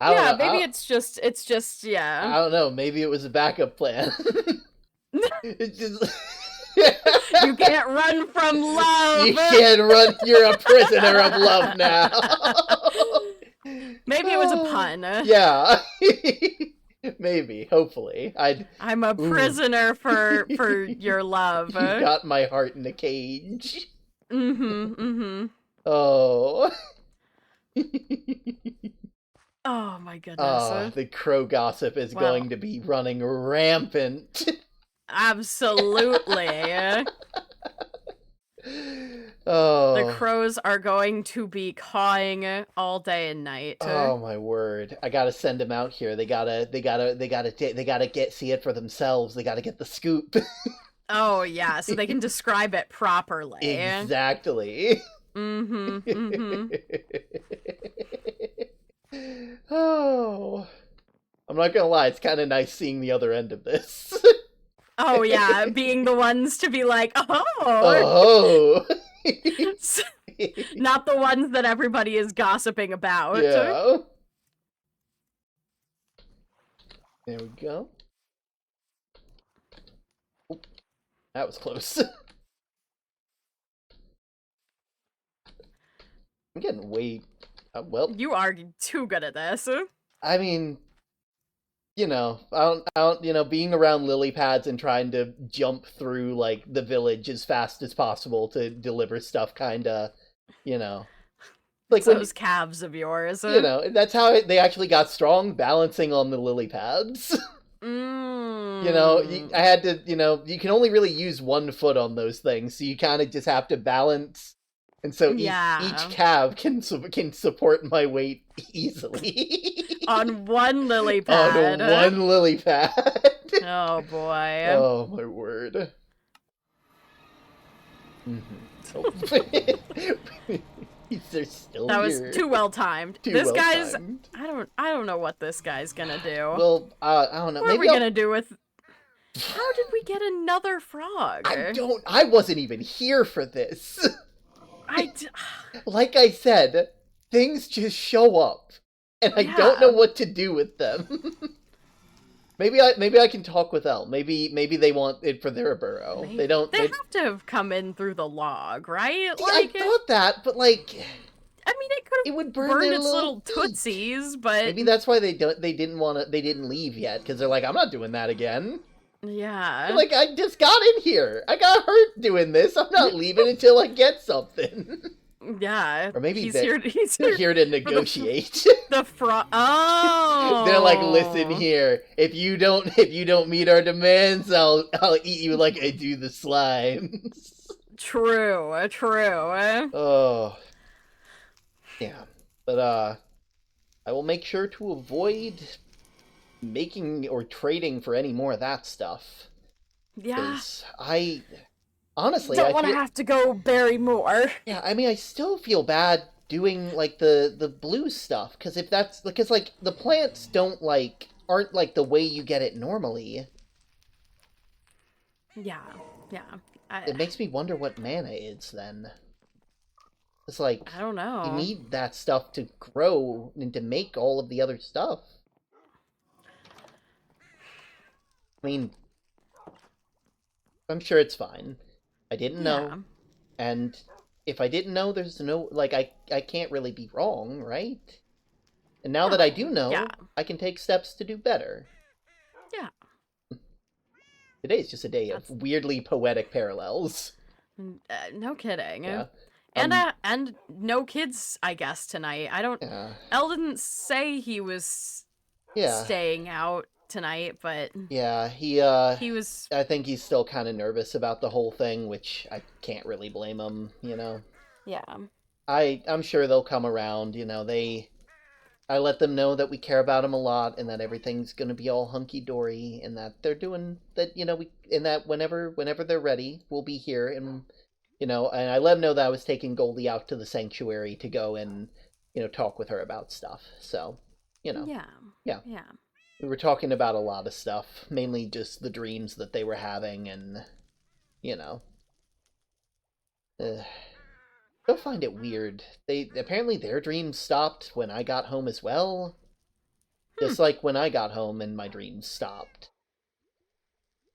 Speaker 1: I don't know.
Speaker 3: Maybe it's just, yeah.
Speaker 1: I don't know. Maybe it was a backup plan. It's just...
Speaker 3: You can't run from love!
Speaker 1: You can't run. You're a prisoner of love now.
Speaker 3: Maybe it was a pun.
Speaker 1: Yeah. Maybe. Hopefully.
Speaker 3: I'm a prisoner for your love.
Speaker 1: You got my heart in a cage. Oh.
Speaker 3: Oh my goodness.
Speaker 1: The crow gossip is going to be running rampant.
Speaker 3: Absolutely. The crows are going to be cawing all day and night.
Speaker 1: Oh my word. I gotta send them out here. They gotta see it for themselves. They gotta get the scoop.
Speaker 3: Oh yeah, so they can describe it properly.
Speaker 1: Exactly. Oh. I'm not gonna lie, it's kind of nice seeing the other end of this.
Speaker 3: Oh yeah, being the ones to be like, oh. Not the ones that everybody is gossiping about.
Speaker 1: Yeah. There we go. Oh, that was close. I'm getting way... well...
Speaker 3: You are too good at this.
Speaker 1: I mean... You know, I don't, you know, being around lily pads and trying to jump through, like, the village as fast as possible to deliver stuff kinda, you know.
Speaker 3: Like those calves of yours.
Speaker 1: You know, that's how they actually got strong, balancing on the lily pads. You know, I had to, you know, you can only really use one foot on those things, so you kind of just have to balance. And so each calf can support my weight easily.
Speaker 3: On one lily pad.
Speaker 1: On one lily pad.
Speaker 3: Oh, boy.
Speaker 1: Oh, my word. They're still
Speaker 3: That
Speaker 1: here.
Speaker 3: was too well timed. This guy's I don't know what this guy's gonna do.
Speaker 1: Well, I don't know.
Speaker 3: What are we gonna do with How did we get another frog?
Speaker 1: I wasn't even here for this. Like I said, things just show up, and I don't know what to do with them. Maybe I can talk with Elle. Maybe they want it for their burrow.
Speaker 3: Maybe. They have to have come in through the log, right?
Speaker 1: I thought that, but like,
Speaker 3: I mean, it would burn its little tootsies, but
Speaker 1: maybe that's why they didn't leave yet, because they're like, I'm not doing that again.
Speaker 3: Yeah.
Speaker 1: Like, I just got in here. I got hurt doing this. I'm not leaving until I get something.
Speaker 3: Yeah.
Speaker 1: Or maybe
Speaker 3: they're
Speaker 1: here to negotiate.
Speaker 3: The frog. Oh.
Speaker 1: They're like, listen here. If you don't meet our demands, I'll eat you like I do the slimes.
Speaker 3: True.
Speaker 1: Oh. Yeah. But I will make sure to avoid making or trading for any more of that stuff.
Speaker 3: Yeah.
Speaker 1: I honestly
Speaker 3: don't want to have to go bury more.
Speaker 1: Yeah, I mean, I still feel bad doing like the blue stuff, because like the plants aren't like the way you get it normally.
Speaker 3: Yeah.
Speaker 1: It makes me wonder what mana is then. It's like,
Speaker 3: I don't know.
Speaker 1: You need that stuff to grow and to make all of the other stuff. I mean, I'm sure it's fine. I didn't know. And if I didn't know, there's no, like, I can't really be wrong, right? And now that I do know, I can take steps to do better.
Speaker 3: Yeah.
Speaker 1: Today's just a day of weirdly poetic parallels.
Speaker 3: No kidding.
Speaker 1: Yeah.
Speaker 3: And no kids, I guess, tonight. I don't...
Speaker 1: Yeah.
Speaker 3: Elle didn't say he was staying out tonight, but...
Speaker 1: Yeah, he was... I think he's still kind of nervous about the whole thing, which I can't really blame him, you know?
Speaker 3: Yeah.
Speaker 1: I'm sure they'll come around, you know, I let them know that we care about them a lot, and that everything's gonna be all hunky-dory, and that they're doing... that, you know, and that whenever they're ready, we'll be here, and... You know, and I let him know that I was taking Goldie out to the sanctuary to go and, you know, talk with her about stuff. So, you know. Yeah. We were talking about a lot of stuff, mainly just the dreams that they were having, and, you know. They'll find it weird. Apparently their dreams stopped when I got home as well. Just like when I got home and my dreams stopped.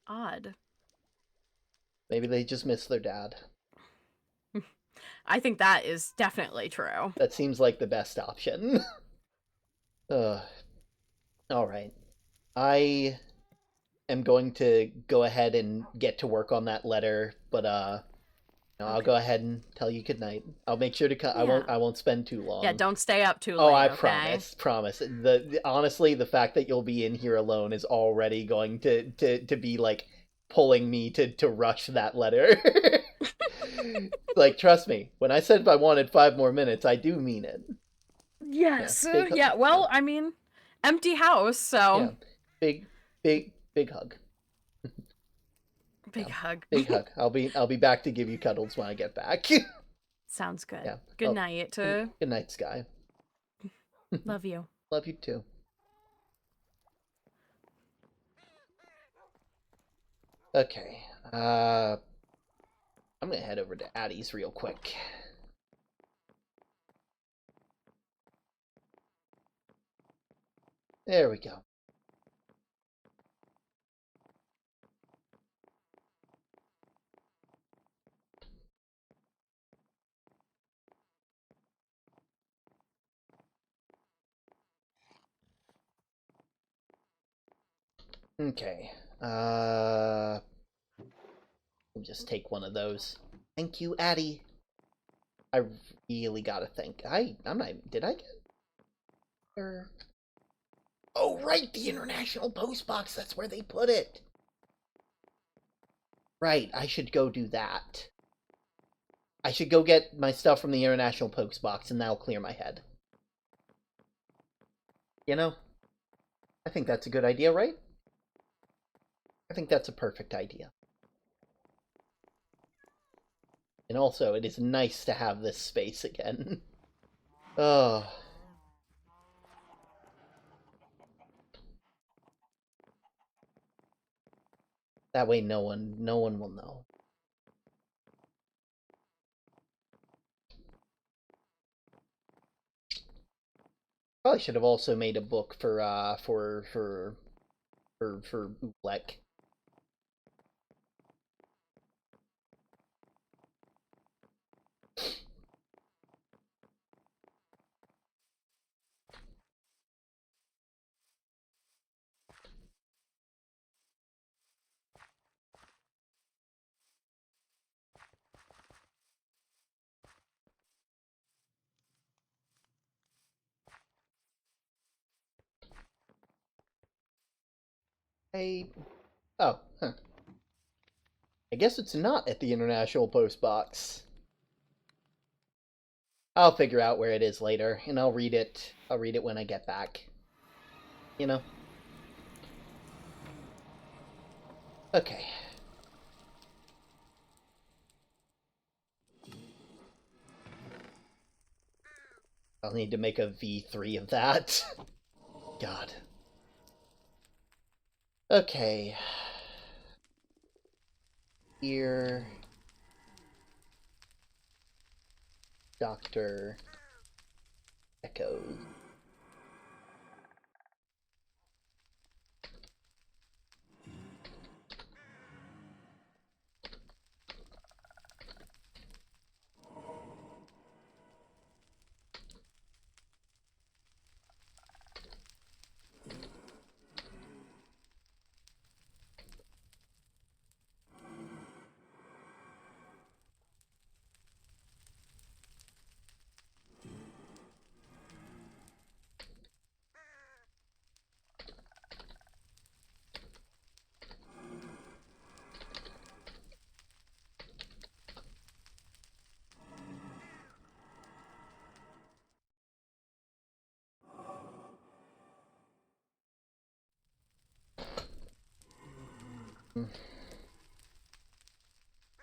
Speaker 3: Odd.
Speaker 1: Maybe they just miss their dad.
Speaker 3: I think that is definitely true.
Speaker 1: That seems like the best option. Alright. I am going to go ahead and get to work on that letter, but I'll go ahead and tell you goodnight. I'll make sure to cut. I won't spend too long.
Speaker 3: Yeah, don't stay up too late.
Speaker 1: Oh, I promise. Honestly, the fact that you'll be in here alone is already going to be like pulling me to rush that letter. Like, trust me, when I said I wanted 5 more minutes, I do mean it.
Speaker 3: Yes. Well, I mean, empty house, so...
Speaker 1: Yeah. Big hug.
Speaker 3: Big hug.
Speaker 1: Big hug. I'll be back to give you cuddles when I get back.
Speaker 3: Sounds good.
Speaker 1: Yeah.
Speaker 3: Good night.
Speaker 1: Good night, Sky.
Speaker 3: Love you.
Speaker 1: Love you too. Okay. I'm gonna head over to Addie's real quick. There we go. Okay. I'll just take one of those. Thank you, Addie. I really gotta think. I'm not. Did I get? Or... Oh, right, the International Post Box. That's where they put it. Right, I should go do that. I should go get my stuff from the International Post Box, and that'll clear my head. You know, I think that's a good idea, right? I think that's a perfect idea. And also, it is nice to have this space again. Oh. That way no one will know. Probably should have also made a book for Oobleck. Oh, huh. I guess it's not at the International Post Box. I'll figure out where it is later, and I'll read it when I get back. You know? Okay. I'll need to make a V3 of that. God. Okay. Here. Dr. Echoes.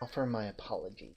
Speaker 1: Offer my apology.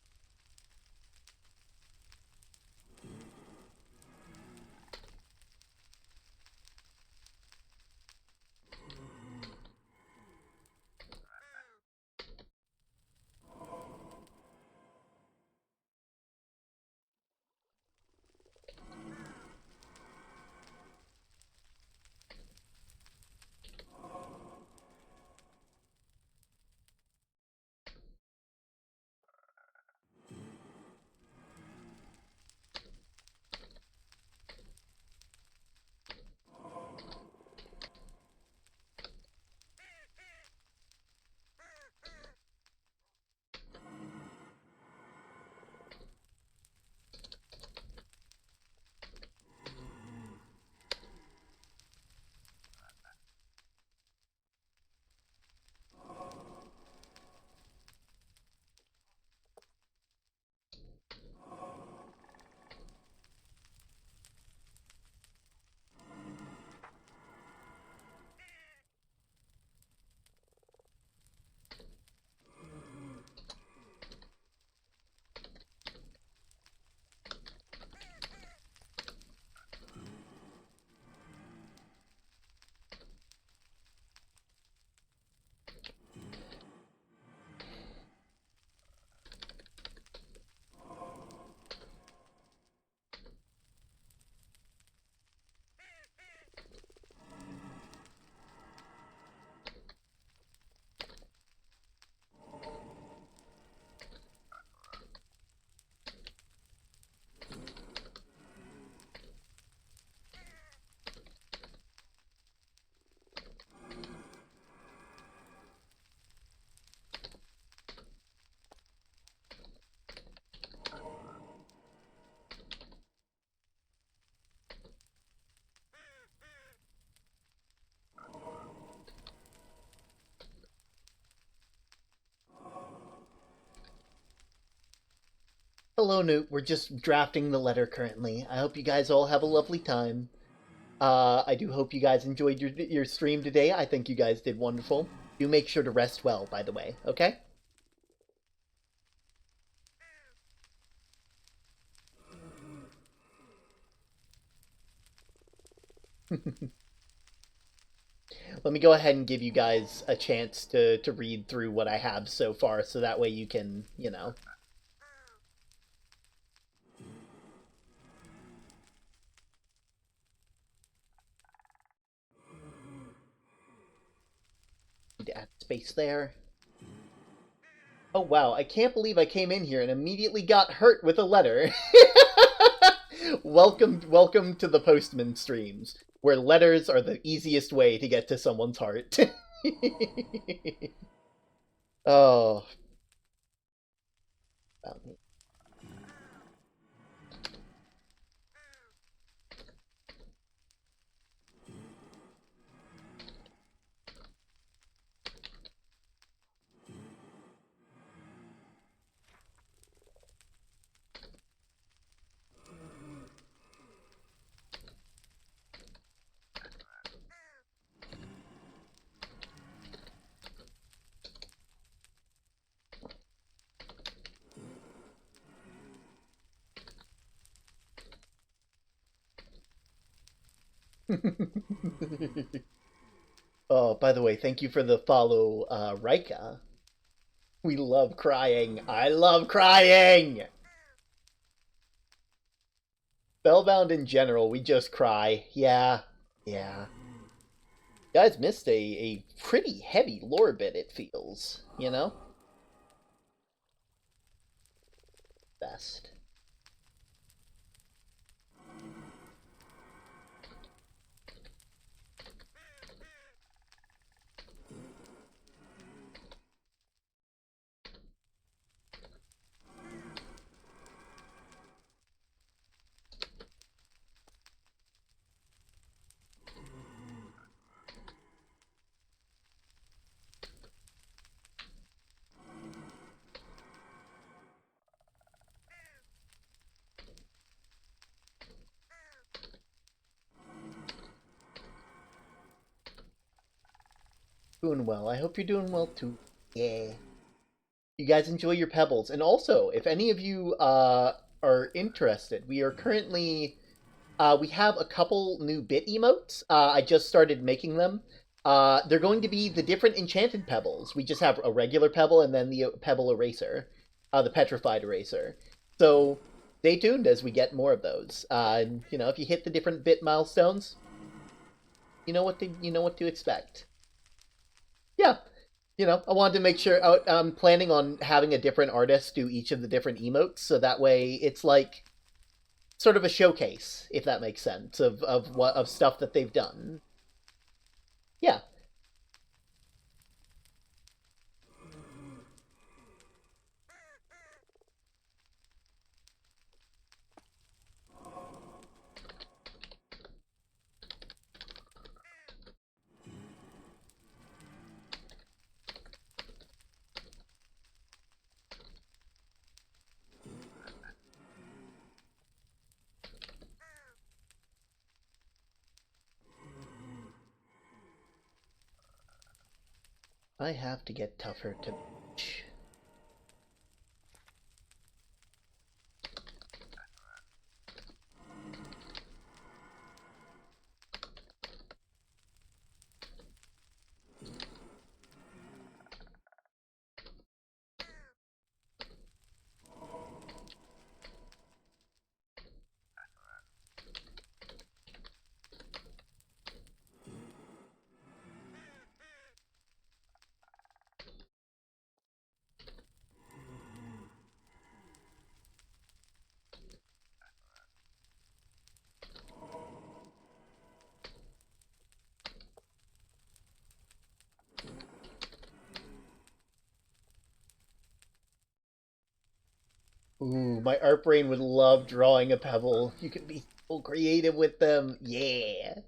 Speaker 1: Hello, Newt. We're just drafting the letter currently. I hope you guys all have a lovely time. I do hope you guys enjoyed your stream today. I think you guys did wonderful. Do make sure to rest well, by the way, okay? Let me go ahead and give you guys a chance to read through what I have so far, so that way you can, you know. Need to add space there. Oh wow, I can't believe I came in here and immediately got hurt with a letter. Welcome to the Postman streams, where letters are the easiest way to get to someone's heart. Oh. Oh, by the way, thank you for the follow, Rika. We love crying. I love crying! Spellbound in general, we just cry. Yeah. You guys missed a pretty heavy lore bit, it feels. You know? Best. Doing well. I hope you're doing well too. Yeah. You guys enjoy your pebbles. And also, if any of you are interested, we are currently we have a couple new bit emotes. I just started making them. They're going to be the different enchanted pebbles. We just have a regular pebble and then the pebble eraser, the petrified eraser. So stay tuned as we get more of those. You know, if you hit the different bit milestones, you know what to expect. Yeah, you know, I wanted to make sure. I'm planning on having a different artist do each of the different emotes, so that way it's like sort of a showcase, if that makes sense, of stuff that they've done. Yeah. I have to get tougher to... Ooh, my art brain would love drawing a pebble. You can be so creative with them. Yeah.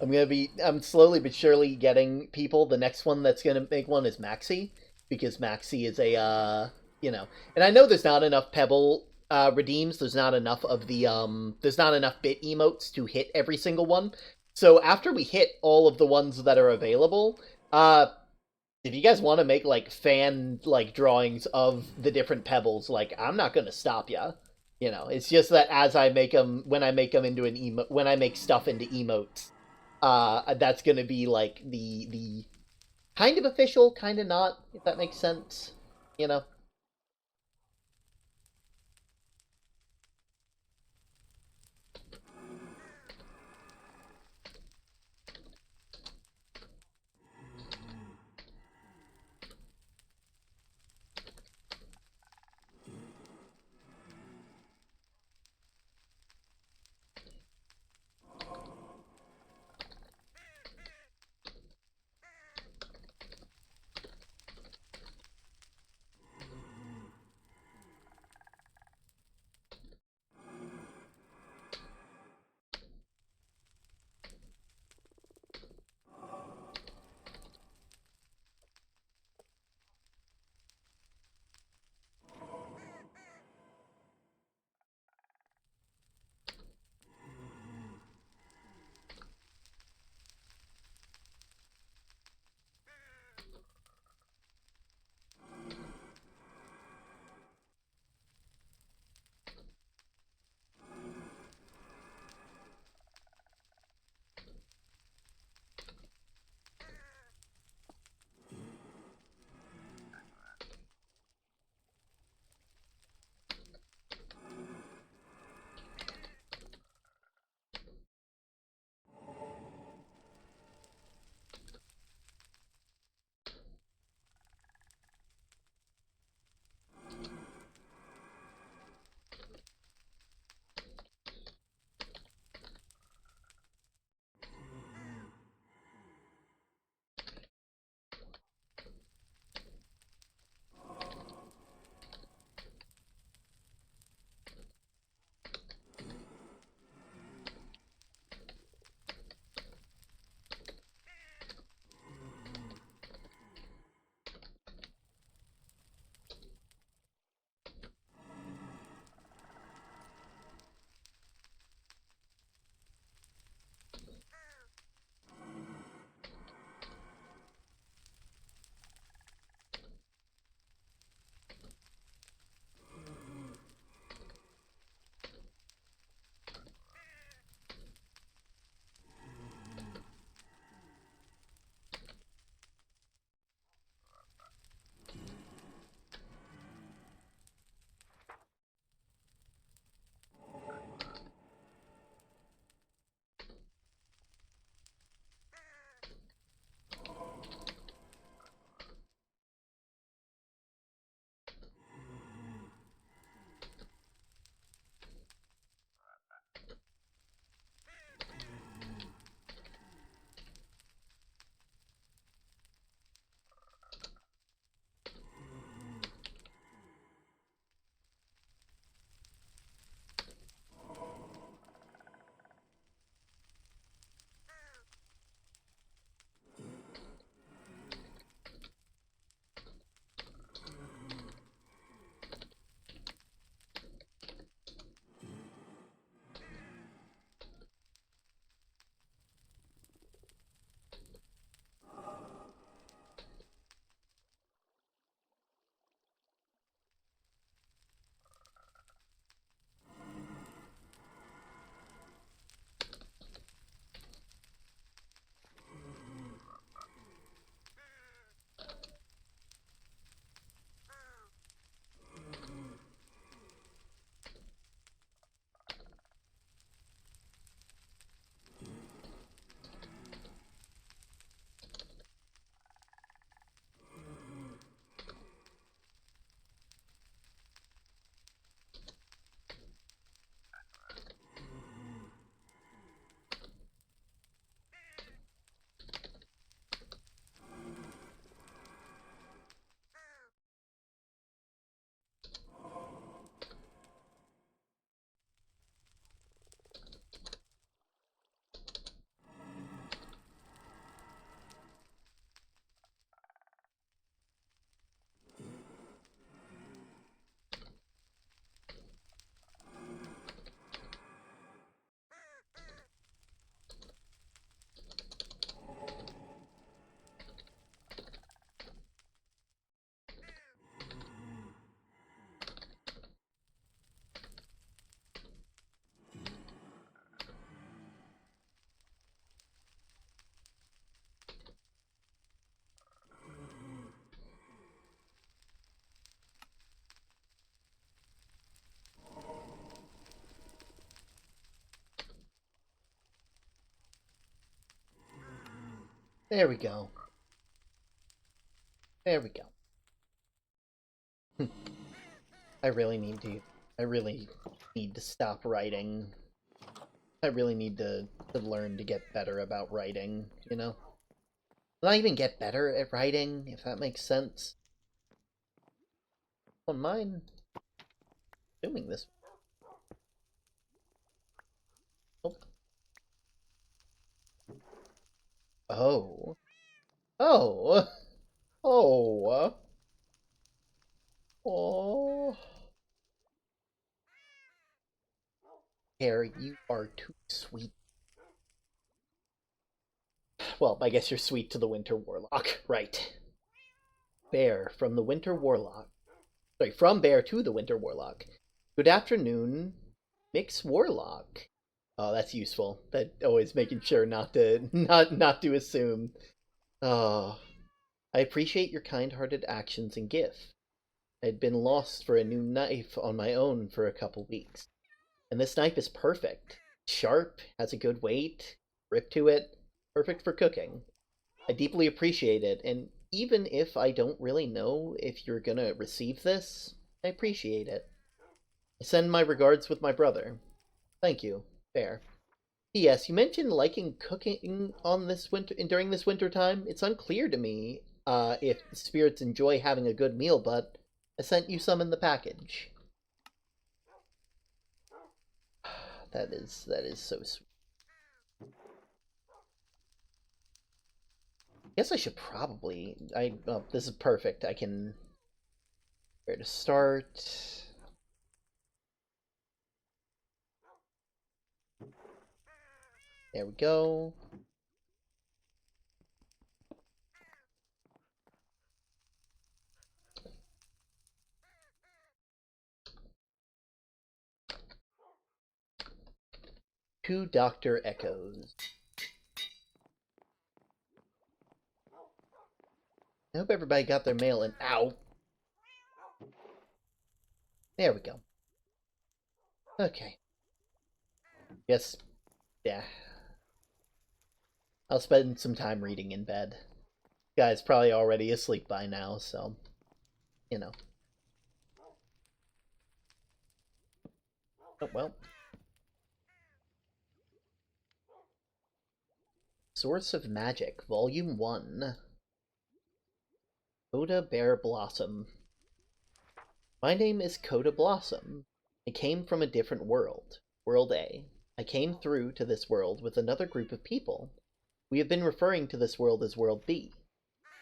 Speaker 1: I'm slowly but surely getting people. The next one that's gonna make one is Maxi, because Maxi is a, you know, and I know there's not enough pebble redeems. There's not enough of the, there's not enough bit emotes to hit every single one. So after we hit all of the ones that are available, if you guys want to make, like, fan, like, drawings of the different pebbles, like, I'm not gonna stop ya. You know, it's just that as I make them, when I make them into an emote, when I make stuff into emotes, that's gonna be like the kind of official, kind of not, if that makes sense, you know. There we go. There we go. I really need to stop writing. I really need to learn to get better about writing, you know? Not even get better at writing, if that makes sense. I don't mind doing this. Oh. Oh. Oh. Oh. Oh. Harry, you are too sweet. Well, I guess you're sweet to the Winter Warlock, right. Bear from the Winter Warlock. Sorry, from Bear to the Winter Warlock. Good afternoon, Mix Warlock. Oh, that's useful. That always making sure not to assume. Oh, I appreciate your kind-hearted actions and gift. I had been lost for a new knife on my own for a couple weeks. And this knife is perfect. Sharp, has a good weight, grip to it, perfect for cooking. I deeply appreciate it, and even if I don't really know if you're gonna receive this, I appreciate it. I send my regards with my brother. Thank you. Fair. P.S. You mentioned liking cooking on this during this winter time. It's unclear to me if the spirits enjoy having a good meal, but I sent you some in the package. That is so sweet. I guess I should probably... this is perfect. I can... Where to start? There we go. Two Dr. Echoes. I hope everybody got their mail in. Ow! There we go. Okay. Yes. Yeah. I'll spend some time reading in bed. Guy's probably already asleep by now, so... You know. Oh, well. Source of Magic, Volume 1. Coda Bear Blossom. My name is Coda Blossom. I came from a different world. World A. I came through to this world with another group of people. We have been referring to this world as World B.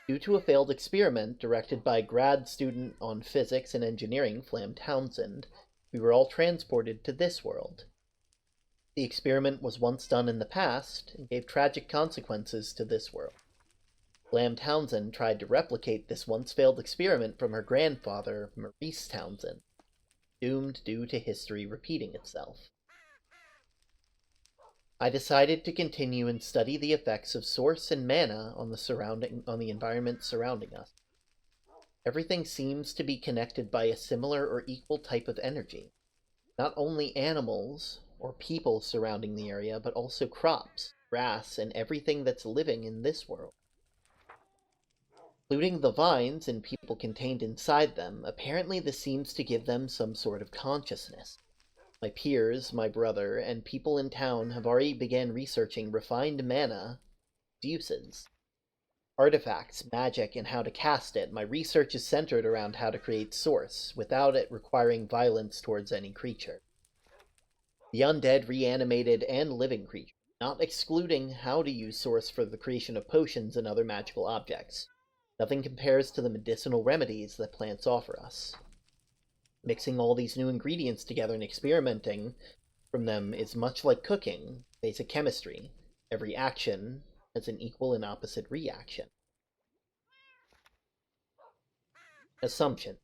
Speaker 1: Due to a failed experiment directed by grad student on physics and engineering Flam Townsend, we were all transported to this world. The experiment was once done in the past and gave tragic consequences to this world. Flam Townsend tried to replicate this once failed experiment from her grandfather, Maurice Townsend, doomed due to history repeating itself. I decided to continue and study the effects of source and mana on the environment surrounding us. Everything seems to be connected by a similar or equal type of energy. Not only animals or people surrounding the area, but also crops, grass, and everything that's living in this world. Including the vines and people contained inside them, apparently this seems to give them some sort of consciousness. My peers, my brother, and people in town have already begun researching refined mana uses. Artifacts, magic, and how to cast it. My research is centered around how to create source, without it requiring violence towards any creature. The undead, reanimated, and living creatures, not excluding how to use source for the creation of potions and other magical objects. Nothing compares to the medicinal remedies that plants offer us. Mixing all these new ingredients together and experimenting from them is much like cooking, basic chemistry. Every action has an equal and opposite reaction. Assumption.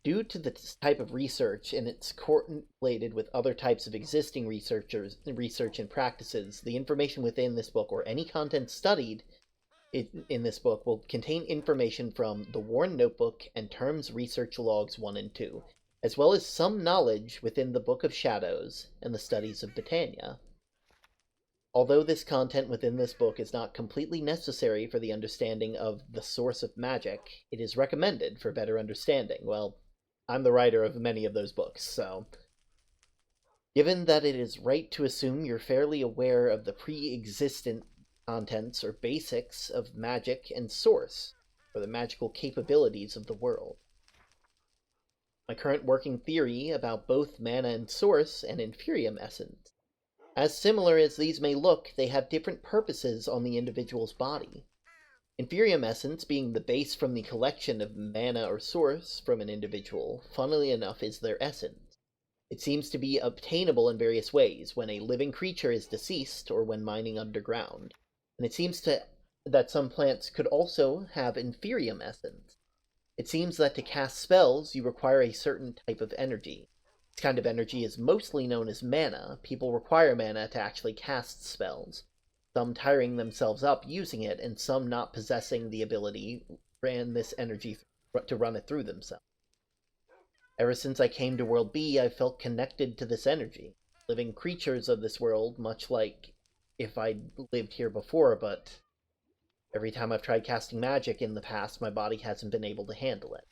Speaker 1: Due to this type of research and it's correlated with other types of existing research and practices, the information within this book or any content studied in this book will contain information from the Worn Notebook and Terms Research Logs 1 and 2, as well as some knowledge within the Book of Shadows and the Studies of Britannia. Although this content within this book is not completely necessary for the understanding of the source of magic, it is recommended for better understanding. Well, I'm the writer of many of those books, so... Given that it is right to assume you're fairly aware of the pre-existent contents or basics of magic and source, or the magical capabilities of the world. My current working theory about both mana and source and inferium essence. As similar as these may look, they have different purposes on the individual's body. Inferium essence being the base from the collection of mana or source from an individual, funnily enough, is their essence. It seems to be obtainable in various ways, when a living creature is deceased or when mining underground. And it seems that some plants could also have inferium essence. It seems that to cast spells, you require a certain type of energy. This kind of energy is mostly known as mana. People require mana to actually cast spells, some tiring themselves up using it, and some not possessing the ability ran this energy to run it through themselves. Ever since I came to World B, I've felt connected to this energy. Living creatures of this world, much like if I'd lived here before, but every time I've tried casting magic in the past, my body hasn't been able to handle it.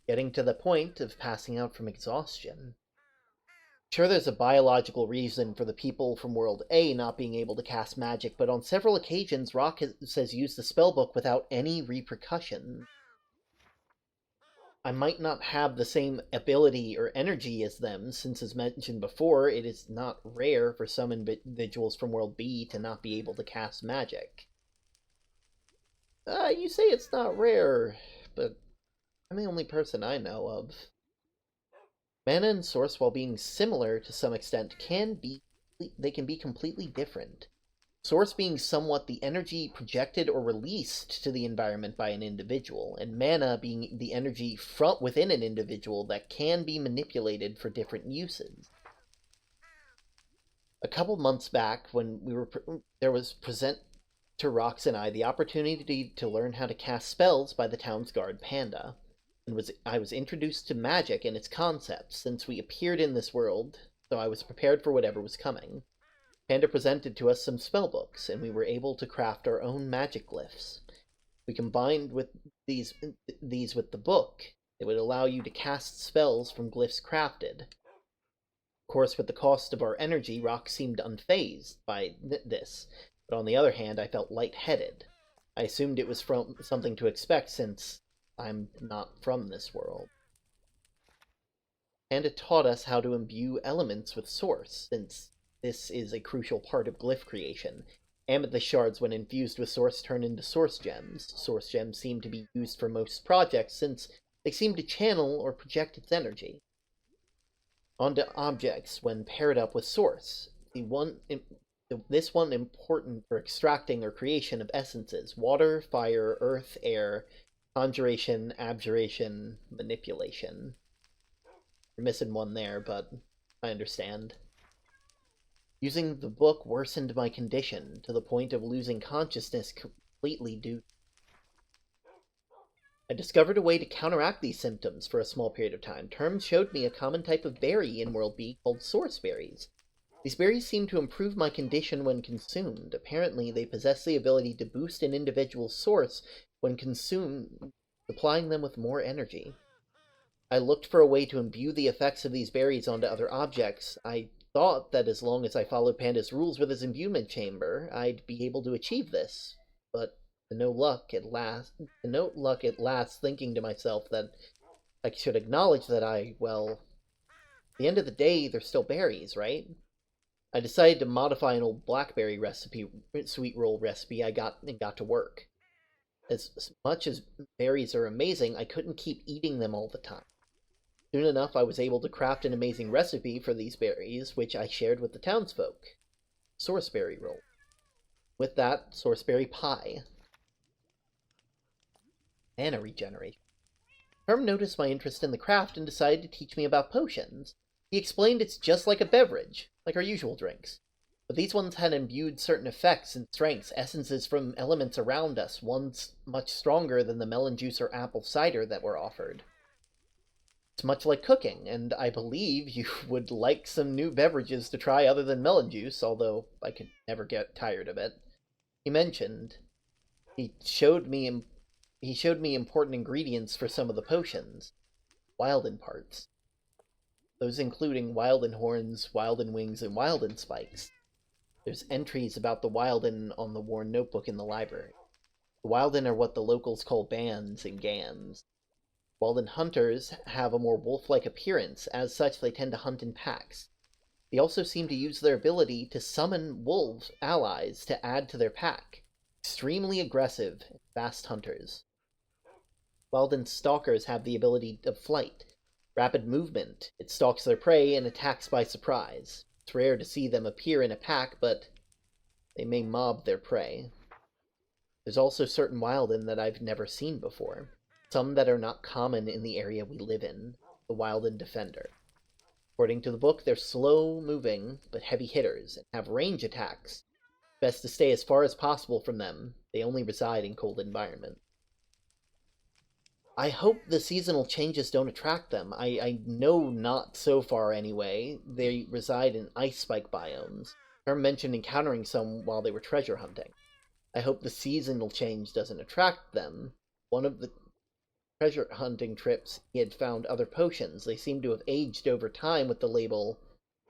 Speaker 1: Getting to the point of passing out from exhaustion. Sure, there's a biological reason for the people from World A not being able to cast magic, but on several occasions, Rock has used the spellbook without any repercussion. I might not have the same ability or energy as them, since as mentioned before, it is not rare for some individuals from World B to not be able to cast magic. You say it's not rare, but I'm the only person I know of. Mana and source, while being similar to some extent, can be completely different. Source being somewhat the energy projected or released to the environment by an individual, and mana being the energy from within an individual that can be manipulated for different uses. A couple months back, when there was present to Rox and I the opportunity to learn how to cast spells by the town's guard Panda, and I was introduced to magic and its concepts since we appeared in this world, so I was prepared for whatever was coming. Panda presented to us some spellbooks, and we were able to craft our own magic glyphs. We combined with these with the book. It would allow you to cast spells from glyphs crafted. Of course, with the cost of our energy, Rock seemed unfazed by this, but on the other hand, I felt lightheaded. I assumed it was from something to expect since I'm not from this world. And it taught us how to imbue elements with source, since this is a crucial part of glyph creation. Amethyst shards, when infused with source, turn into source gems. Source gems seem to be used for most projects, since they seem to channel or project its energy onto objects when paired up with source. This one important for extracting or creation of essences: water, fire, earth, air, conjuration, abjuration, manipulation. You're missing one there, but I understand. Using the book worsened my condition to the point of losing consciousness completely I discovered a way to counteract these symptoms for a small period of time. Terms showed me a common type of berry in World B called source berries. These berries seem to improve my condition when consumed. Apparently, they possess the ability to boost an individual's source when consumed, supplying them with more energy. I looked for a way to imbue the effects of these berries onto other objects. I thought that as long as I followed Panda's rules with his imbuement chamber, I'd be able to achieve this. But to no luck at last, thinking to myself that I should acknowledge that at the end of the day, they're still berries, right? I decided to modify an old blackberry sweet roll recipe I got to work. As much as berries are amazing, I couldn't keep eating them all the time. Soon enough, I was able to craft an amazing recipe for these berries, which I shared with the townsfolk. Sourceberry roll. With that, sourceberry pie. Mana regeneration. Herm noticed my interest in the craft and decided to teach me about potions. He explained it's just like a beverage, like our usual drinks. But these ones had imbued certain effects and strengths, essences from elements around us, ones much stronger than the melon juice or apple cider that were offered. It's much like cooking, and I believe you would like some new beverages to try other than melon juice, although I could never get tired of it. He mentioned he showed me important ingredients for some of the potions, Wilden parts. Those including Wilden horns, Wilden wings, and Wilden spikes. There's entries about the Wilden on the worn notebook in the library. The Wilden are what the locals call bands and gans. Wilden hunters have a more wolf-like appearance, as such they tend to hunt in packs. They also seem to use their ability to summon wolf allies to add to their pack. Extremely aggressive and fast hunters. Wilden stalkers have the ability of flight, rapid movement. It stalks their prey and attacks by surprise. It's rare to see them appear in a pack, but they may mob their prey. There's also certain Wilden that I've never seen before. Some that are not common in the area we live in, the Wilden Defender. According to the book, they're slow-moving, but heavy hitters, and have range attacks. Best to stay as far as possible from them. They only reside in cold environments. I hope the seasonal changes don't attract them. I know not so far anyway. They reside in ice spike biomes. Herm mentioned encountering some while they were treasure hunting. I hope the seasonal change doesn't attract them. One of the treasure hunting trips, he had found other potions. They seem to have aged over time with the label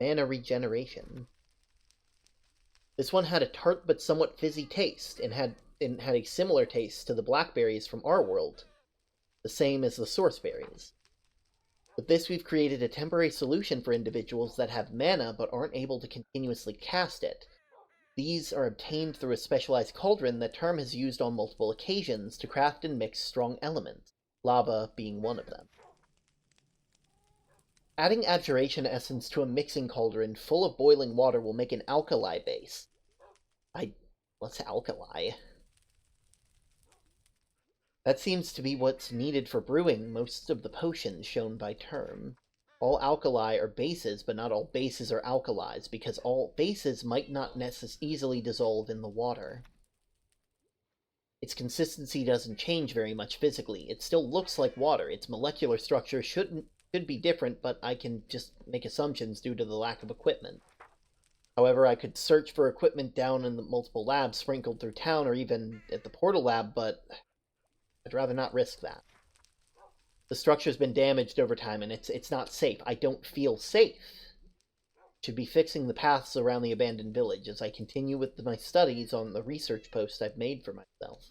Speaker 1: mana regeneration. This one had a tart but somewhat fizzy taste, and had a similar taste to the blackberries from our world, the same as the source berries. With this, we've created a temporary solution for individuals that have mana but aren't able to continuously cast it. These are obtained through a specialized cauldron that Term has used on multiple occasions to craft and mix strong elements, lava being one of them. Adding abjuration essence to a mixing cauldron full of boiling water will make an alkali base. What's alkali? That seems to be what's needed for brewing most of the potions shown by Term. All alkali are bases, but not all bases are alkalis, because all bases might not easily dissolve in the water. Its consistency doesn't change very much physically. It still looks like water. Its molecular structure should be different, but I can just make assumptions due to the lack of equipment. However, I could search for equipment down in the multiple labs sprinkled through town, or even at the portal lab, but I'd rather not risk that. The structure's been damaged over time, and it's not safe. I don't feel safe. Should be fixing the paths around the abandoned village as I continue with my studies on the research post I've made for myself.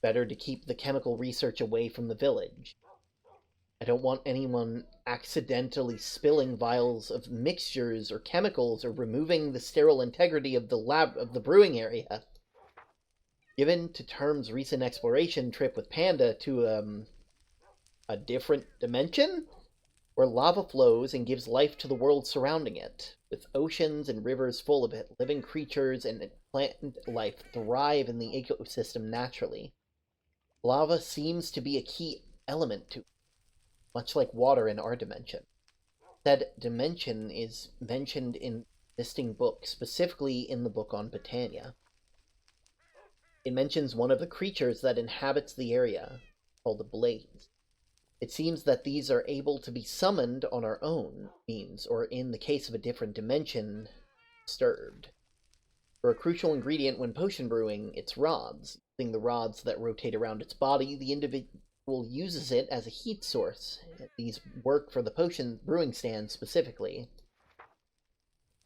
Speaker 1: Better to keep the chemical research away from the village. I don't want anyone accidentally spilling vials of mixtures or chemicals or removing the sterile integrity of the brewing area. Given to Term's recent exploration trip with Panda to a different dimension, where lava flows and gives life to the world surrounding it, with oceans and rivers full of it, living creatures and plant life thrive in the ecosystem naturally. Lava seems to be a key element to it, much like water in our dimension. Said dimension is mentioned in existing books, specifically in the book on Botania. It mentions one of the creatures that inhabits the area, called the Blades. It seems that these are able to be summoned on our own means, or in the case of a different dimension, disturbed. For a crucial ingredient when potion brewing, it's rods. Using the rods that rotate around its body, the individual uses it as a heat source. These work for the potion brewing stand specifically.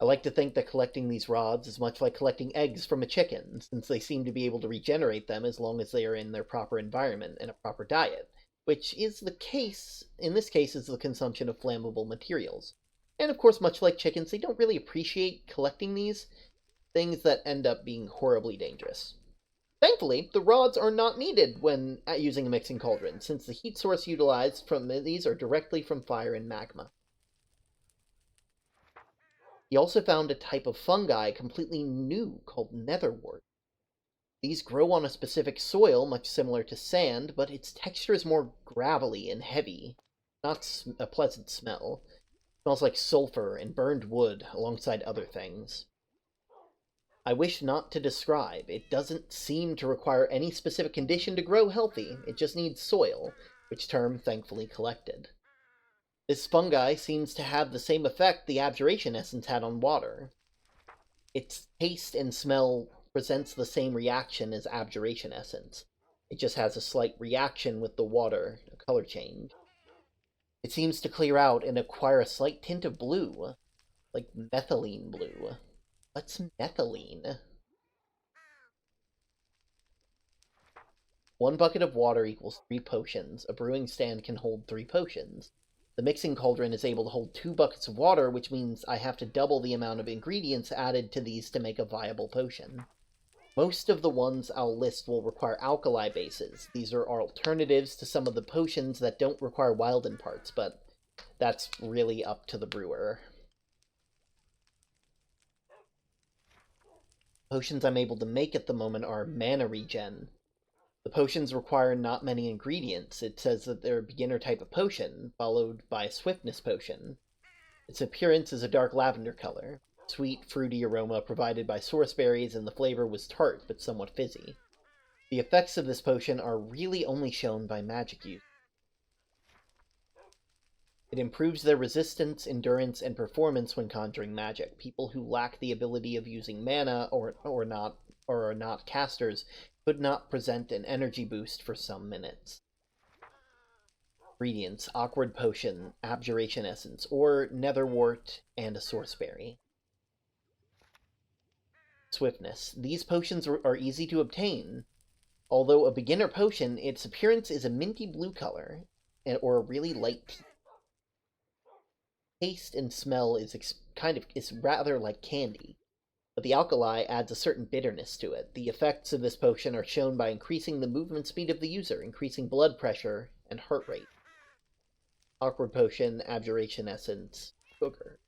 Speaker 1: I like to think that collecting these rods is much like collecting eggs from a chicken, since they seem to be able to regenerate them as long as they are in their proper environment and a proper diet, which is the case, in this case, is the consumption of flammable materials. And of course, much like chickens, they don't really appreciate collecting these things that end up being horribly dangerous. Thankfully, the rods are not needed when using a mixing cauldron, since the heat source utilized from these are directly from fire and magma. He also found a type of fungi completely new called netherwort. These grow on a specific soil, much similar to sand, but its texture is more gravelly and heavy. Not a pleasant smell. It smells like sulfur and burned wood, alongside other things. I wish not to describe. It doesn't seem to require any specific condition to grow healthy. It just needs soil. which term thankfully collected. This fungi seems to have the same effect the abjuration essence had on water. Its taste and smell presents the same reaction as abjuration essence. It just has a slight reaction with the water, a color change. It seems to clear out and acquire a slight tint of blue, like methylene blue. What's methylene? 1 bucket of water equals 3 potions. A brewing stand can hold 3 potions. The mixing cauldron is able to hold 2 buckets of water, which means I have to double the amount of ingredients added to these to make a viable potion. Most of the ones I'll list will require alkali bases. These are alternatives to some of the potions that don't require Wilden parts, but that's really up to the brewer. Potions I'm able to make at the moment are mana regen. The potions require not many ingredients. It says that they're a beginner type of potion, followed by a swiftness potion. Its appearance is a dark lavender color. Sweet, fruity aroma provided by source berries, and the flavor was tart but somewhat fizzy. The effects of this potion are really only shown by magic use. It improves their resistance, endurance, and performance when conjuring magic. People who lack the ability of using mana or are not casters could not present an energy boost for some minutes. Ingredients: awkward potion, abjuration essence, or netherwort, and a source berry. Swiftness. These potions are easy to obtain. Although a beginner potion, its appearance is a minty blue color, or a really light tea. Taste and smell is rather like candy, but the alkali adds a certain bitterness to it. The effects of this potion are shown by increasing the movement speed of the user, increasing blood pressure, and heart rate. Awkward potion, abjuration essence, sugar.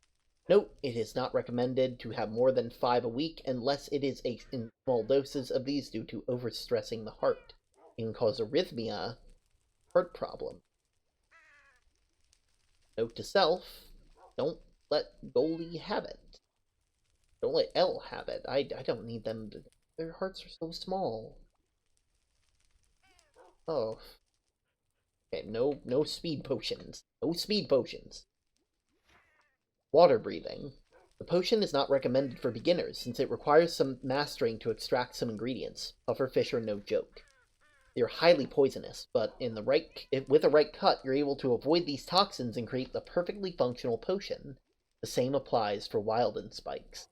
Speaker 1: Note, it is not recommended to have more than 5 a week unless it is in small doses of these due to overstressing the heart. It can cause arrhythmia, heart problem. Note to self, don't let Goldie have it. Don't let Elle have it. I don't need them to... Their hearts are so small. Oh. Okay, no speed potions. No speed potions. Water breathing. The potion is not recommended for beginners, since it requires some mastering to extract some ingredients. Pufferfish are no joke. They are highly poisonous, but with the right cut, you're able to avoid these toxins and create the perfectly functional potion. The same applies for Wilden spikes.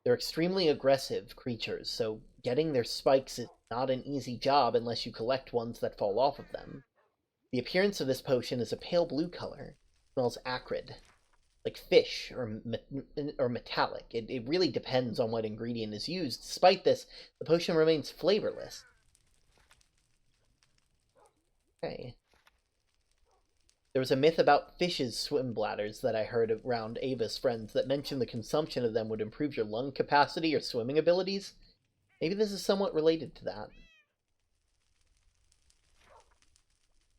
Speaker 1: They're extremely aggressive creatures, so getting their spikes is not an easy job unless you collect ones that fall off of them. The appearance of this potion is a pale blue color. Smells acrid, like fish or metallic. It really depends on what ingredient is used. Despite this, the potion remains flavorless. Okay. There was a myth about fishes' swim bladders that I heard around Ava's friends that mentioned the consumption of them would improve your lung capacity or swimming abilities. Maybe this is somewhat related to that.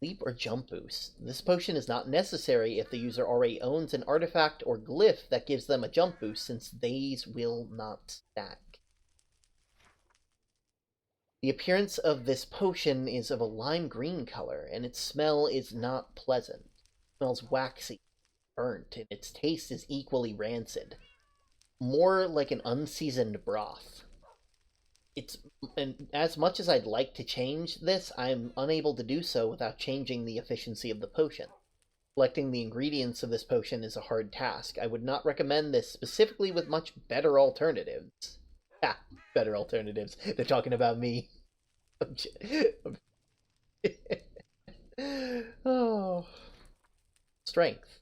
Speaker 1: Leap or jump boost. This potion is not necessary if the user already owns an artifact or glyph that gives them a jump boost, since these will not stack. The appearance of this potion is of a lime green color, and its smell is not pleasant. It smells waxy, burnt, and its taste is equally rancid. More like an unseasoned broth. And as much as I'd like to change this, I'm unable to do so without changing the efficiency of the potion. Collecting the ingredients of this potion is a hard task. I would not recommend this specifically with much better alternatives. Better alternatives. They're talking about me. Oh. Strength.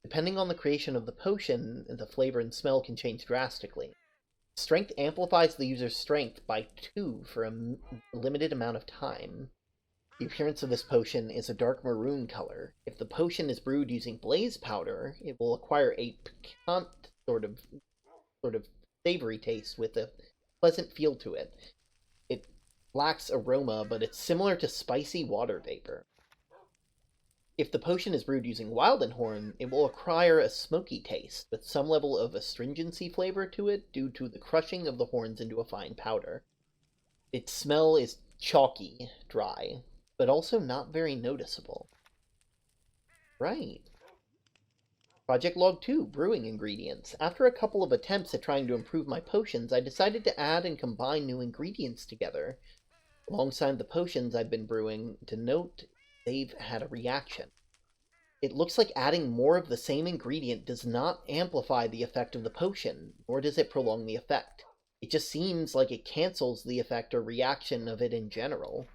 Speaker 1: Depending on the creation of the potion, the flavor and smell can change drastically. Strength amplifies the user's strength by 2 for a limited amount of time. The appearance of this potion is a dark maroon color. If the potion is brewed using blaze powder, it will acquire a piquant sort of savory taste with a pleasant feel to it. It lacks aroma, but it's similar to spicy water vapor. If the potion is brewed using Wildenhorn, it will acquire a smoky taste, with some level of astringency flavor to it due to the crushing of the horns into a fine powder. Its smell is chalky dry, but also not very noticeable. Right. Project Log 2, Brewing Ingredients. After a couple of attempts at trying to improve my potions, I decided to add and combine new ingredients together. Alongside the potions I've been brewing, to note they've had a reaction. It looks like adding more of the same ingredient does not amplify the effect of the potion, nor does it prolong the effect. It just seems like it cancels the effect or reaction of it in general.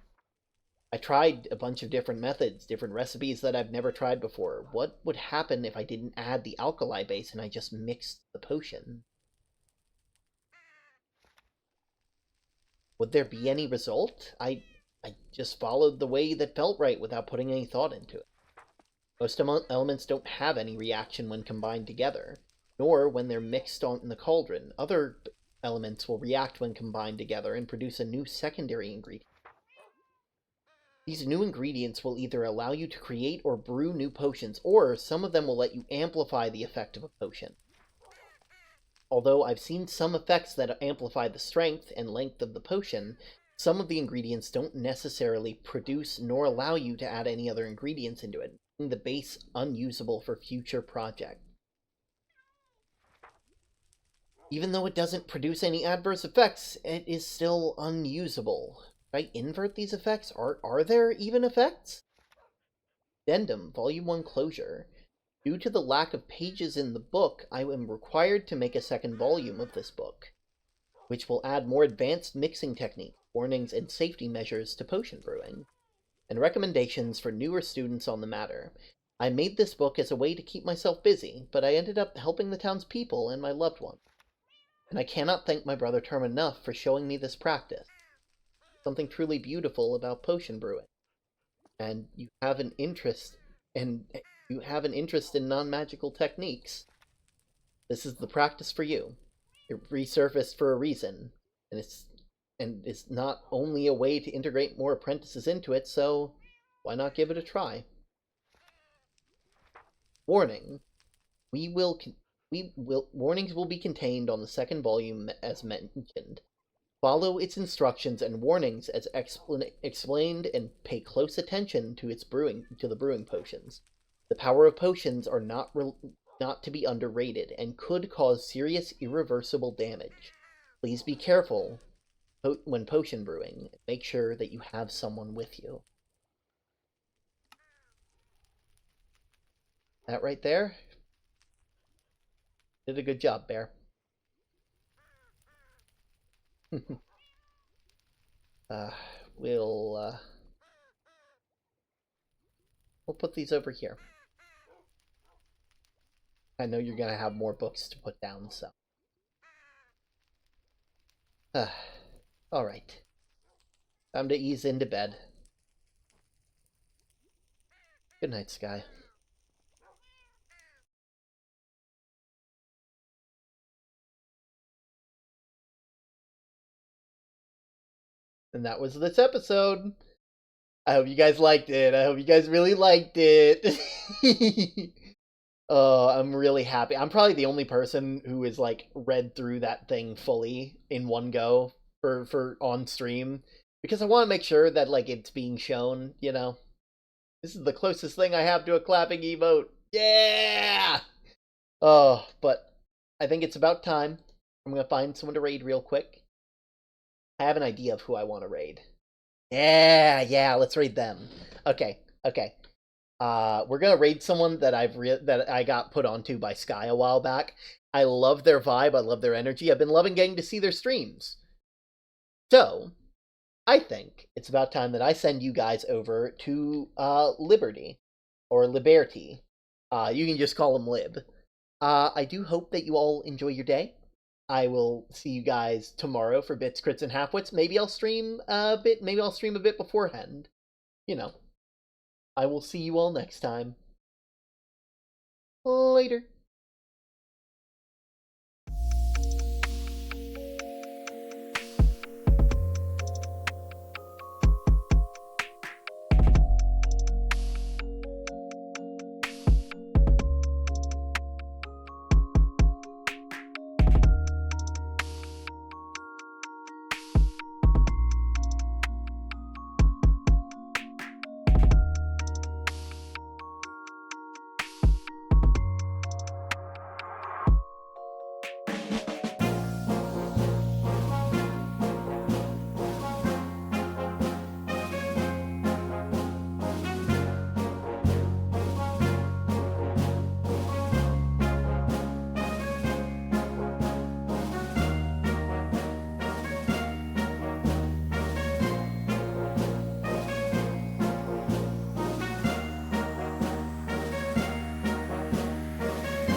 Speaker 1: I tried a bunch of different methods, different recipes that I've never tried before. What would happen if I didn't add the alkali base and I just mixed the potion? Would there be any result? I just followed the way that felt right without putting any thought into it. Most elements don't have any reaction when combined together, nor when they're mixed in the cauldron. Other elements will react when combined together and produce a new secondary ingredient. These new ingredients will either allow you to create or brew new potions, or some of them will let you amplify the effect of a potion. Although I've seen some effects that amplify the strength and length of the potion, some of the ingredients don't necessarily produce nor allow you to add any other ingredients into it, making the base unusable for future projects. Even though it doesn't produce any adverse effects, it is still unusable. Should I invert these effects? Are there even effects? Addendum, Volume 1 Closure. Due to the lack of pages in the book, I am required to make a second volume of this book, which will add more advanced mixing techniques, warnings, and safety measures to potion brewing, and recommendations for newer students on the matter. I made this book as a way to keep myself busy, but I ended up helping the townspeople and my loved ones. And I cannot thank my brother Term enough for showing me this practice. Something truly beautiful about potion brewing. And you have an interest in non-magical techniques. This is the practice for you. It resurfaced for a reason, and it's not only a way to integrate more apprentices into it, so why not give it a try? Warning. Warnings will be contained on the second volume as mentioned. Follow its instructions and warnings as explained, and pay close attention to the brewing potions. The power of potions are not to be underrated and could cause serious irreversible damage. Please be careful when potion brewing. Make sure that you have someone with you. That right there? Did a good job, Bear. We'll put these over here. I know you're gonna have more books to put down, so. Alright. Time to ease into bed. Good night, Sky. And that was this episode. I hope you guys liked it. I hope you guys really liked it. I'm really happy. I'm probably the only person who has like read through that thing fully in one go for on stream, because I want to make sure that like it's being shown, you know. This is the closest thing I have to a clapping emote. Yeah! Oh, but I think it's about time. I'm gonna find someone to raid real quick. I have an idea of who I want to raid. Yeah, let's raid them. Okay. We're gonna raid someone that I got put onto by Sky a while back. I love their vibe, I love their energy. I've been loving getting to see their streams. So, I think it's about time that I send you guys over to Liberty. Or Liberty. You can just call him Lib. I do hope that you all enjoy your day. I will see you guys tomorrow for Bits, Crits, and Halfwits. Maybe I'll stream a bit beforehand. You know. I will see you all next time. Later.